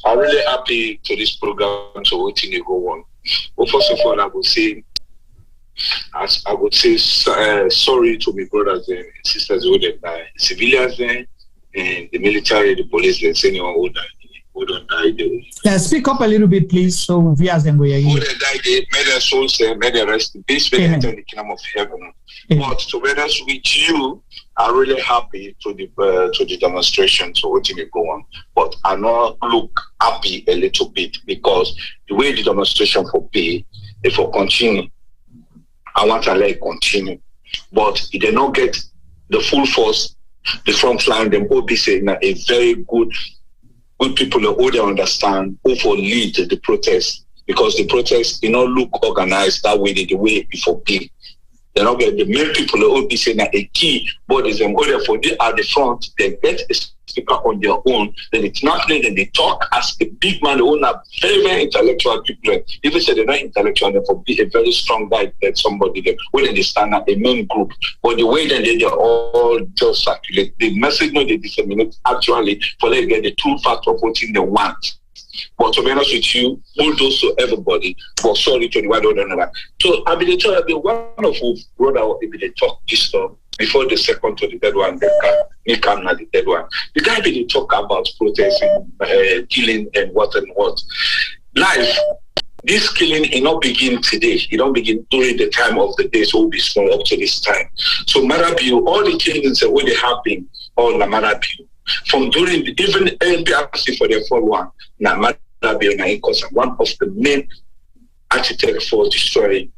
I'm really happy to this program. So what you go on? Well, first of all, I would say sorry to my brothers and sisters who died, civilians and the military, the police, and anyone who don't die. Speak up a little bit, please, so viewers can go here. Who died, may their souls and may their rest in peace, may they enter the kingdom of heaven. But to be honest with you, I'm really happy to the demonstration, so what you go on. But I not look happy a little bit because the way the demonstration for pay, if we continue, I want to let it continue. But if they don't get the full force, the front line, them will be saying a very good people who they understand, who for lead the protest. Because the protest, look organized that way, the way before pay. They don't get the main people who will be saying that a key bodies and order for they at the front, they get a speaker on their own, then it's not then they talk as a big man, who are very, very intellectual people. Even say they're not intellectual, they for be a very strong guy that somebody there when they stand at a main group. But the way that they're all just circulate, the message they disseminate actually for they get the true fact of what they want. But to be honest with you, bulldoze to everybody, but sorry to the one another. So I've been one of who brother will be the talk this stuff before the second to the third one, they come not the third one. The guy be talk about protesting, killing and what. Life, this killing it not begin today. It don't begin during the time of the day, so will be small up to this time. So Marabiu, all the killings that they happen, all the Marabiu. From during even NPRC for the 4-1, now Marabiu because one of the main architects for destroying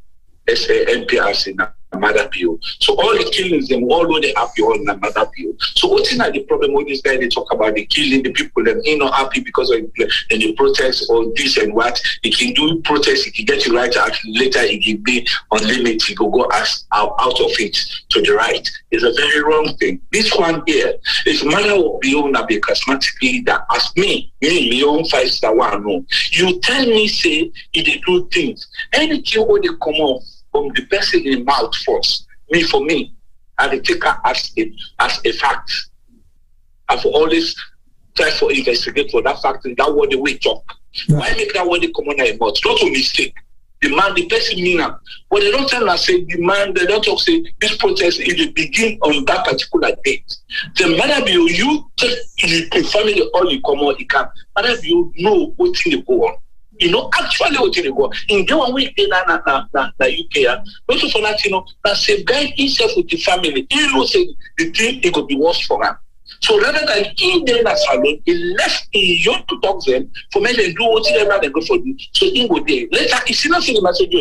NPRC now. Marabiu. So all the killings, them all know they happy on Marabiu. So what's not the problem with this guy? They talk about the killing, the people them not happy because of the protest or this and what. He can do protest, he can get you right out later, he can be unlimited, he go out of it to the right. It's a very wrong thing. This one here is matter of beyond a be charismatic leader. As me own 5-star one. No. You tell me, say, if they do things, anything when they come off from the person in mouth first. For me, I take her as a fact. I've always tried to investigate for that fact and that what the way talk. Why make that what they come on a mouth? Not a mistake. The person mean it. But they don't tell us say they don't talk say this protest is the begin on that particular date. The matter be you take the family all you come on you can. Matter be you know what thing they go on. Actually what they go. In the one week in UK, also for that, that safeguard himself with the family. He knows the thing it could be worse for him. So rather than in there in a salon, he left in young to talk them for me to do what they go for you. So he go there. Later, he see nothing in the message.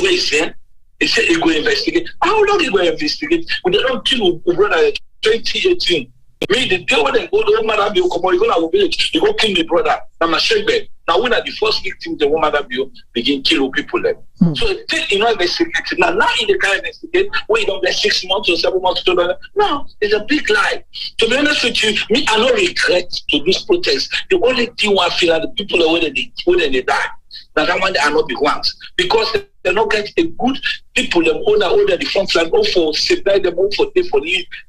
Where he said he go investigate. How long he go investigate? We don't kill brother 2018. Me the day when they go to Marabiu, come on, you go to our village, you go kill my brother. Now my shepherd. Now when are the first victim, the woman that you begin kill people then. So take investigate. Now in the kind investigate, where you don't get 6 months or 7 months to no, it's a big lie. To be honest with you, me I no regret to this protest. The only thing I feel are the people are when they die. That one they are not big ones. Because they don't get a good people them older the front line, for safeguard them for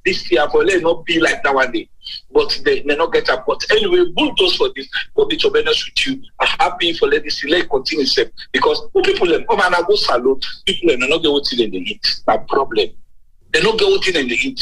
this year for let not be like that one day. But they not get up. But anyway, bulldoze for this. But to be honest with you, I'm happy for let this let continue safe. Because people them come and I go salute, people them not get what in the heat. That problem. They not get what in the heat.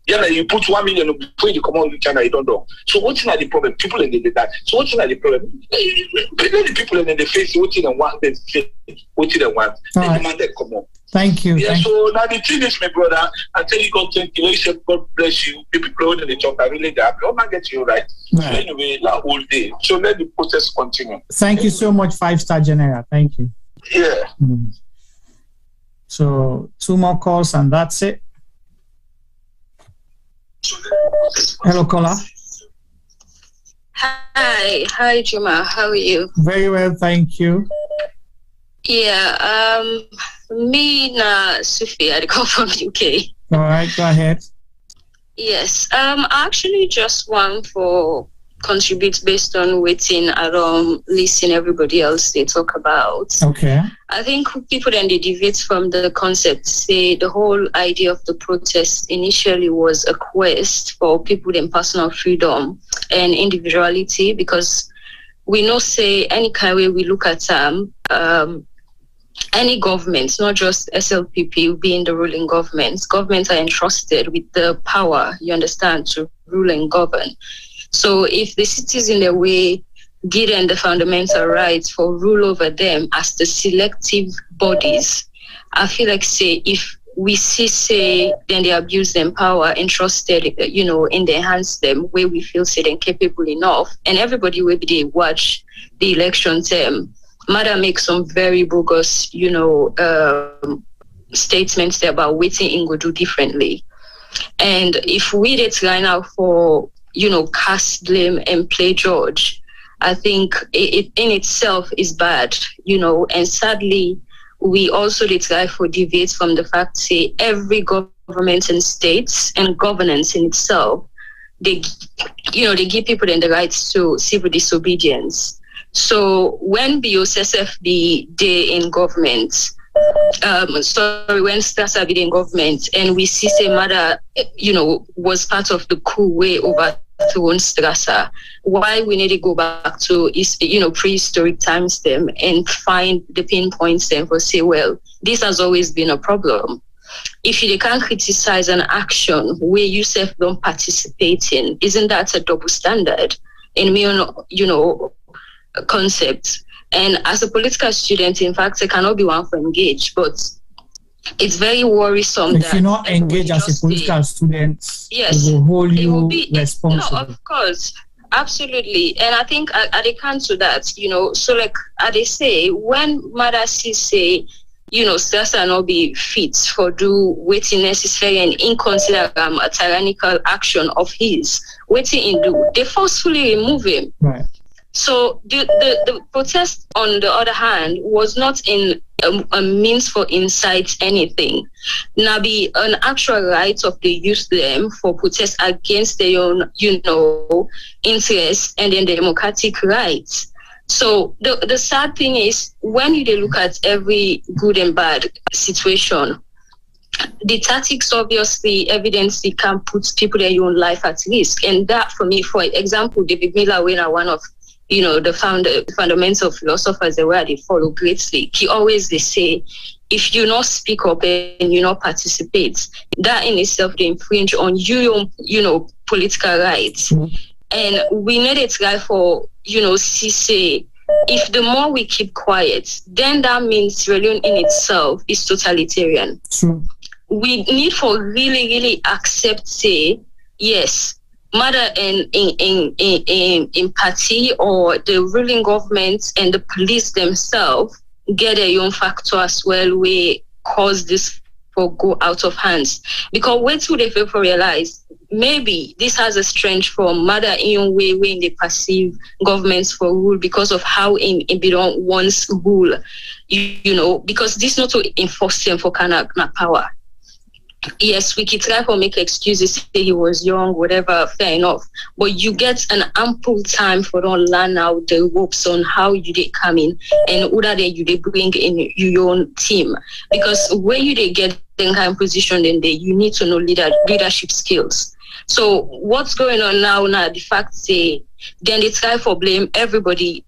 Yeah, you put 1 million before you come out with China, you don't know. So what's not the problem? People in the that. So what's not the problem? The people in the face, what in the want, they say, what in the want. They demand that come on. Thank you. Yeah, so now the thing is, my brother, I tell you, God, thank you. God bless you. People in the talk, I really happy. I'm not get you right. So anyway, that whole day. So let the process continue. Thank you so much, 5-star general. Thank you. Yeah. So 2 more calls and that's it. Hello, caller. Hi, Juma. How are you? Very well, thank you. Yeah, me na Sufi. I call from UK. All right, go ahead. Yes, I actually just want for contribute based on waiting around listen everybody else they talk about. Okay. I think people then they deviate from the concept, say the whole idea of the protest initially was a quest for people in personal freedom and individuality, because we know say any kind of way we look at any government, not just SLPP being the ruling governments are entrusted with the power, you understand, to rule and govern. So if the cities in their way given the fundamental rights for rule over them as the selective bodies, I feel like say if we see then they abuse them power entrusted, in their hands them where we feel say they're capable enough, and everybody will be they watch the elections Mother makes some very bogus, statements there about waiting in go do differently. And if we did line out for, cast blame and play George, I think it in itself is bad, and sadly, we also did try for deviate from the fact, say, every government and states and governance in itself, they give people then the rights to civil disobedience. So when BOSSF be there in government, when Strasser be in government, and we see say Mother, was part of the coup way overthrown Strasser, why we need to go back to prehistoric times them and find the pinpoints them for say, well, this has always been a problem. If you can't criticize an action where you self don't participate in, isn't that a double standard? In me, concept. And as a political student, in fact, I cannot be one for engage, but it's very worrisome if you're not engaged as a political student, yes, it will hold it you will be responsible. No, of course, absolutely. And I think I can to that, so like they say, when Mother say, Strasser not be fit for do waiting necessary and inconsiderate a tyrannical action of his, waiting in do, they forcefully remove him. Right. So the protest, on the other hand, was not in a means for incite anything. Now be an actual right of the youth them for protest against their own, interests and then democratic rights. So the sad thing is, when you look at every good and bad situation, the tactics obviously evidence they can put people their own life at risk. And that, for me, for example, David Miller, when one of the fundamental philosophers where they follow greatly, he always they say, if you not speak up and you not participate, that in itself they infringe on your political rights. Mm-hmm. And we need it right for say, if the more we keep quiet, then that means Sierra Leone in itself is totalitarian. True. We need for really, really accept, say, yes, Mother in party or the ruling government and the police themselves get their own factor as well, where cause this for go out of hands. Because when do they feel for realize maybe this has a strength from Mother in way when they perceive governments for rule because of how in don't once rule, because this not to enforce them for kind of power. Yes, we could try to make excuses, say he was young, whatever, fair enough. But you get an ample time for them learn out the ropes on how you did come in and other day you did bring in your own team. Because when you did get the kind of position in there, you need to know leadership skills. So what's going on now, the fact say, then they try for blame everybody,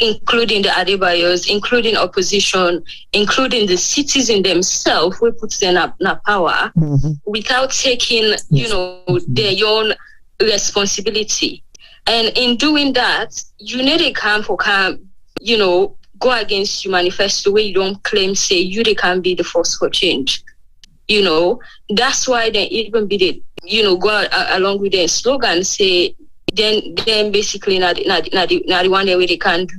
including the Adebayors, including opposition, including the citizens themselves, who put them in power, mm-hmm. without taking, their own responsibility. And in doing that, you need a camp for go against your manifesto where you don't claim, say, they can be the force for change. That's why they even be the, go along with their slogan, say, then basically not the one way they can do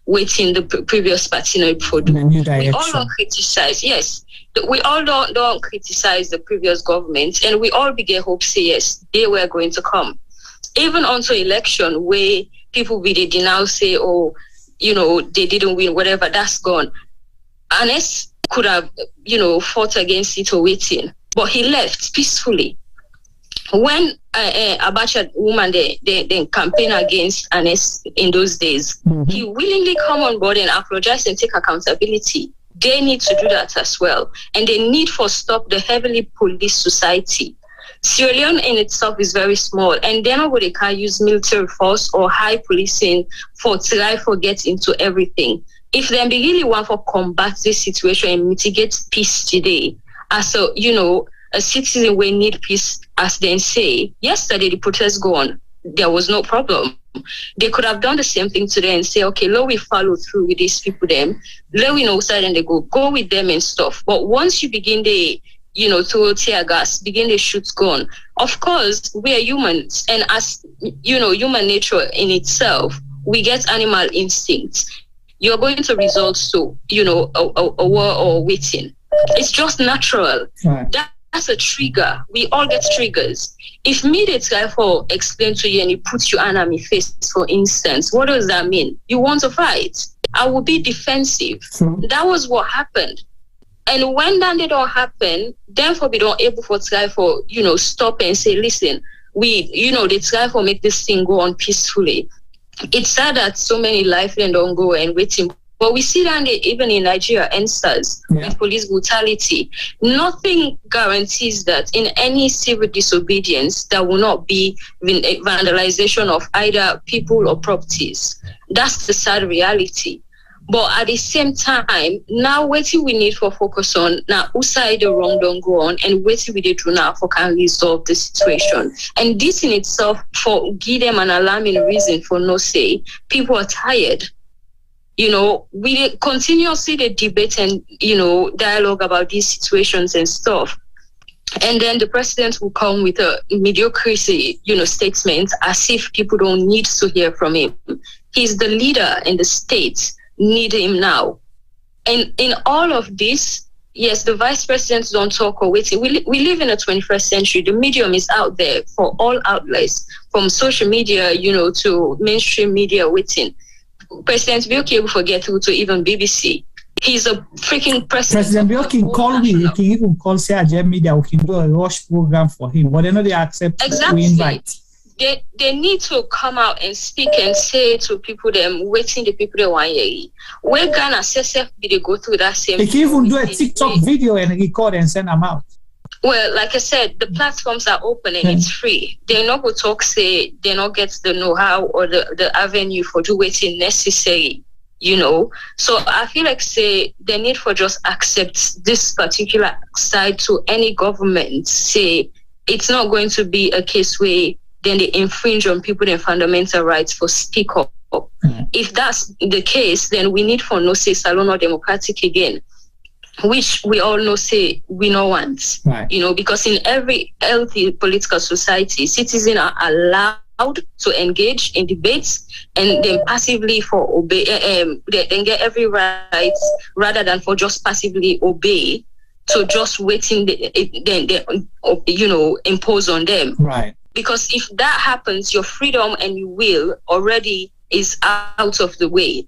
waiting the previous party before do. We all don't criticize, yes. We all don't criticize the previous government, and we all begin hope say yes, they were going to come. Even onto election where people will denounce, say, they didn't win, whatever, that's gone. Anes could have, fought against it or waiting, but he left peacefully. when Abacha woman they campaign against Anes in those days, he willingly come on board and apologize and take accountability. They need to do that as well, and they need for stop the heavily policed society. Sierra Leone in itself is very small, and then nobody can use military force or high policing for try to get into everything. If they really want to combat this situation and mitigate peace today, as a citizen will need peace, as they say. Yesterday the protests go on, there was no problem. They could have done the same thing today and say, okay, let we follow through with these people then. Let we know side and they go with them and stuff. But once you begin throw tear gas, begin the shoot gun. Of course, we are humans, and as human nature in itself, we get animal instincts. You're going to result to, a war or waiting. It's just natural. Right. That's a trigger. We all get triggers. If me they try for explain to you and he puts your hand on my face, for instance, what does that mean? You want to fight? I will be defensive. That was what happened. And when that they don't happen, therefore we don't able for try for, stop and say, listen, they try for make this thing go on peacefully. It's sad that so many lives don't go and waiting. But we see that even in Nigeria, NSAS, with police brutality. Nothing guarantees that in any civil disobedience there will not be vandalization of either people or properties. That's the sad reality. But at the same time, now what we need for focus on, now who side the wrong don't go on, and what we do now for can resolve the situation. And this in itself for give them an alarming reason for no say. People are tired. We continuously debate and, dialogue about these situations and stuff. And then the president will come with a mediocrity, statement as if people don't need to hear from him. He's the leader in the state, need him now. And in all of this, yes, the vice presidents don't talk or waiting. We live in a 21st century. The medium is out there for all outlets, from social media, to mainstream media waiting. President Bill will forget to even BBC. He's a freaking president. President Bill can call me. He can even call Sierra Leone Media. We can do a rush program for him. But they know they accept. Exactly. We invite. They need to come out and speak and say to people them waiting the people they want to hear. Where Ghana CSF they go through that same. They can even do a TikTok video and record and send them out. Well, like I said, the platforms are open and it's free. They're not going to talk, say, they not get the know-how or the avenue for do waiting necessary, So I feel like, say, the need for just accept this particular side to any government, say, it's not going to be a case where then they infringe on people their fundamental rights for speak up. If that's the case, then we need for no say Salone or democratic again, which we all know say we no want, right. Because in every healthy political society, citizens are allowed to engage in debates and then passively for obey, they get every right rather than for just passively obey, to just waiting, impose on them. Right. Because if that happens, your freedom and your will already is out of the way,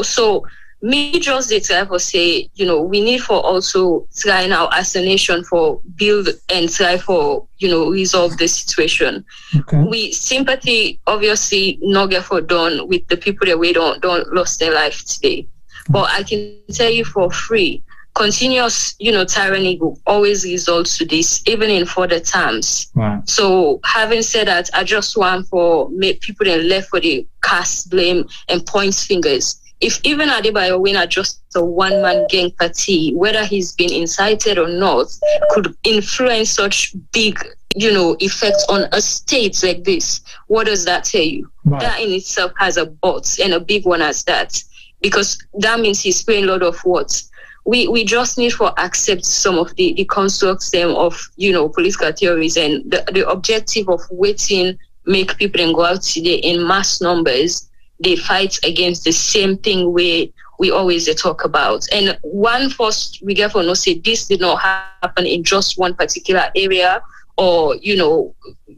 so me just the type of say, we need for also try now as a nation for build and try for, resolve the situation. Okay. We sympathy obviously not get for done with the people that we don't lost their life today. But I can tell you for free, continuous, tyranny will always result to this, even in further terms. Right. So having said that, I just want for people that left for the cast blame and points fingers. If even Adebayo winner just a one-man gang party, whether he's been incited or not, could influence such big, effects on a state like this, what does that tell you? Right. That in itself has a but, and a big one as that, because that means he's playing a lot of what? We just need to accept some of the constructs of, political theories and the objective of waiting, make people then go out today in mass numbers. They fight against the same thing we always talk about. And one first we get for no say this did not happen in just one particular area or,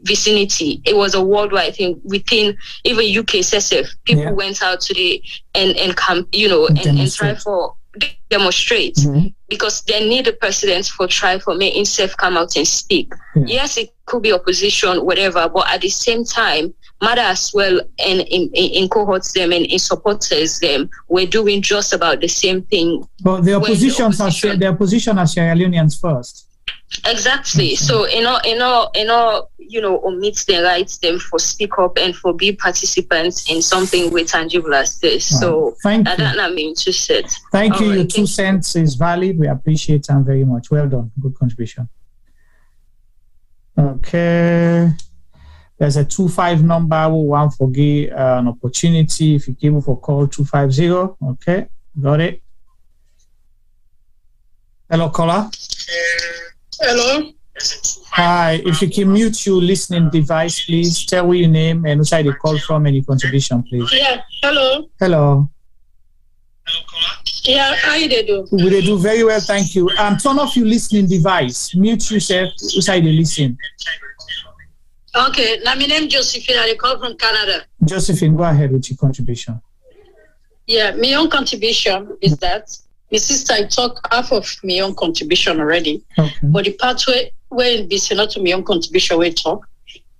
vicinity. It was a worldwide thing within even UK CSF. People went out today and come, and try for demonstrate because they need the president for try for me himself come out and speak. Yes, it could be opposition, whatever. But at the same time, Mother as well, and in cohorts them and in supporters them, we're doing just about the same thing. But the opposition are Sierra Leoneans first. Exactly. So omit the rights them for speak up and for be participants in something with tangible as this. Right. So thank you. That not mean 2 cents. Thank you. Your 2 cents is valid. We appreciate them very much. Well done. Good contribution. Okay. There's a 25 number. We want to give an opportunity. If you give for call 250. Okay. Got it. Hello, caller. Hello. Hi. If you can mute your listening device, please tell me your name and which side you call from and your contribution, please. Yeah. Hello. Hello. Yeah. How you do? We do very well, thank you. Turn off your listening device. Mute yourself. Which side you listen? Okay. Now my name is Josephine. I call from Canada. Josephine, go ahead with your contribution. Yeah. My own contribution is that. My sister, I talk half of my own contribution already, okay. But the part where it's not to my own contribution, we talk,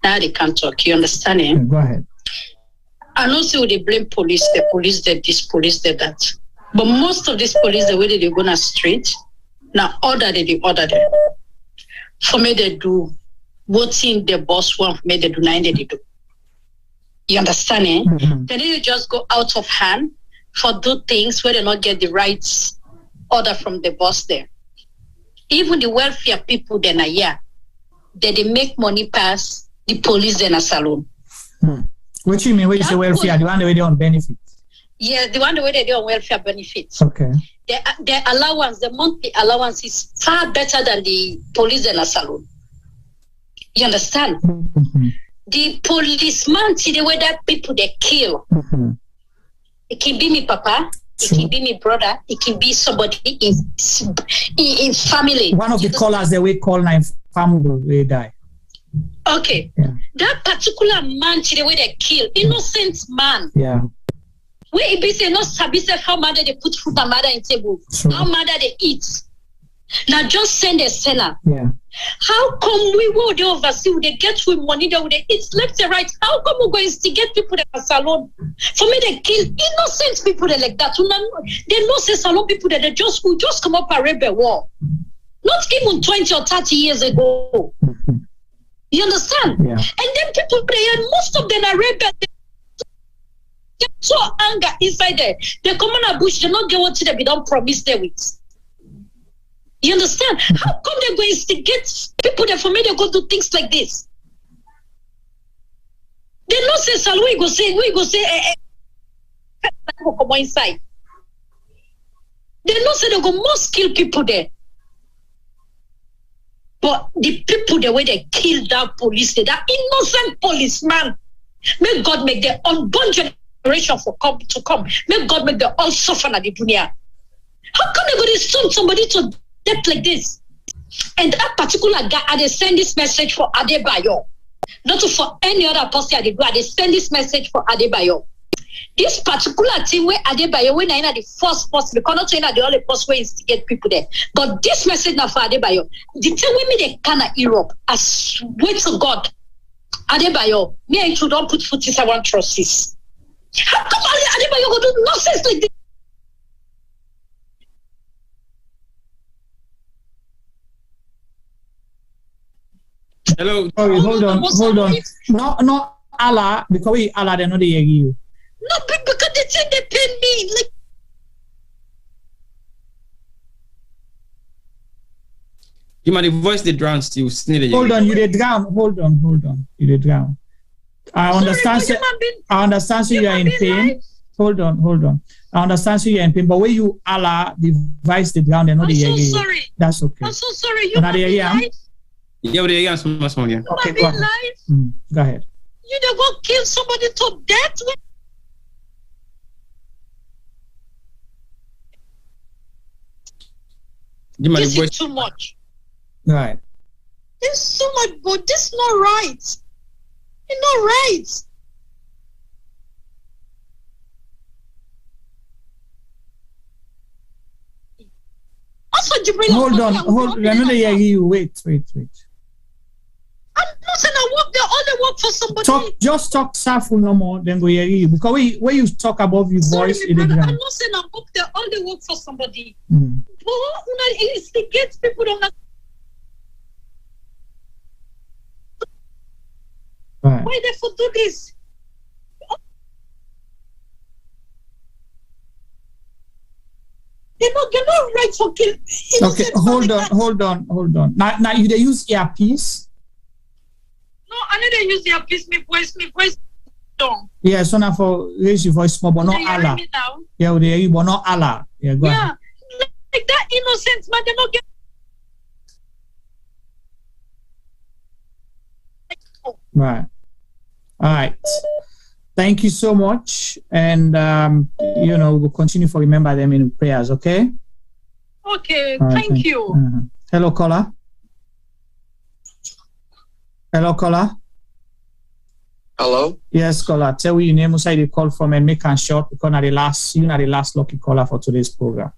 now they can't talk. You understand? Okay, go ahead. I know say they blame police, the police did this, police did that. But most of these police, the way they go on the street, now order them. For me, they do what thing the boss want, for me, they do nine they do. You understand? Mm-hmm. Then they just go out of hand for do things where they not get the rights order from the boss there. Even the welfare people then are here. They make money pass the police then a Salone. What do you mean when you say welfare? The one the way they on benefits? Yeah, the one the way they do on welfare benefits. Okay. The allowance, the monthly allowance is far better than the police then a Salone. You understand? Mm-hmm. The policeman see the way that people they kill. Mm-hmm. It can be me papa, it can be me brother, it can be somebody in family. One of the callers that we call 9 family they die. Okay. Yeah. That particular man, the way they kill, innocent man. Yeah. Where it be say no sabi say how mother they put food and mother in table, how mother they eat. Now just send a seller. Yeah. How come we will they oversee? They get with money that they eat left and right? How come we go instigate people that are Salone? For me, they kill innocent people that like that. They know say Salone people that they just come up a rebel war. Not even 20 or 30 years ago. You understand? Yeah. And then people there, most of them are rebel. They so anger inside there. They come on a bush, they not get what they be don't promise them with. You understand? How come they're going to get people that for me they go do things like this? They not say Salone, we go say come inside. They not say they go most kill people there. But the people the way they kill that police, that innocent policeman, may God make their unborn generation to come. May God make them all suffer at the dunya. How come they go to stone somebody to death like this? And that particular guy, they send this message for Adebayo. Not for any other person they do. They send this message for Adebayo. This particular thing where Adebayo, when I know the first person, because not saying that the only person where instigate people there. But this message now for Adebayo, the thing with me they kind of Europe, I swear to God, Adebayo, me and you don't put foot inside one trusses. How come Adebayo go do nonsense like this? Hello. Sorry, hold on. No, Allah, because we Allah, they know they hear you. No, because they say they pay me. Like, you might voice the drown still. Hold on, you did drown. Hold on. You did drown. I understand. I understand. So you are in pain. Life? Hold on. I understand. So you are in pain, but when you Allah device the drown, they know they hear you. I'm so sorry. That's okay. I'm so sorry. You are in life. Yeah, they are some again. Okay, go ahead. You don't go kill somebody to death. This is too much. Right. This is too much, but this is not right. It's not right. Also, hold on. I know they hear you. Wait. I'm work for somebody. Just talk softly no more, then go hear you. Because when you talk above your voice, I'm not saying I work there, all they work for somebody. But it instigates people don't have. Right. Why they for do this? They're not right for killing. Okay, hold on. Now you they use earpiece? No, I know they use earpiece. My voice down. Yeah, so now for raise your voice small, but not Allah. Yeah, they hear you, but not Allah. Yeah, go ahead. Like that innocent man, they not get. Right. All right. Thank you so much. And, we'll continue to remember them in prayers, okay? Okay, right, thank you. Hello, caller. Hello? Yes, caller. Tell me your name, where you call from, and make it short because you're the last lucky caller for today's program.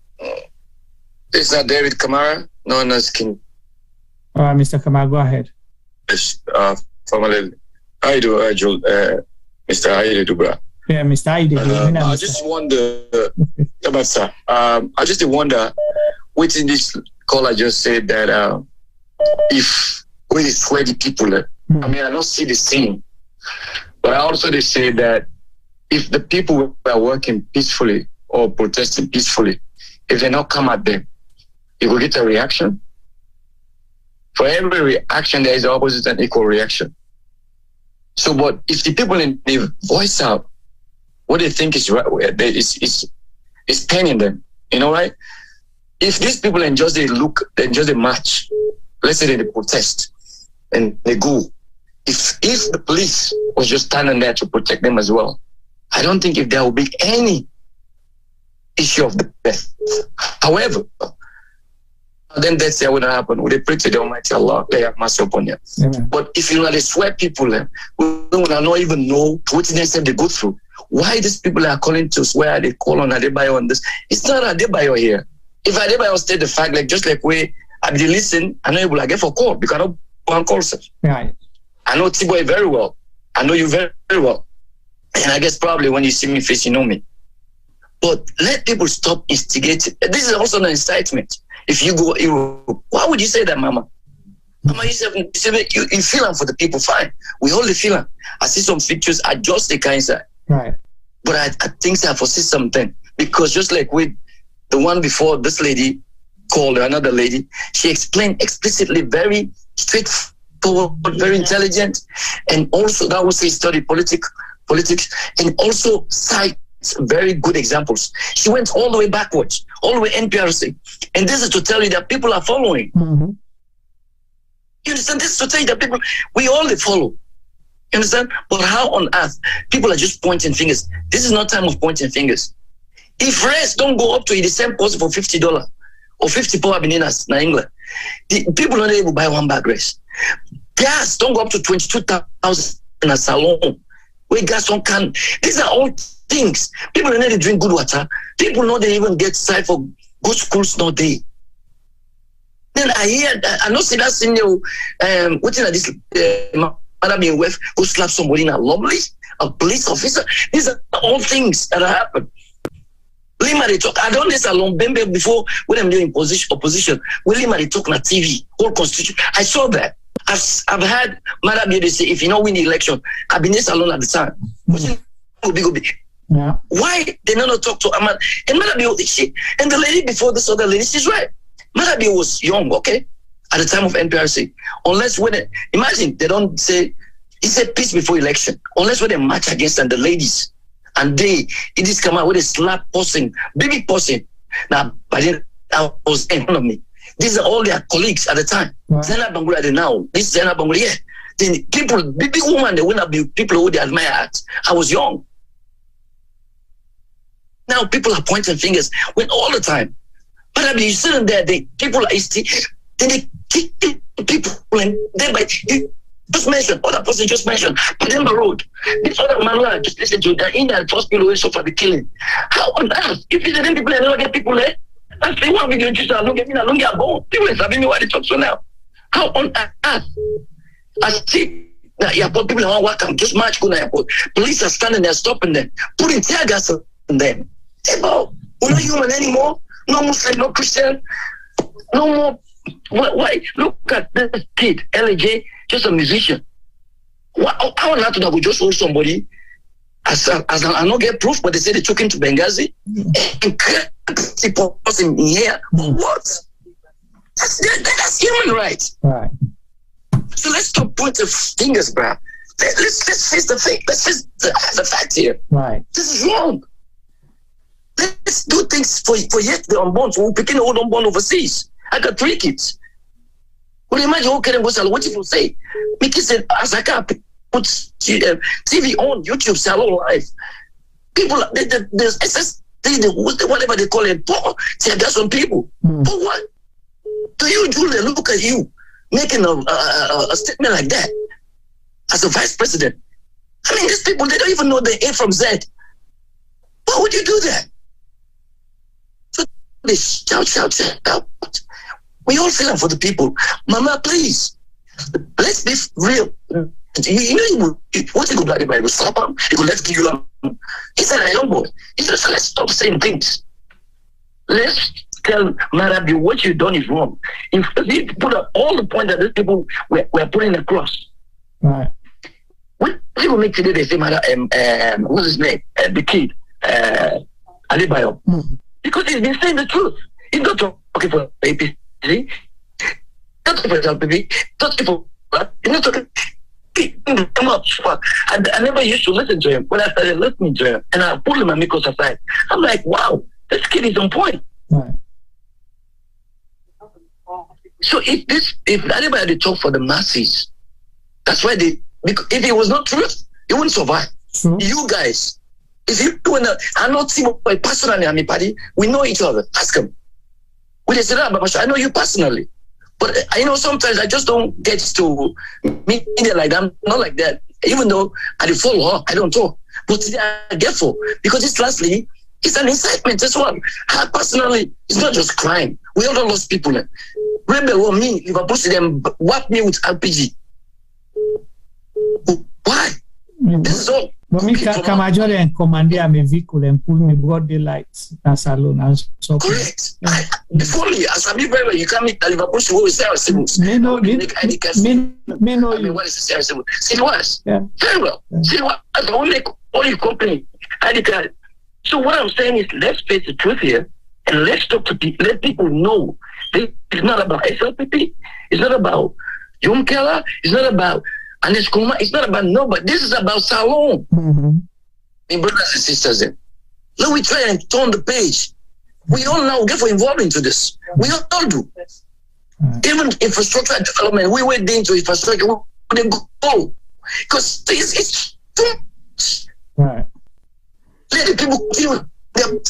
This is David Kamara, known as King. All right, Mr. Kamara, go ahead. Family. How you do, Joel? Mr. Aide Dubra. Yeah, Mr. Aide. I just wonder, I just wonder, within this call I just said that if we swear the people, I mean, I don't see the scene, but I also they say that if the people were working peacefully or protesting peacefully, if they not come at them, you will get a reaction. For every reaction, there is opposite and equal reaction. So, but if the people they voice out what they think is right, is paining them, right? If these people enjoy the march, let's say they protest and they go. If the police was just standing there to protect them as well, I don't think if there will be any issue of the death. However, then that's what will happen. Would they pray to the Almighty Allah, they have mercy upon you. But if you they swear people, we will not even know what they go through. Why these people are calling to swear, they call on Adebayo on this. It's not Adebayo here. If Adebayo state the fact, just like we I listen, I know you will get for call because I don't want calls. Right. I know Tiboy very well. I know you very, very well. And I guess probably when you see me face, you know me. But let people stop instigating. This is also an incitement. If you go Europe, why would you say that, Mama? Mama, you feel them for the people, fine. We all feel them. I see some pictures, I just the kind of. Right. But I think I foresee something. Because just like with the one before, this lady called another lady, she explained explicitly, very straightforward, very intelligent, and also that was a study politics, and also cite very good examples. She went all the way backwards, all the way NPRC. And this is to tell you that people are following. Mm-hmm. You understand? This is to tell you that people, we all follow. You understand? But how on earth? People are just pointing fingers. This is not time of pointing fingers. If rice don't go up to the same cost for $50 or 50 power bananas in England, the people are not able to buy one bag rice. Gas don't go up to 22,000 in a Salone. Where gas don't can. These are all things. People don't need to drink good water. People know they even get side for good schools no day. Then I know see that senior what's in this madam in West go slap somebody in a lovely, a police officer. These are all things that happen. Lima they talk. I don't this alone Bembe before when I'm doing opposition. When Lima they talk on TV, whole constitution. I saw that. I've had Madam they say if you don't win the election, I've been this alone at the time. Yeah. Why they not talk to Ahmad? And Madam and the lady before this other lady, she's right. Madam was young, okay, at the time of NPRC. Unless when imagine they don't say he said peace before election. Unless when they march against and the ladies and it is come out with a slap person, baby person. Now, by then I was in front of me. These are all their colleagues at the time. Zena Bangura they now. This Zena Bangura, yeah. Then people, big woman, they will not be people who they admire at. I was young. Now people are pointing fingers when all the time. But I mean, you sitting there, people are then they kick people and then just mentioned, other person just mentioned, Pademba Road. This other man just listen to that in that first people who suffer the killing. How on earth? If it's the people that never get people there, that's the one video just don't get me, I don't get a bone. People are having me why they talk so now. How on earth? I see Now, airport people are welcome. Just march go to airport. Police are standing there, stopping them, putting tear gas on them. Hey, bro, we're not human anymore. No Muslim, no Christian, no more. Why? Look at this kid, LJ, just a musician. How on earth would just hold somebody as I don't get proof, but they say they took him to Benghazi and put him in here. What? That's human rights. Right. So let's stop pointing fingers, bro. Let's face the fact. Let's face the fact here. Right. This is wrong. Let's do things for yet the unborn. So we're picking old unborn overseas. I got 3 kids. Well, imagine what you will say. Mickey said, as I can put TV on YouTube, Salone live. People, there's SSD, whatever they call it, tear gas on people. For what? Do you, Julia, look at you making a statement like that as a vice president? I mean, these people, they don't even know the A from Z. Why would you do that? So they shout. We all feeling for the people. Mama, please, let's be real. You know, what you go to Adebayo, slap him, you go, let's give you he said, a young boy. He said, so let's stop saying things. Let's tell Marabi what you've done is wrong. If you put up all the points that these people were putting across. Right. What people make today, they say, what's his name? The kid, Adebayo. Because he's been saying the truth. He's not talking for APC. Not talking for LPP. Not talking for that. He's not talking. I never used to listen to him. When I started listening to him, and I pulled him and Mikos aside, I'm like, wow, this kid is on point. Right. So if anybody talk for the masses, that's why because if it was not truth, it wouldn't survive. You guys, if you I know Timo personally, I'm a party, we know each other. Ask him. We just said, I know you personally. But I know sometimes I just don't get to meet like that. I'm not like that. Even though I follow her, I don't talk. But today I get for because it's lastly, it's an incitement as well. I personally, it's not just crime. We all lost people. Rebel or me, Liverpool, them whack me with RPG. Why? This is all. But me come and command my vehicle and pull me broad daylight as alone. So correct. Before me, as I be very well, you can't meet Liverpool to go with Sarah Simmons. Me know you. What is Sarah Simmons? See what? Yeah. Very well. See what? I will make all your company ID card. So what I'm saying is, let's face the truth here, and let's talk to people. Let people know it's not about SLPP. It's not about Yom Keller. It's not about Anis Kuma. It's not about nobody. This is about Salone. My brothers and sisters, let we try and turn the page. We all now get involved into this. We all do. Even infrastructure development, we went into infrastructure. We didn't go because it's too much. Right. Let the people feel them.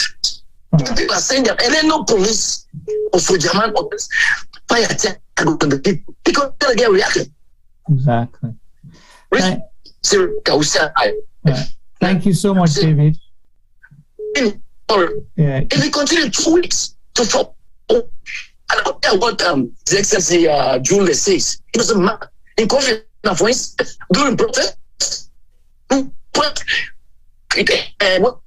People are saying that, and then no police or Sojaman or this fire attack on the people because they're get reaction. Exactly. Right. Thank you so much, David. If we continue 2 weeks to fall, I don't care what His Excellency Jules says. It doesn't matter. In country, for instance, during protests, what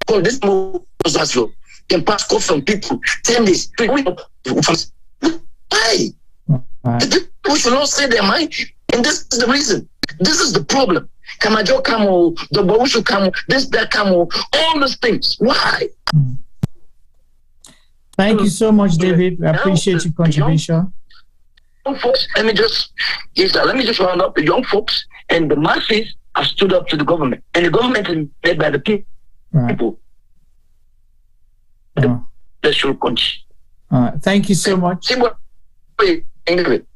call this move as well? Can pass call from people 10 days. Why? The people should not say their mind, and this is the reason. This is the problem. Kamajo Kamo, the Bawushu Kamo, this, that Kamo, all those things. Why? Thank you so much, David. I appreciate your contribution. Young folks, let me just round up. The young folks and the masses have stood up to the government, and the government is led by the people. Right. The sure country. Thank you so much. All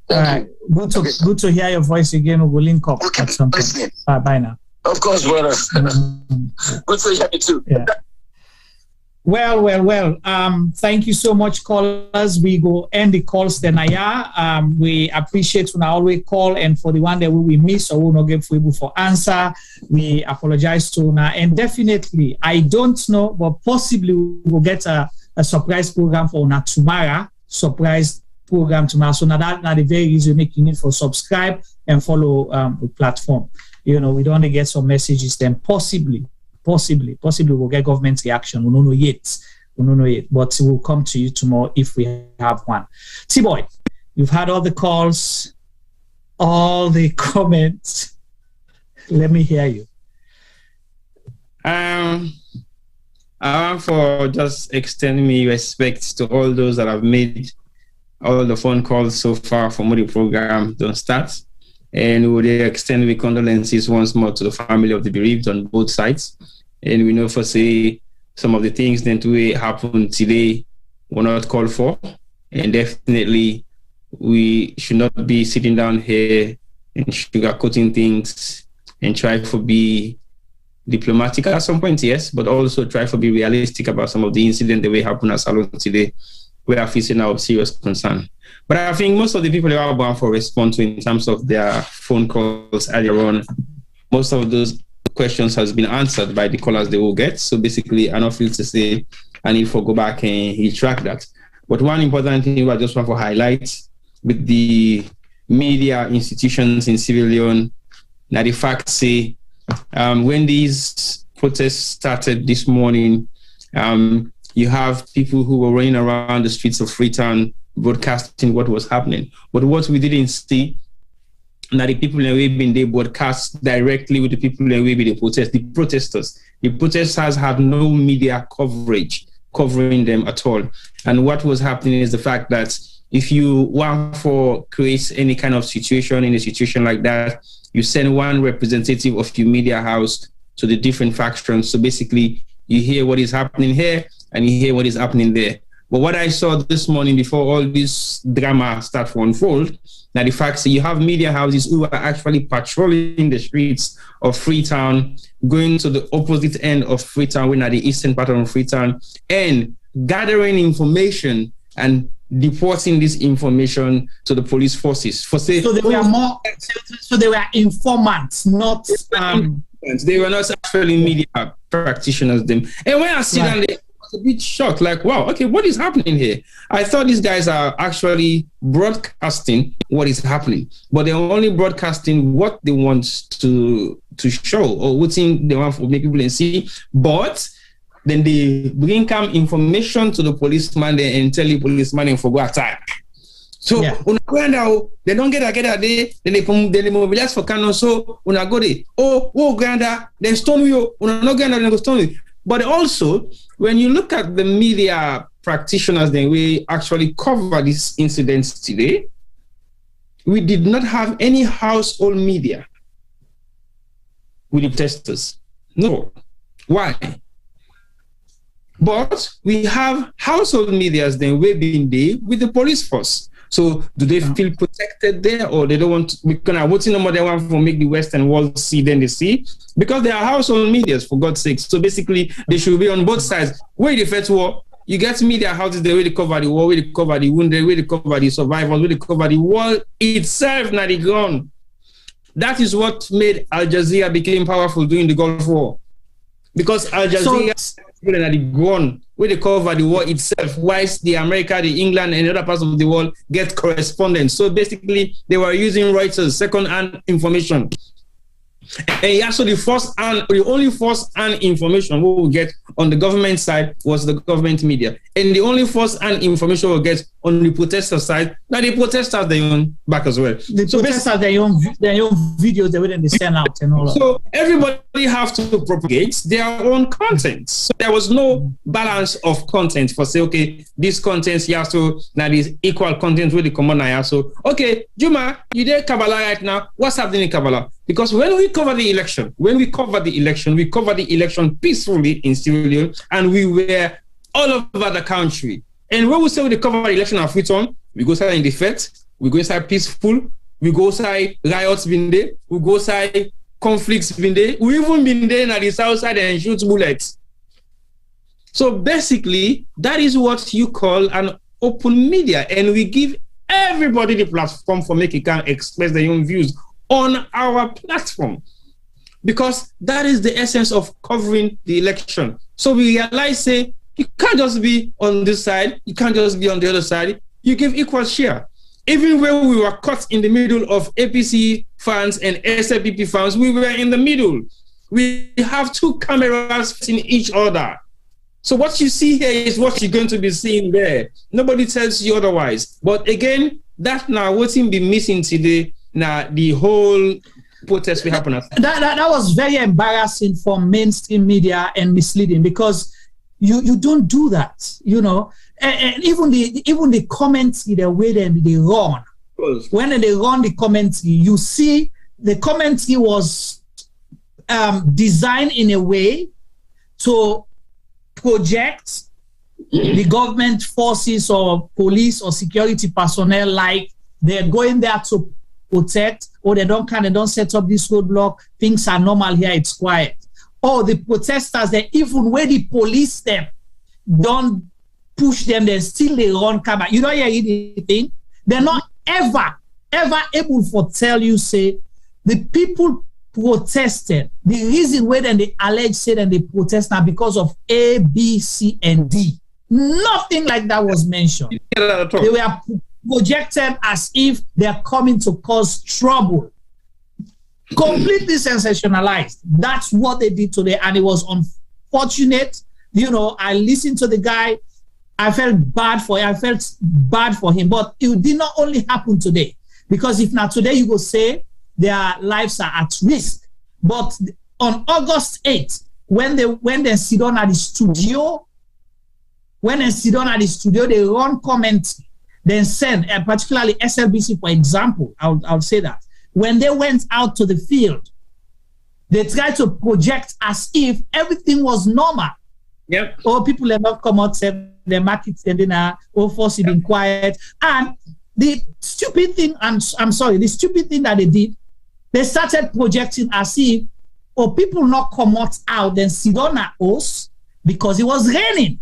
right. Good to hear your voice again. We'll link up at some point. Bye now. Of course, brother. Good to hear you too. Yeah. Well. Thank you so much, callers. We go end the calls then. We appreciate when I always call, and for the one that we miss or will not get for answer, we apologize to now. And definitely, I don't know, but possibly we will get a surprise program for now tomorrow. Surprise program tomorrow. So now that's the very reason you need for subscribe and follow the platform. we don't want to get some messages, then possibly we'll get government reaction. We don't know yet, but we'll come to you tomorrow if we have one. T-Boy, you've had all the calls, all the comments. Let me hear you. I want for just extending me respect to all those that have made all the phone calls so far from the program don't start. And would extend my condolences once more to the family of the bereaved on both sides. And we know for say some of the things that will happen today were not called for. And definitely we should not be sitting down here and sugarcoating things and try to be diplomatic at some point, yes, but also try to be realistic about some of the incidents that will happen at Salone today. We are facing now serious concern. But I think most of the people that are bound for response to in terms of their phone calls earlier on, most of those questions has been answered by the callers they will get. So basically, I don't feel to say I need to go back and retract that. But one important thing I just want to highlight with the media institutions in Sierra Leone, that the fact say when these protests started this morning, you have people who were running around the streets of Freetown broadcasting what was happening. But what we didn't see, that the people in Webin, they broadcast directly with the people in Webin, the protesters. The protesters had no media coverage covering them at all. And what was happening is the fact that if you want to create any kind of situation in a situation like that, you send one representative of your media house to the different factions. So basically, you hear what is happening here and you hear what is happening there. But what I saw this morning before all this drama start to unfold, that the fact that you have media houses who are actually patrolling the streets of Freetown, going to the opposite end of Freetown, when at the eastern part of Freetown, and gathering information and deporting this information to the police forces. So they were informants, not they were not actually media practitioners. And when I see that, I was a bit shocked, like, wow, okay, what is happening here? I thought these guys are actually broadcasting what is happening, but they're only broadcasting what they want to show or what they want to make people see. But then they bring information to the policeman and tell the policeman for go attack. So they don't get there, then they mobilize for Kano. So when I go there, Granda, then stone you, no Granda, then go stone you. But also, when you look at the media practitioners, then we actually cover these incidents today, we did not have any household media with the protesters. No. Why? But we have household medias then we've been there with the police force. So do they feel protected there, or they don't want to, because what's in the modern one for make the Western world see, then they see? Because they are household medias, for God's sake. So basically, they should be on both sides. Where the first war, you get media houses, they really cover the war, where they cover the wounded, where they cover the survivors, where they cover the war itself, not the ground. That is what made Al Jazeera became powerful during the Gulf War. Because Al Jazeera at the ground, where they cover the war itself, whilst the America, the England, and other parts of the world get correspondence. So basically, they were using Reuters, second-hand information. And also the only first-hand information we will get on the government side was the government media. And the only first-hand information we'll get on the protester side, now the protesters they own back as well. The protesters their own videos they wouldn't send out and all that. So everybody have to propagate their own content. So there was no balance of content for say, okay, this content here, so now this equal content with the common eye. So okay, Juma, you there Kabbalah right now. What's happening in Kabbalah? Because when we cover the election, we cover the election peacefully in Sierra Leone, and we were all over the country. And when we say we cover the election of Freetown, we go inside in defect, we go inside peaceful, we go inside riots been there, we go inside conflicts been there, we even been there at the south side and shoot bullets. So basically, that is what you call an open media, and we give everybody the platform for making can express their own views on our platform, because that is the essence of covering the election. So we realize, say, you can't just be on this side, you can't just be on the other side, you give equal share. Even when we were caught in the middle of APC fans and SLPP fans, we were in the middle. We have two cameras facing each other. So what you see here is what you're going to be seeing there. Nobody tells you otherwise. But again, that now what will be missing today. Now the whole protest will happen. That was very embarrassing for mainstream media and misleading, because you don't do that, you know. And even the commentary, the way they run. When they run the commentary, you see the commentary was designed in a way to project the government forces or police or security personnel like they're going there to protect, or they don't set up this roadblock, things are normal here, it's quiet. Or the protesters, they even when the police them, don't push them, they still they run camera. You don't hear anything. They're not ever able to tell you, say, the people protested. The reason why then they allege say that they protest now because of A, B, C, and D. Nothing like that was mentioned. They were projected as if they're coming to cause trouble. Completely sensationalized. That's what they did today, and it was unfortunate. You know, I listened to the guy. I felt bad for him, but it did not only happen today, because if not today, you will say their lives are at risk. But on August 8th, when they sit down at the studio, they run comments, then send, and particularly SLBC, for example, I'll say that. When they went out to the field, they tried to project as if everything was normal. Yep. Or people have not come out, said the market standing out, or force being quiet. And the stupid thing, the stupid thing that they did, they started projecting as if, people not come out, then sit on us because it was raining.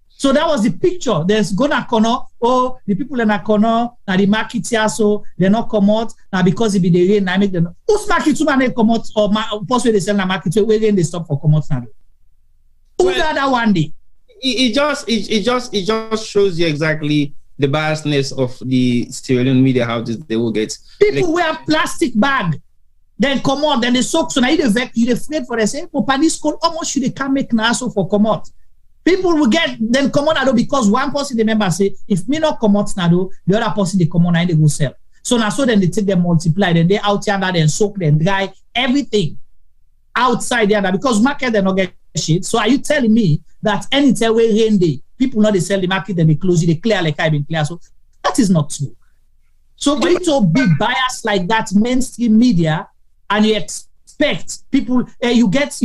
So that was the picture. There's gonna corner, the people in a corner, now the market here, so they're not come out, now because it be the rain, I make them. Who's market to man come out, or possibly they sell the market, so where they stop for come out now? Who's the other one day? It just shows you exactly the biasness of the Sierra Leone media houses they will get. People wear plastic bag, then come out, then they soak, so now you're afraid for they say, Panis call almost should they can make naso for come out. People will get then come on because one person the member say, if me not come out now, the other person they come on and they go sell. So now so then they take them multiply, then they out here then soak, then dry everything outside there because market they not get shit. So are you telling me that anytime we rain day, people not they sell the market, then they close it, they clear like I've been clear? So that is not true. So for you to be biased like that, mainstream media, and you expect people, you get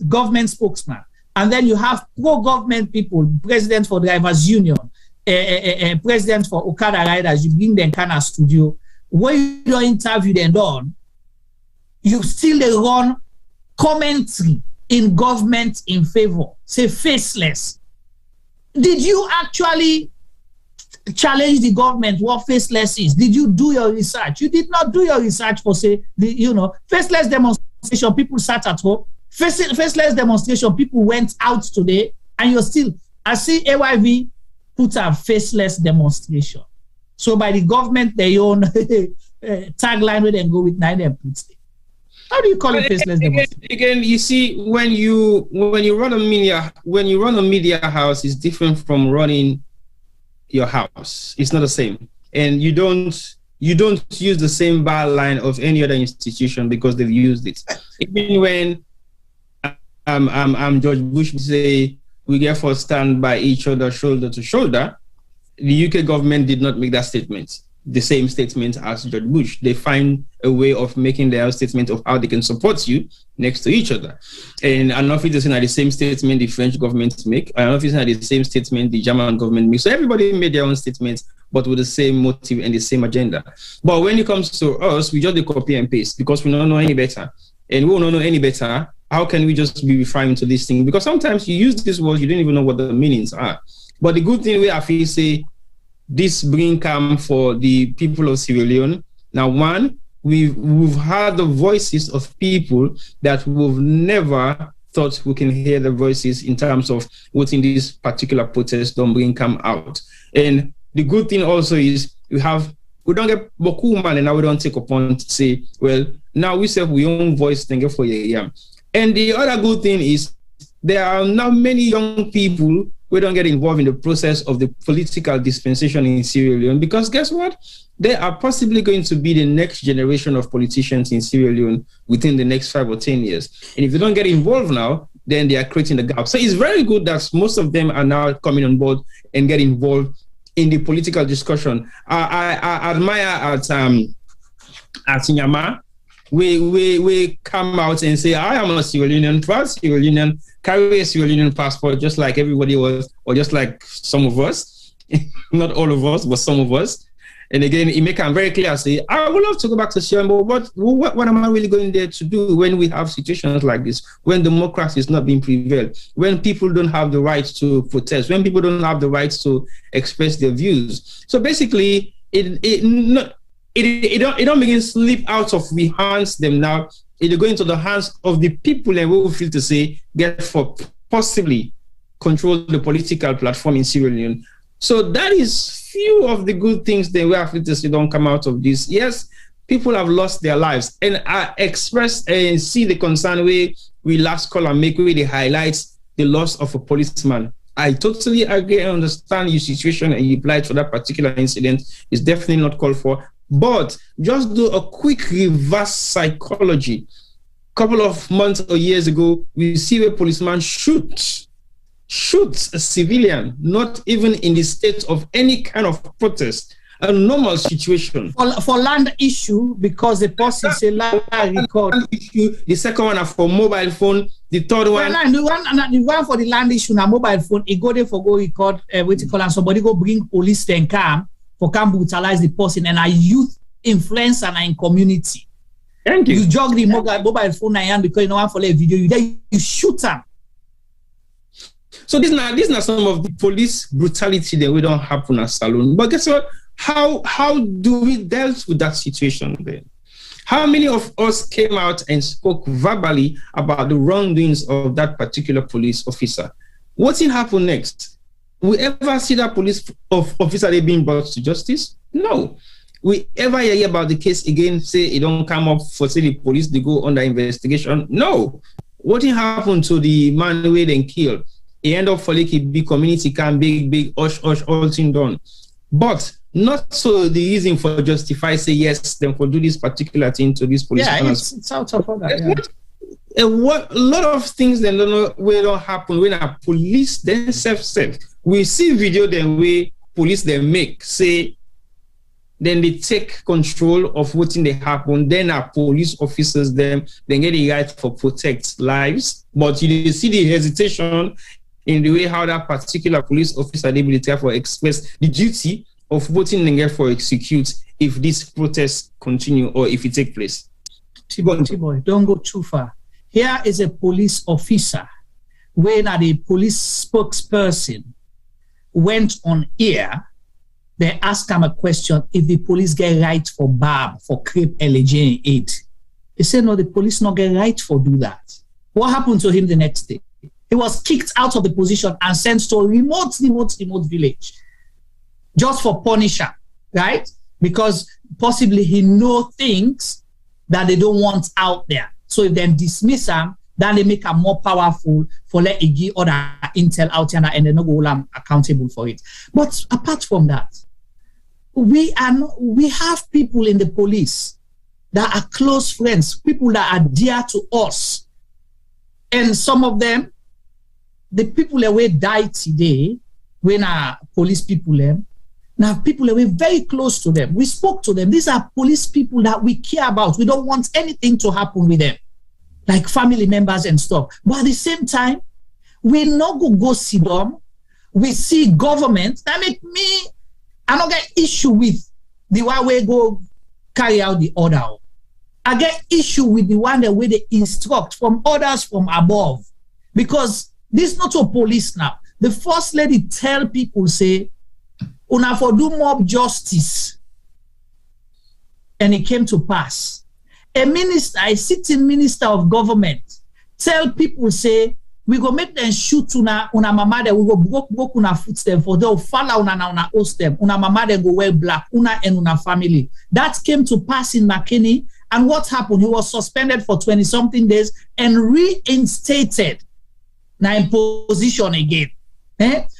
government spokesman. And then you have pro-government people, president for drivers union, president for Okada riders, you bring them kind of studio. When you don't interview them done, you still run commentary in government in favor, say faceless. Did you actually challenge the government what faceless is? Did you do your research? You did not do your research for say, faceless demonstration, people sat at home. Faceless demonstration, people went out today, and you're still, I see AYV put a faceless demonstration. So by the government, they own tagline where they go with 9 and puts it. How do you call it faceless demonstration? Again, you see, when you run a media house, it's different from running your house. It's not the same. And you don't use the same byline of any other institution because they've used it. Even when George Bush would say we therefore stand by each other shoulder to shoulder, the UK government did not make that statement, the same statement as George Bush. They find a way of making their statement of how they can support you next to each other. And I don't know if it's the same statement the French government make. I don't know if it's the same statement the German government makes. So everybody made their own statements, but with the same motive and the same agenda. But when it comes to us, we just copy and paste because we don't know any better. And we don't know any better. How can we just be referring to this thing? Because sometimes you use these words, you don't even know what the meanings are. But the good thing we have to say, this bring calm for the people of Sierra Leone. Now, one, we've heard the voices of people that we've never thought we can hear the voices in terms of what in this particular protest don't bring calm out. And the good thing also is we don't get boku man and now we don't take upon to say, well, now we say we own voice thing for you. And the other good thing is there are now many young people who don't get involved in the process of the political dispensation in Sierra Leone, because guess what? They are possibly going to be the next generation of politicians in Sierra Leone within the next 5 or 10 years. And if they don't get involved now, then they are creating the gap. So it's very good that most of them are now coming on board and get involved in the political discussion. I admire at Nyama, we come out and say, I am a Sierra Leonean, proud Sierra Leonean, carry a Sierra Leonean passport just like everybody was, or just like some of us, not all of us, but some of us. And again, it make it very clear, say, I would love to go back to Sierra Leone, but what am I really going there to do when we have situations like this, when democracy is not being prevailed, when people don't have the right to protest, when people don't have the right to express their views. So basically, it don't begin to slip out of the hands them now. It go into the hands of the people and we will feel to say, get for possibly control the political platform in Sierra Leone. So that is few of the good things that we have to see don't come out of this. Yes, people have lost their lives. And I express and see the concern we last call and make where they highlight the loss of a policeman. I totally agree and understand your situation and you applied for that particular incident. It's definitely not called for. But just do a quick reverse psychology. A couple of months or years ago, we see a policeman shoots a civilian, not even in the state of any kind of protest, a normal situation. For land issue, because the person say land record issue. The second one for mobile phone. The third one. The one for the land issue na mobile phone. It go there for go record. What you call and somebody go bring police then come brutalize the person and a youth influence and in community. Thank you. You jog the mobile phone and because you know want for a video, you shoot them. So these are some of the police brutality that we don't happen at Salone. But guess what? How do we deal with that situation then? How many of us came out and spoke verbally about the wrongdoings of that particular police officer? What's going to happen next? We ever see that police officer being brought to justice? No. We ever hear about the case again, say it don't come up for say the police, they go under investigation? No. What happened to the man who they killed? He end up for like big community camp, big all thing done. But not so the reason for justify say yes, then for do this particular thing to this police. Yeah, it's out of order. Yeah. A lot of things then don't happen when a police then self. We see video then way police then make say then they take control of what in they happen. Then our police officers then get the right for protect lives. But you see the hesitation in the way how that particular police officer they will therefore express the duty of voting and get for execute if this protest continue or if it take place. T-boy, don't go too far. Here is a police officer when the police spokesperson went on air. They asked him a question if the police get right for BAB, for crepe LG aid. He said, no, the police not get right for do that. What happened to him the next day? He was kicked out of the position and sent to a remote village just for punishment, right? Because possibly he know things that they don't want out there. So if they dismiss him, then they make him more powerful for let it give other intel out here and they not go accountable for it. But apart from that, we have people in the police that are close friends, people that are dear to us. And some of them, the people that we died today, when our police people, now people that we're very close to them. We spoke to them. These are police people that we care about. We don't want anything to happen with them, like family members and stuff. But at the same time, we not go see them. We see government. That make me, I don't get issue with the one we go carry out the order. I get issue with the one that way they instruct from orders from above. Because this is not a police now. The first lady tell people, say, una for do mob justice. And it came to pass. A minister, a sitting minister of government, tell people, say, we go make them shoot una mama them, we go broke una foot them for they'll follow una host them, una mama them go wear black, una and una family. That came to pass in McKinney, and what happened? He was suspended for 20-something days and reinstated now in position again.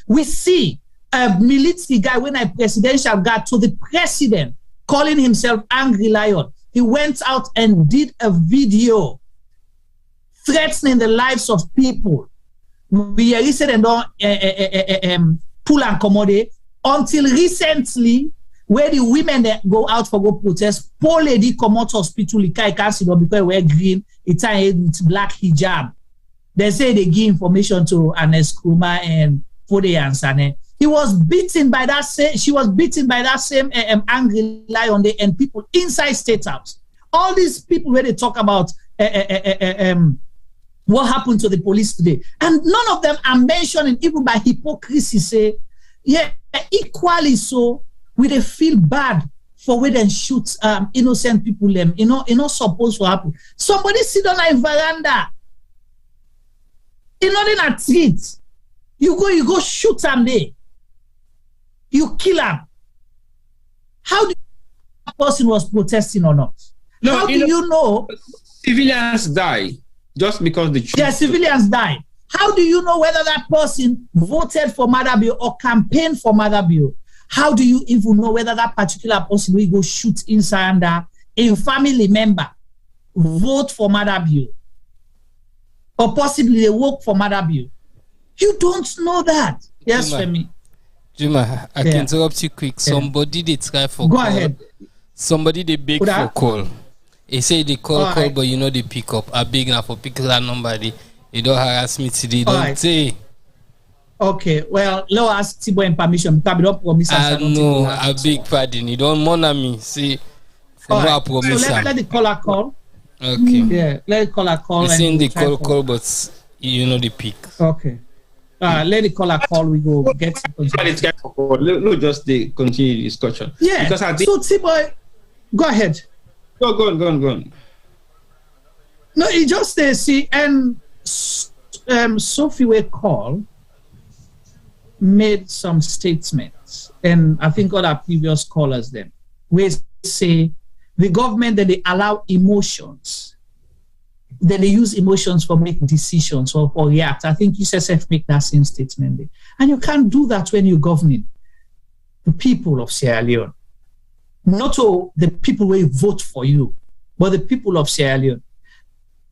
We see a military guy when a presidential guy to the president calling himself Angry Lion. He went out and did a video threatening the lives of people. We said and don't pull and commodity until recently, where the women that go out for go protest, poor lady come out hospital, because they wear green, it's with black hijab. They say they give information to Anes Kuma and Fode Ansane. He was beaten by that same, she was beaten by that same Angry Lion and people inside State House. All these people where they talk about what happened to the police today. And none of them are mentioning, even by hypocrisy, say, yeah, equally so, we they feel bad for where they shoot innocent people them. You know supposed to happen. Somebody sit on a veranda. You know in a street. You go shoot them there. You kill them. How do you know that person was protesting or not? No, how do you know civilians die just because the civilians die? How do you know whether that person voted for Madabio or campaigned for Madabio? How do you even know whether that particular person will go shoot inside a family member vote for Madabio or possibly they work for Madabio? You don't know that. Yes, Femi. Juma, I can interrupt you quick. Somebody they try for go call. Ahead. Somebody they beg for call. They say they call, but you know they pick up. I beg now for pick that number. They don't harass me today. Don't say. Okay, well, let's ask Tibo in permission because we don't promise. No, I beg pardon. You don't monitor me. See, for no promise. So let the caller call. Okay. Yeah, let the caller call. You're saying the call, but you know the pick. Okay. Let the caller call. We go get. No, just the continue discussion. Yeah. Because I think so Tibo, go ahead. Go on. No, he just see and Sophie will call. Made some statements, and I think other previous callers then, we say the government that they allow emotions, that they use emotions for make decisions or for react. I think USSF make that same statement there. And you can't do that when you're governing the people of Sierra Leone. Not all the people who vote for you, but the people of Sierra Leone.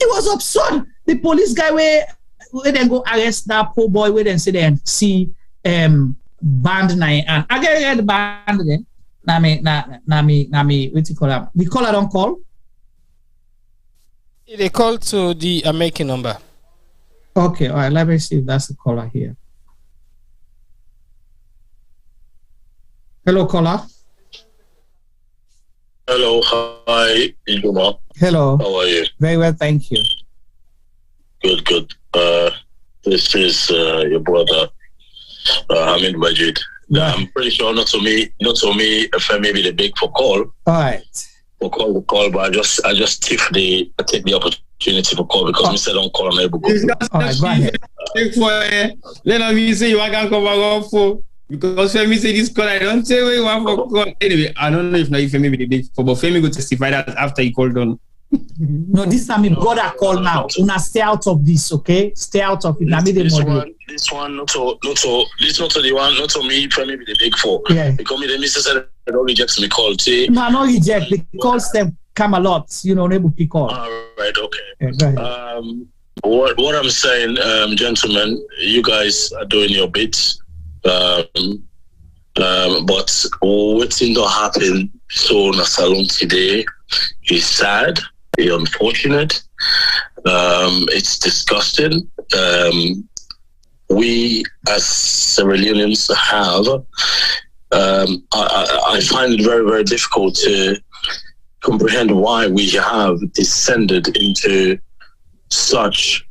It was absurd. The police guy where then go arrest that poor boy, where then say then see band nine and I get the band then. Nami, what you call that? The caller don't call. They call to the American number. Okay, all right. Let me see if that's the caller here. Hello, caller. Hello, hi, Iduma. Hello. How are you? Very well, thank you. Good. This is your brother. Hamid Majid. I'm pretty sure not to me, maybe the big for call. All right. For call, but I just take the opportunity for call because Mr. don't call on able to go. All right, go ahead. Let me say you can come back for because Femi say this call. I don't say we want for call. Anyway, I don't know if Femi be the big for, but Femi go testify that after he called on. No, this time you got a call now. Una stay out of this, okay? Stay out of it. This one, not to the one, not to me, Femi be the big four. Yeah. Because me, the Mr. said I don't reject me call. See? No, no reject. The calls them come a lot. You know, able to call. All right, okay. Yeah, go ahead. What I'm saying, gentlemen, you guys are doing your bits. But what's going to happen so in a salon today is sad, it's unfortunate, it's disgusting. We as Sierra Leoneans have, I find it very, very difficult to comprehend why we have descended into such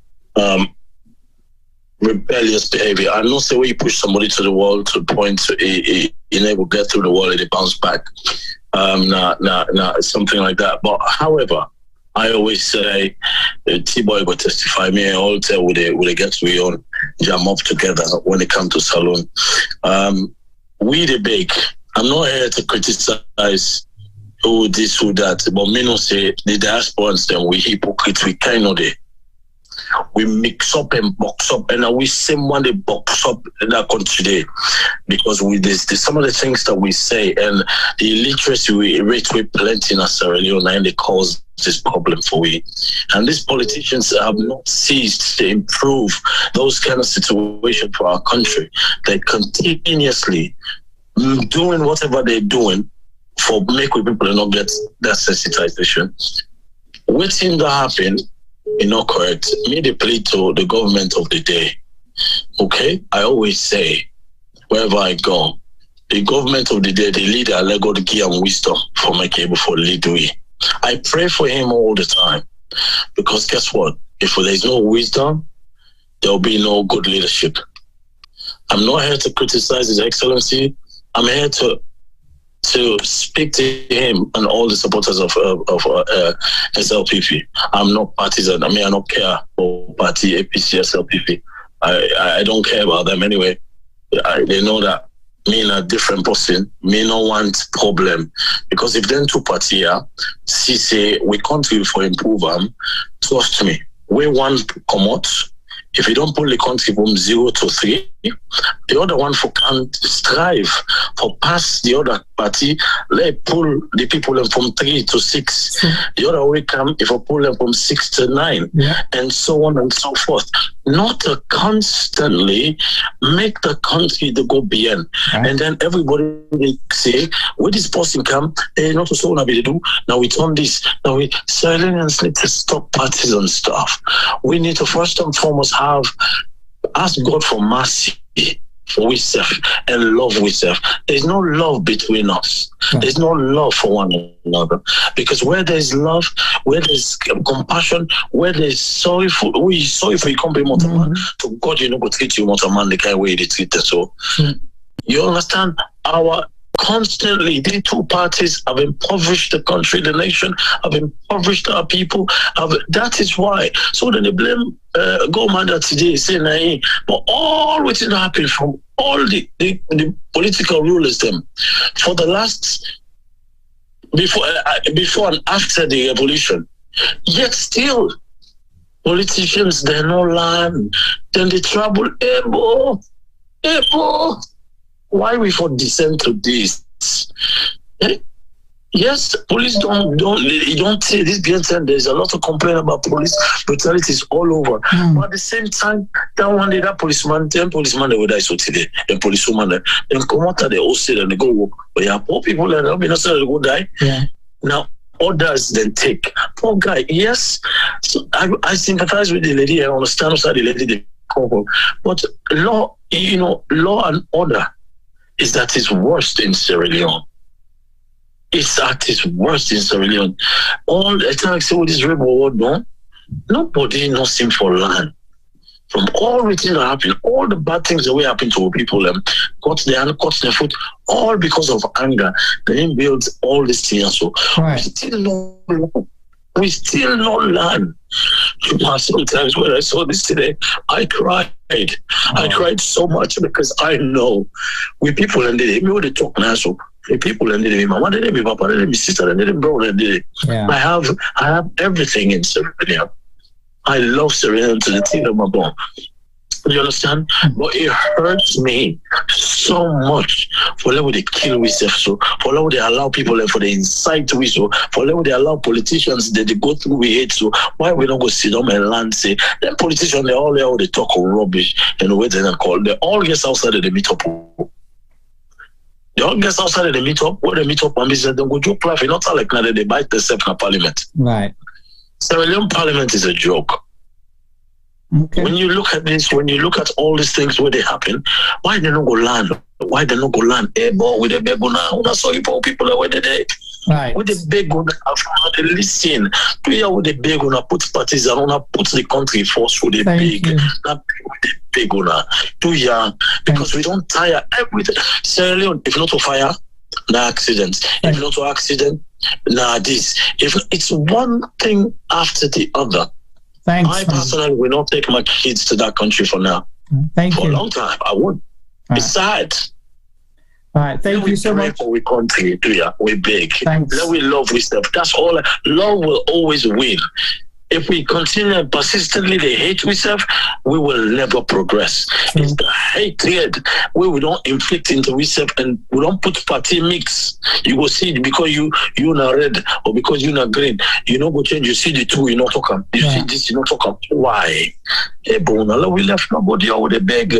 rebellious behavior. I don't say where you push somebody to the wall to the point to enable get through the wall and they bounce back. Something like that. But however, I always say, T-Boy will testify me, all tell with the get we on jam up together when it comes to Salone. We the big. I'm not here to criticize who this, who that, but me no say the diasporans them we hypocrites, we kind of they. We mix up and box up, and we same one they box up in that country today, because there's some of the things that we say and the illiteracy rate we plenty in Sierra Leone, and they cause this problem for we. And these politicians have not ceased to improve those kind of situations for our country. They continuously doing whatever they're doing for make people not get that sensitization. Waiting to happen. Not correct. Me they play to the government of the day. Okay? I always say, wherever I go, the government of the day, they lead our Lego to give and wisdom for my cable for lead we. I pray for him all the time. Because guess what? If there's no wisdom, there'll be no good leadership. I'm not here to criticize His Excellency. I'm here to speak to him and all the supporters of SLPP. I'm not partisan. I don't care for party, APC, SLPP. I don't care about them anyway. They know that me and a different person, me no want problem. Because if then two party see say we country for improve them, trust me, we want to come out. If you don't pull the country from 0 to 3, the other one can't strive for pass the other party. Let pull the people from 3 to 6. The other way come if I pull them from 6 to 9, and so on and so forth. Not to constantly make the country to go beyond, and then everybody say, "Where this person come? Not so na be do. Now we turn this. Now we Sierra Leoneans need to stop partisan stuff. We need to first and foremost ask God for mercy for ourselves and love ourselves. There's no love between us. There's no love for one another. Because where there's love, where there's compassion, where there's sorry for you can't be more man. To God, you know, go treat you more man the kind of way they treat us. So you understand constantly, these two parties have impoverished the country, the nation, have impoverished our people. That is why. So then they blame Gomanda today, saying, hey, but all which is happening from all the political rulers, them for the last before and after the revolution. Yet still, politicians they no land. Then they trouble able. Why we for descend to this? Yes, police don't say this being there's a lot of complaint about police brutalities all over. But at the same time, that one day that policeman they will die so today. The policewoman then come out of the hostel and they go work. But yeah, poor people that have been necessarily go die. Now others then take. Poor guy, yes. So I sympathize with the lady, I understand also the lady they call. But law and order is at its worst in Sierra Leone. It's at its worst in Sierra Leone. All the time, say what this rebel war done, nobody knows him for land. From all the things that happen, all the bad things that will happen to people, cut their hand, cut their foot, all because of anger. They build all these things. So we still not learn. Sometimes when I saw this today, I cried. I cried so much because I know we people and they would talk now. So the people and they mama, they me papa, they me sister, and they brother, they. I have everything in Sierra Leone. I love Sierra Leone to the tip of my bone. You understand? But it hurts me so much for level they kill ourselves, so for level they allow people for the incite we so for level they allow politicians that they go through we hate. So why we don't go sit down and land say them politicians they all there they talk of rubbish and wait and call they all get outside of the meet up. They all get outside of the meet up, where they meet up and business they go joke life, not like now they bite themselves in parliament. Right. Sierra Leone Parliament is a joke. Okay. When you look at this, when you look at all these things where they happen, why they not go land? Why they not go land? Hey, boy, with the beg una sorry for people away today. Right. With the beg una they listen. Do you with the beg una put parties and una put the country first with the big. Not with the beg una. Do ya? Because we don't tire everything. Sierra Leone, if not to fire, no accidents. If not to accident, Nah, it's one thing after the other. Thanks. I personally will not take my kids to that country for now. Thank you. For a long time, I won't. It's sad. All right, thank you so much. We country, we big. Thanks. Let we love with stuff. That's all. Love will always win. If we continue persistently the hate we serve, we will never progress. It's the hatred where we don't inflict into we serve and we don't put party mix. You go see it because you not red or because you not green. You know go change. You see the two, you not talk them. You see this, you not talk them. Why? Hey, Bona, we left nobody out with a beg.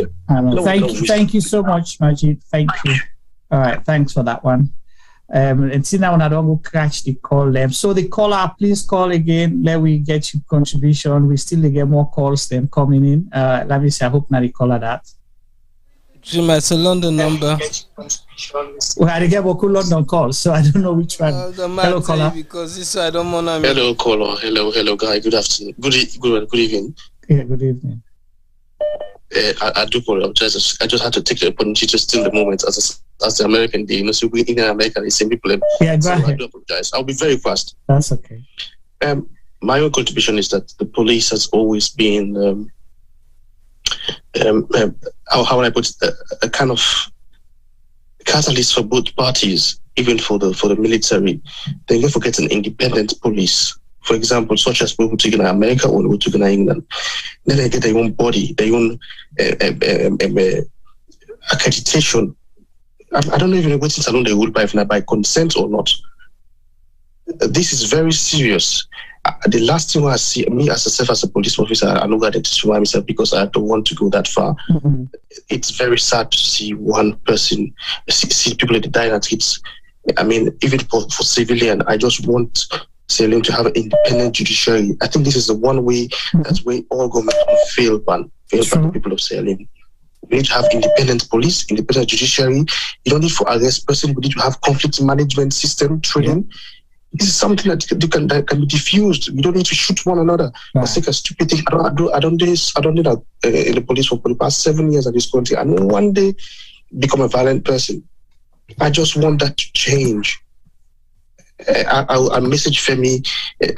Thank you so much, Majid. Thank you. All right, thanks for that one. And see now when I don't go catch the call them. So the caller, please call again. Let we get your contribution. We still get more calls them coming in. Let me see. I hope not the caller that. Jim, it's a London number. Well, I get more London calls, so I don't know which one. Hello, caller. Because this I don't want to. Hello, caller. Hello, guy. Good afternoon. Good evening. Yeah, good evening. I do apologize. I just had to take the opportunity to steal the moment as the American day. You know, so we in America, the same people. Yeah, go ahead. I do apologize. I'll be very fast. That's okay. My own contribution is that the police has always been, how would I put it, a kind of catalyst for both parties, even for the military. They don't forget an independent police. For example, such as we took in America or we took in England. Then they get their own body, their own accreditation. I don't know even what Salone they would by consent or not. This is very serious. The last thing I see, me as a police officer, I know that I identify myself because I don't want to go that far. Mm-hmm. It's very sad to see one person, see people that die at it. I mean, even for civilian, I just want Sierra Leone to have an independent judiciary. I think this is the one way that's where all government will fail by the people of Sierra Leone. We need to have independent police, independent judiciary. You don't need to arrest person. We need to have conflict management system training. Yeah. This is something that can be diffused. We don't need to shoot one another. Right. That's like a stupid thing. I don't do that in the police for the past 7 years at this country. I know one day become a violent person. I just want that to change. I message Femi.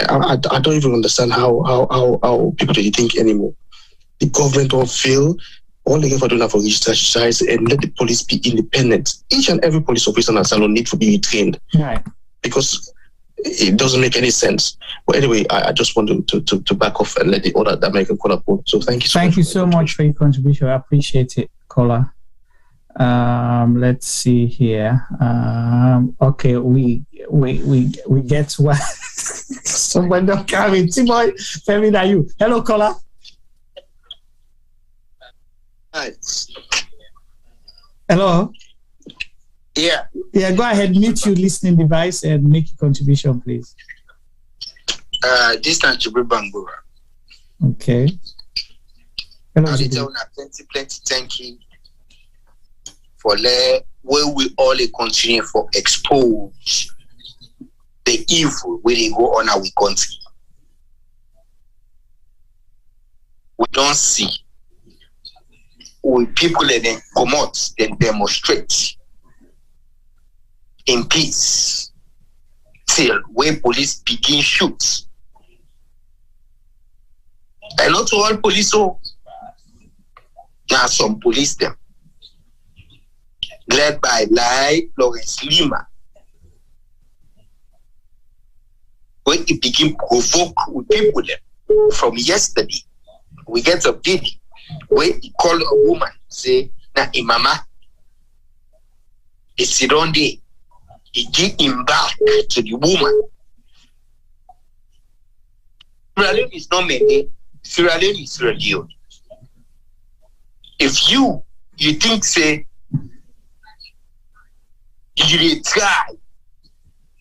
I don't even understand how people do think anymore. The government don't feel. All they ever do now for exercise and let the police be independent. Each and every police officer in Salone need to be trained. Right. Because it doesn't make any sense. But anyway, I just want to back off and let the other American caller go. So thank you so much. Thank you so much for your contribution. I appreciate it, caller. Let's see here. Okay, we get what someone don't come in. T-boy, Femi, that you. Hello, caller. Hi. Hello. Yeah. Yeah, go ahead, mute your listening device and make a contribution, please. This time to be Bangura. Okay. Hello, plenty thank you for where we all continue for expose the evil where they go on our country. We don't see when people then come out, then demonstrate in peace till when police begin shoot. And not all police, now some police them led by Lawrence Lima, when it begin provoke with people them. From yesterday, we get a video where he call a woman, say, na imama, he sit on there, he give him back to the woman. Sierra Leone is not many, Sierra Leone is Sierra Leone. If you think, say, you try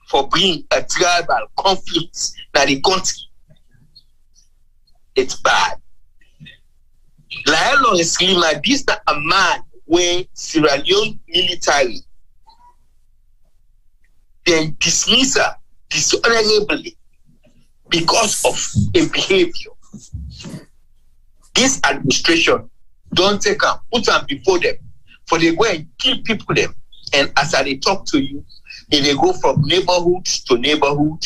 for bringing a tribal conflict in the country, it's bad. Lawrence Lima, this is a man where Sierra Leone military then dismiss her dishonorably because of a behavior. This administration don't take them, put them before them, for they go and kill people them. And as I talk to you, they go from neighborhood to neighborhood,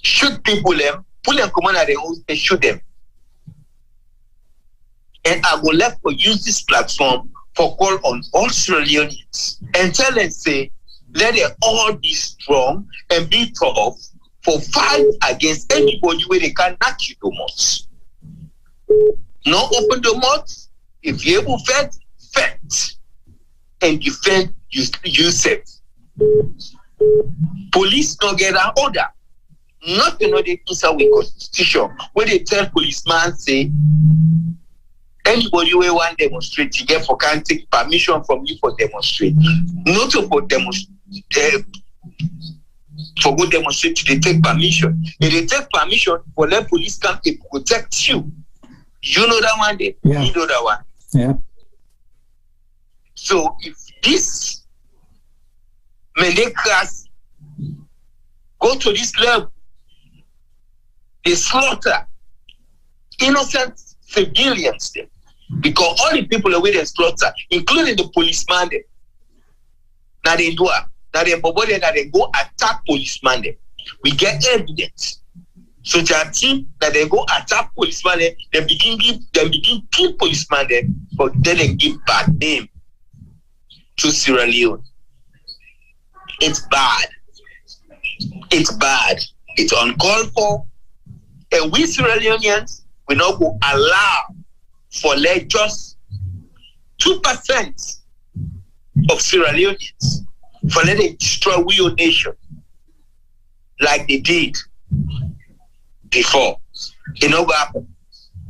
shoot people them, pull them come on at their house and shoot them. And I will left to use this platform for call on all Sierra Leoneans and tell them, say, let them all be strong and be tough for fight against anybody where they can knock you the most. Not open the mouth. If you able fight, and defend yourself. Police don't get an order. Not to know the inside with constitution where they tell policeman say anybody who want demonstrate to get for can't take permission from you for demonstrate. Not to for demonstrate for go demonstrate they take permission. If they take permission for let police come to protect you. You know that one day. Yeah. You know that one. Yeah. So if this Mendekas go to this level, they slaughter innocent civilians there. Because all the people away they slaughter, including the policeman there. Now they do now they go attack policeman there. We get evidence. So that team that they go attack policeman there, they begin kill policeman there, but then they give bad name to Sierra Leone. It's bad. It's bad. It's uncalled for. And we Sierra Leoneans will not go allow for like just 2% of Sierra Leoneans for let them destroy our nation like they did before. It not going to happen.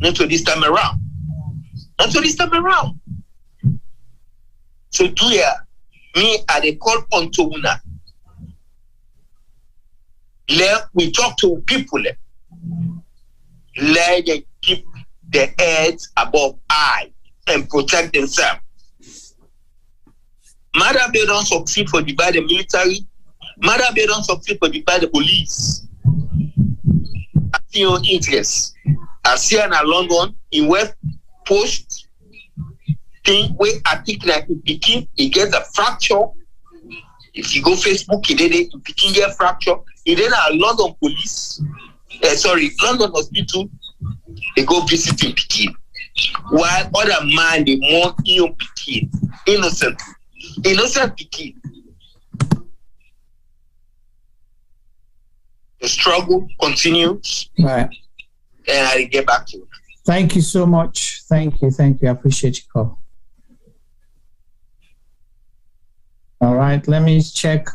Not to this time around. Not to this time around. So do ya, me I dey call on to una. Let we talk to people. Let them keep their heads above eye and protect themselves. Adebayo don't succeed for divide the military. Adebayo don't succeed for divide the police. I see your interest. I see in London in West Post. Thing where I think like in Peking, he gets a fracture. If you go Facebook, he did it in Peking get a fracture. He then a London police, London hospital, they go visit in Peking. While other man they mourn in Peking, innocent Peking. The struggle continues. Right. And I get back to you. Thank you so much. Thank you. I appreciate your call. All right, let me check,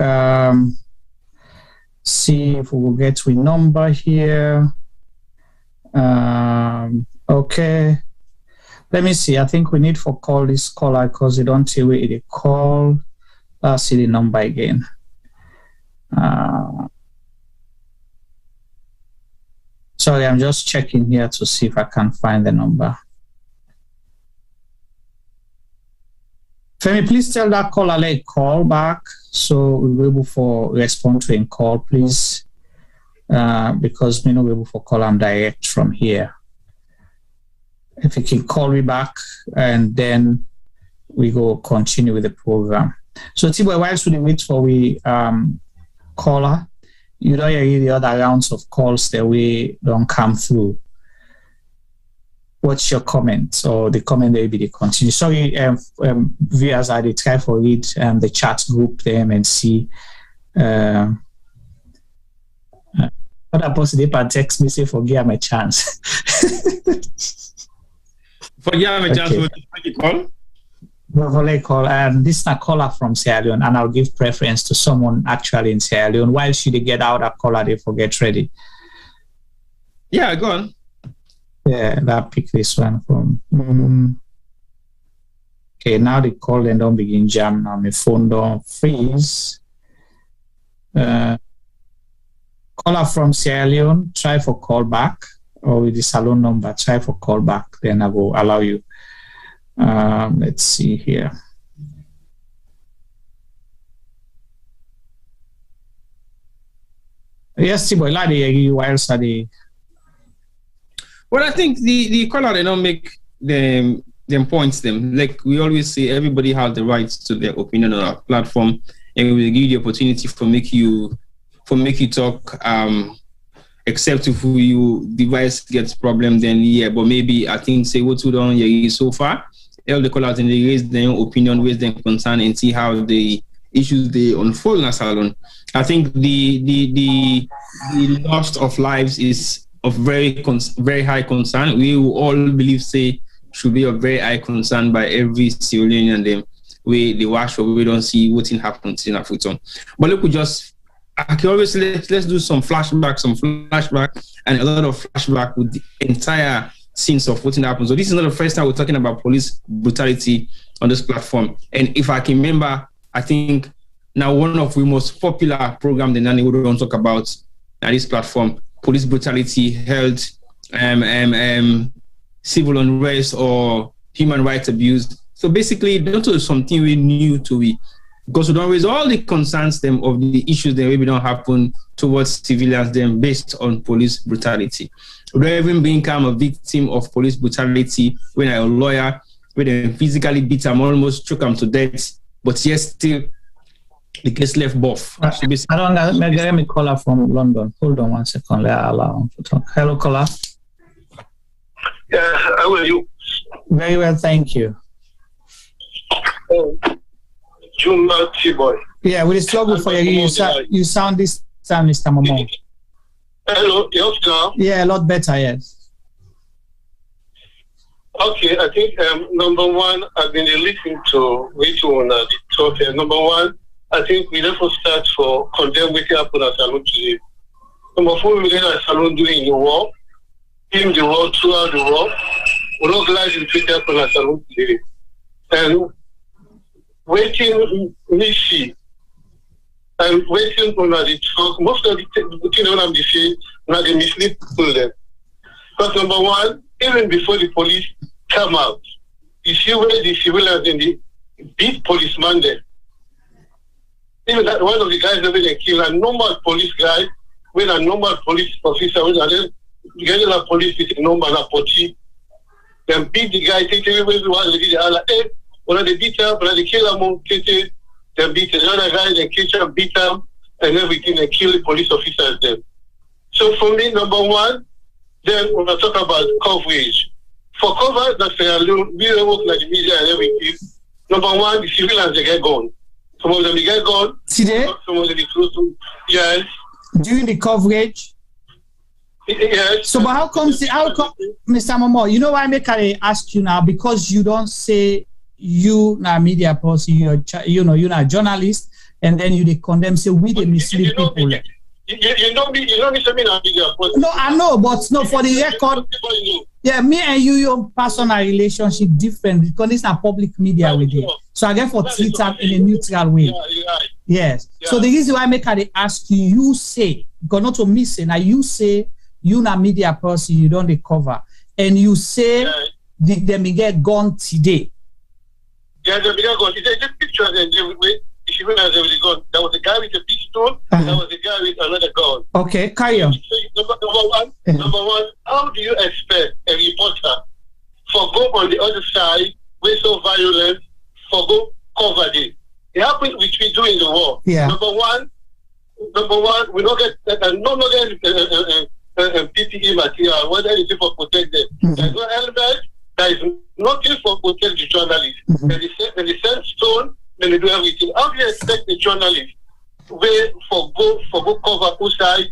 see if we will get to a number here. Okay, let me see. I think we need for call this caller because they don't tell me the call. Let's see the number again. Sorry, I'm just checking here to see if I can find the number. Femi, please tell that caller let call back so we'll be able to respond to a call, please. Because we not be able to call them direct from here. If you can call me back and then we go continue with the program. So Tibo, whilst we wait for we caller, you don't hear the other rounds of calls that we don't come through. What's your comment or the comment that will be the continue? Sorry, viewers, I did try to read the chat group them and see. What happens if I text me say forgive my chance? Forgive my chance. What you call? This is a caller from Sierra Leone, and I'll give preference to someone actually in Sierra Leone. While should they get out a caller, they forget ready. Yeah, go on. Yeah, that pick this one from. Okay, now the call and don't begin jam. Now my phone don't freeze. Caller from Sierra Leone, try for call back, or with the Salone number, try for call back. Then I will allow you. Let's see here. Yes, Tibo, you else are the. Well, I think the caller they don't make them points them. Like we always say, everybody has the rights to their opinion on our platform, and we will give you the opportunity for make you talk. Except if you device gets problem, then yeah. But maybe I think say what we done here so far. All the callers and they raise their own opinion, raise their concern, and see how the issues they unfold in a salon. I think the loss of lives is of very high concern. We will all believe say should be of very high concern by every Sierra Leonean and them. We watch or we don't see what happens in Africa. But look, we just I can always let's do some flashback, and a lot of flashback with the entire scenes of what happened. So this is not the first time we're talking about police brutality on this platform. And if I can remember, I think now one of the most popular programs that we don't talk about at this platform, police brutality, health, civil unrest or human rights abuse. So basically, don't do something we new to we, because we don't raise all the concerns them of the issues that maybe don't happen towards civilians them based on police brutality. We don't even become a victim of police brutality when a lawyer, when they physically beat them, almost choke them to death, but yes, still the case left buff. I don't know. Let me caller from London. Hold on 1 second. Let allow him to talk. Hello, caller. Yeah, how are you? Very well, thank you. Juma T-boy. Yeah, we struggle for you. You sound this time, Mr. Momo. Hello, yes, now? Yeah, a lot better, yes. Okay, I think number one, I've been listening to which one the talk here. Number one, I think we therefore start for condemn what happened at Salone today. Number four, we get at Salone during the war, in the war, throughout the war. We're not glad in what happened at Salone today. And waiting, we see. And waiting on the talk, most of the things I'm saying, now they mislead people there. Because number one, even before the police come out, you see where the civilians and the beat policeman there. Even that one of the guys that they kill a normal police guy, when a normal police officer, when the police is a normal approach, then beat the guy, take everybody one, they did the when they beat him, when they kill him, they beat another guy, they catch him, beat him, and everything, they kill the police officers there. So for me, number one, then when I talk about coverage, for cover, that's we don't work like the media and everything. Number one, the civilians, they get gone. Some of them they get gone. Today? Some of them they close to, yes. During the coverage? Yes. So, but how come, Mr. Momo, you know why I ask you now? Because you don't say you na media person, you're not a journalist, and then you condemn, say we the mislead people. You know me, say me na media person. No, I know, but no, for the record, yeah, me and you, your personal relationship different because it's not public media with you. So I get for Twitter in a neutral way. Yes. Yeah. So the reason why I ask you, you say, because not to me say, now you say you na media person, you don't recover, and you say they may get gone today. Yeah, they may get gone. It's just picture and there was a guy with a pistol, there was a guy with another gun. Okay, carry on. Number one, how do you expect a reporter for go on the other side, we're so violent, for go cover it? It happens which we do in the war. Yeah. Number one, we don't get PPP material, whether it's for protect them. There's no helmet, there is nothing for protect the journalists. When they send stone, then they do everything. How do you expect the journalist where for go cover outside?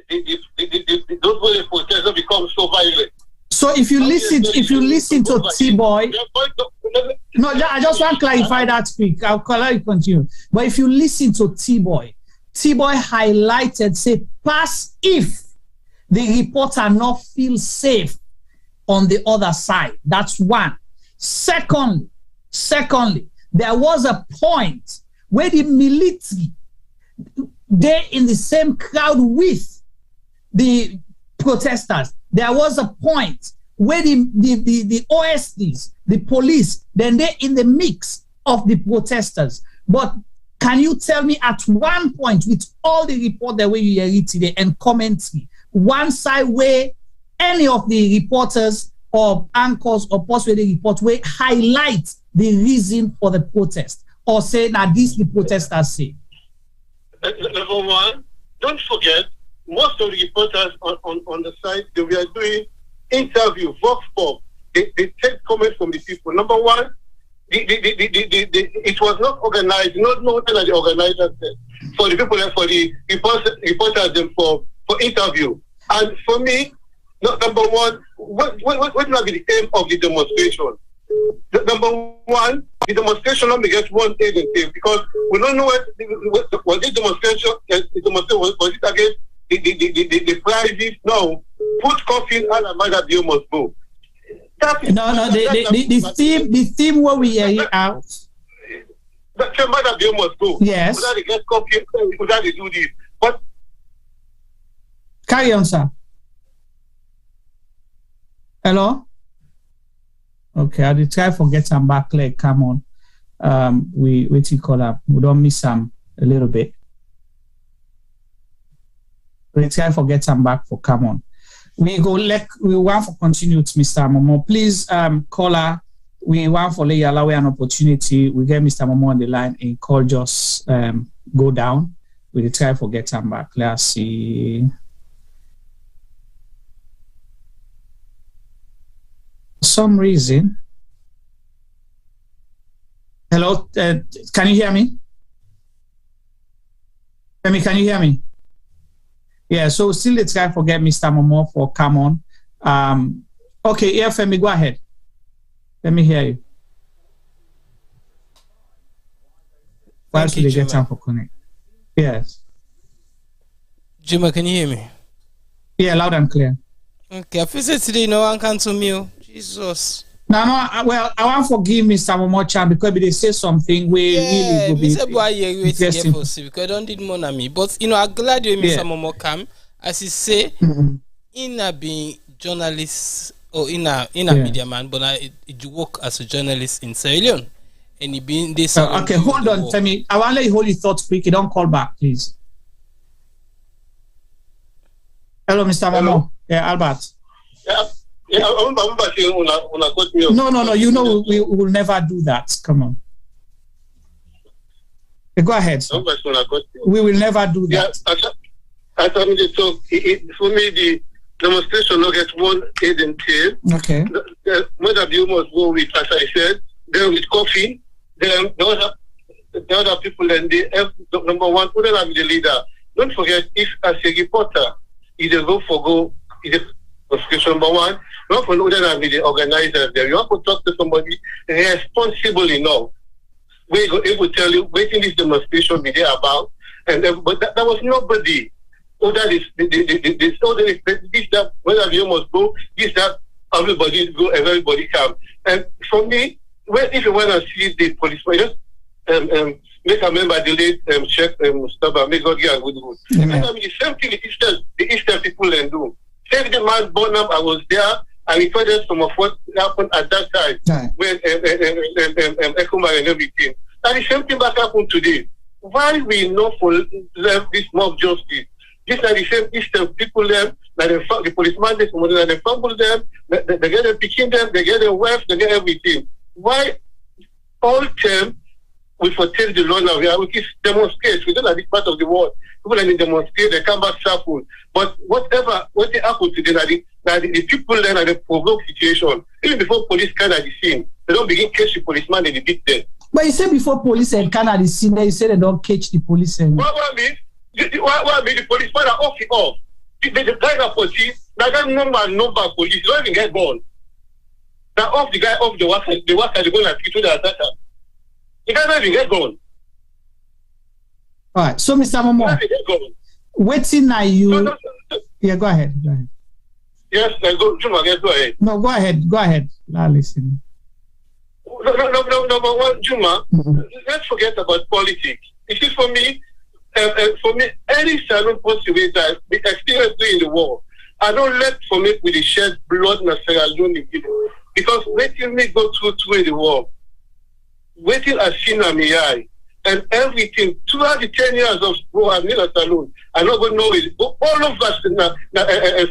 Those way protests don't become so violent. So if you listen to T-Boy, no, I just want to clarify that quick. I'll continue. But if you listen to T-Boy highlighted, say, pass if the reporter not feel safe on the other side. That's one. Secondly, there was a point where the military, they're in the same crowd with the protesters. There was a point where the OSDs, the police, then they're in the mix of the protesters. But can you tell me at one point, with all the report that you hear today and commentary, one side where any of the reporters or anchors or post where they report where highlight the reason for the protest? or say, now this the protesters say? Number one, don't forget, most of the reporters on the site, they were doing interview, vox pop. They take comments from the people. Number one, it was not organized, not that the organizers said, for the people and for the reporters them for interview. And for me, number one, what will be the aim of the demonstration? Number one, the demonstration only gets one agency because we don't know what this demonstration was it against the prices? No, put coffee and Adebayo must go. The theme where we are out. The Adebayo must go. Yes. Without they get coffee, without they do this. But carry on, sir. Hello? Okay, I will try to get some back leg. Come on. We call up. We don't miss some a little bit. We try to get some back for come on. We want to continue with Mr. Momo. Please, caller, we want for allow an opportunity. We get Mr. Momo on the line and call just go down. We try to get some back. Let's see. For some reason. Hello, can you hear me? Femi, can you hear me? Yeah, so still let's try to forget Mr. Momo for come on. Okay, yeah, Femi, go ahead. Let me hear you. Why should they get time for connect? Yes. Jima, can you hear me? Yeah, loud and clear. Okay, I feel today no one cancel me. Jesus. No, well, I want to forgive Mr. Momo Chan because they say something we really will be interesting. Because I don't need more than me. But, I'm glad you Mr. Momo come. As he say, in a being journalist or in a media man, but I work as a journalist in Sierra Leone. And he been this. Okay, hold on, tell me. I want to let you hold your thoughts quick. You don't call back, please. Hello, Mr. Momo. Yeah, Albert. Yeah, no. You know we will never do that. Come on. Go ahead. We will never do that. For me, the demonstration will get one aid and tail. Okay. The Adebayo must go with, as I said, then with coffee. Then the other people, and number one, who don't have the leader. Don't forget, if as a reporter, either go for go, either number one, not for the organizers there. You have to talk to somebody responsible enough. We go able to tell you waiting this demonstration be there about, and but that was nobody. That is this that whether you must go, this that everybody go, everybody come. And for me, if you want to see the policeman, just make a member delete check stop and make God get a good mood. I mean the same thing the Eastern people and do. Save the man Bonham, I was there. I reported some of what happened at that time when Ekumar and everything. And the same thing that happened today. Why we not for this mob justice? These are the same Eastern people them, that the policeman, they fumble them, they get them picking them, they get their wealth, they get everything. Why all time we foretell the law now, we keep demonstrate, we don't have this part of the world. People are demonstrate, they come back shuffle. But what happened today, the people then are the provoke situation. Even before police come at the scene, they don't begin catch the policeman and they beat them. But you said before police and come at the scene, you said they don't catch the police. What I mean? The policemen are off. The guys are police. That guy number police. Don't even get gone. They're off the guy off the worker. The worker is going to speak to the attacker. The guy don't even get gone. All right. So, Mr. Momo, waiting now you. No. Yeah, go ahead. Yes, Juma, go ahead. No, go ahead. Now listen. Number one, Juma. Let's forget about politics. You see, for me, any Salone possible that we experience in the war, I don't let for me with the shed blood in Sierra Leone because waiting me go through in the war, waiting as seen on my eye, and everything throughout the 10 years of war I've been at Salone, I'm not going to know it. But all of us in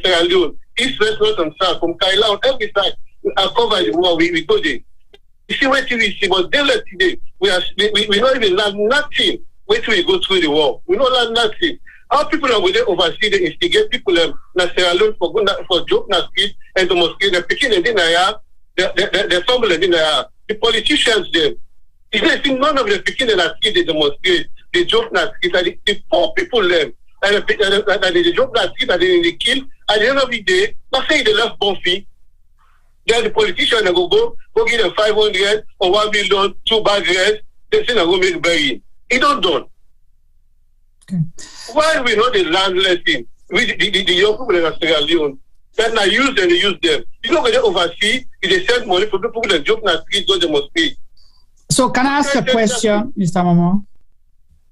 Sierra Leone, East, West, North, and South, from Kaila on every side, I cover the war. We go there. You see what we see, but daylight today, we not even learn nothing. Wait till we go through the war. We don't learn nothing. Our people are with oversee, they instigate people in Sierra Leone for joke, and the mosque, they're picking in the family in the politicians, them. If none of the picking in the mosque, the joke, the poor people, them. And the joke, and they kill. At the end of the day, let's say they left Bonfi. Then the politician go give them 500 or 1 million, 2 bad years. They say, go make bury. It don't done. Okay. Why we know the land lesson? The young people in Sierra Leone, then I use them, they use them. You know, when they oversee, they send money for people that joke na street, go they must pay. So, can I ask a question, Mr. Momo?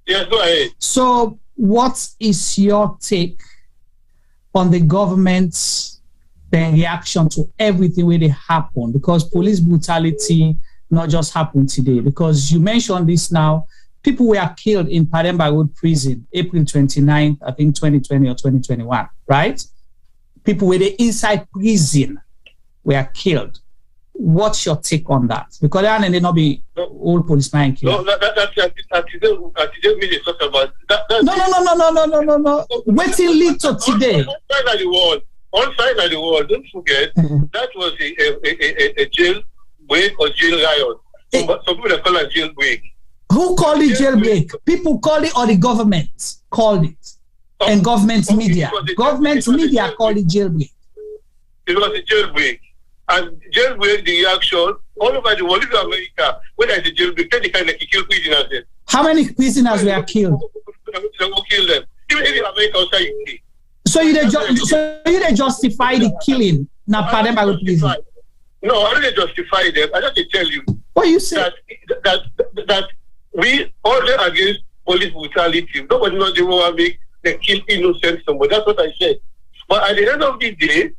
Yes, go ahead. So, what is your take on the government's reaction to everything when it happened? Because police brutality not just happened today. Because you mentioned this now, people were killed in Adebayo prison, April 29th, I think 2020 or 2021, right? People were inside prison were killed. What's your take on that? Because there may not be all policemen killed. No, that's really talk about. No. Wait till lead to today. One side of the world, don't forget, that was a jailbreak or jail riot. Some people call it jailbreak. Who called it jailbreak? People called it, or the government called it? And government media. Government media called it jailbreak. It was a jailbreak. And jailbreak, the reaction all over the world, even America, when there's a jailbreak, they kind of kill prisoners there. How many prisoners were killed? They will kill them. Even in America, outside UK. So you justify the killing now Adebayo prison? No, I don't justify them. I just tell you. What you say? That we all against police brutality. Nobody knows the war make they kill innocent somebody. That's what I said. But at the end of the day,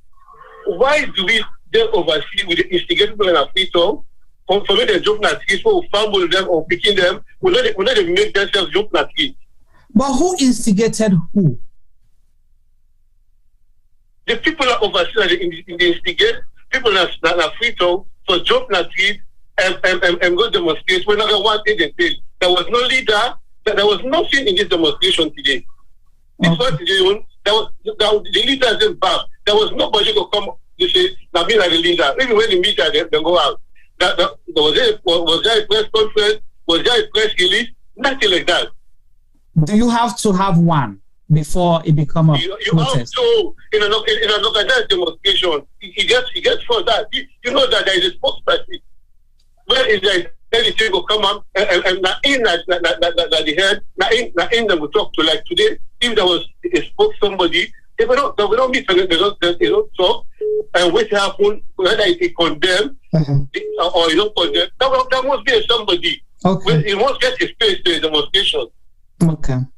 why do we then oversee with the instigate people in a free tongue? For me, they joke not kids, for fumble them or picking them, we let them make themselves joke not kids. But who instigated who? The people are overseeing in the instigate, people that are free tongue, for joke not kids and go demonstrate. We're not going to want anything. There was no leader, there was nothing in this demonstration today. This was today, the leaders in back. There was nobody to come to say, now me like the leader. Even when the media they go out. Was there a press conference? Was there a press release? Nothing like that. Do you have to have one before it become a you protest? have to in an organized demonstration. He gets for that. You know that there is a spokesperson. Where is there anything will come up and not in the head, not in them will talk to like today. If there was a spoke somebody, they will not meet and they don't talk. And what happened, whether it condemn or you don't condemn, that must be somebody. Okay. It must get a space to a demonstration. Okay. All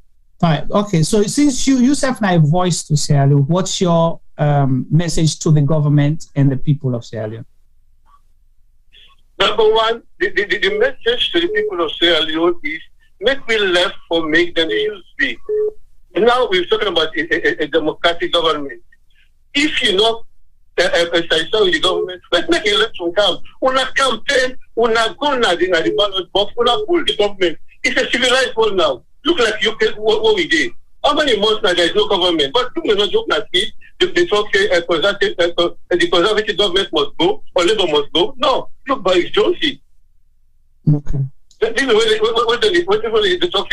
right. Okay. So since you yourself now a voice to Sierra Leone, what's your message to the government and the people of Sierra Leone? Number one, the message to the people of Sierra Leone is make me left for make them use be. Now we're talking about a democratic government. If you know with the government, let's make an election come. Una campaign, una go na the ballot box, una pull the government. It's a civilized world now. Look like you what we did. How many months now there is no government? But you may not joke like this. They talk the conservative government must go or Labour must go. No, look, Boris Johnson. Okay. This is when they talk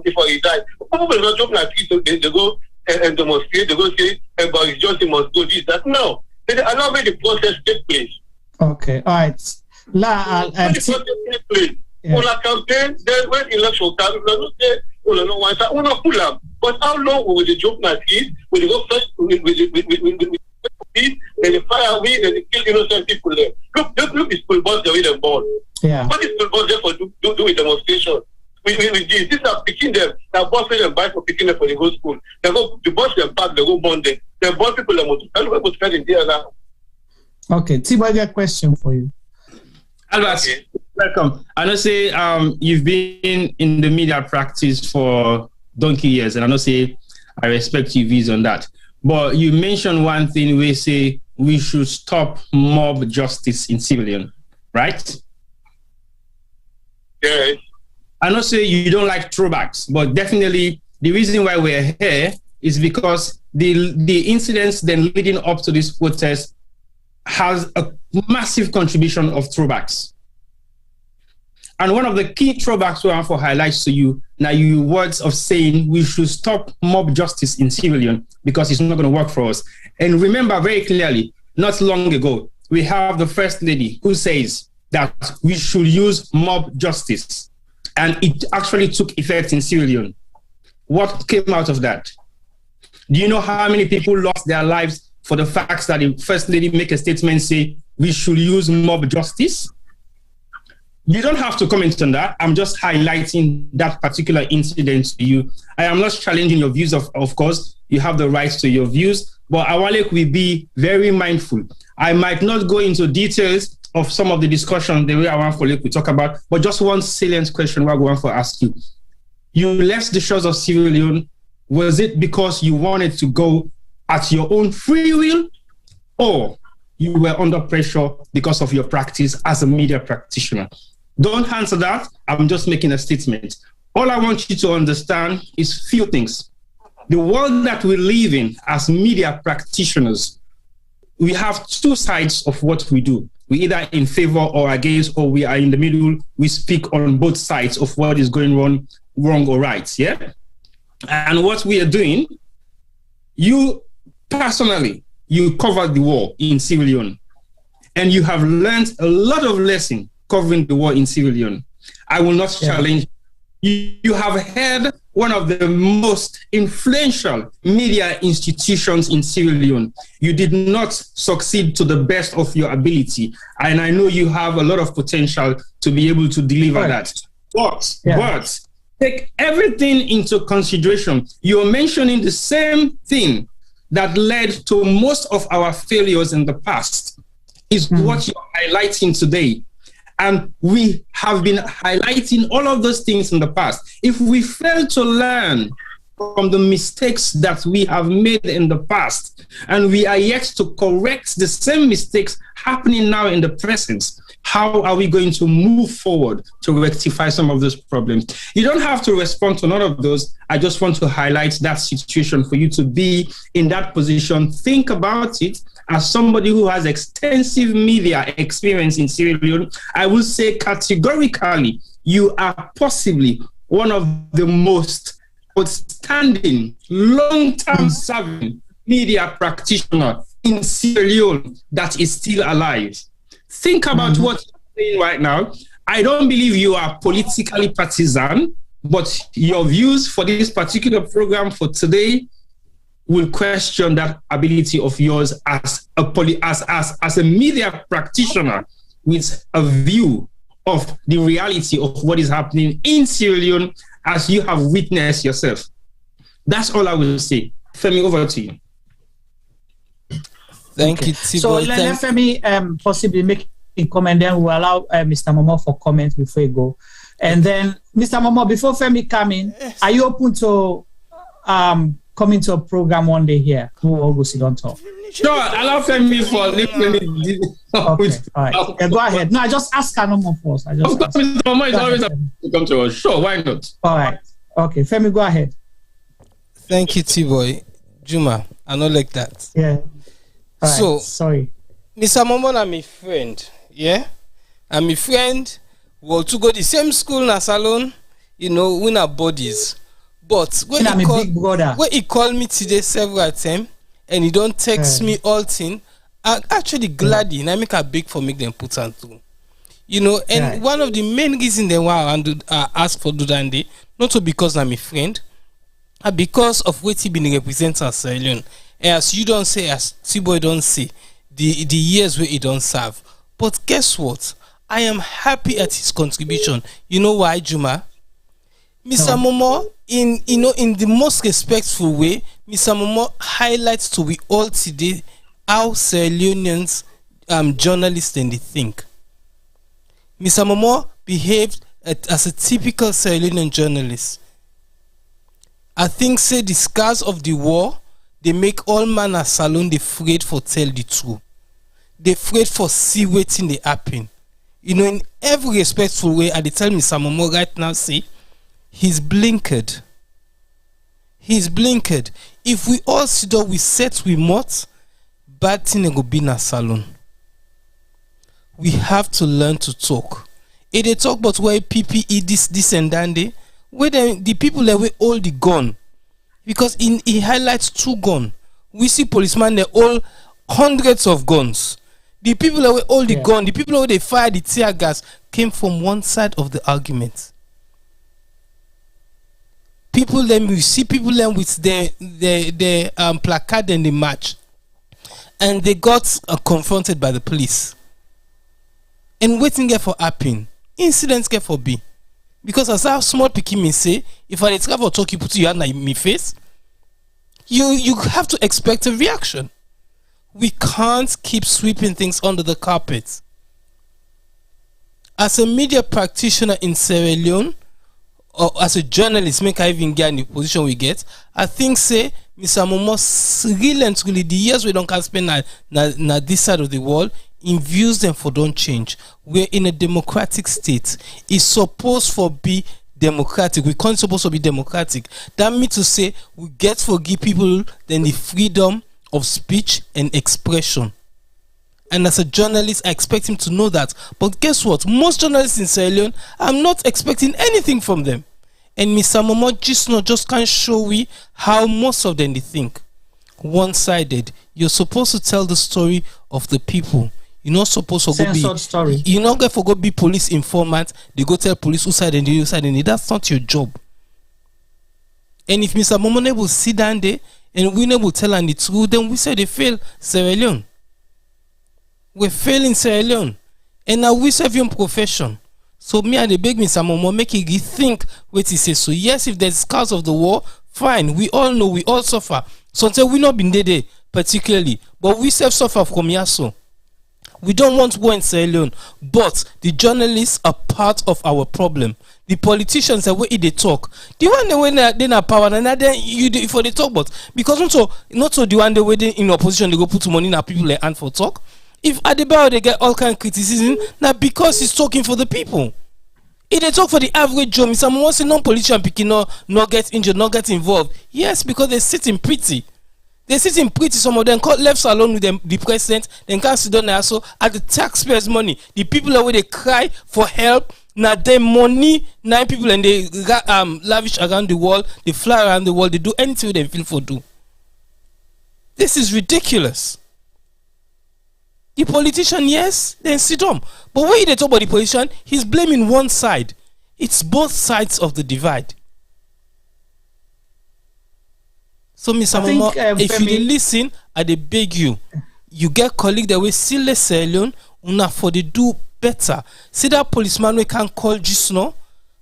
before he died. People not joke like this. They go and demonstrate. They go say Boris Johnson must go this that. No, they allow me the process take place. Okay, all right. When the process take place, on a campaign, then when election comes, we don't say we don't want that. We don't pull up. But how long will the joke not eat? Will they go first with and the fire we and they kill innocent people there? Look the school bus the way they're born. Yeah. What is school bus there for do with demonstration? With this, these are picking them, they're busting them by for picking them for the whole school. They go to bus them back, they go born them. They born people that want to in there now. Okay, Tibo, I got a question for you. Albert, welcome. I know say you've been in the media practice for donkey years, and I know say I respect your views on that. But you mentioned one thing where say we should stop mob justice in civilian, right? Yeah. I know say you don't like throwbacks, but definitely the reason why we're here is because the incidents then leading up to this protest has a massive contribution of throwbacks. And one of the key throwbacks we want for highlights to you, now you words of saying we should stop mob justice in Sierra Leone because it's not going to work for us. And remember very clearly, not long ago, we have the First Lady who says that we should use mob justice. And it actually took effect in Sierra Leone. What came out of that? Do you know how many people lost their lives for the fact that the First Lady make a statement say we should use mob justice? You don't have to comment on that. I'm just highlighting that particular incident to you. I am not challenging your views, of course. You have the right to your views, but Awalek will be very mindful. I might not go into details of some of the discussion the way I want for Lake we talk about, but just one salient question I want to ask you. You left the shores of Sierra Leone. Was it because you wanted to go at your own free will, or you were under pressure because of your practice as a media practitioner? Don't answer that. I'm just making a statement. All I want you to understand is few things. The world that we live in as media practitioners, we have two sides of what we do. We're either in favor or against, or we are in the middle. We speak on both sides of what is going wrong or right, yeah? And what we are doing, you personally, you covered the war in Sierra Leone, and you have learned a lot of lessons covering the war in Sierra Leone. I will not challenge. You have had one of the most influential media institutions in Sierra Leone. You did not succeed to the best of your ability. And I know you have a lot of potential to be able to deliver that. But take everything into consideration. You're mentioning the same thing that led to most of our failures in the past is what you're highlighting today. And we have been highlighting all of those things in the past. If we fail to learn from the mistakes that we have made in the past, and we are yet to correct the same mistakes happening now in the present, how are we going to move forward to rectify some of those problems? You don't have to respond to none of those. I just want to highlight that situation for you to be in that position. Think about it. As somebody who has extensive media experience in Sierra Leone, I will say categorically, you are possibly one of the most outstanding, long-term serving media practitioner in Sierra Leone that is still alive. Think about what you're saying right now. I don't believe you are politically partisan, but your views for this particular program for today will question that ability of yours as a media practitioner with a view of the reality of what is happening in Sierra Leone as you have witnessed yourself. That's all I will say. Femi, over to you. Thank you, Tibo. So let Femi possibly make a comment, then we'll allow Mr. Momo for comments before we go. And then, Mr. Momo, before Femi come in, are you open to coming to a program one day here? Who August don't talk? Sure, allow Femi for listening. Okay, all right. Yeah, go ahead. No, I just ask her no more first. I just ask. Mr. Momo is always to come to us. Sure, why not? All right. Okay, Femi, go ahead. Thank you, T-Boy. Juma, I not like that. Yeah. Right. So, sorry. Mr. Momo, I'm a friend. Yeah? I'm a friend. We all to go the same school na Salone. You know, we na bodies. But when he called me today several times and he don't text me all thing, I'm actually glad and I make a big for make them put on through. You know, and one of the main reasons they want to ask for Dudande, not so because I'm a friend, but because of what he been representing as Sierra Leone. And as you don't say, as T-Boy don't say, the years where he don't serve. But guess what? I am happy at his contribution. You know why, Juma? Mr. Momo, in the most respectful way, Mr. Momo highlights to we all today how Sierra Leoneans journalists and they think. Mr. Momo behaved as a typical Sierra Leonean journalist. I think say the scars of the war, they make all man at Salone they afraid for tell the truth. They afraid for see waiting they happen. in every respectful way, I tell Mr. Momo right now, say, he's blinkered. He's blinkered. If we all sit down, we set we mouth, bad thing go be in a salon. We have to learn to talk. If they talk about why PPE this and that, where the people that will hold the gun, because he highlights 2 guns. We see policemen they hold hundreds of guns. The people that will hold the gun, the people that they fire the tear gas came from one side of the argument. People then we see people then with their placard and the march, and they got confronted by the police. And waiting there for happen, incidents get for be, because as our small pikin may say, if I travel talk you put your hand in my face, you have to expect a reaction. We can't keep sweeping things under the carpet. As a media practitioner in Sierra Leone, or as a journalist, make I even get in the position we get, I think say Mr. Momo really and truly the years we don't can spend na this side of the world, in views them for don't change. We're in a democratic state. It's supposed to be democratic. We can't supposed to be democratic. That means to say we get to give people then the freedom of speech and expression. And as a journalist, I expect him to know that. But guess what? Most journalists in Sierra Leone, I'm not expecting anything from them. And Mr. Momo just can't show we how most of them they think. One-sided. You're supposed to tell the story of the people. You're not supposed to go be story. You're not going to go be police informant. They go tell police who side and the other side, and that's not your job. And if Mr. Momo will sit down there and we never tell them the truth, then we say they fail Sierra Leone. We're failing Sierra Leone. And now we serve your profession. So me and the beg Mr. Momo make it rethink what he says. So yes, if there's scars of the war, fine. We all know, we all suffer. Sometimes we not been there particularly, but we suffer from Yaso. We don't want war in Sierra Leone, but the journalists are part of our problem. The politicians are where they talk. The one when they not power, and then you for they talk, but because not so the one they waiting in opposition they go put money in people like hand for talk. If Adebayo they get all kind of criticism, now because he's talking for the people. If they talk for the average Joe, Mr. Momo say non-politician picking not get injured, not get involved. Yes, because they sit in pretty. They sit in pretty, some of them left Salone with them, the president, then can't sit down there also at the taxpayers' money. The people where they cry for help, now their money, 9 people and they lavish around the world, they fly around the world, they do anything they feel for do. This is ridiculous. The politician, yes, then sit down. But when they talk about the politician, he's blaming one side. It's both sides of the divide. So, Mr. Momo, if you listen, I beg you, you get colleague that will still less Sierra Leone, una for they do better. See that policeman we can call just now?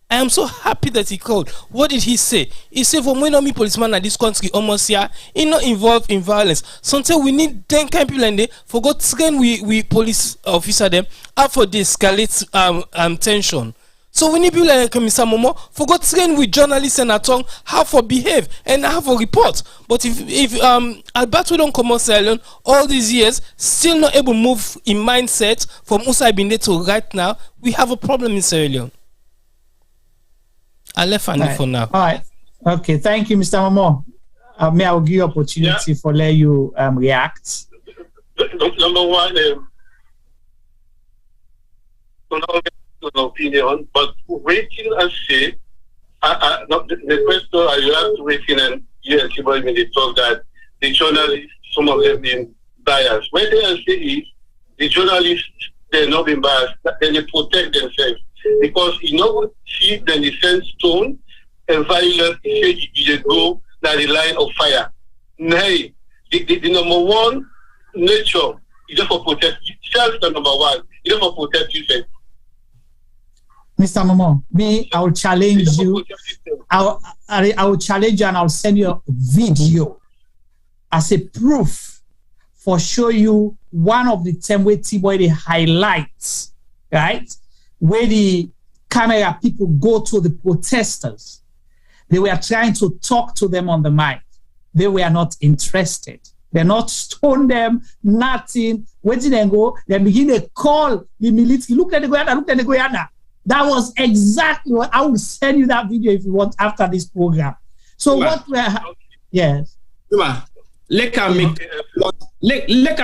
I am so happy that he called. What did he say? He said, for when me policeman in this country almost here, he not involved in violence. Sometimes we need 10 kind of people and they forgot train we police officer them how for the escalate tension. So we need people like Mr. Momo forgot train with journalists and at how for behave and how for report. But if Alberto don't come out Sierra Leone all these years, still not able to move in mindset from Usa Binde to right now, we have a problem in Sierra Leone. I left Andy for now. All right. Okay. Thank you, Mr. Momo. May I give you opportunity for let you react? Number one, an opinion, but waiting and see. The question you have to wait in and yes, when they talk that the journalists, some of them being biased. When they say is the journalists they're not being biased, then they protect themselves because you know see then the sense tone and violence you go down the line of fire. Nay, the number one nature is just for protect yourself. The number one, you just for protect yourself. Mr. Momo, I will challenge you. I will challenge you and I'll send you a video as a proof for show you one of the time where T-Boy they highlights, right? Where the camera people go to the protesters. They were trying to talk to them on the mic. They were not interested. They not stone them, nothing. Waiting and go, they begin to call the military. Look at the Guyana. That was exactly what I will send you that video if you want after this program. So what we're yes. Let us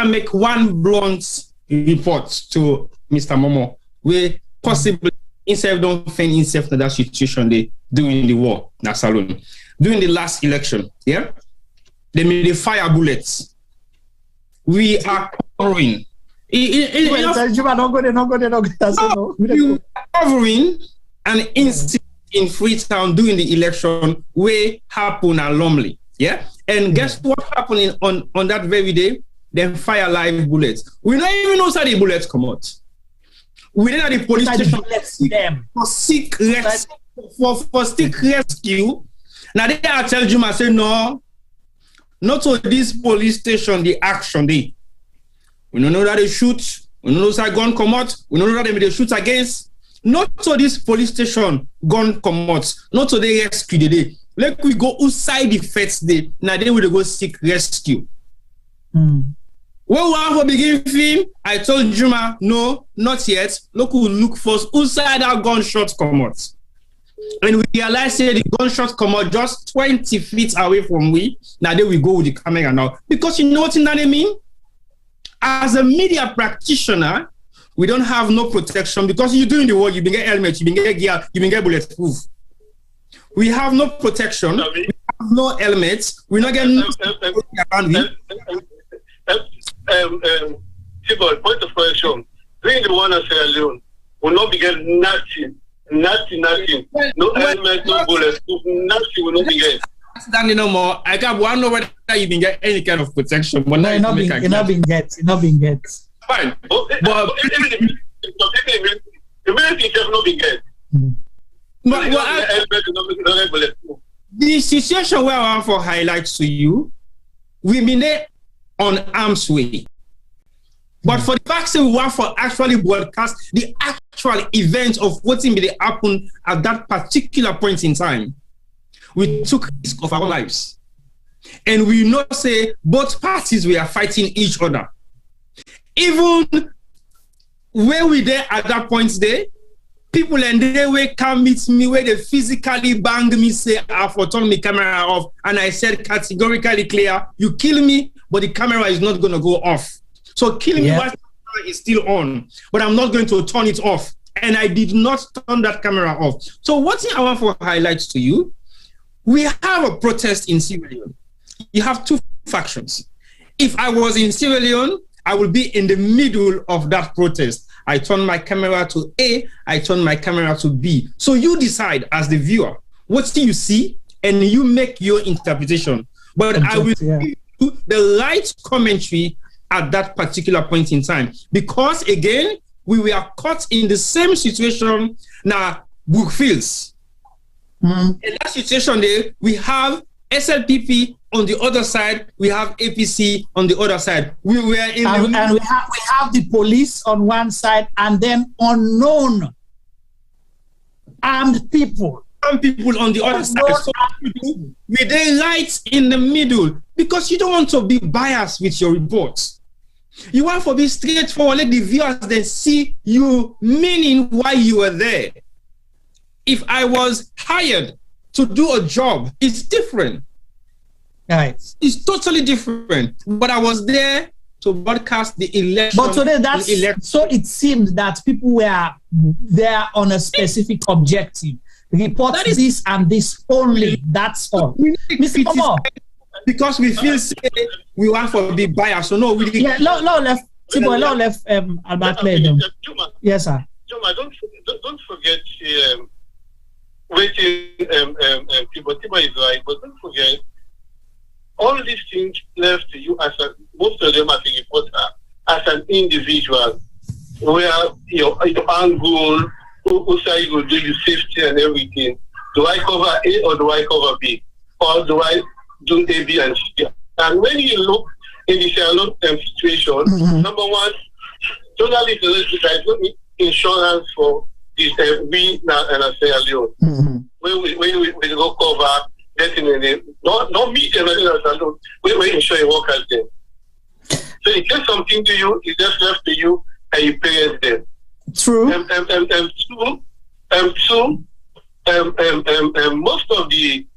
make one blunt report to Mr. Momo, where possibly instead don't find himself in that situation they during the war, na Salone. During the last election, yeah, they made the fire bullets. We are covering. We are covering an incident in Freetown during the election where happened alarmingly. Yeah. And guess what happened on that very day? Them fire live bullets. We don't even know how the bullets come out. We didn't have the police station for seek rescue. Now they are tell you, I say no, not to this police station, the action day. We don't know that they shoot. We don't know that gun come out. We don't know that they shoot against. Not to this police station, gun come out. Not to the rescue the day. Let we go outside the first day. Now then we go seek rescue. When we want to begin film, I told Juma, no, not yet. Look, we look first outside our gunshot come out. And we realize that the gunshot come out just 20 feet away from we. Now then we go with the camera now. Because you know what that mean? As a media practitioner, we don't have no protection because you're doing the work, you've been get helmet, you've been get gear, you've been get bulletproof. We have no protection, we have no helmets, we're not getting point of correction. During the one at Sierra Leone, will not be getting nothing. No helmet, no bullets, nothing will not be getting. Standing no more. I can't know whether you've been getting any kind of protection, but no, you're not being get. Fine. But even the military have not been get. The situation where I want to highlight to you, we've been there on arm's way. But for the fact that we want to actually broadcast the actual event of what may happen at that particular point in time, we took risk of our lives. And we know say both parties were fighting each other. Even where we there at that point there, people and they will come meet me where they physically bang me, say, I for turn my camera off. And I said categorically clear, you kill me, but the camera is not going to go off. So kill me while the camera is still on, but I'm not going to turn it off. And I did not turn that camera off. So what I want to highlight to you, we have a protest in Sierra Leone. You have two factions. If I was in Sierra Leone, I will be in the middle of that protest. I turn my camera to A, I turn my camera to B. So you decide as the viewer what you see and you make your interpretation. But I will give you the right commentary at that particular point in time. Because again, we were caught in the same situation now, Brookfields. In that situation there, we have SLPP on the other side, we have APC on the other side. We were in and we have the police on one side and then unknown armed people. Armed people on the other side. So we then right in the middle because you don't want to be biased with your reports. You want to be straightforward, let the viewers then see you meaning why you were there. If I was hired to do a job, it's different. Right. It's totally different. But I was there to broadcast the election. But today so it seemed that people were there on a specific objective. Report this and this only. That's all. Mr. Momo. Because we feel we want to be biased. So no, we left Albert Ledom. Yes, sir. Juma, don't forget waiting Tiba is right, but don't forget all these things left to you as most of them as a reporter, as an individual, where your angle, who say you will do your safety and everything. Do I cover A or do I cover B? Or do I do A, B, and C? And when you look in the Sierra Leone situation, number one, journalists, there is no insurance for this we now and Sierra Leone. When we go cover getting in it. Not me, we ensure you work as them. So it says something to you, it's just left to you, and you pay them. True. Most of the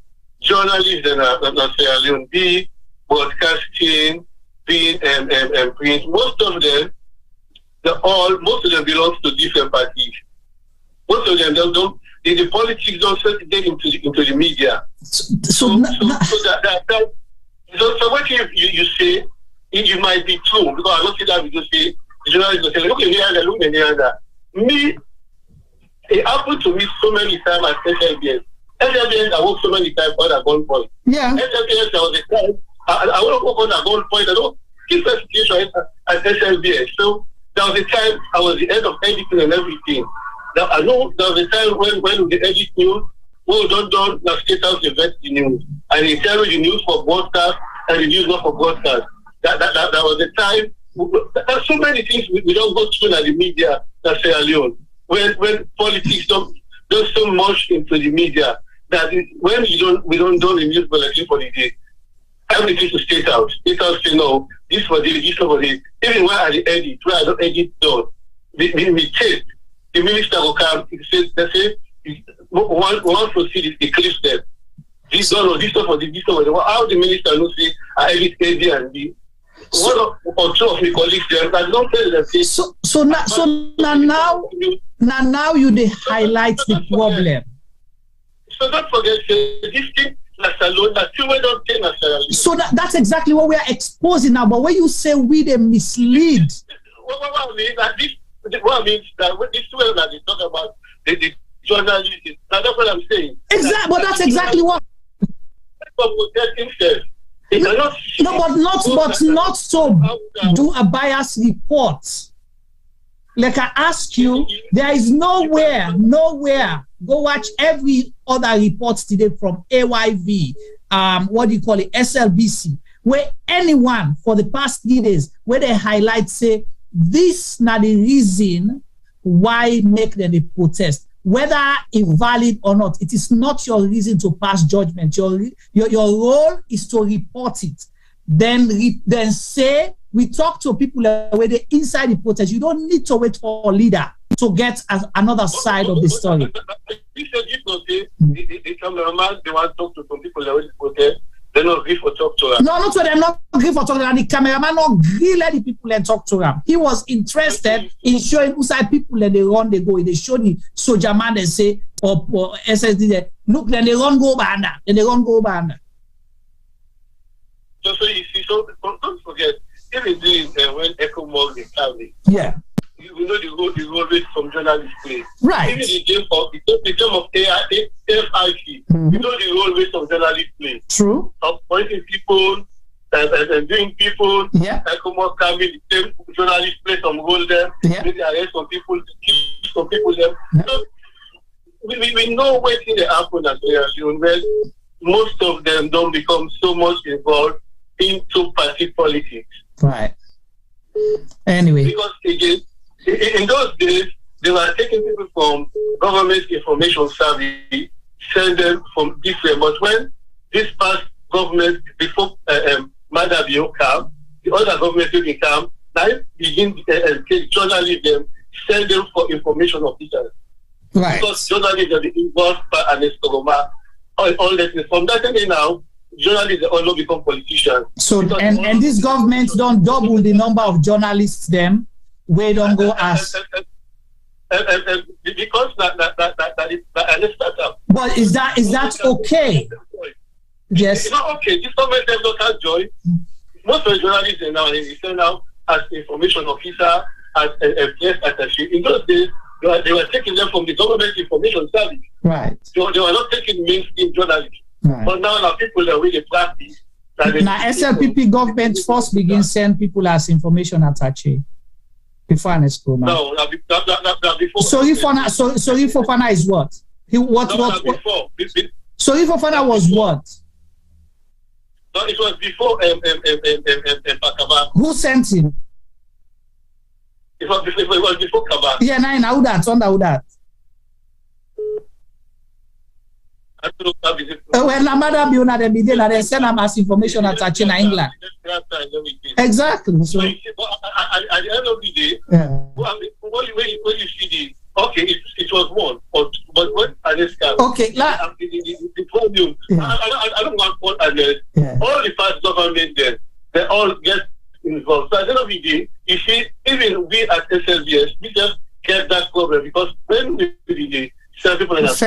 journalists in Sierra Leone, be broadcasting, be print, most of them belong to different parties. Most of them don't. The politics don't get into the media. So what you say, it might be true, because I don't see that we just say the journalists will say, look at here. Me, it happened to me so many times at SLBS. SLBS, I worked so many times on a gunpoint. Yeah. SLBS, I was a time, I want to work on a gunpoint. I don't keep the situation at SLBS. So there was a time I was the head of editing and everything. Now, I know there was a time when we edit news, don't state house invest the news. And they tell me the news for broadcast and the news not for broadcast. That was the time. There's so many things we don't go through in the media that Sierra Leone. When politics don't so much into the media that when we don't do the news bulletin for the day, everything to state out. State out say no, this for this for this. Even when I edit, where I don't edit done, we tape. The minister will come, they say, one proceed, they clip them. This one or this one for this one. How the minister knows say, I edit A, B, and B. One or two of my colleagues there, I don't tell them. So now you they highlight the problem. So don't forget, this thing, Salone, don't take so that's exactly what we are exposing now. But when you say we they mislead. What I mean is that this way that they talk about the journalists, that's what I'm saying. Exactly, but that's exactly what. No, but not so do a bias report. Like I ask you, there is nowhere. Go watch every other report today from AYV, SLBC, where anyone for the past 3 days, where they highlight, say, this not the reason why make them a protest. Whether it's valid or not, it is not your reason to pass judgment. Your role is to report it. Then say, we talk to people where they inside the protest. You don't need to wait for a leader to get another side of the story. The cameraman, they want to talk to some people that will protest. They not agree for talk to them. No, not to them, not agree for talk to them. The cameraman not agree let the people and talk to them. He was interested in showing who side people and they run, they go. They show the soldier man, they say, or SSD, look, then they run go banda. Then they run go banda. So you see, so don't forget, even when Echo Mog the family. Yeah. You know the role from journalists play. Right. Even the game of FIC, you know the role from journalists play. True. Appointing people and doing people. Yeah. Like coming, the same journalists play some role there. Yeah. Maybe arrest some people, keep some people there. Yeah. So we know what things happen at Sierra Leone where most of them don't become so much involved into party politics. Right. Anyway. Because again, in those days, they were taking people from government information service, send them from different. But when this past government, before Adebayo came, the other government didn't come, now begin take journalism, send them for information officers. Right. Because journalism are involved and Escogoma, all that. From that day now, journalists also become politicians. So and this government don't double the number of journalists them. We don't go as because that is a startup. But is that okay? Yes. It's not okay. This government does not have joy. Most of the journalists they send out as information officer, as a press attaché. In those days, they were taking them from the government information service. Right. So they were not taking mainstream journalists. Right. But now people are really practice. Now SLPP government first begin send people as information attaché. Before Anesco, no, before. Sorry Fofana is what? What? Sorry Fofana was what? No, it was before Pakaba. Who sent him? It was before Kaba. Yeah, under that. When Namada Biona de Bidena, they send them as information at China, England. Exactly. So, at the end of the day, when you see the it was one, but when Aleska, the problem, I don't want to call Alex. All the past government there, they all get involved. So at the end of the day, you see, even we at SLBS, we just get that problem because when we did it, some people it was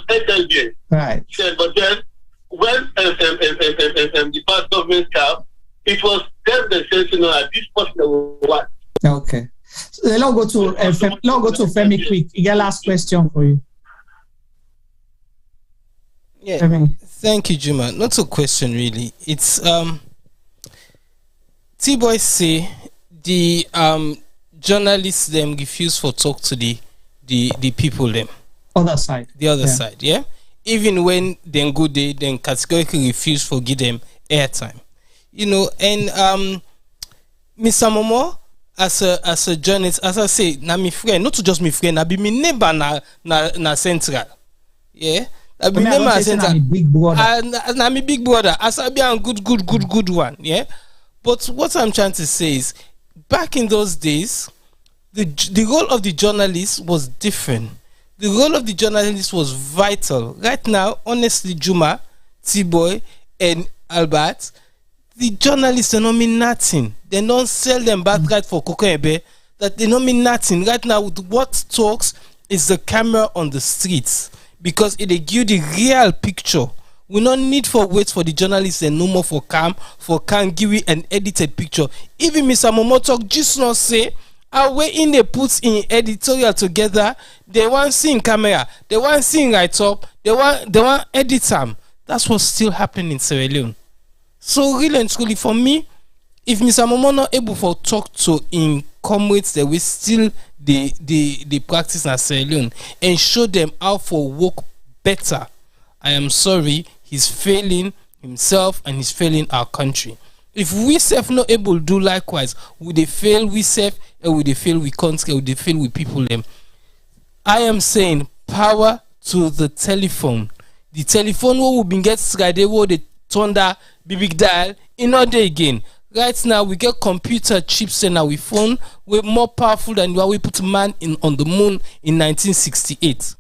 SLBS. Right. But then when the past government came, it was them that said, at this point they will what. Okay. So let's go to Femi quick. Your last question for you. Yeah. Thank you, Juma. Not a question really. It's T-Boy say the journalists them refuse for talk to the people them. Other side. The other side, yeah. Even when they go there, then categorically refuse for give them airtime. And Mr. Momo, as a journalist, as I say, na me friend, not just me friend, I be me neighbor na central. Yeah. I be neighbor na central. Big brother. Na me big brother. As I be a good one. Yeah. But what I'm trying to say is, back in those days, the role of the journalist was different. The role of the journalist was vital. Right now, honestly, Juma, T-Boy, and Albert, the journalists they don't mean nothing. They don't sell them birthright for Coco Ebe. That they don't mean nothing. Right now, what talks is the camera on the streets because it give you the real picture. We don't need for wait for the journalists and no more for can give you an edited picture. Even Mr. Momo talk just not say way in they put in editorial together. They want seeing camera. They want seeing right up. They want edit them. That's what's still happening in Sierra Leone. So really and truly for me, if Mr. Momo not able to talk to in comrades that we still the practice in Sierra Leone and show them how for work better, I am sorry, he's failing himself and he's failing our country. If we self not able to do likewise, would they fail we self or would they fail we country or would they fail with people them? I am saying power to the telephone. The telephone will be get straight where they thunder big dial in all day again. Right now we get computer chips in our phone. We're more powerful than what we put man on the moon in 1968.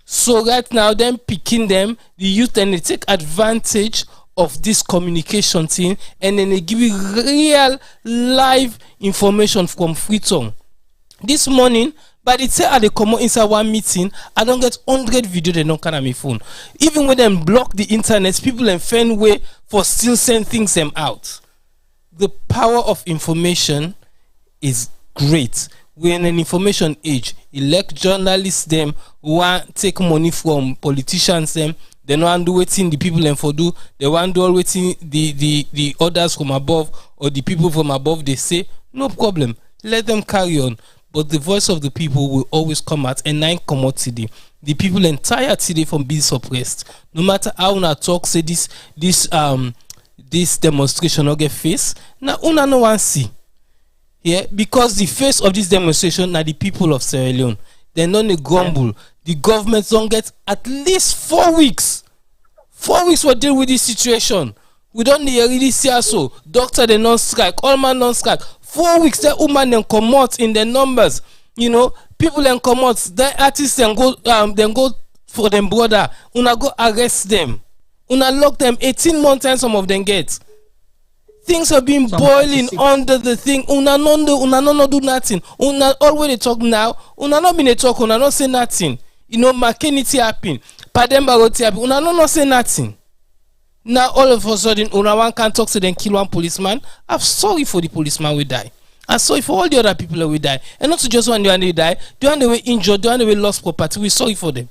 So right now them picking them, the youth and they take advantage of this communication thing and then they give you real live information from Freetown. This morning, by the time they come inside one meeting, I don't get 100 video they don't can on my phone. Even when them block the internet, people and find way for still send things them out. The power of information is great. We're in an information age. Elect journalists them want take money from politicians them. They don't want to do waiting the people and for do. They want to do all waiting the orders from above or the people from above. They say no problem. Let them carry on. But the voice of the people will always come out and nine commodity. The people entire today from being suppressed. No matter how una talk say this demonstration or get face. Now una no one see. Yeah, because the face of this demonstration are the people of Sierra Leone. They don't grumble. The government don't get at least 4 weeks. 4 weeks for deal with this situation. We don't really see so. Doctor they non strike, all man non strike. 4 weeks that woman then come out in their numbers. People then come out. The artists then go for them brother. Una go arrest them. Una lock them 18 months and some of them get. Things have been boiling under the thing. Una no do nothing. Una already talk now. Una not been a talk. Una not say nothing. McKinney happen. Pademba roti happen. Una no say nothing. Now all of a sudden, una one can talk to them kill one policeman. I'm sorry for the policeman who die. I'm sorry for all the other people that will die. And not to just one they die. The one they were injured. The one they were lost property. We're sorry for them.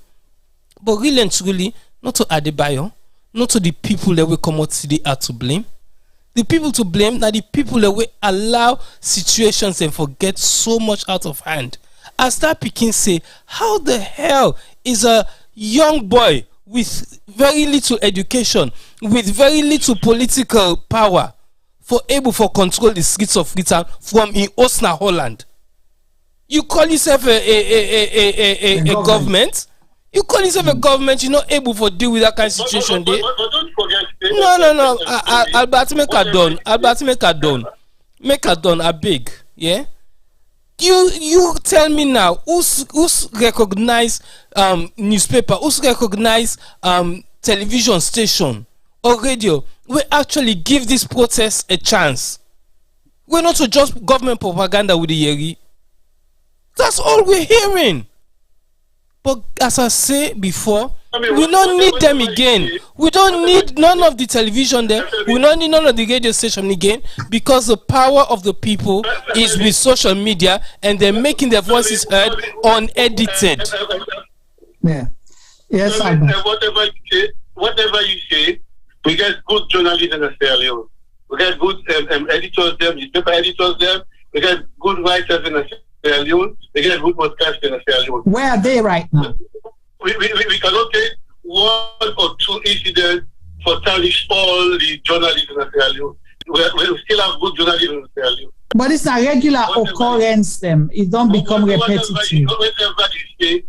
But really and truly, not to Adebayo, not to the people that will come out today are to blame. The people to blame are the people that will allow situations and forget so much out of hand. As that Pekin say, how the hell is a young boy with very little education, with very little political power, able to control the streets of Freetown from in Osna, Holland? You call yourself a government? You call yourself a government, you're not able to deal with that kind of situation there. But don't forget. No. Albert, make her done. Albert, make her done. Make her done, I beg. Yeah? You tell me now, who's recognized newspaper, who's recognized television station or radio, we actually give this protest a chance. We're not just government propaganda with the Yeri. That's all we're hearing. But as I say before, we don't need them again. We don't need none of the television there. We don't need none of the radio station again, because the power of the people is with social media, and they're making their voices heard unedited. Yeah. Yes, whatever you say, we get good journalists in Sierra Leone. We get good editors there, newspaper editors there. We get good writers in Sierra Leone. We get good podcasters in Sierra Leone. Where are they right now? We cannot take one or two incidents for tarnish all the journalists in Sierra Leone. We still have good journalists in Sierra Leone. But it's a regular occurrence, them. It don't become repetitive. Whatever you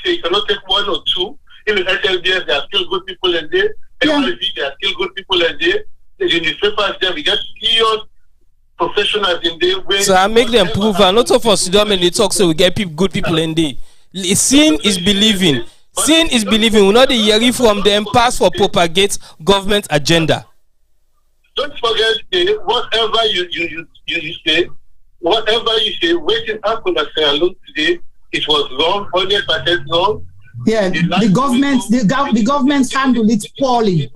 say, you cannot take one or two. Even SLDS, there are still good people in there. NYC, there are still good people in there. The newspapers there, we get serious professionals in there. So I make them prove, and not of us, don't they talk, so we get good people in there. Seeing is believing. Seeing is believing. We know the hearing from them pass for propagate government agenda. Don't forget, whatever you say, waiting happened at Sierra Leone today, it was wrong, 100% wrong. Yeah, the government handled it poorly.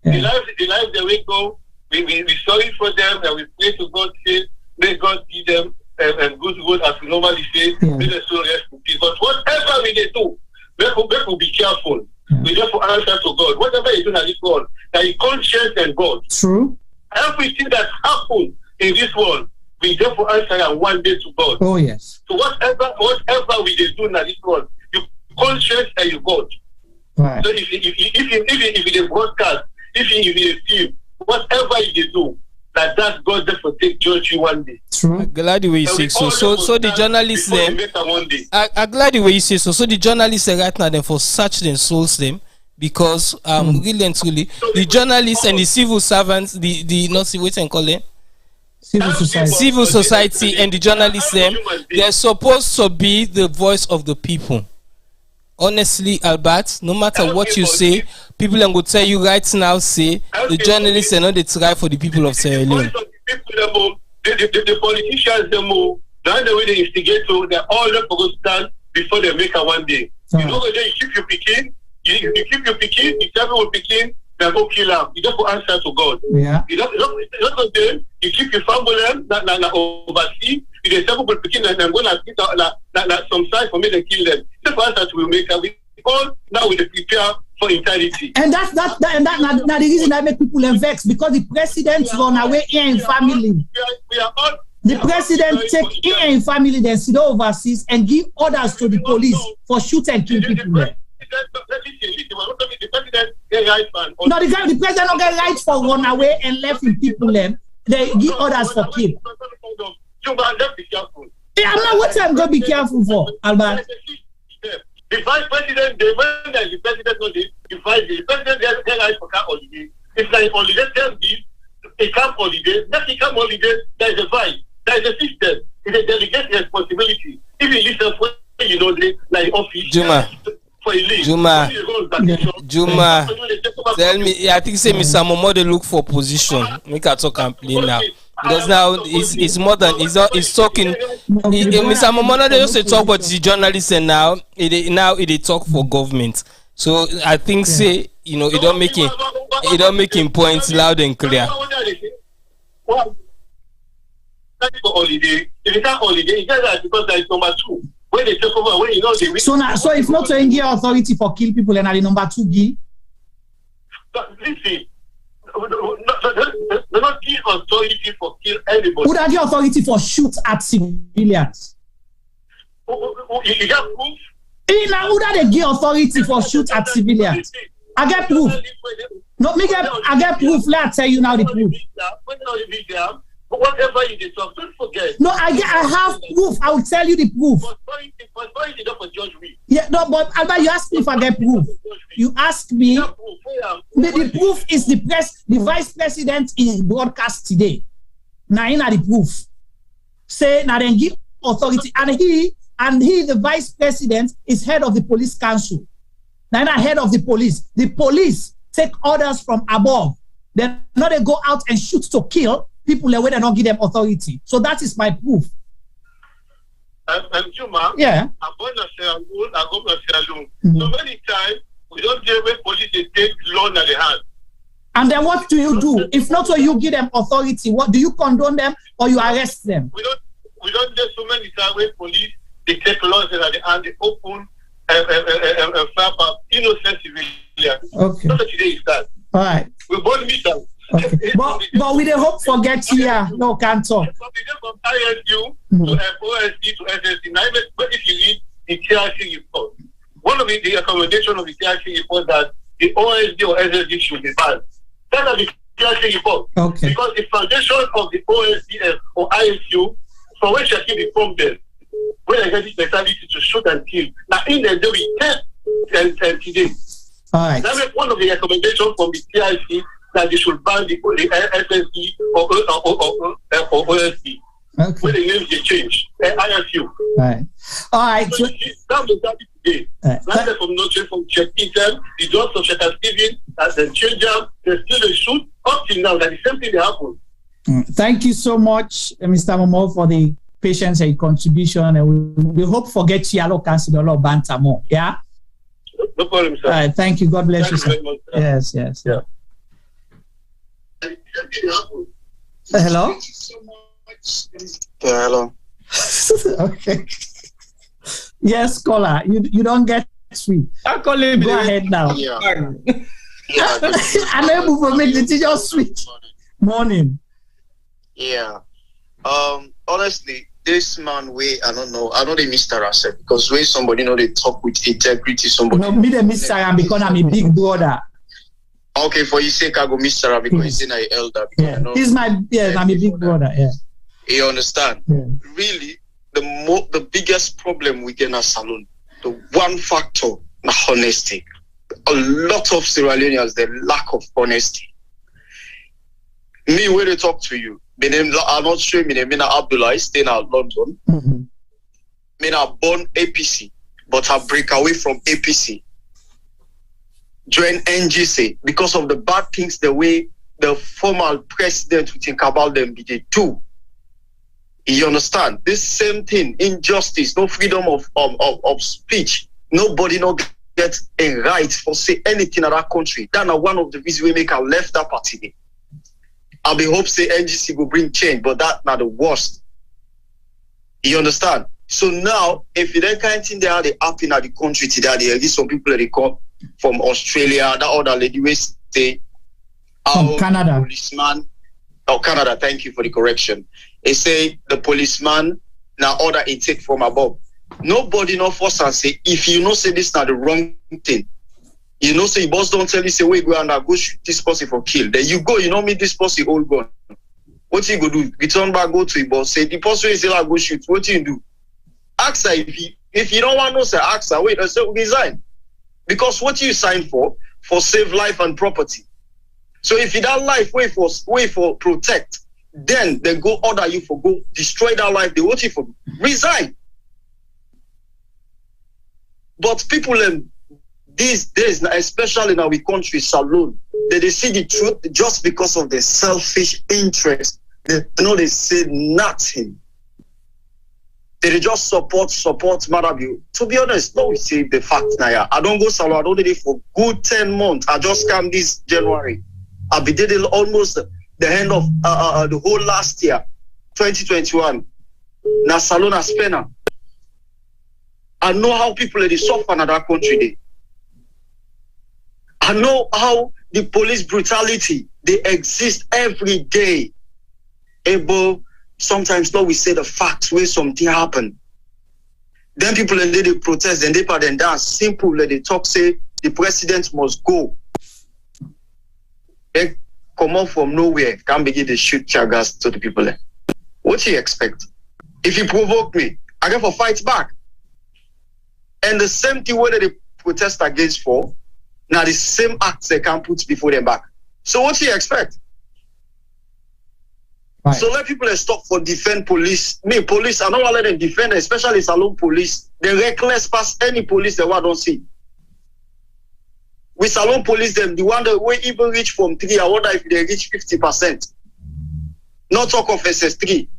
The life they will go, we sorry for them, and we pray to God, say, may God give them and good as we normally say, may the soul rest in peace. But whatever we do, we will be careful. We just answer to God. Whatever you do in this world, that you conscience and God. True. Everything that happens in this world, we therefore answer and one day to God. Oh yes. So whatever we do in this world, you conscience and you God. Right. So if you broadcast, if you film, whatever you do, that God therefore take judge you one day. True. I'm glad the way you say so. So the journalists them. I'm glad the way you say so. So the journalists right now them for search them souls them, because really and truly the journalists and the civil servants, the not civil, what you call them? Civil society and the journalists them, they're supposed to be the voice of the people. Honestly, Albert, no matter what you say, people are going to tell you right now, say the journalists are not the try for the people of Sierra Leone. The politicians, the way they instigate, so they're all not going to stand before they make a one day. You know, you keep your picking, the devil will picking, they go kill them. You don't answer to God. Yeah. You keep your family, overseas. The devil will picking, and I'm going to get some sign for me to kill them. The answer will make a all now we prepare for eternity. And that's now the reason that make people vex, because the president run away here in family. The president take here in family, then sit overseas and give orders to the police for shoot and kill people. No, the president don't get right for run away and left in people them. They give orders for kill. Yeah, I'm not what I'm gonna be careful for, Albert. The vice president, the president knows it, the president has right for camp holiday. It's like holiday, tell this, a camp holiday, not a camp holiday, there is a vice, there is a system, it's a delegate responsibility. If you listen for, you know, like office, Juma, tell me, I think say Mr. Momo they look for position. Make a talk and play now. Because now it's more than it's talking. Mr. Momo they used to talk about the journalists, and now it talk for government. So I think say it don't make him points loud and clear. For holiday, if it's not holiday, it's just because there is number 2. When they take over, when you know they so if not to give authority for kill people, and are the number 2 give. Listen. They not give authority for kill anybody. Would I give authority for shoot at civilians? You got proof? Would I give authority for shoot at civilians? I get proof. No, I get proof. Let's tell you now the proof. Whatever you did, don't forget. No, I have proof. I will tell you the proof. Yeah, no, but Alba, you asked me if I get proof. You asked me. The proof is the vice president in broadcast today. Now, in the proof. Say, now then give authority. And he, the vice president, is head of the police council. Now, not head of the police. The police take orders from above. Then not they go out and shoot to kill people where they don't give them authority. So that is my proof. And Juma, yeah. I'm going to say alone. So many times we don't deal with police, they take law in their hand. And then what do you do? If not, so you give them authority. What do you condone them or you arrest them? We don't do so many times with police, they take laws in their hand, they open and fire innocent civilians. Okay. So today is that. All right. We both meet them. Okay. but we the hope for get here. No, can't talk. From ISU to OSD to SSD. But if you read the TRC report, one of the accommodation of the TRC report that the OSD or SSD should be banned. That's the TRC report. Okay. Because the foundation of the OSD or ISU, from which I keep it from them, when I get this mentality to shoot and kill. Now in the day we test and today. All right. That is one of the recommendations from the TRC that they should ban the SSD or OSD. Okay. When the names they change, ISU. Right. All right. So that was that today. That's from Notre from Check Eaton, the dogs of Shepherd Stephen, as the change them, they still a shoot up till now. That the same thing that happened. Thank you so much, Mr. Momo, for the patience and contribution. And we hope for get Yalo Council a lot of banter more. Yeah. No problem, sir. All right. Thank you. God bless you, sir. Much, yes. Yes. Yeah. Hello. Yeah, hello. Okay. Yes, caller. You don't get sweet. Go ahead now. Yeah. I'm able to make the teacher sweet. Morning. Yeah. Honestly, this man I don't know the Mr. Asset because when somebody they talk with integrity, somebody. No, me the Mr. Ram because I'm a big brother. Okay, for his sake, I go Mr. Ram because he's an elder. Yeah. He's I'm a big brother. Yeah. You understand? Yeah. Really, the biggest problem we get in a Salone, the one factor, honesty. A lot of Sierra Leoneans, the lack of honesty. Me, when they talk to you, I'm not sure, my name is Abdullah, staying in London. I'm born APC, but I break away from APC. Join NGC because of the bad things, the way the former president would think about them, they do. You understand? This same thing, injustice, no freedom of speech. Nobody get a right for say anything in that country. That's one of the reasons we make a left that party. I be hope say NGC will bring change, but that's not the worst. You understand? So now, if you don't kind of think they are happen at the country today, there is some people that they come from Australia, that other lady we say from Canada. Policeman. Oh, Canada, thank you for the correction. They say the policeman now order a take from above. Nobody no force and say if you know say this not the wrong thing. You know say your boss don't tell you say wait go and go shoot this person for kill. Then you go, you know me this person old gun. What you go do? Return back, go to your boss, say the person is like go shoot. What you do? Ask her if you don't want to say ask her, wait, I say resign. Because what you signed for save life and property. So if you that life wait for protect, then they go order you for go destroy that life. They want you for resign. But people these days, especially in our country, Salone, they see the truth just because of their selfish interest. They say nothing. They just support Marabu. To be honest, no, we say the fact now. I don't go Salone. I don't do it for good 10 months. I just came this January. I be did it almost the end of the whole last year, 2021. Now Salone has spent. I know how people they suffer in that country. I know how the police brutality they exist every day. Sometimes no, we say the facts where something happen. Then people they protest, then they part and dance. Simple, they talk say the president must go. They come out from nowhere, can't begin to shoot tear gas to the people. What do you expect? If you provoke me, I get for fight back. And the same thing whether they protest against for, now the same acts they can put before them back. So what do you expect? Right. So let people stop for defend police. Police, I don't want to let them defend, especially Salone police. They reckless past any police that we don't see. With Salone police, them the one that we even reach from 3, I wonder if they reach 50%. Not talk of SS3.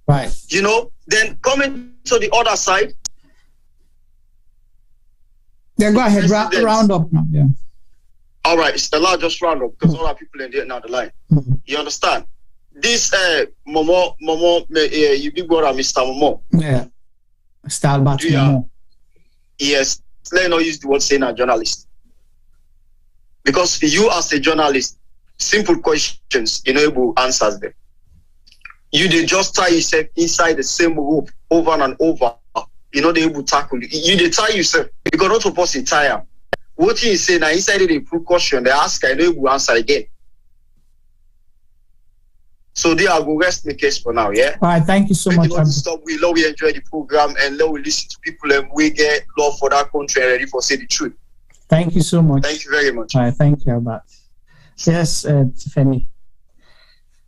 Right. You know, then coming to the other side. Yeah, go ahead, round up now. Yeah. All right, Stella, just round up because all our people in there now the line. You understand? This Momo, you big brother, Mr. Momo. Yeah. Mr. Albert Momo. Yes, let not use the word saying a journalist. Because you as a journalist, simple questions, able answers them. You they just tie yourself inside the same rope over and over. They able to tackle you. You they tie yourself because not supposed to tie them. What you say now inside the precaution, they ask I know you will answer again. So they are go rest the case for now, yeah? All right, thank you so much. We love we enjoy the program and love we listen to people and we get love for that country and ready for say the truth. Thank you so much. Thank you very much. All right, thank you, Albert. Yes, Tiffany.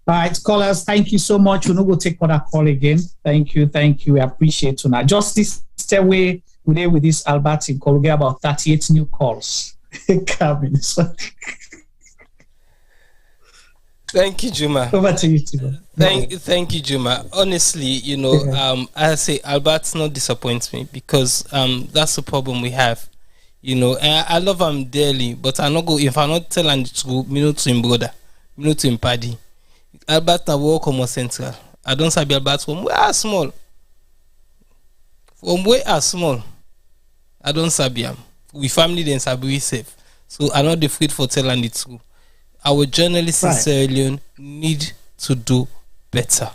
All right, callers, thank you so much. We'll not go take another call again. Thank you. We appreciate you now. Just this way today with this Albert in Call, about 38 new calls coming. Thank you, Juma. Over to you, Tibo. Thank you, Juma. Honestly, I say Albert's not disappoints me because that's the problem we have. And I love him dearly, but I not go if I not tell him to go, me not to him brother, me not to him paddy. Albert na work on central. I don't sabi Albert from where are small. From where are small. I don't sabi him. We family then sabi we safe. So I'm not afraid for telling the truth. Our journalists in Sierra Leone need to do better.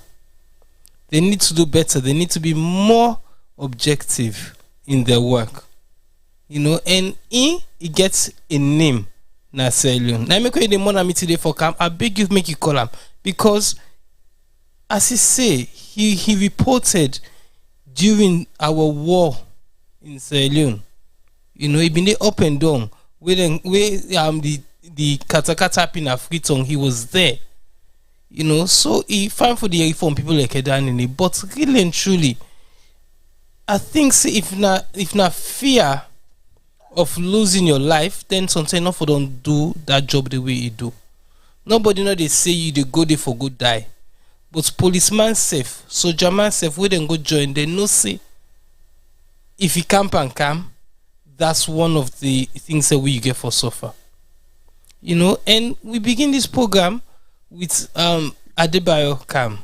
They need to do better. They need to be more objective in their work. And it gets a name na Sierra Leone. Now make the money me today for camp. I beg you make you call him. Because as he say, he reported during our war in Sierra Leone. He been there up and down. Where the katakata in Afriton, he was there. So he fine for the reform people like Edanini. But really and truly, I think if not fear of losing your life, then sometimes enough for don't do that job the way you do. Nobody they say you they go there for good die. But policeman safe, soldier man safe, we then go join, they no say if you camp and come, that's one of the things that we get for suffer. And we begin this program with Adebayo Cam.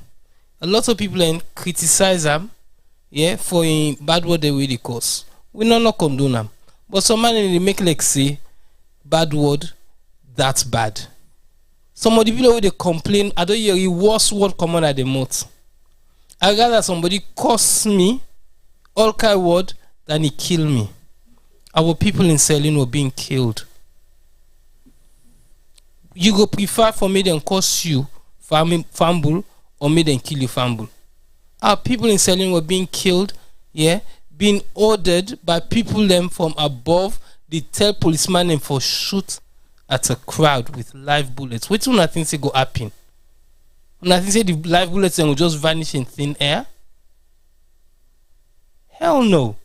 A lot of people criticize him, for a bad word the way they cause. We not condone them. But some man they make like say bad word, that's bad. Some of the people they complain, I don't hear the worst word common at the mouth. I rather somebody curse me all kind of word than he kill me. Our people in Sierra Leone were being killed. You go prefer for me than curse you fumble or me than kill you fumble. Our people in Sierra Leone were being killed, being ordered by people them from above. They tell policemen them for shoot at a crowd with live bullets. Which one I think say go happen? And I think say the live bullets then will just vanish in thin air. Hell no.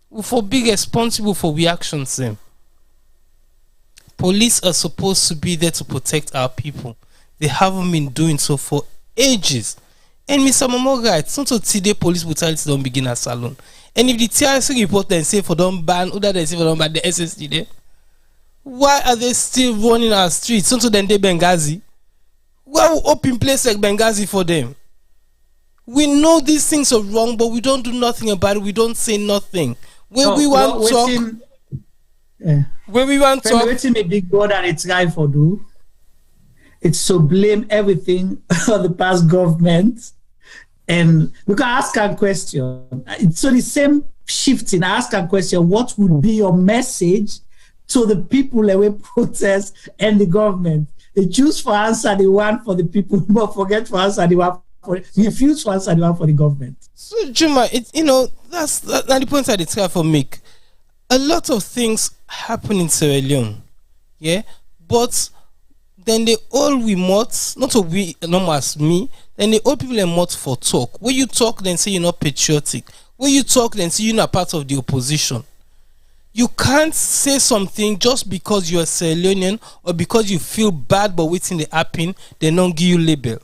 We for be responsible for reactions them. Police are supposed to be there to protect our people. They haven't been doing so for ages. And Mr. Momo right, some today police brutality don't begin at Salone. And if the TRC report then say for don't ban, other than say for don't ban the SSD there, why are they still running our streets? So then they Benghazi. Why we open place like Benghazi for them? We know these things are wrong, but we don't do nothing about it. We don't say nothing. When we want to talk, when we want to talk, waiting a big brother and it's guy for do. It's to blame everything on the past government, and we can ask a question. So the same shifting, ask a question: what would be your message to the people that will protest and the government? They choose for answer the one for the people, but forget for answer the one refuse to answer the one for the government. So Juma, that's the point I try for make. A lot of things happen in Sierra Leone, yeah, but then they all remote, not to we normal as me. Then the old people are remote for talk. When you talk, then say you're not patriotic. When you talk, then say you're not part of the opposition. You can't say something just because you're a Sierra Leonean or because you feel bad but waiting to happen, they don't give you label.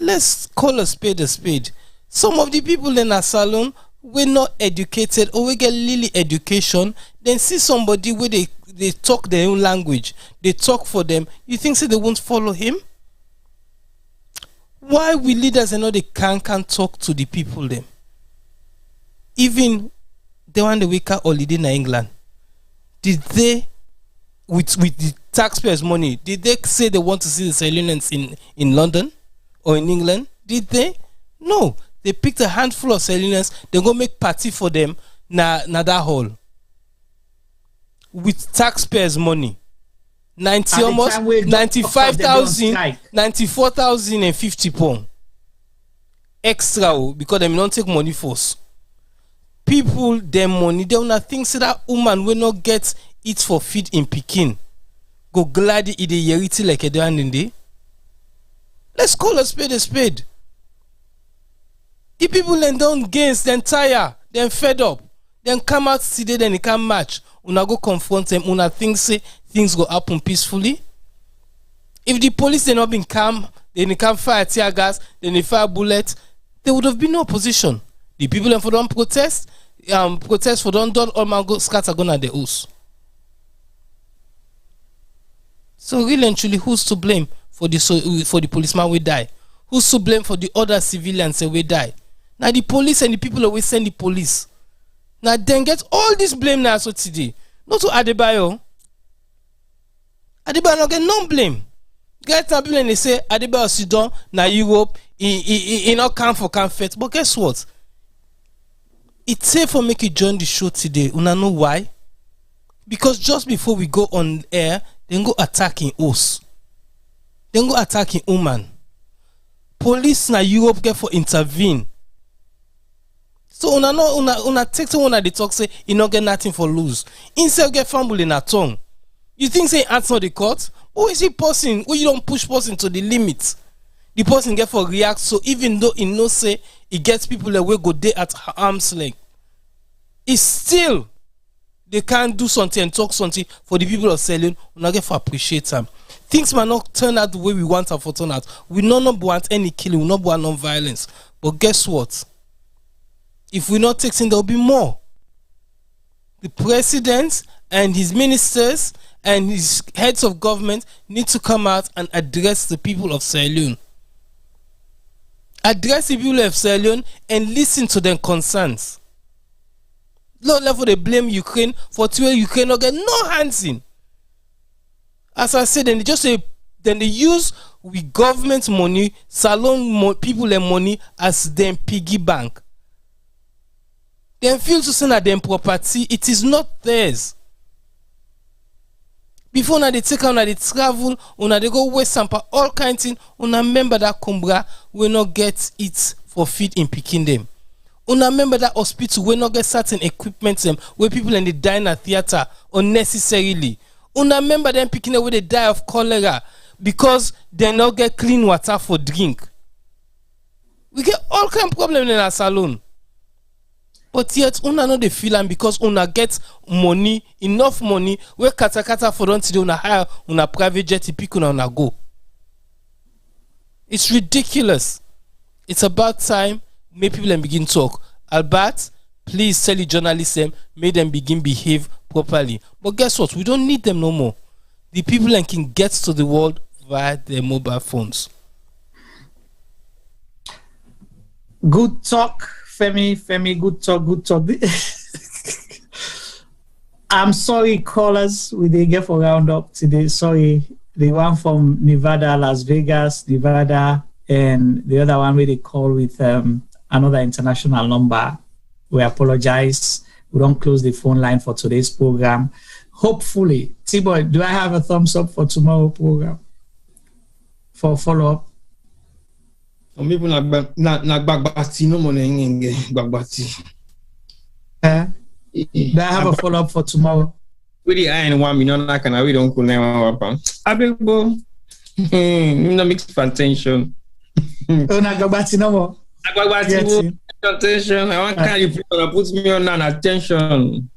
Let's call a spade a spade. Some of the people in our salon were not educated or we get little education, then see somebody where they talk their own language, they talk for them, you think say they won't follow him? Why we leaders they can't talk to the people them? Even the one the week holiday in England, did they with the taxpayers' money, did they say they want to see the Sierra Leoneans in London or in England? Did they? No. They picked a handful of Sierra Leoneans, they go make party for them na that hall. With taxpayers' money. 94,050 pounds extra because they don't take money first. People them money, they wanna think say that woman will not get it for feed in Pekin. Go glad it the yeriti like a day in day. Let's call a spade a spade. The people then don't gains, then tire, then fed up, then come out today, then they can match. Una go confront them, una think say things go happen peacefully. If the police they not been calm, then they can fire tear gas, then they fire bullets, there would have been no opposition. The people then for don't protest for don't all man go scatter gun at the house. So really and truly, who's to blame for the policeman we die? Who's to blame for the other civilians that we die? Now the police and the people always send the police. Now then get all this blame now so today. Not to Adebayo. Adebayo not get no blame. Get some people and they say Adebayo sit down na Europe, he not come for comfort. But guess what? It's safe for make you join the show today. Una know why? Because just before we go on air, then go attacking us. Then go attacking woman. Police na Europe get for intervene. So una take to one of the talk say he not get nothing for lose. Instead get fumble in a tongue. You think say answer the court? Who is he person? Who you don't push person to the limit? The person get for react. So even though he know say he gets people that will go there at arm's length, it's still they can't do something and talk something for the people of Salone. We not get for appreciate them. Things might not turn out the way we want them to turn out. We not want any killing. We not want no violence. But guess what? If we're not taking, there will be more. The president and his ministers and his heads of government need to come out and address the people of Sierra Leone. Address the people of Sierra Leone and listen to their concerns. Low level they blame Ukraine for where Ukraine not get no hands in. As I said, then they use with government money, Salone people and money as them piggy bank. They feel to say that them property, it is not theirs. Before now they take out, they travel, they go west and all kinds of things. Remember that Kumbra will not get it for feed in picking them. Remember that hospital will not get certain equipment them where people in the diner theater unnecessarily. Remember them picking away they die of cholera because they not get clean water for drink. We get all kind of problems in our salon. But yet, una know the feeling because una get money, enough money, where kata for them today, una hire una private jet, pick una go. It's ridiculous. It's about time, make people begin talk. Albert, please tell the journalists them, make them begin behave properly. But guess what? We don't need them no more. The people can get to the world via their mobile phones. Good talk. Femi, good talk. I'm sorry, callers, we didn't get for round up today. Sorry, the one from Nevada, Las Vegas, Nevada, and the other one where they call with another international number. We apologize. We don't close the phone line for today's program. Hopefully, T-Boy, do I have a thumbs up for tomorrow's program? For follow-up? Some people na bagbati no money bagbati. Do I have a follow-up for tomorrow? We the iron 1 million like and we don't call I beg bo. No mix attention. Oh na bagbati no more. Bagbati attention. I want can you put me on an attention.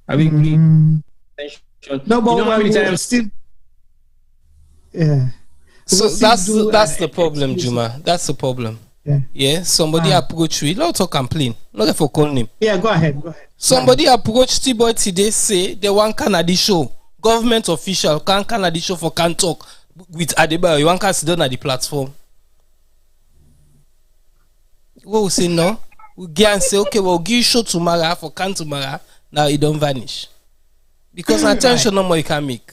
I mean attention. No, but how many times still So that's the problem, Juma. That's the problem. Yeah. Somebody approach you. Not to complain. Not for calling him. Yeah, go ahead. Somebody approached T-Boy today, say they want Canada show. Government official can Canada show for can talk with Adebayo. You want to sit down at the platform. What we say no? We get and say, okay, we'll give you show tomorrow for can tomorrow. Now it don't vanish. Because attention no more you can make.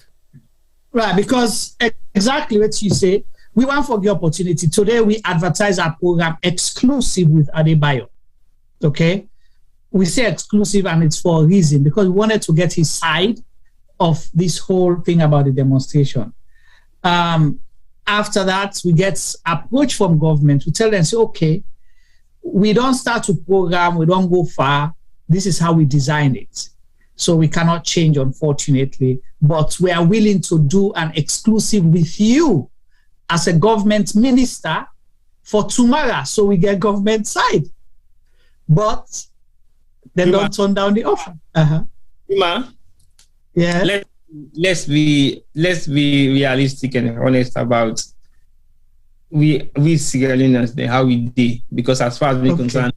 Right, because exactly what you say, we want for the opportunity. Today we advertise our program exclusive with Adebayo. Okay? We say exclusive and it's for a reason, because we wanted to get his side of this whole thing about the demonstration. After that, we get approach from government to tell them, say, okay, we don't start to program, we don't go far. This is how we designed it. So we cannot change, unfortunately, but we are willing to do an exclusive with you as a government minister for tomorrow. So we get government side. But they don't turn down the offer. Yeah. Let's be realistic and honest about we Sierra Leoneans, how we did, because as far as we're concerned,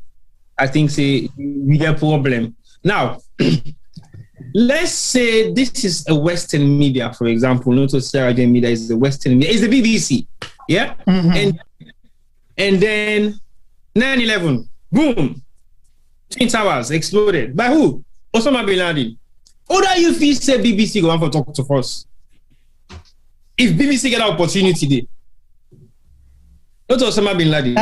I think say we get a problem. Now, let's say this is a Western media, for example. Not so Sierra Leone media is the Western media. It's the BBC, yeah. And then 9/11, boom, Twin Towers exploded. By who? Osama bin Laden. How do you feel say BBC go on for talk to us? If BBC get an opportunity there, not Osama bin Laden.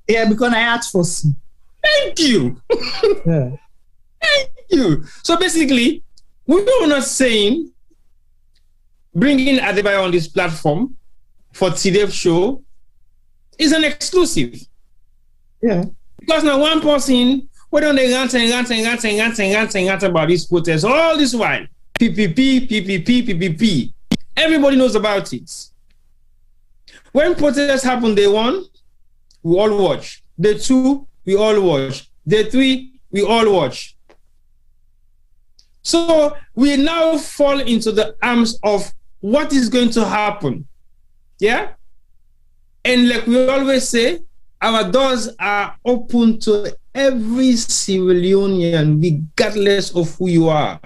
Yeah, because I asked for C. Thank you. Thank you. So basically, we are not saying bringing Adebayo on this platform for today's show is an exclusive. Yeah. Because now one person, we don't rant about this protest all this while. PPP. Everybody knows about it. When protests happen, day 1, we all watch. Day 2, we all watch. Day 3, we all watch. So we now fall into the arms of what is going to happen. Yeah? And like we always say, our doors are open to every civilian, regardless of who you are.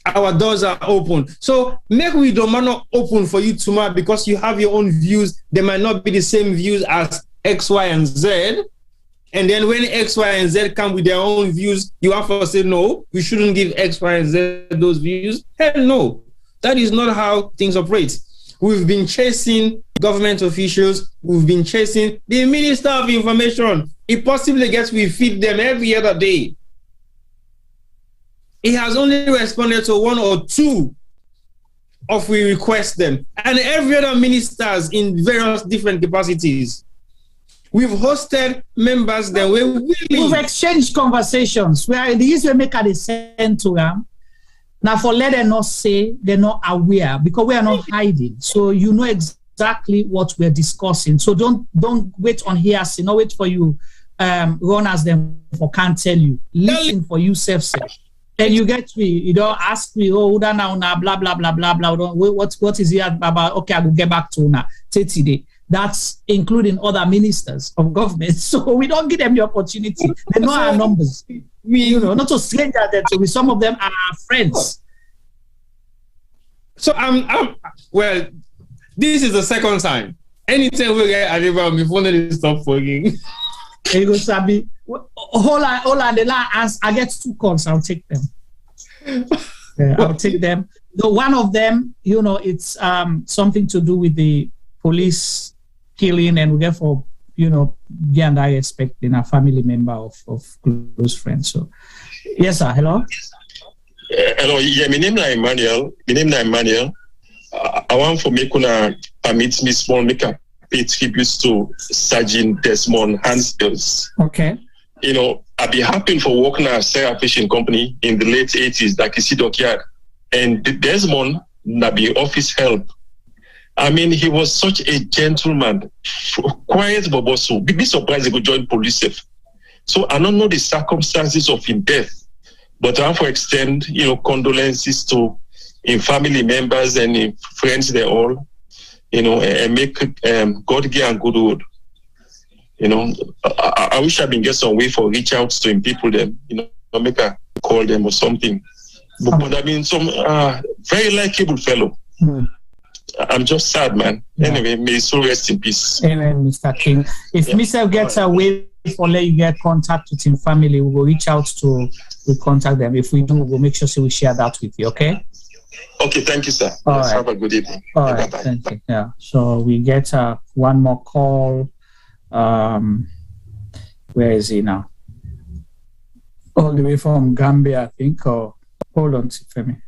Our doors are open. So make we don't not open for you tomorrow because you have your own views. They might not be the same views as X, Y, and Z. And then when X, Y, and Z come with their own views, you have to say, no, we shouldn't give X, Y, and Z those views. Hell no. That is not how things operate. We've been chasing government officials. We've been chasing the Minister of Information. It possibly gets we feed them every other day. He has only responded to 1 or 2 of we request them. And every other ministers in various different capacities. We've hosted members that we've exchanged conversations where the issue make at the center. Now for let them not say they're not aware because we are not hiding. So you know exactly what we're discussing. So don't wait on hearsay, not wait for you run as them for can't tell you. Listen for you self. And you get me, you don't ask me, oh, now, blah, blah, blah, blah, blah. What is it about? Okay, I will get back to now. Today. That's including other ministers of government. So we don't give them the opportunity. They know our numbers. Not to strangers, that some of them are our friends. So well, this is the second time. Anytime we get Adebayo, my phone is stop working. There you go, Sabi. Hold on, the last I get 2 calls. I'll take them. I'll take them. The one of them, it's something to do with the police killing, and we get for yeah, and I expect in a family member of close friends. So yes, sir. Hello. Hello. Yeah, my name is Emmanuel. I want for me kuna permit me small make a pay tributes to Sergeant Desmond Hansdales. Okay. You know, I've been happy for working at Sarah Fishing Company in the late 80s, like you see Dockyard. And Desmond Nabi office help. I mean, he was such a gentleman, quiet but also be surprised he could join police. So I don't know the circumstances of his death, but I have to extend, you know, condolences to his family members and his friends. They all, you know, and make God give and good word. You know, I wish I'd been get some way for reach out to him people them, you know, make a call them or something. But I mean, some very likable fellow. I'm just sad, man. Yeah. Anyway, may his soul rest in peace. Amen, Mr. King. If Mr. gets away or let you get contact with his family, we will reach out to contact them. If we do, we'll make sure we share that with you, okay? Okay, thank you, sir. All right. Have a good evening. All right, bye-bye. Thank you. Yeah. So we get one more call. Where is he now? All the way from Gambia, I think. Or hold on, Femi.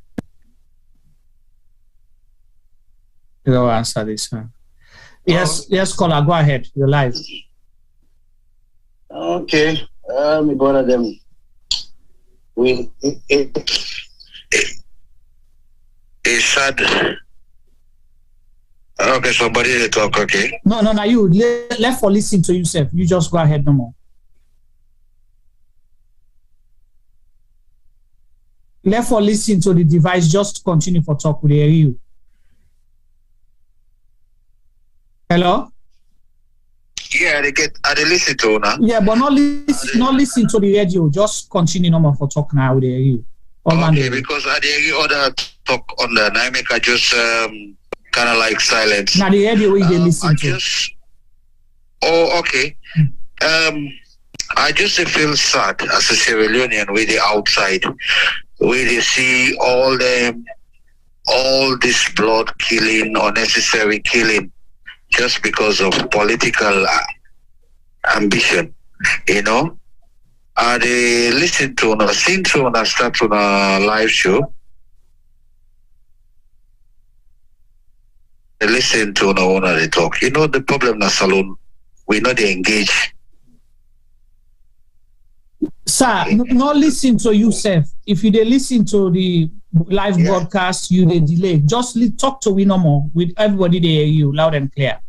You'll answer this. Yes, caller, go ahead. You're live. Okay. Me bother them. It's sad. Okay, somebody to talk, okay? No, you left for listening to yourself. You just go ahead no more. Left for listening to the device, just continue for talk with you. Hello? Yeah, they listen to now. Yeah, but not listen to the radio. Just continue no more for talk now with you. Okay, because I didn't hear other talk on the dynamic. I just kind of like silence. Now the radio we listen to. Oh, okay. I just feel sad as a Sierra Leonean with the outside, where they see all this blood killing, unnecessary killing, just because of political ambition, you know. They listen to us, since when I start on a live show, they listen to no one they talk. You know the problem in Salone, we know they engage. Sir, not listen to yourself. If you listen to the live broadcast, you delay. Just talk to we no more with everybody they hear you loud and clear.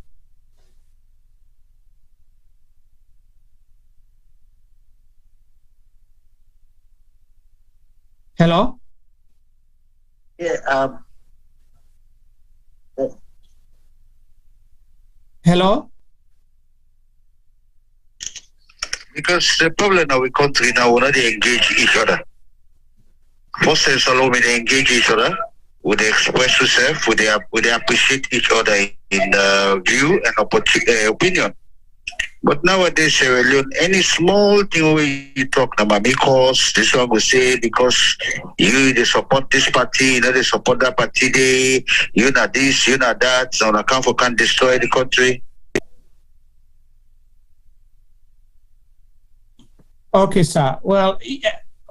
Hello? Yeah. Hello? Because the problem in our country now, we not engage each other. First and Salone, they engage each other, would they express yourself, would they appreciate each other in view and opinion. But nowadays, Sierra Leone, any small thing where you talk about, because this one will say, because they support this party, they support that party, you not this, you not that, so on account for can destroy the country. Okay, sir. Well,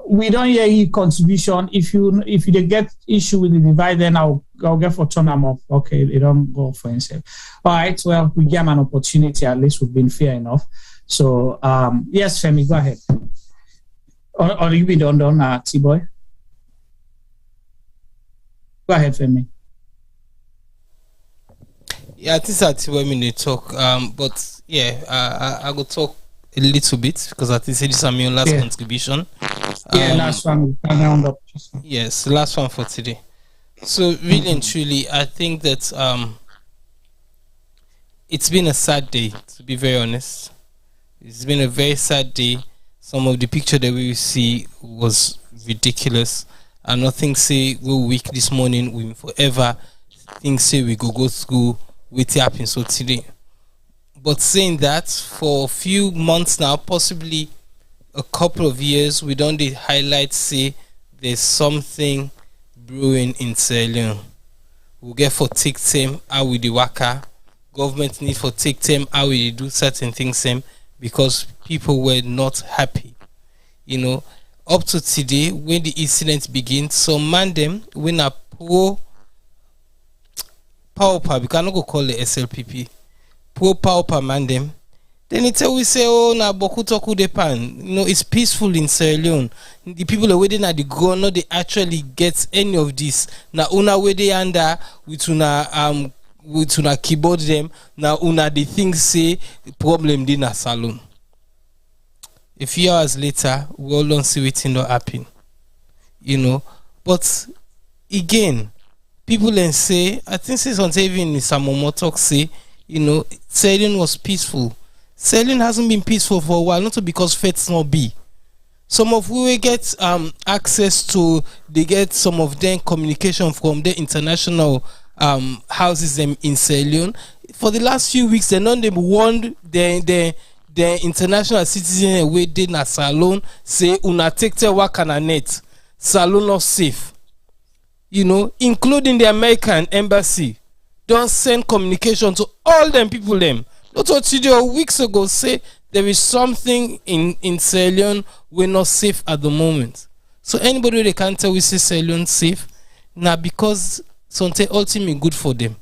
we don't hear your contribution. If you get issue with the device, then I'll get for turn them off. Okay, they don't go for himself. All right. Well, we give them an opportunity. At least we've been fair enough. So, yes, Femi, go ahead. Or you be done, T-boy. Go ahead, Femi. Yeah, I think that's when we need to talk. But yeah, I will talk a little bit because I think this is my last contribution. Last one. Yes, last one for today. So really and truly, I think that it's been a sad day, to be very honest. It's been a very sad day. Some of the picture that we see was ridiculous. And nothing say we're weak this morning, we forever things say we go school, what happened so today. But saying that, for a few months now, possibly a couple of years, we don't highlight say there's something brewing in Sierra Leone. We'll get for take time how we the waka. Government need for take time how we do certain things same because people were not happy. You know, up to today when the incident begins, some man them when a pro power we cannot go call it SLPP. pro-power man them. Then it's we say, oh, na boku toku depan. You know, it's peaceful in Sierra Leone. The people are waiting at the gun, no, they actually get any of this. Now, una where they under with una keyboard them. Now, una the things say the problem din na Salone. A few hours later, we all don't see it not happen. You know, but again, people then say, I think since on even some more talk say, you know, Sierra Leone was peaceful. Sierra Leone hasn't been peaceful for a while, not because faiths not be. Some of we will get access to, they get some of them communication from the international houses them in Sierra Leone. For the last few weeks, they not them warned the international citizen away did na Salone say una take te work on a net. Salone not safe. You know, including the American embassy. Don't send communication to all them people them. Not what you do weeks ago say there is something in Sierra Leone we're not safe at the moment. So anybody they can't tell we say Sierra Leone safe now because something ultimately good for them.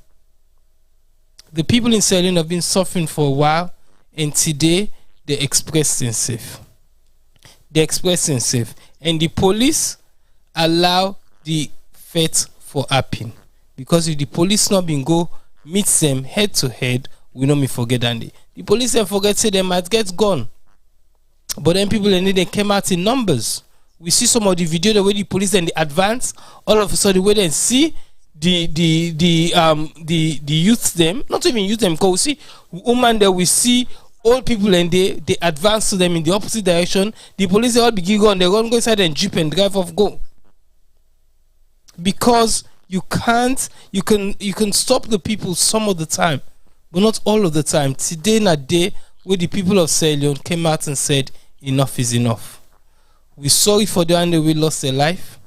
The people in Sierra Leone have been suffering for a while, and today they express themselves. They express themselves, and the police allow the fate for happen because if the police not been go meet them head to head, we know me forget that the police then forget say they might get gone, but then people then they came out in numbers. We see some of the video the way the police then they advance. All of a sudden, the way they see the youth them, not even youth them, because we see women there, we see old people and they advance to them in the opposite direction. The police they all begin going, they run go inside and jeep and drive off go. Because you can stop the people some of the time, but not all of the time. Today na day where the people of Sierra Leone came out and said enough is enough. We're sorry for the one that we lost their life.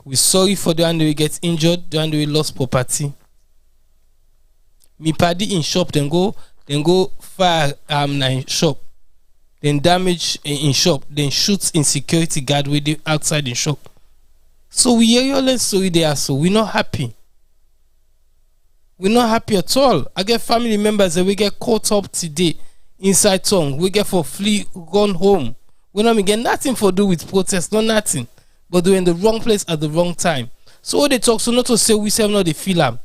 We're sorry for the one that we get injured, the one that we lost property. Me paddy in shop, then go fire in shop, then damage in shop, then shoot in security guard with the outside in shop. So we hear your story there, so we're not happy. We're not happy at all. I get family members that we get caught up today inside town. We get for flee, gone home. We not get nothing for do with protest, not nothing. But they're in the wrong place at the wrong time. So what they talk, so not to say we say not the film.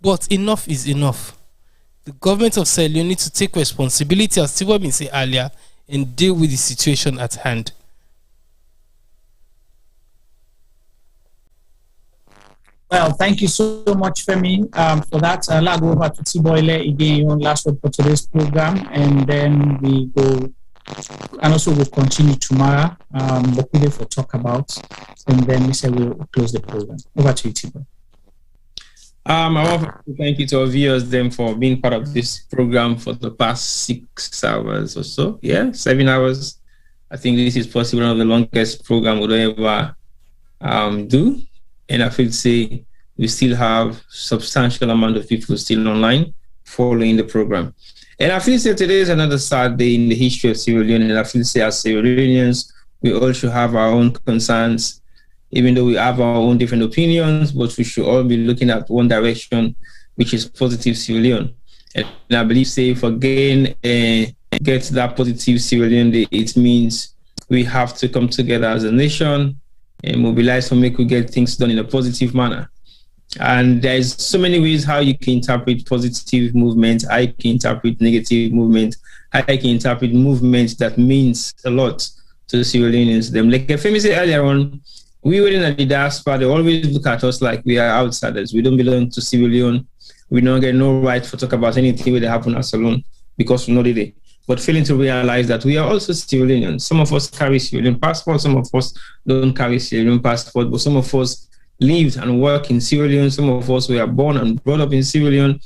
But enough is enough. The government of Sierra Leone needs to take responsibility, as Steve been saying earlier, and deal with the situation at hand. Well, thank you so much, Femi, for that. I'll go over to Tiboyle again, your last word for today's program, and then we go, and also we'll continue tomorrow, Bokude for talk about, and then we say we'll close the program. Over to you, Tiboyle. I want to thank you to our viewers then for being part of this program for the past 6 hours or so. Yeah, 7 hours. I think this is possibly one of the longest program we'll ever do. And I feel to say we still have substantial amount of people still online following the program. And I feel to say today is another sad day in the history of Sierra Leone. And I feel to say as Sierra Leoneans, we all should have our own concerns, even though we have our own different opinions, but we should all be looking at one direction, which is positive Sierra Leone. And I believe say if again get that positive Sierra Leone day, it means we have to come together as a nation and mobilize to make we get things done in a positive manner. And there's so many ways how you can interpret positive movement, how you can interpret negative movement, how you can interpret movement that means a lot to the Sierra Leoneans. Them like Femi said earlier on, we were in the diaspora, they always look at us like we are outsiders. We don't belong to Sierra Leone. We don't get no right to talk about anything that happen at Salone because we're not there. But failing to realize that we are also Sierra Leoneans. Some of us carry Sierra Leone passport, some of us don't carry Sierra Leone passport, but some of us lived and work in Sierra Leone. Some of us were born and brought up in Sierra Leone.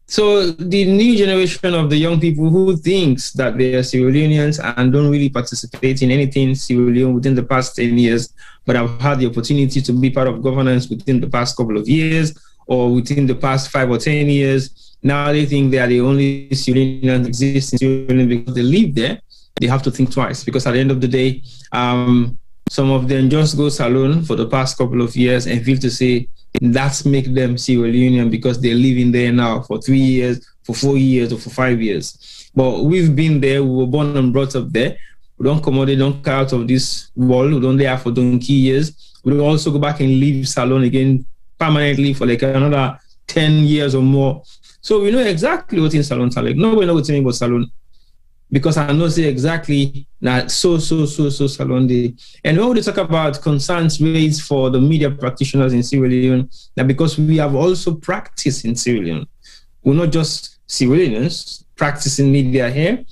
So the new generation of the young people who thinks that they are Sierra Leoneans and don't really participate in anything Sierra Leone within the past 10 years, but have had the opportunity to be part of governance within the past couple of years or within the past 5 or 10 years, now they think they are the only Sierra Leoneans that exist in Sierra Leone because they live there. They have to think twice because at the end of the day, some of them just go Salone for the past couple of years and feel to say That's make them Sierra Leonean because they're living there now for 3 years, for 4 years, or for 5 years. But we've been there, we were born and brought up there. We don't come out, they don't come out of this world. We don't there for donkey years. We don't also go back and leave Salone again permanently for like another 10 years or more. So we know exactly what in Salone like. Nobody knows anything about Salone. Because I know say exactly that so Salone day. And when we talk about concerns raised for the media practitioners in Sierra Leone, that because we have also practiced in Sierra Leone. We're not just Sierra Leoneans practicing media here.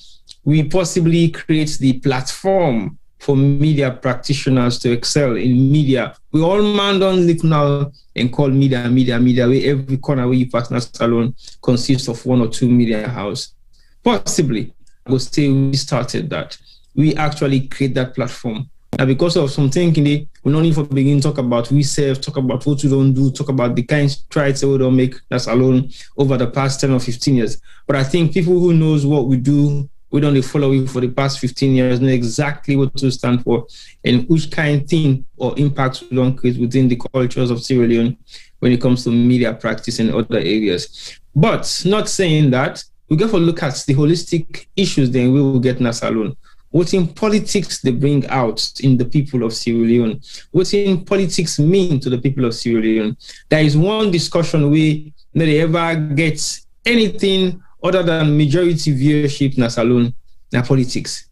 We possibly create the platform for media practitioners to excel in media. We all man don't look now and call media, where every corner where you pass in Salone consists of 1 or 2 media houses. Possibly. I would say we started that. We actually create that platform. And because of some thinking, we don't need to begin talk about we serve, talk about what we don't do, talk about the kind of strides that we don't make that's alone over the past 10 or 15 years. But I think people who knows what we do, we don't follow you for the past 15 years, know exactly what to stand for and which kind of thing or impact we don't create within the cultures of Sierra Leone when it comes to media practice and other areas. But not saying that, we got to look at the holistic issues then we will get in Salone. What in politics they bring out in the people of Sierra Leone? What in politics mean to the people of Sierra Leone? There is one discussion where they ever get anything other than majority viewership in Salone, in politics.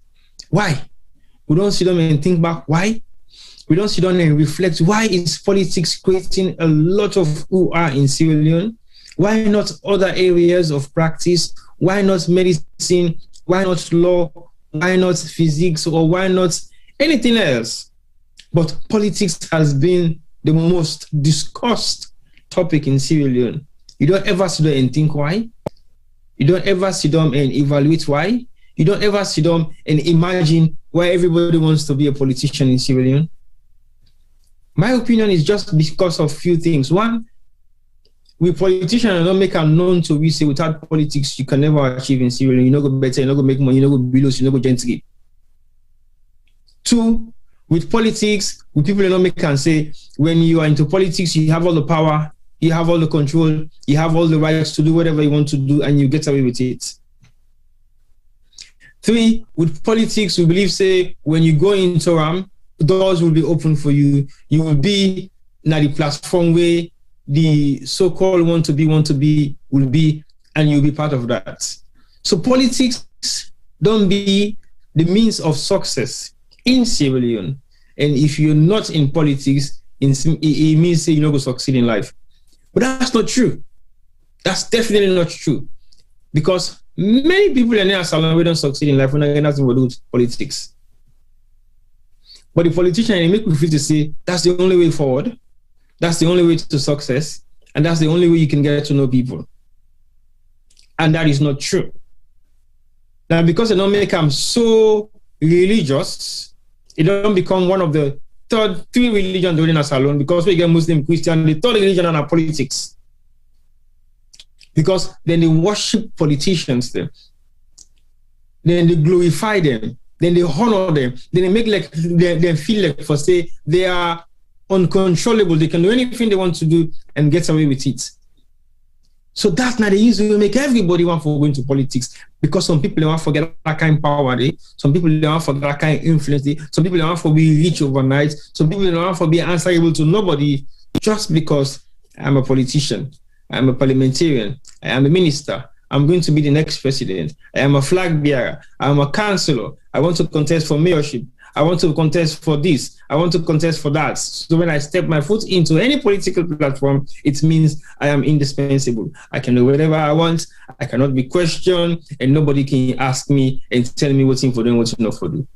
Why? We don't sit down and think back why? We don't sit down and reflect why is politics creating a lot of who are in Sierra Leone? Why not other areas of practice? Why not medicine? Why not law? Why not physics? Or why not anything else? But politics has been the most discussed topic in Sierra Leone. You don't ever sit down and think why. You don't ever sit down and evaluate why. You don't ever sit down and imagine why everybody wants to be a politician in Sierra Leone. My opinion is just because of few things. One, we politicians don't make them known to we say without politics you can never achieve in Sierra Leone. You don't go better, you don't go make money, you don't go below, you don't go gently. Two, with politics, with people don't make can say when you are into politics, you have all the power, you have all the control, you have all the rights to do whatever you want to do, and you get away with it. Three, with politics, we believe say when you go into doors will be open for you. You will be na the platform where the so-called want to be will be, and you'll be part of that. So politics don't be the means of success in Sierra Leone. And if you're not in politics, it means you're not going to succeed in life. But that's not true. That's definitely not true. Because many people in Salone we don't succeed in life when they nothing to do with politics. But the politician, they make me feel to say that's the only way forward. That's the only way to success. And that's the only way you can get to know people. And that is not true. Now, because they don't make them so religious, it don't become one of the three religions within a Salone, because we get Muslim, Christian, the third religion are politics. Because then they worship politicians then they glorify them, then they honor them, then they make like they feel like for say they are uncontrollable, they can do anything they want to do and get away with it. So that's not the easy way to make everybody want to go into politics, because some people want to forget that kind of power, some people want to forget that kind of influence, some people want to be rich overnight, some people want to be answerable to nobody just because I'm a politician, I'm a parliamentarian, I am a minister, I'm going to be the next president, I am a flag bearer, I'm a councillor, I want to contest for mayorship, I want to contest for this, I want to contest for that. So when I step my foot into any political platform, it means I am indispensable. I can do whatever I want, I cannot be questioned, and nobody can ask me and tell me what's in for doing, what's not for doing.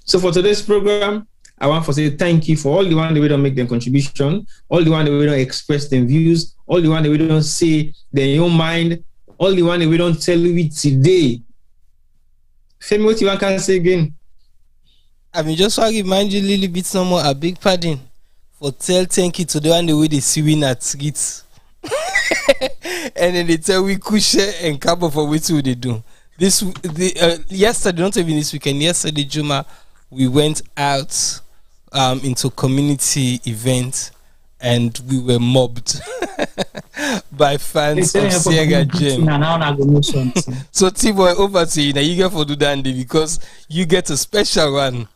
So for today's program, I want to say thank you for all the one that we don't make them contribution, all the one that we don't express them views, all the one that we don't say their own mind, all the one that we don't tell you today. Femi, what you want to say again? I mean, just want to remind you a little bit no more, a big pardon for thank you to the one the way they see win at skits. And then they tell we cushion and cover for what they do. Yesterday, not even this weekend, yesterday, Juma, we went out into community events, and we were mobbed by fans of Sierra Leone. So T-Boy, over to you now. You get for do that because you get a special one.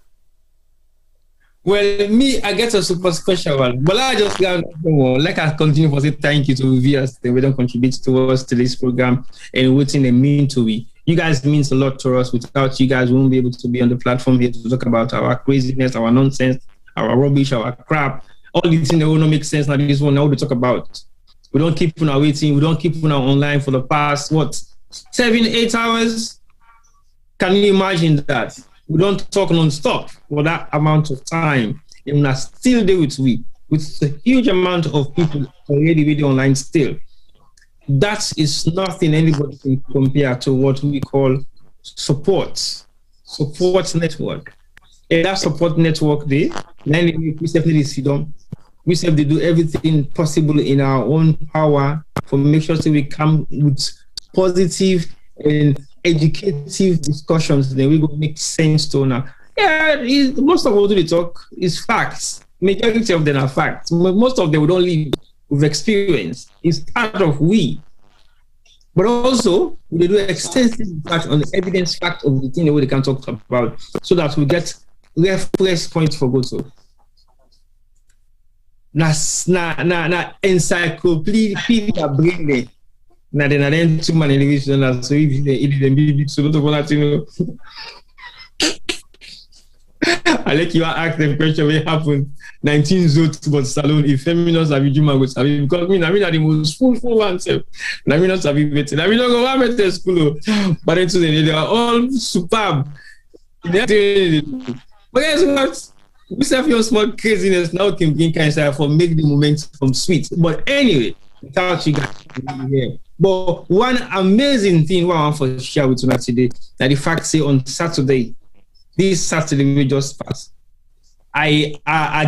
Well, me, I get a super special one. But I just got like I continue for say thank you to viewers that we don't contribute to us to this program and waiting they mean to be. You guys means a lot to us. Without you guys, we won't be able to be on the platform here to talk about our craziness, our nonsense, our rubbish, our crap. All these things that will not make sense. Now this one now we talk about. We don't keep on waiting. We don't keep on online for the past 7-8 hours. Can you imagine that? We don't talk non-stop for that amount of time. And we are still there with a huge amount of people already video online still. That is nothing anybody can compare to what we call support network. And that support network there, we definitely see them. We say they do everything possible in our own power for make sure that we come with positive and educative discussions. Then we go make sense to now. Yeah, most of what we talk is facts. Majority of them are facts. Most of them we don't live with experience. It's part of we. But also, we do extensive research on the evidence fact of the thing that we can talk about so that we get reference points for go to. Na encyclopedia brain. Na then too many television as so if they big so don't want to know. I like you ask the question what happened 19 zones but Salone if feminists have Juma go sabi because me na the most full one self. Na me not sabi better. Na me not go want to school. But they are all superb. But guess what? We have your small craziness now can bring cancer for make the momentum sweet. But anyway, without you guys here. But one amazing thing what I want to share with you today that the fact say on Saturday, this Saturday we just passed, I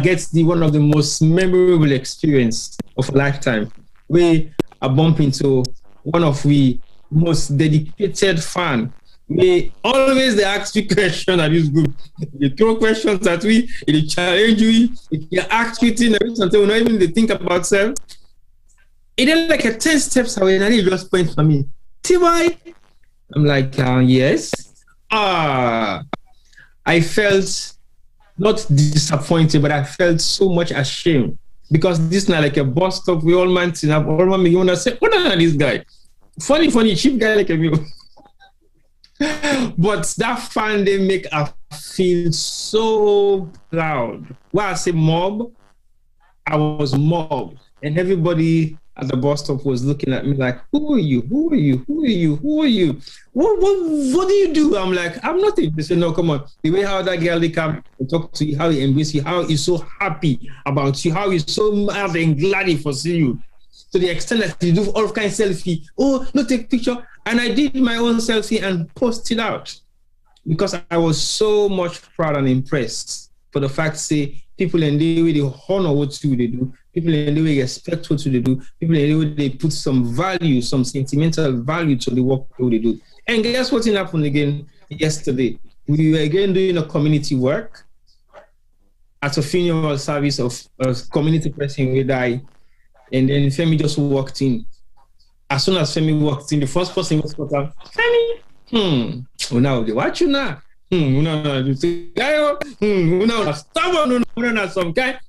get one of the most memorable experience of a lifetime. We I bump into one of the most dedicated fan. We always they ask me questions at this group. They throw questions at we, they challenge we, they ask you things sometimes we not even they think about self. It is like a 10 steps away and he just points for me. T-Boy? I'm like, yes. I felt not disappointed, but I felt so much ashamed because this is not like a bus stop. We all man up. All man me want to say, what is this guy? Funny, cheap guy like me. But that fan they make us feel so proud. When I say mob, I was mobbed, and everybody at the bus stop was looking at me like, who are you? Who are you? Who are you? Who are you? What do you do? I'm like, I'm nothing. They said, no, come on. The way how that girl they come and talk to you, how he embrace you, how he's so happy about you, how he's so mad and glad for seeing you. To the extent that you do all kinds of selfie. Oh, no, take picture. And I did my own selfie and posted out because I was so much proud and impressed for the fact, say, people in the way they honor what they do, people in the way they respect what they do, people in the way they put some value, some sentimental value to the work they do. And guess what happened again yesterday? We were again doing a community work at a funeral service of a community person who died. And then Femi just walked in. As soon as Femi walked in, the first person was put out, Femi, now they watch you now. Some guy,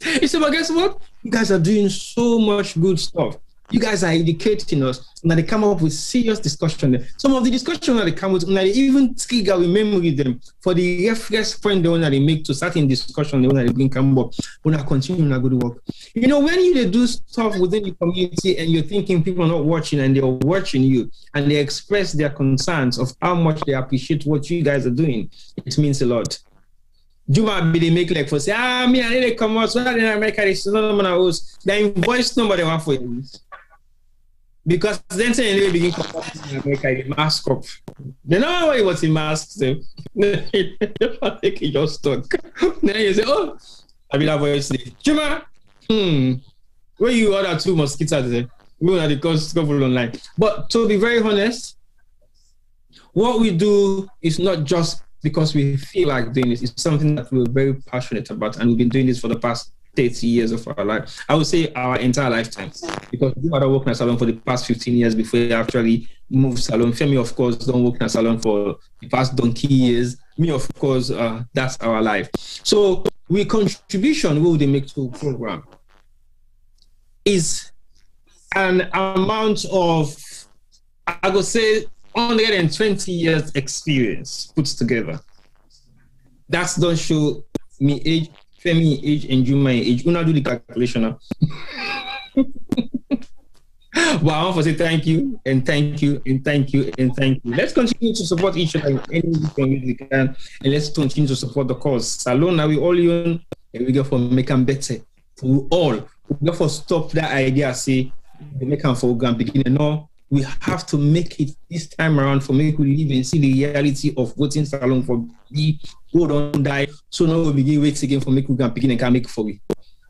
he said, but guess what? You guys are doing so much good stuff. You guys are educating us. Now they come up with serious discussion. Some of the discussion that they come with, now they even trigger we memory them for the reference point the one that they make to certain discussion, the one that they bring come up. When I continue to go to work. You know, when you do stuff within the community and you're thinking people are not watching and they're watching you and they express their concerns of how much they appreciate what you guys are doing, it means a lot. Juma be they make like for say, me I need to come out so that in America this is not house. The invoice number they want for you. Because then say they begin to in America, they mask up. They know why what's in masks. They take your stock. Then you say, oh, I mean that voice say, Juma, where you order 2 mosquitoes there? We want to couple online. But to be very honest, what we do is not just because we feel like doing this. It's something that we're very passionate about, and we've been doing this for the past 30 years of our life. I would say our entire lifetime, because we might have worked in a salon for the past 15 years before we actually moved salon. Femi, of course, don't work in a salon for the past donkey years. Me, of course, that's our life. So we contribution what they make to a program is an amount of, I would say, 120 years experience put together. That's don't show me age, Femi age, and Juma age. Una do the calculation now. But I want to say thank you, and thank you, and thank you, and thank you. Let's continue to support each other in any way we can, and let's continue to support the cause. Salone, we all young, and we go for make them better for all. We go for stop that idea, say, the make them for Uganda beginning. No, we have to make it this time around for make we live and see the reality of voting Salone for the who don't die. So now we begin wait again for make Uganda begin and can make for we.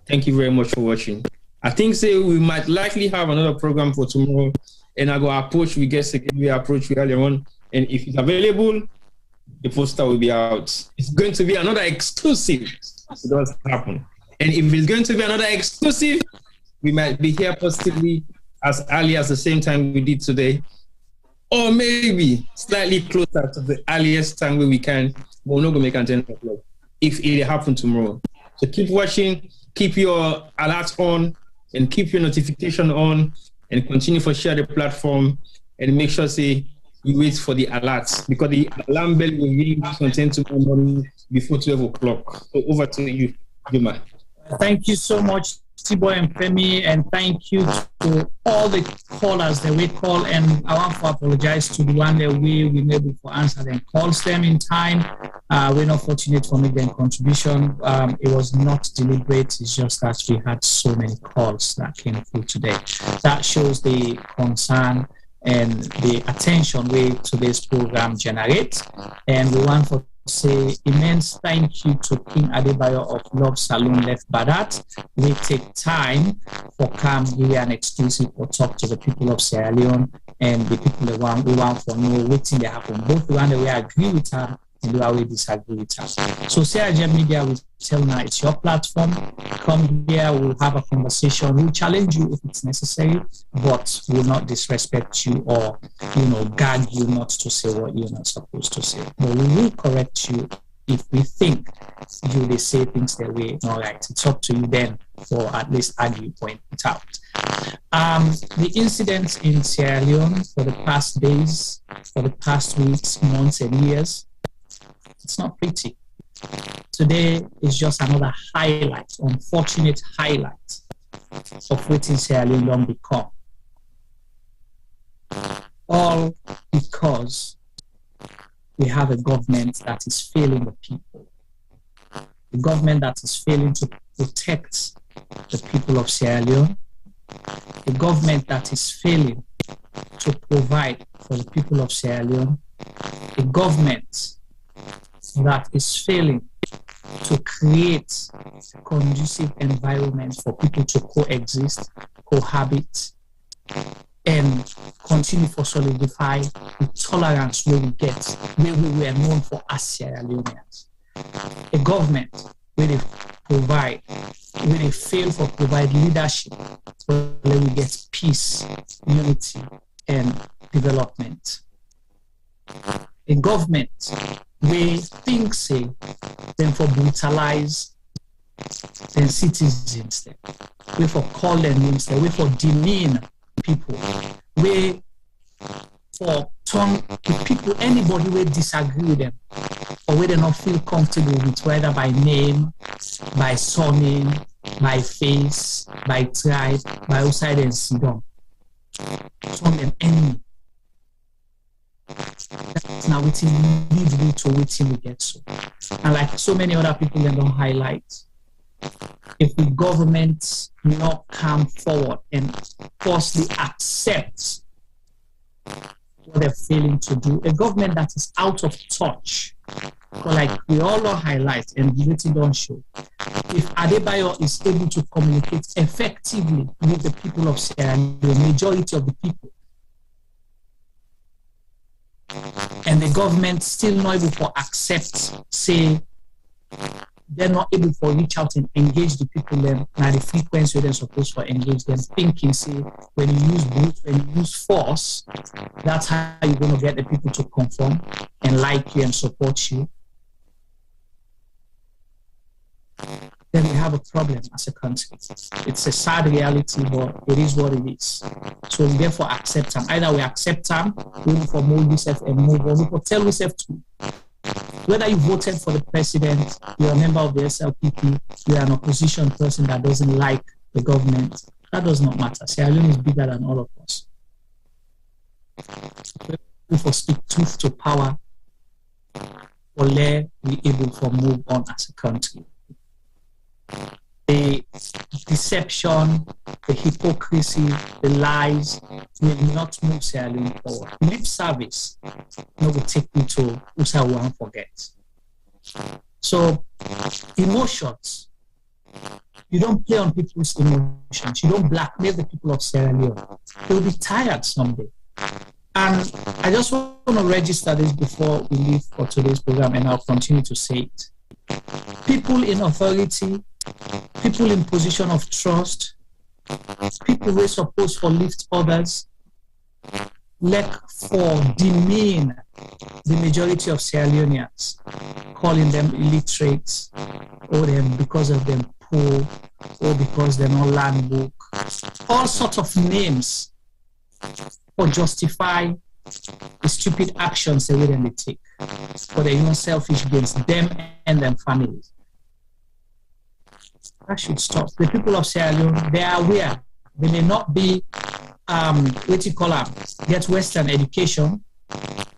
Thank you very much for watching. I think say we might likely have another program for tomorrow, and I go approach we guess again we approach earlier on, and if it's available, the poster will be out. It's going to be another exclusive. It does happen, and if it's going to be another exclusive, we might be here possibly as early as the same time we did today, or maybe slightly closer to the earliest time where we can. But we're not gonna make it 10 o'clock if it happens tomorrow. So keep watching, keep your alert on, and keep your notification on, and continue to share the platform, and make sure say you wait for the alerts, because the alarm bell will ring sometime tomorrow morning before 12 o'clock. So over to you, Juma. Thank you so much, T-Boy and Femi, and thank you to all the callers that we call, and I want to apologize to the one that we were able to answer them calls them in time. We're not fortunate for making contribution. It was not deliberate. It's just that we had so many calls that came through today. That shows the concern and the attention we today's program generates. And we want to say immense thank you to King Adebayo of Love Salone Left Badat. We take time for come here and exclusive or talk to the people of Sierra Leone and the people that we want for know what thing they happen. Both the one that we agree with her and the one we disagree with her. So Sierra Gem Media will tell now it's your platform. Come here, we'll have a conversation. We'll challenge you if it's necessary, but we'll not disrespect you or gag you not to say what you're not supposed to say. But we will correct you if we think they say things that way not right. It's up to you then for at least argue point it out. The incidents in Sierra Leone for the past days, for the past weeks, months, and years, it's not pretty. Today is just another highlight, unfortunate highlight of what in Sierra Leone don't become. All because we have a government that is failing the people. A government that is failing to protect the people of Sierra Leone. A government that is failing to provide for the people of Sierra Leone. A government that is failing to create a conducive environment for people to coexist, cohabit, and continue to solidify the tolerance where we get, where we were known for as Sierra Leoneans. A government where they provide, where they fail to provide leadership, where we get peace, unity, and development. A government where things say, then for brutalize then citizens, then we for call them names, then we for demean people, we for turn to people, anybody who disagree with them, or where they not feel comfortable with, whether by name, by surname, by face, by tribe, by outside and sit down. Turn them enemy. That's now what lead me to what we get so. And like so many other people that don't highlight, if the government not come forward and firstly accept what they're failing to do, a government that is out of touch, like we all highlight and the don't show. If Adebayo is able to communicate effectively with the people of Sierra Leone, the majority of the people, and the government still not able to accept, say, they're not able to reach out and engage the people them now the frequency they're supposed to engage them, thinking, say, when you use brute, when you use force, that's how you're going to get the people to conform and like you and support you. Then we have a problem as a country. It's a sad reality, but it is what it is. So we therefore accept them. Either we accept them, we look for mold yourself and move on. We can tell yourself to. Whether you voted for the president, you're a member of the SLPP, you're an opposition person that doesn't like the government, that does not matter. Sierra Leone is bigger than all of us. We for speak truth to power, or let we able to move on as a country. The deception, the hypocrisy, the lies will not move Sierra Leone forward. Lip service will take you to Usa won't forget. So, emotions. You don't play on people's emotions. You don't blackmail the people of Sierra Leone. They'll be tired someday. And I just want to register this before we leave for today's program, and I'll continue to say it. People in authority, people in position of trust, people who are supposed to lift others, lack for demean the majority of Sierra Leoneans, calling them illiterates, or them because of them poor, or because they're not land book, all sorts of names for justify the stupid actions the way they take, for their own selfish gains, them and their families. That should stop. The people of Sierra Leone, they are aware. They may not be, what you call them, get Western education,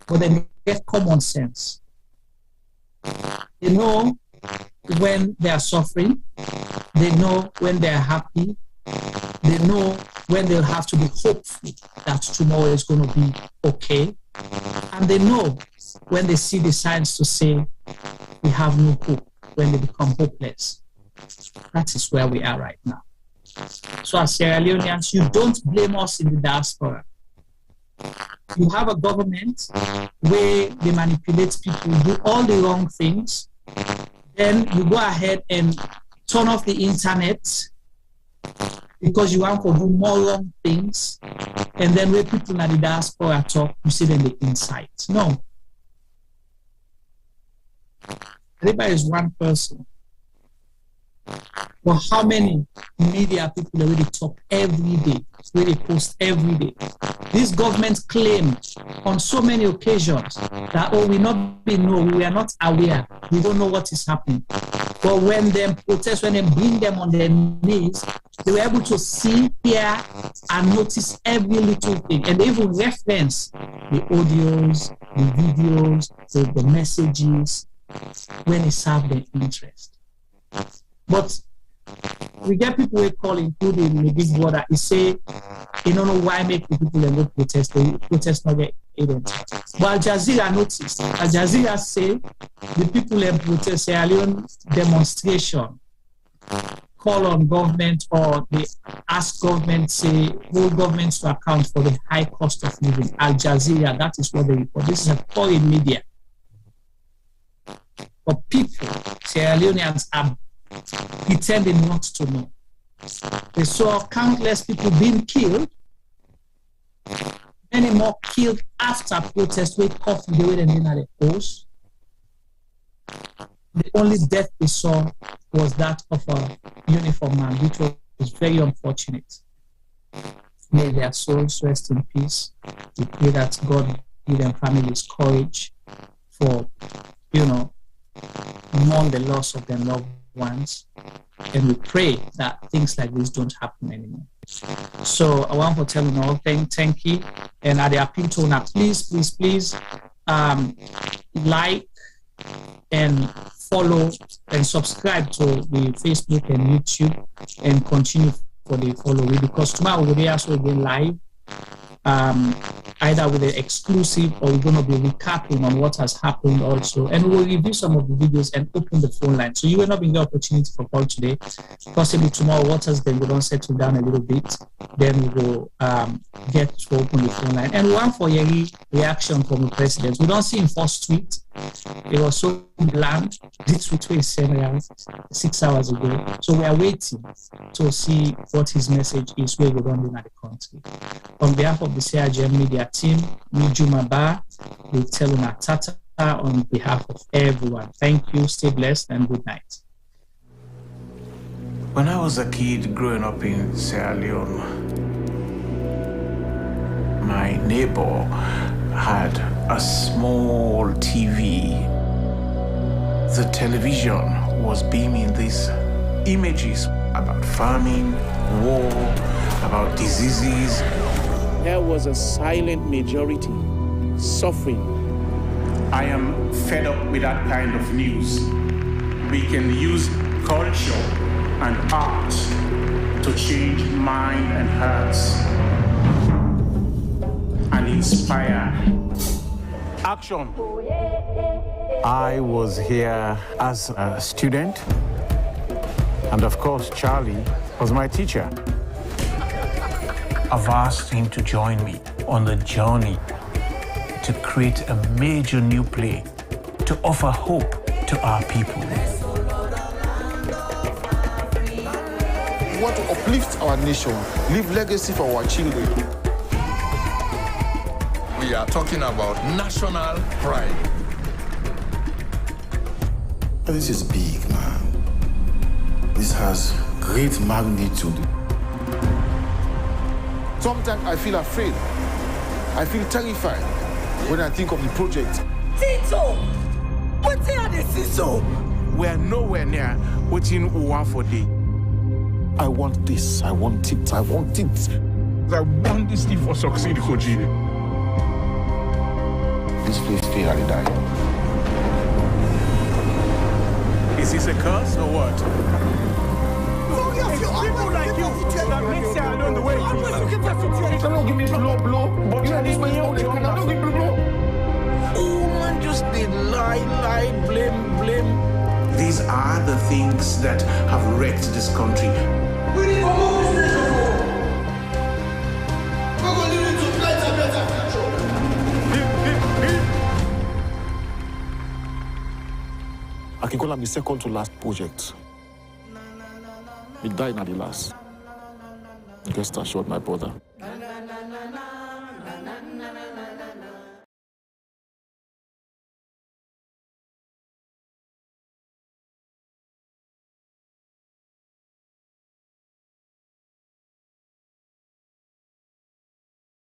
but they get common sense. They know when they are suffering. They know when they are happy. They know when they'll have to be hopeful that tomorrow is going to be okay. And they know when they see the signs to say we have no hope, when they become hopeless. That is where we are right now. So as Sierra Leoneans, you don't blame us in the diaspora. You have a government where they manipulate people, do all the wrong things. Then you go ahead and turn off the internet because you want to do more wrong things. And then when people in the diaspora talk, you see them the insight. No. Adebayo is one person. But how many media people already talk every day, really post every day? This government claimed on so many occasions that, oh, we are not aware, we don't know what is happening. But when they protest, when they bring them on their knees, they were able to see, hear, and notice every little thing. And they even reference the audios, the videos, the messages, when it served their interest. But we get people who call, including the big brother, he say, you don't know why make the people and go protest, they protest not get aided. But Al Jazeera noticed, Al Jazeera say, the people in protest, Sierra Leone demonstration, call on government, or they ask government, say, hold governments to account for the high cost of living. Al Jazeera, that is what they report. This is a foreign media. But people, Sierra Leoneans, are pretending not to know. They saw countless people being killed, many more killed after protests with coffee the way they did at the post. The only death they saw was that of a uniformed man, which was very unfortunate. May their souls rest in peace. We pray that God give them families courage for, mourn the loss of their loved ones, and we pray that things like this don't happen anymore. So I want to tell you all, thank you, and I appeal to you, please, like and follow and subscribe to the Facebook and YouTube, and continue for the follow me, because tomorrow we'll be also again live, either with the exclusive, or we're going to be recapping on what has happened also, and we'll review some of the videos and open the phone line. So you will not be the opportunity for call today. Possibly tomorrow, waters then we don't settle down a little bit, then we will get to open the phone line. And one for Yeri reaction from the president. We don't see him first tweet. It was so bland. this week is 6 hours ago. So we are waiting to see what his message is where we don't at the country. On behalf of the CRGM media team, Nijumaba, we tell you Tata on behalf of everyone. Thank you, stay blessed, and good night. When I was a kid growing up in Sierra Leone, my neighbor had a small TV. The television was beaming these images about famine, war, about diseases. There was a silent majority suffering. I am fed up with that kind of news. We can use culture and art to change mind and hearts and inspire action. I was here as a student, and of course, Charlie was my teacher. I've asked him to join me on the journey to create a major new play to offer hope to our people. We want to uplift our nation, leave legacy for our children. We are talking about national pride. This is big, man. This has great magnitude. Sometimes I feel afraid. I feel terrified when I think of the project. Tito! What are they so? We're nowhere near waiting one for day. I want this. I want it. I want it. I want this thing for succeed, Koji. This place feel like dying. Is this a curse or what? It's people like you that make Sierra Leone the way it is. Don't give me blow. But you are this way, don't give me blow. Oh man, just did lie, blame. These are the things that have wrecked this country. We need to move this nation forward. We're going to need to plant a better future. I can call him the second to last project. He died at the last. Rest assured, my brother.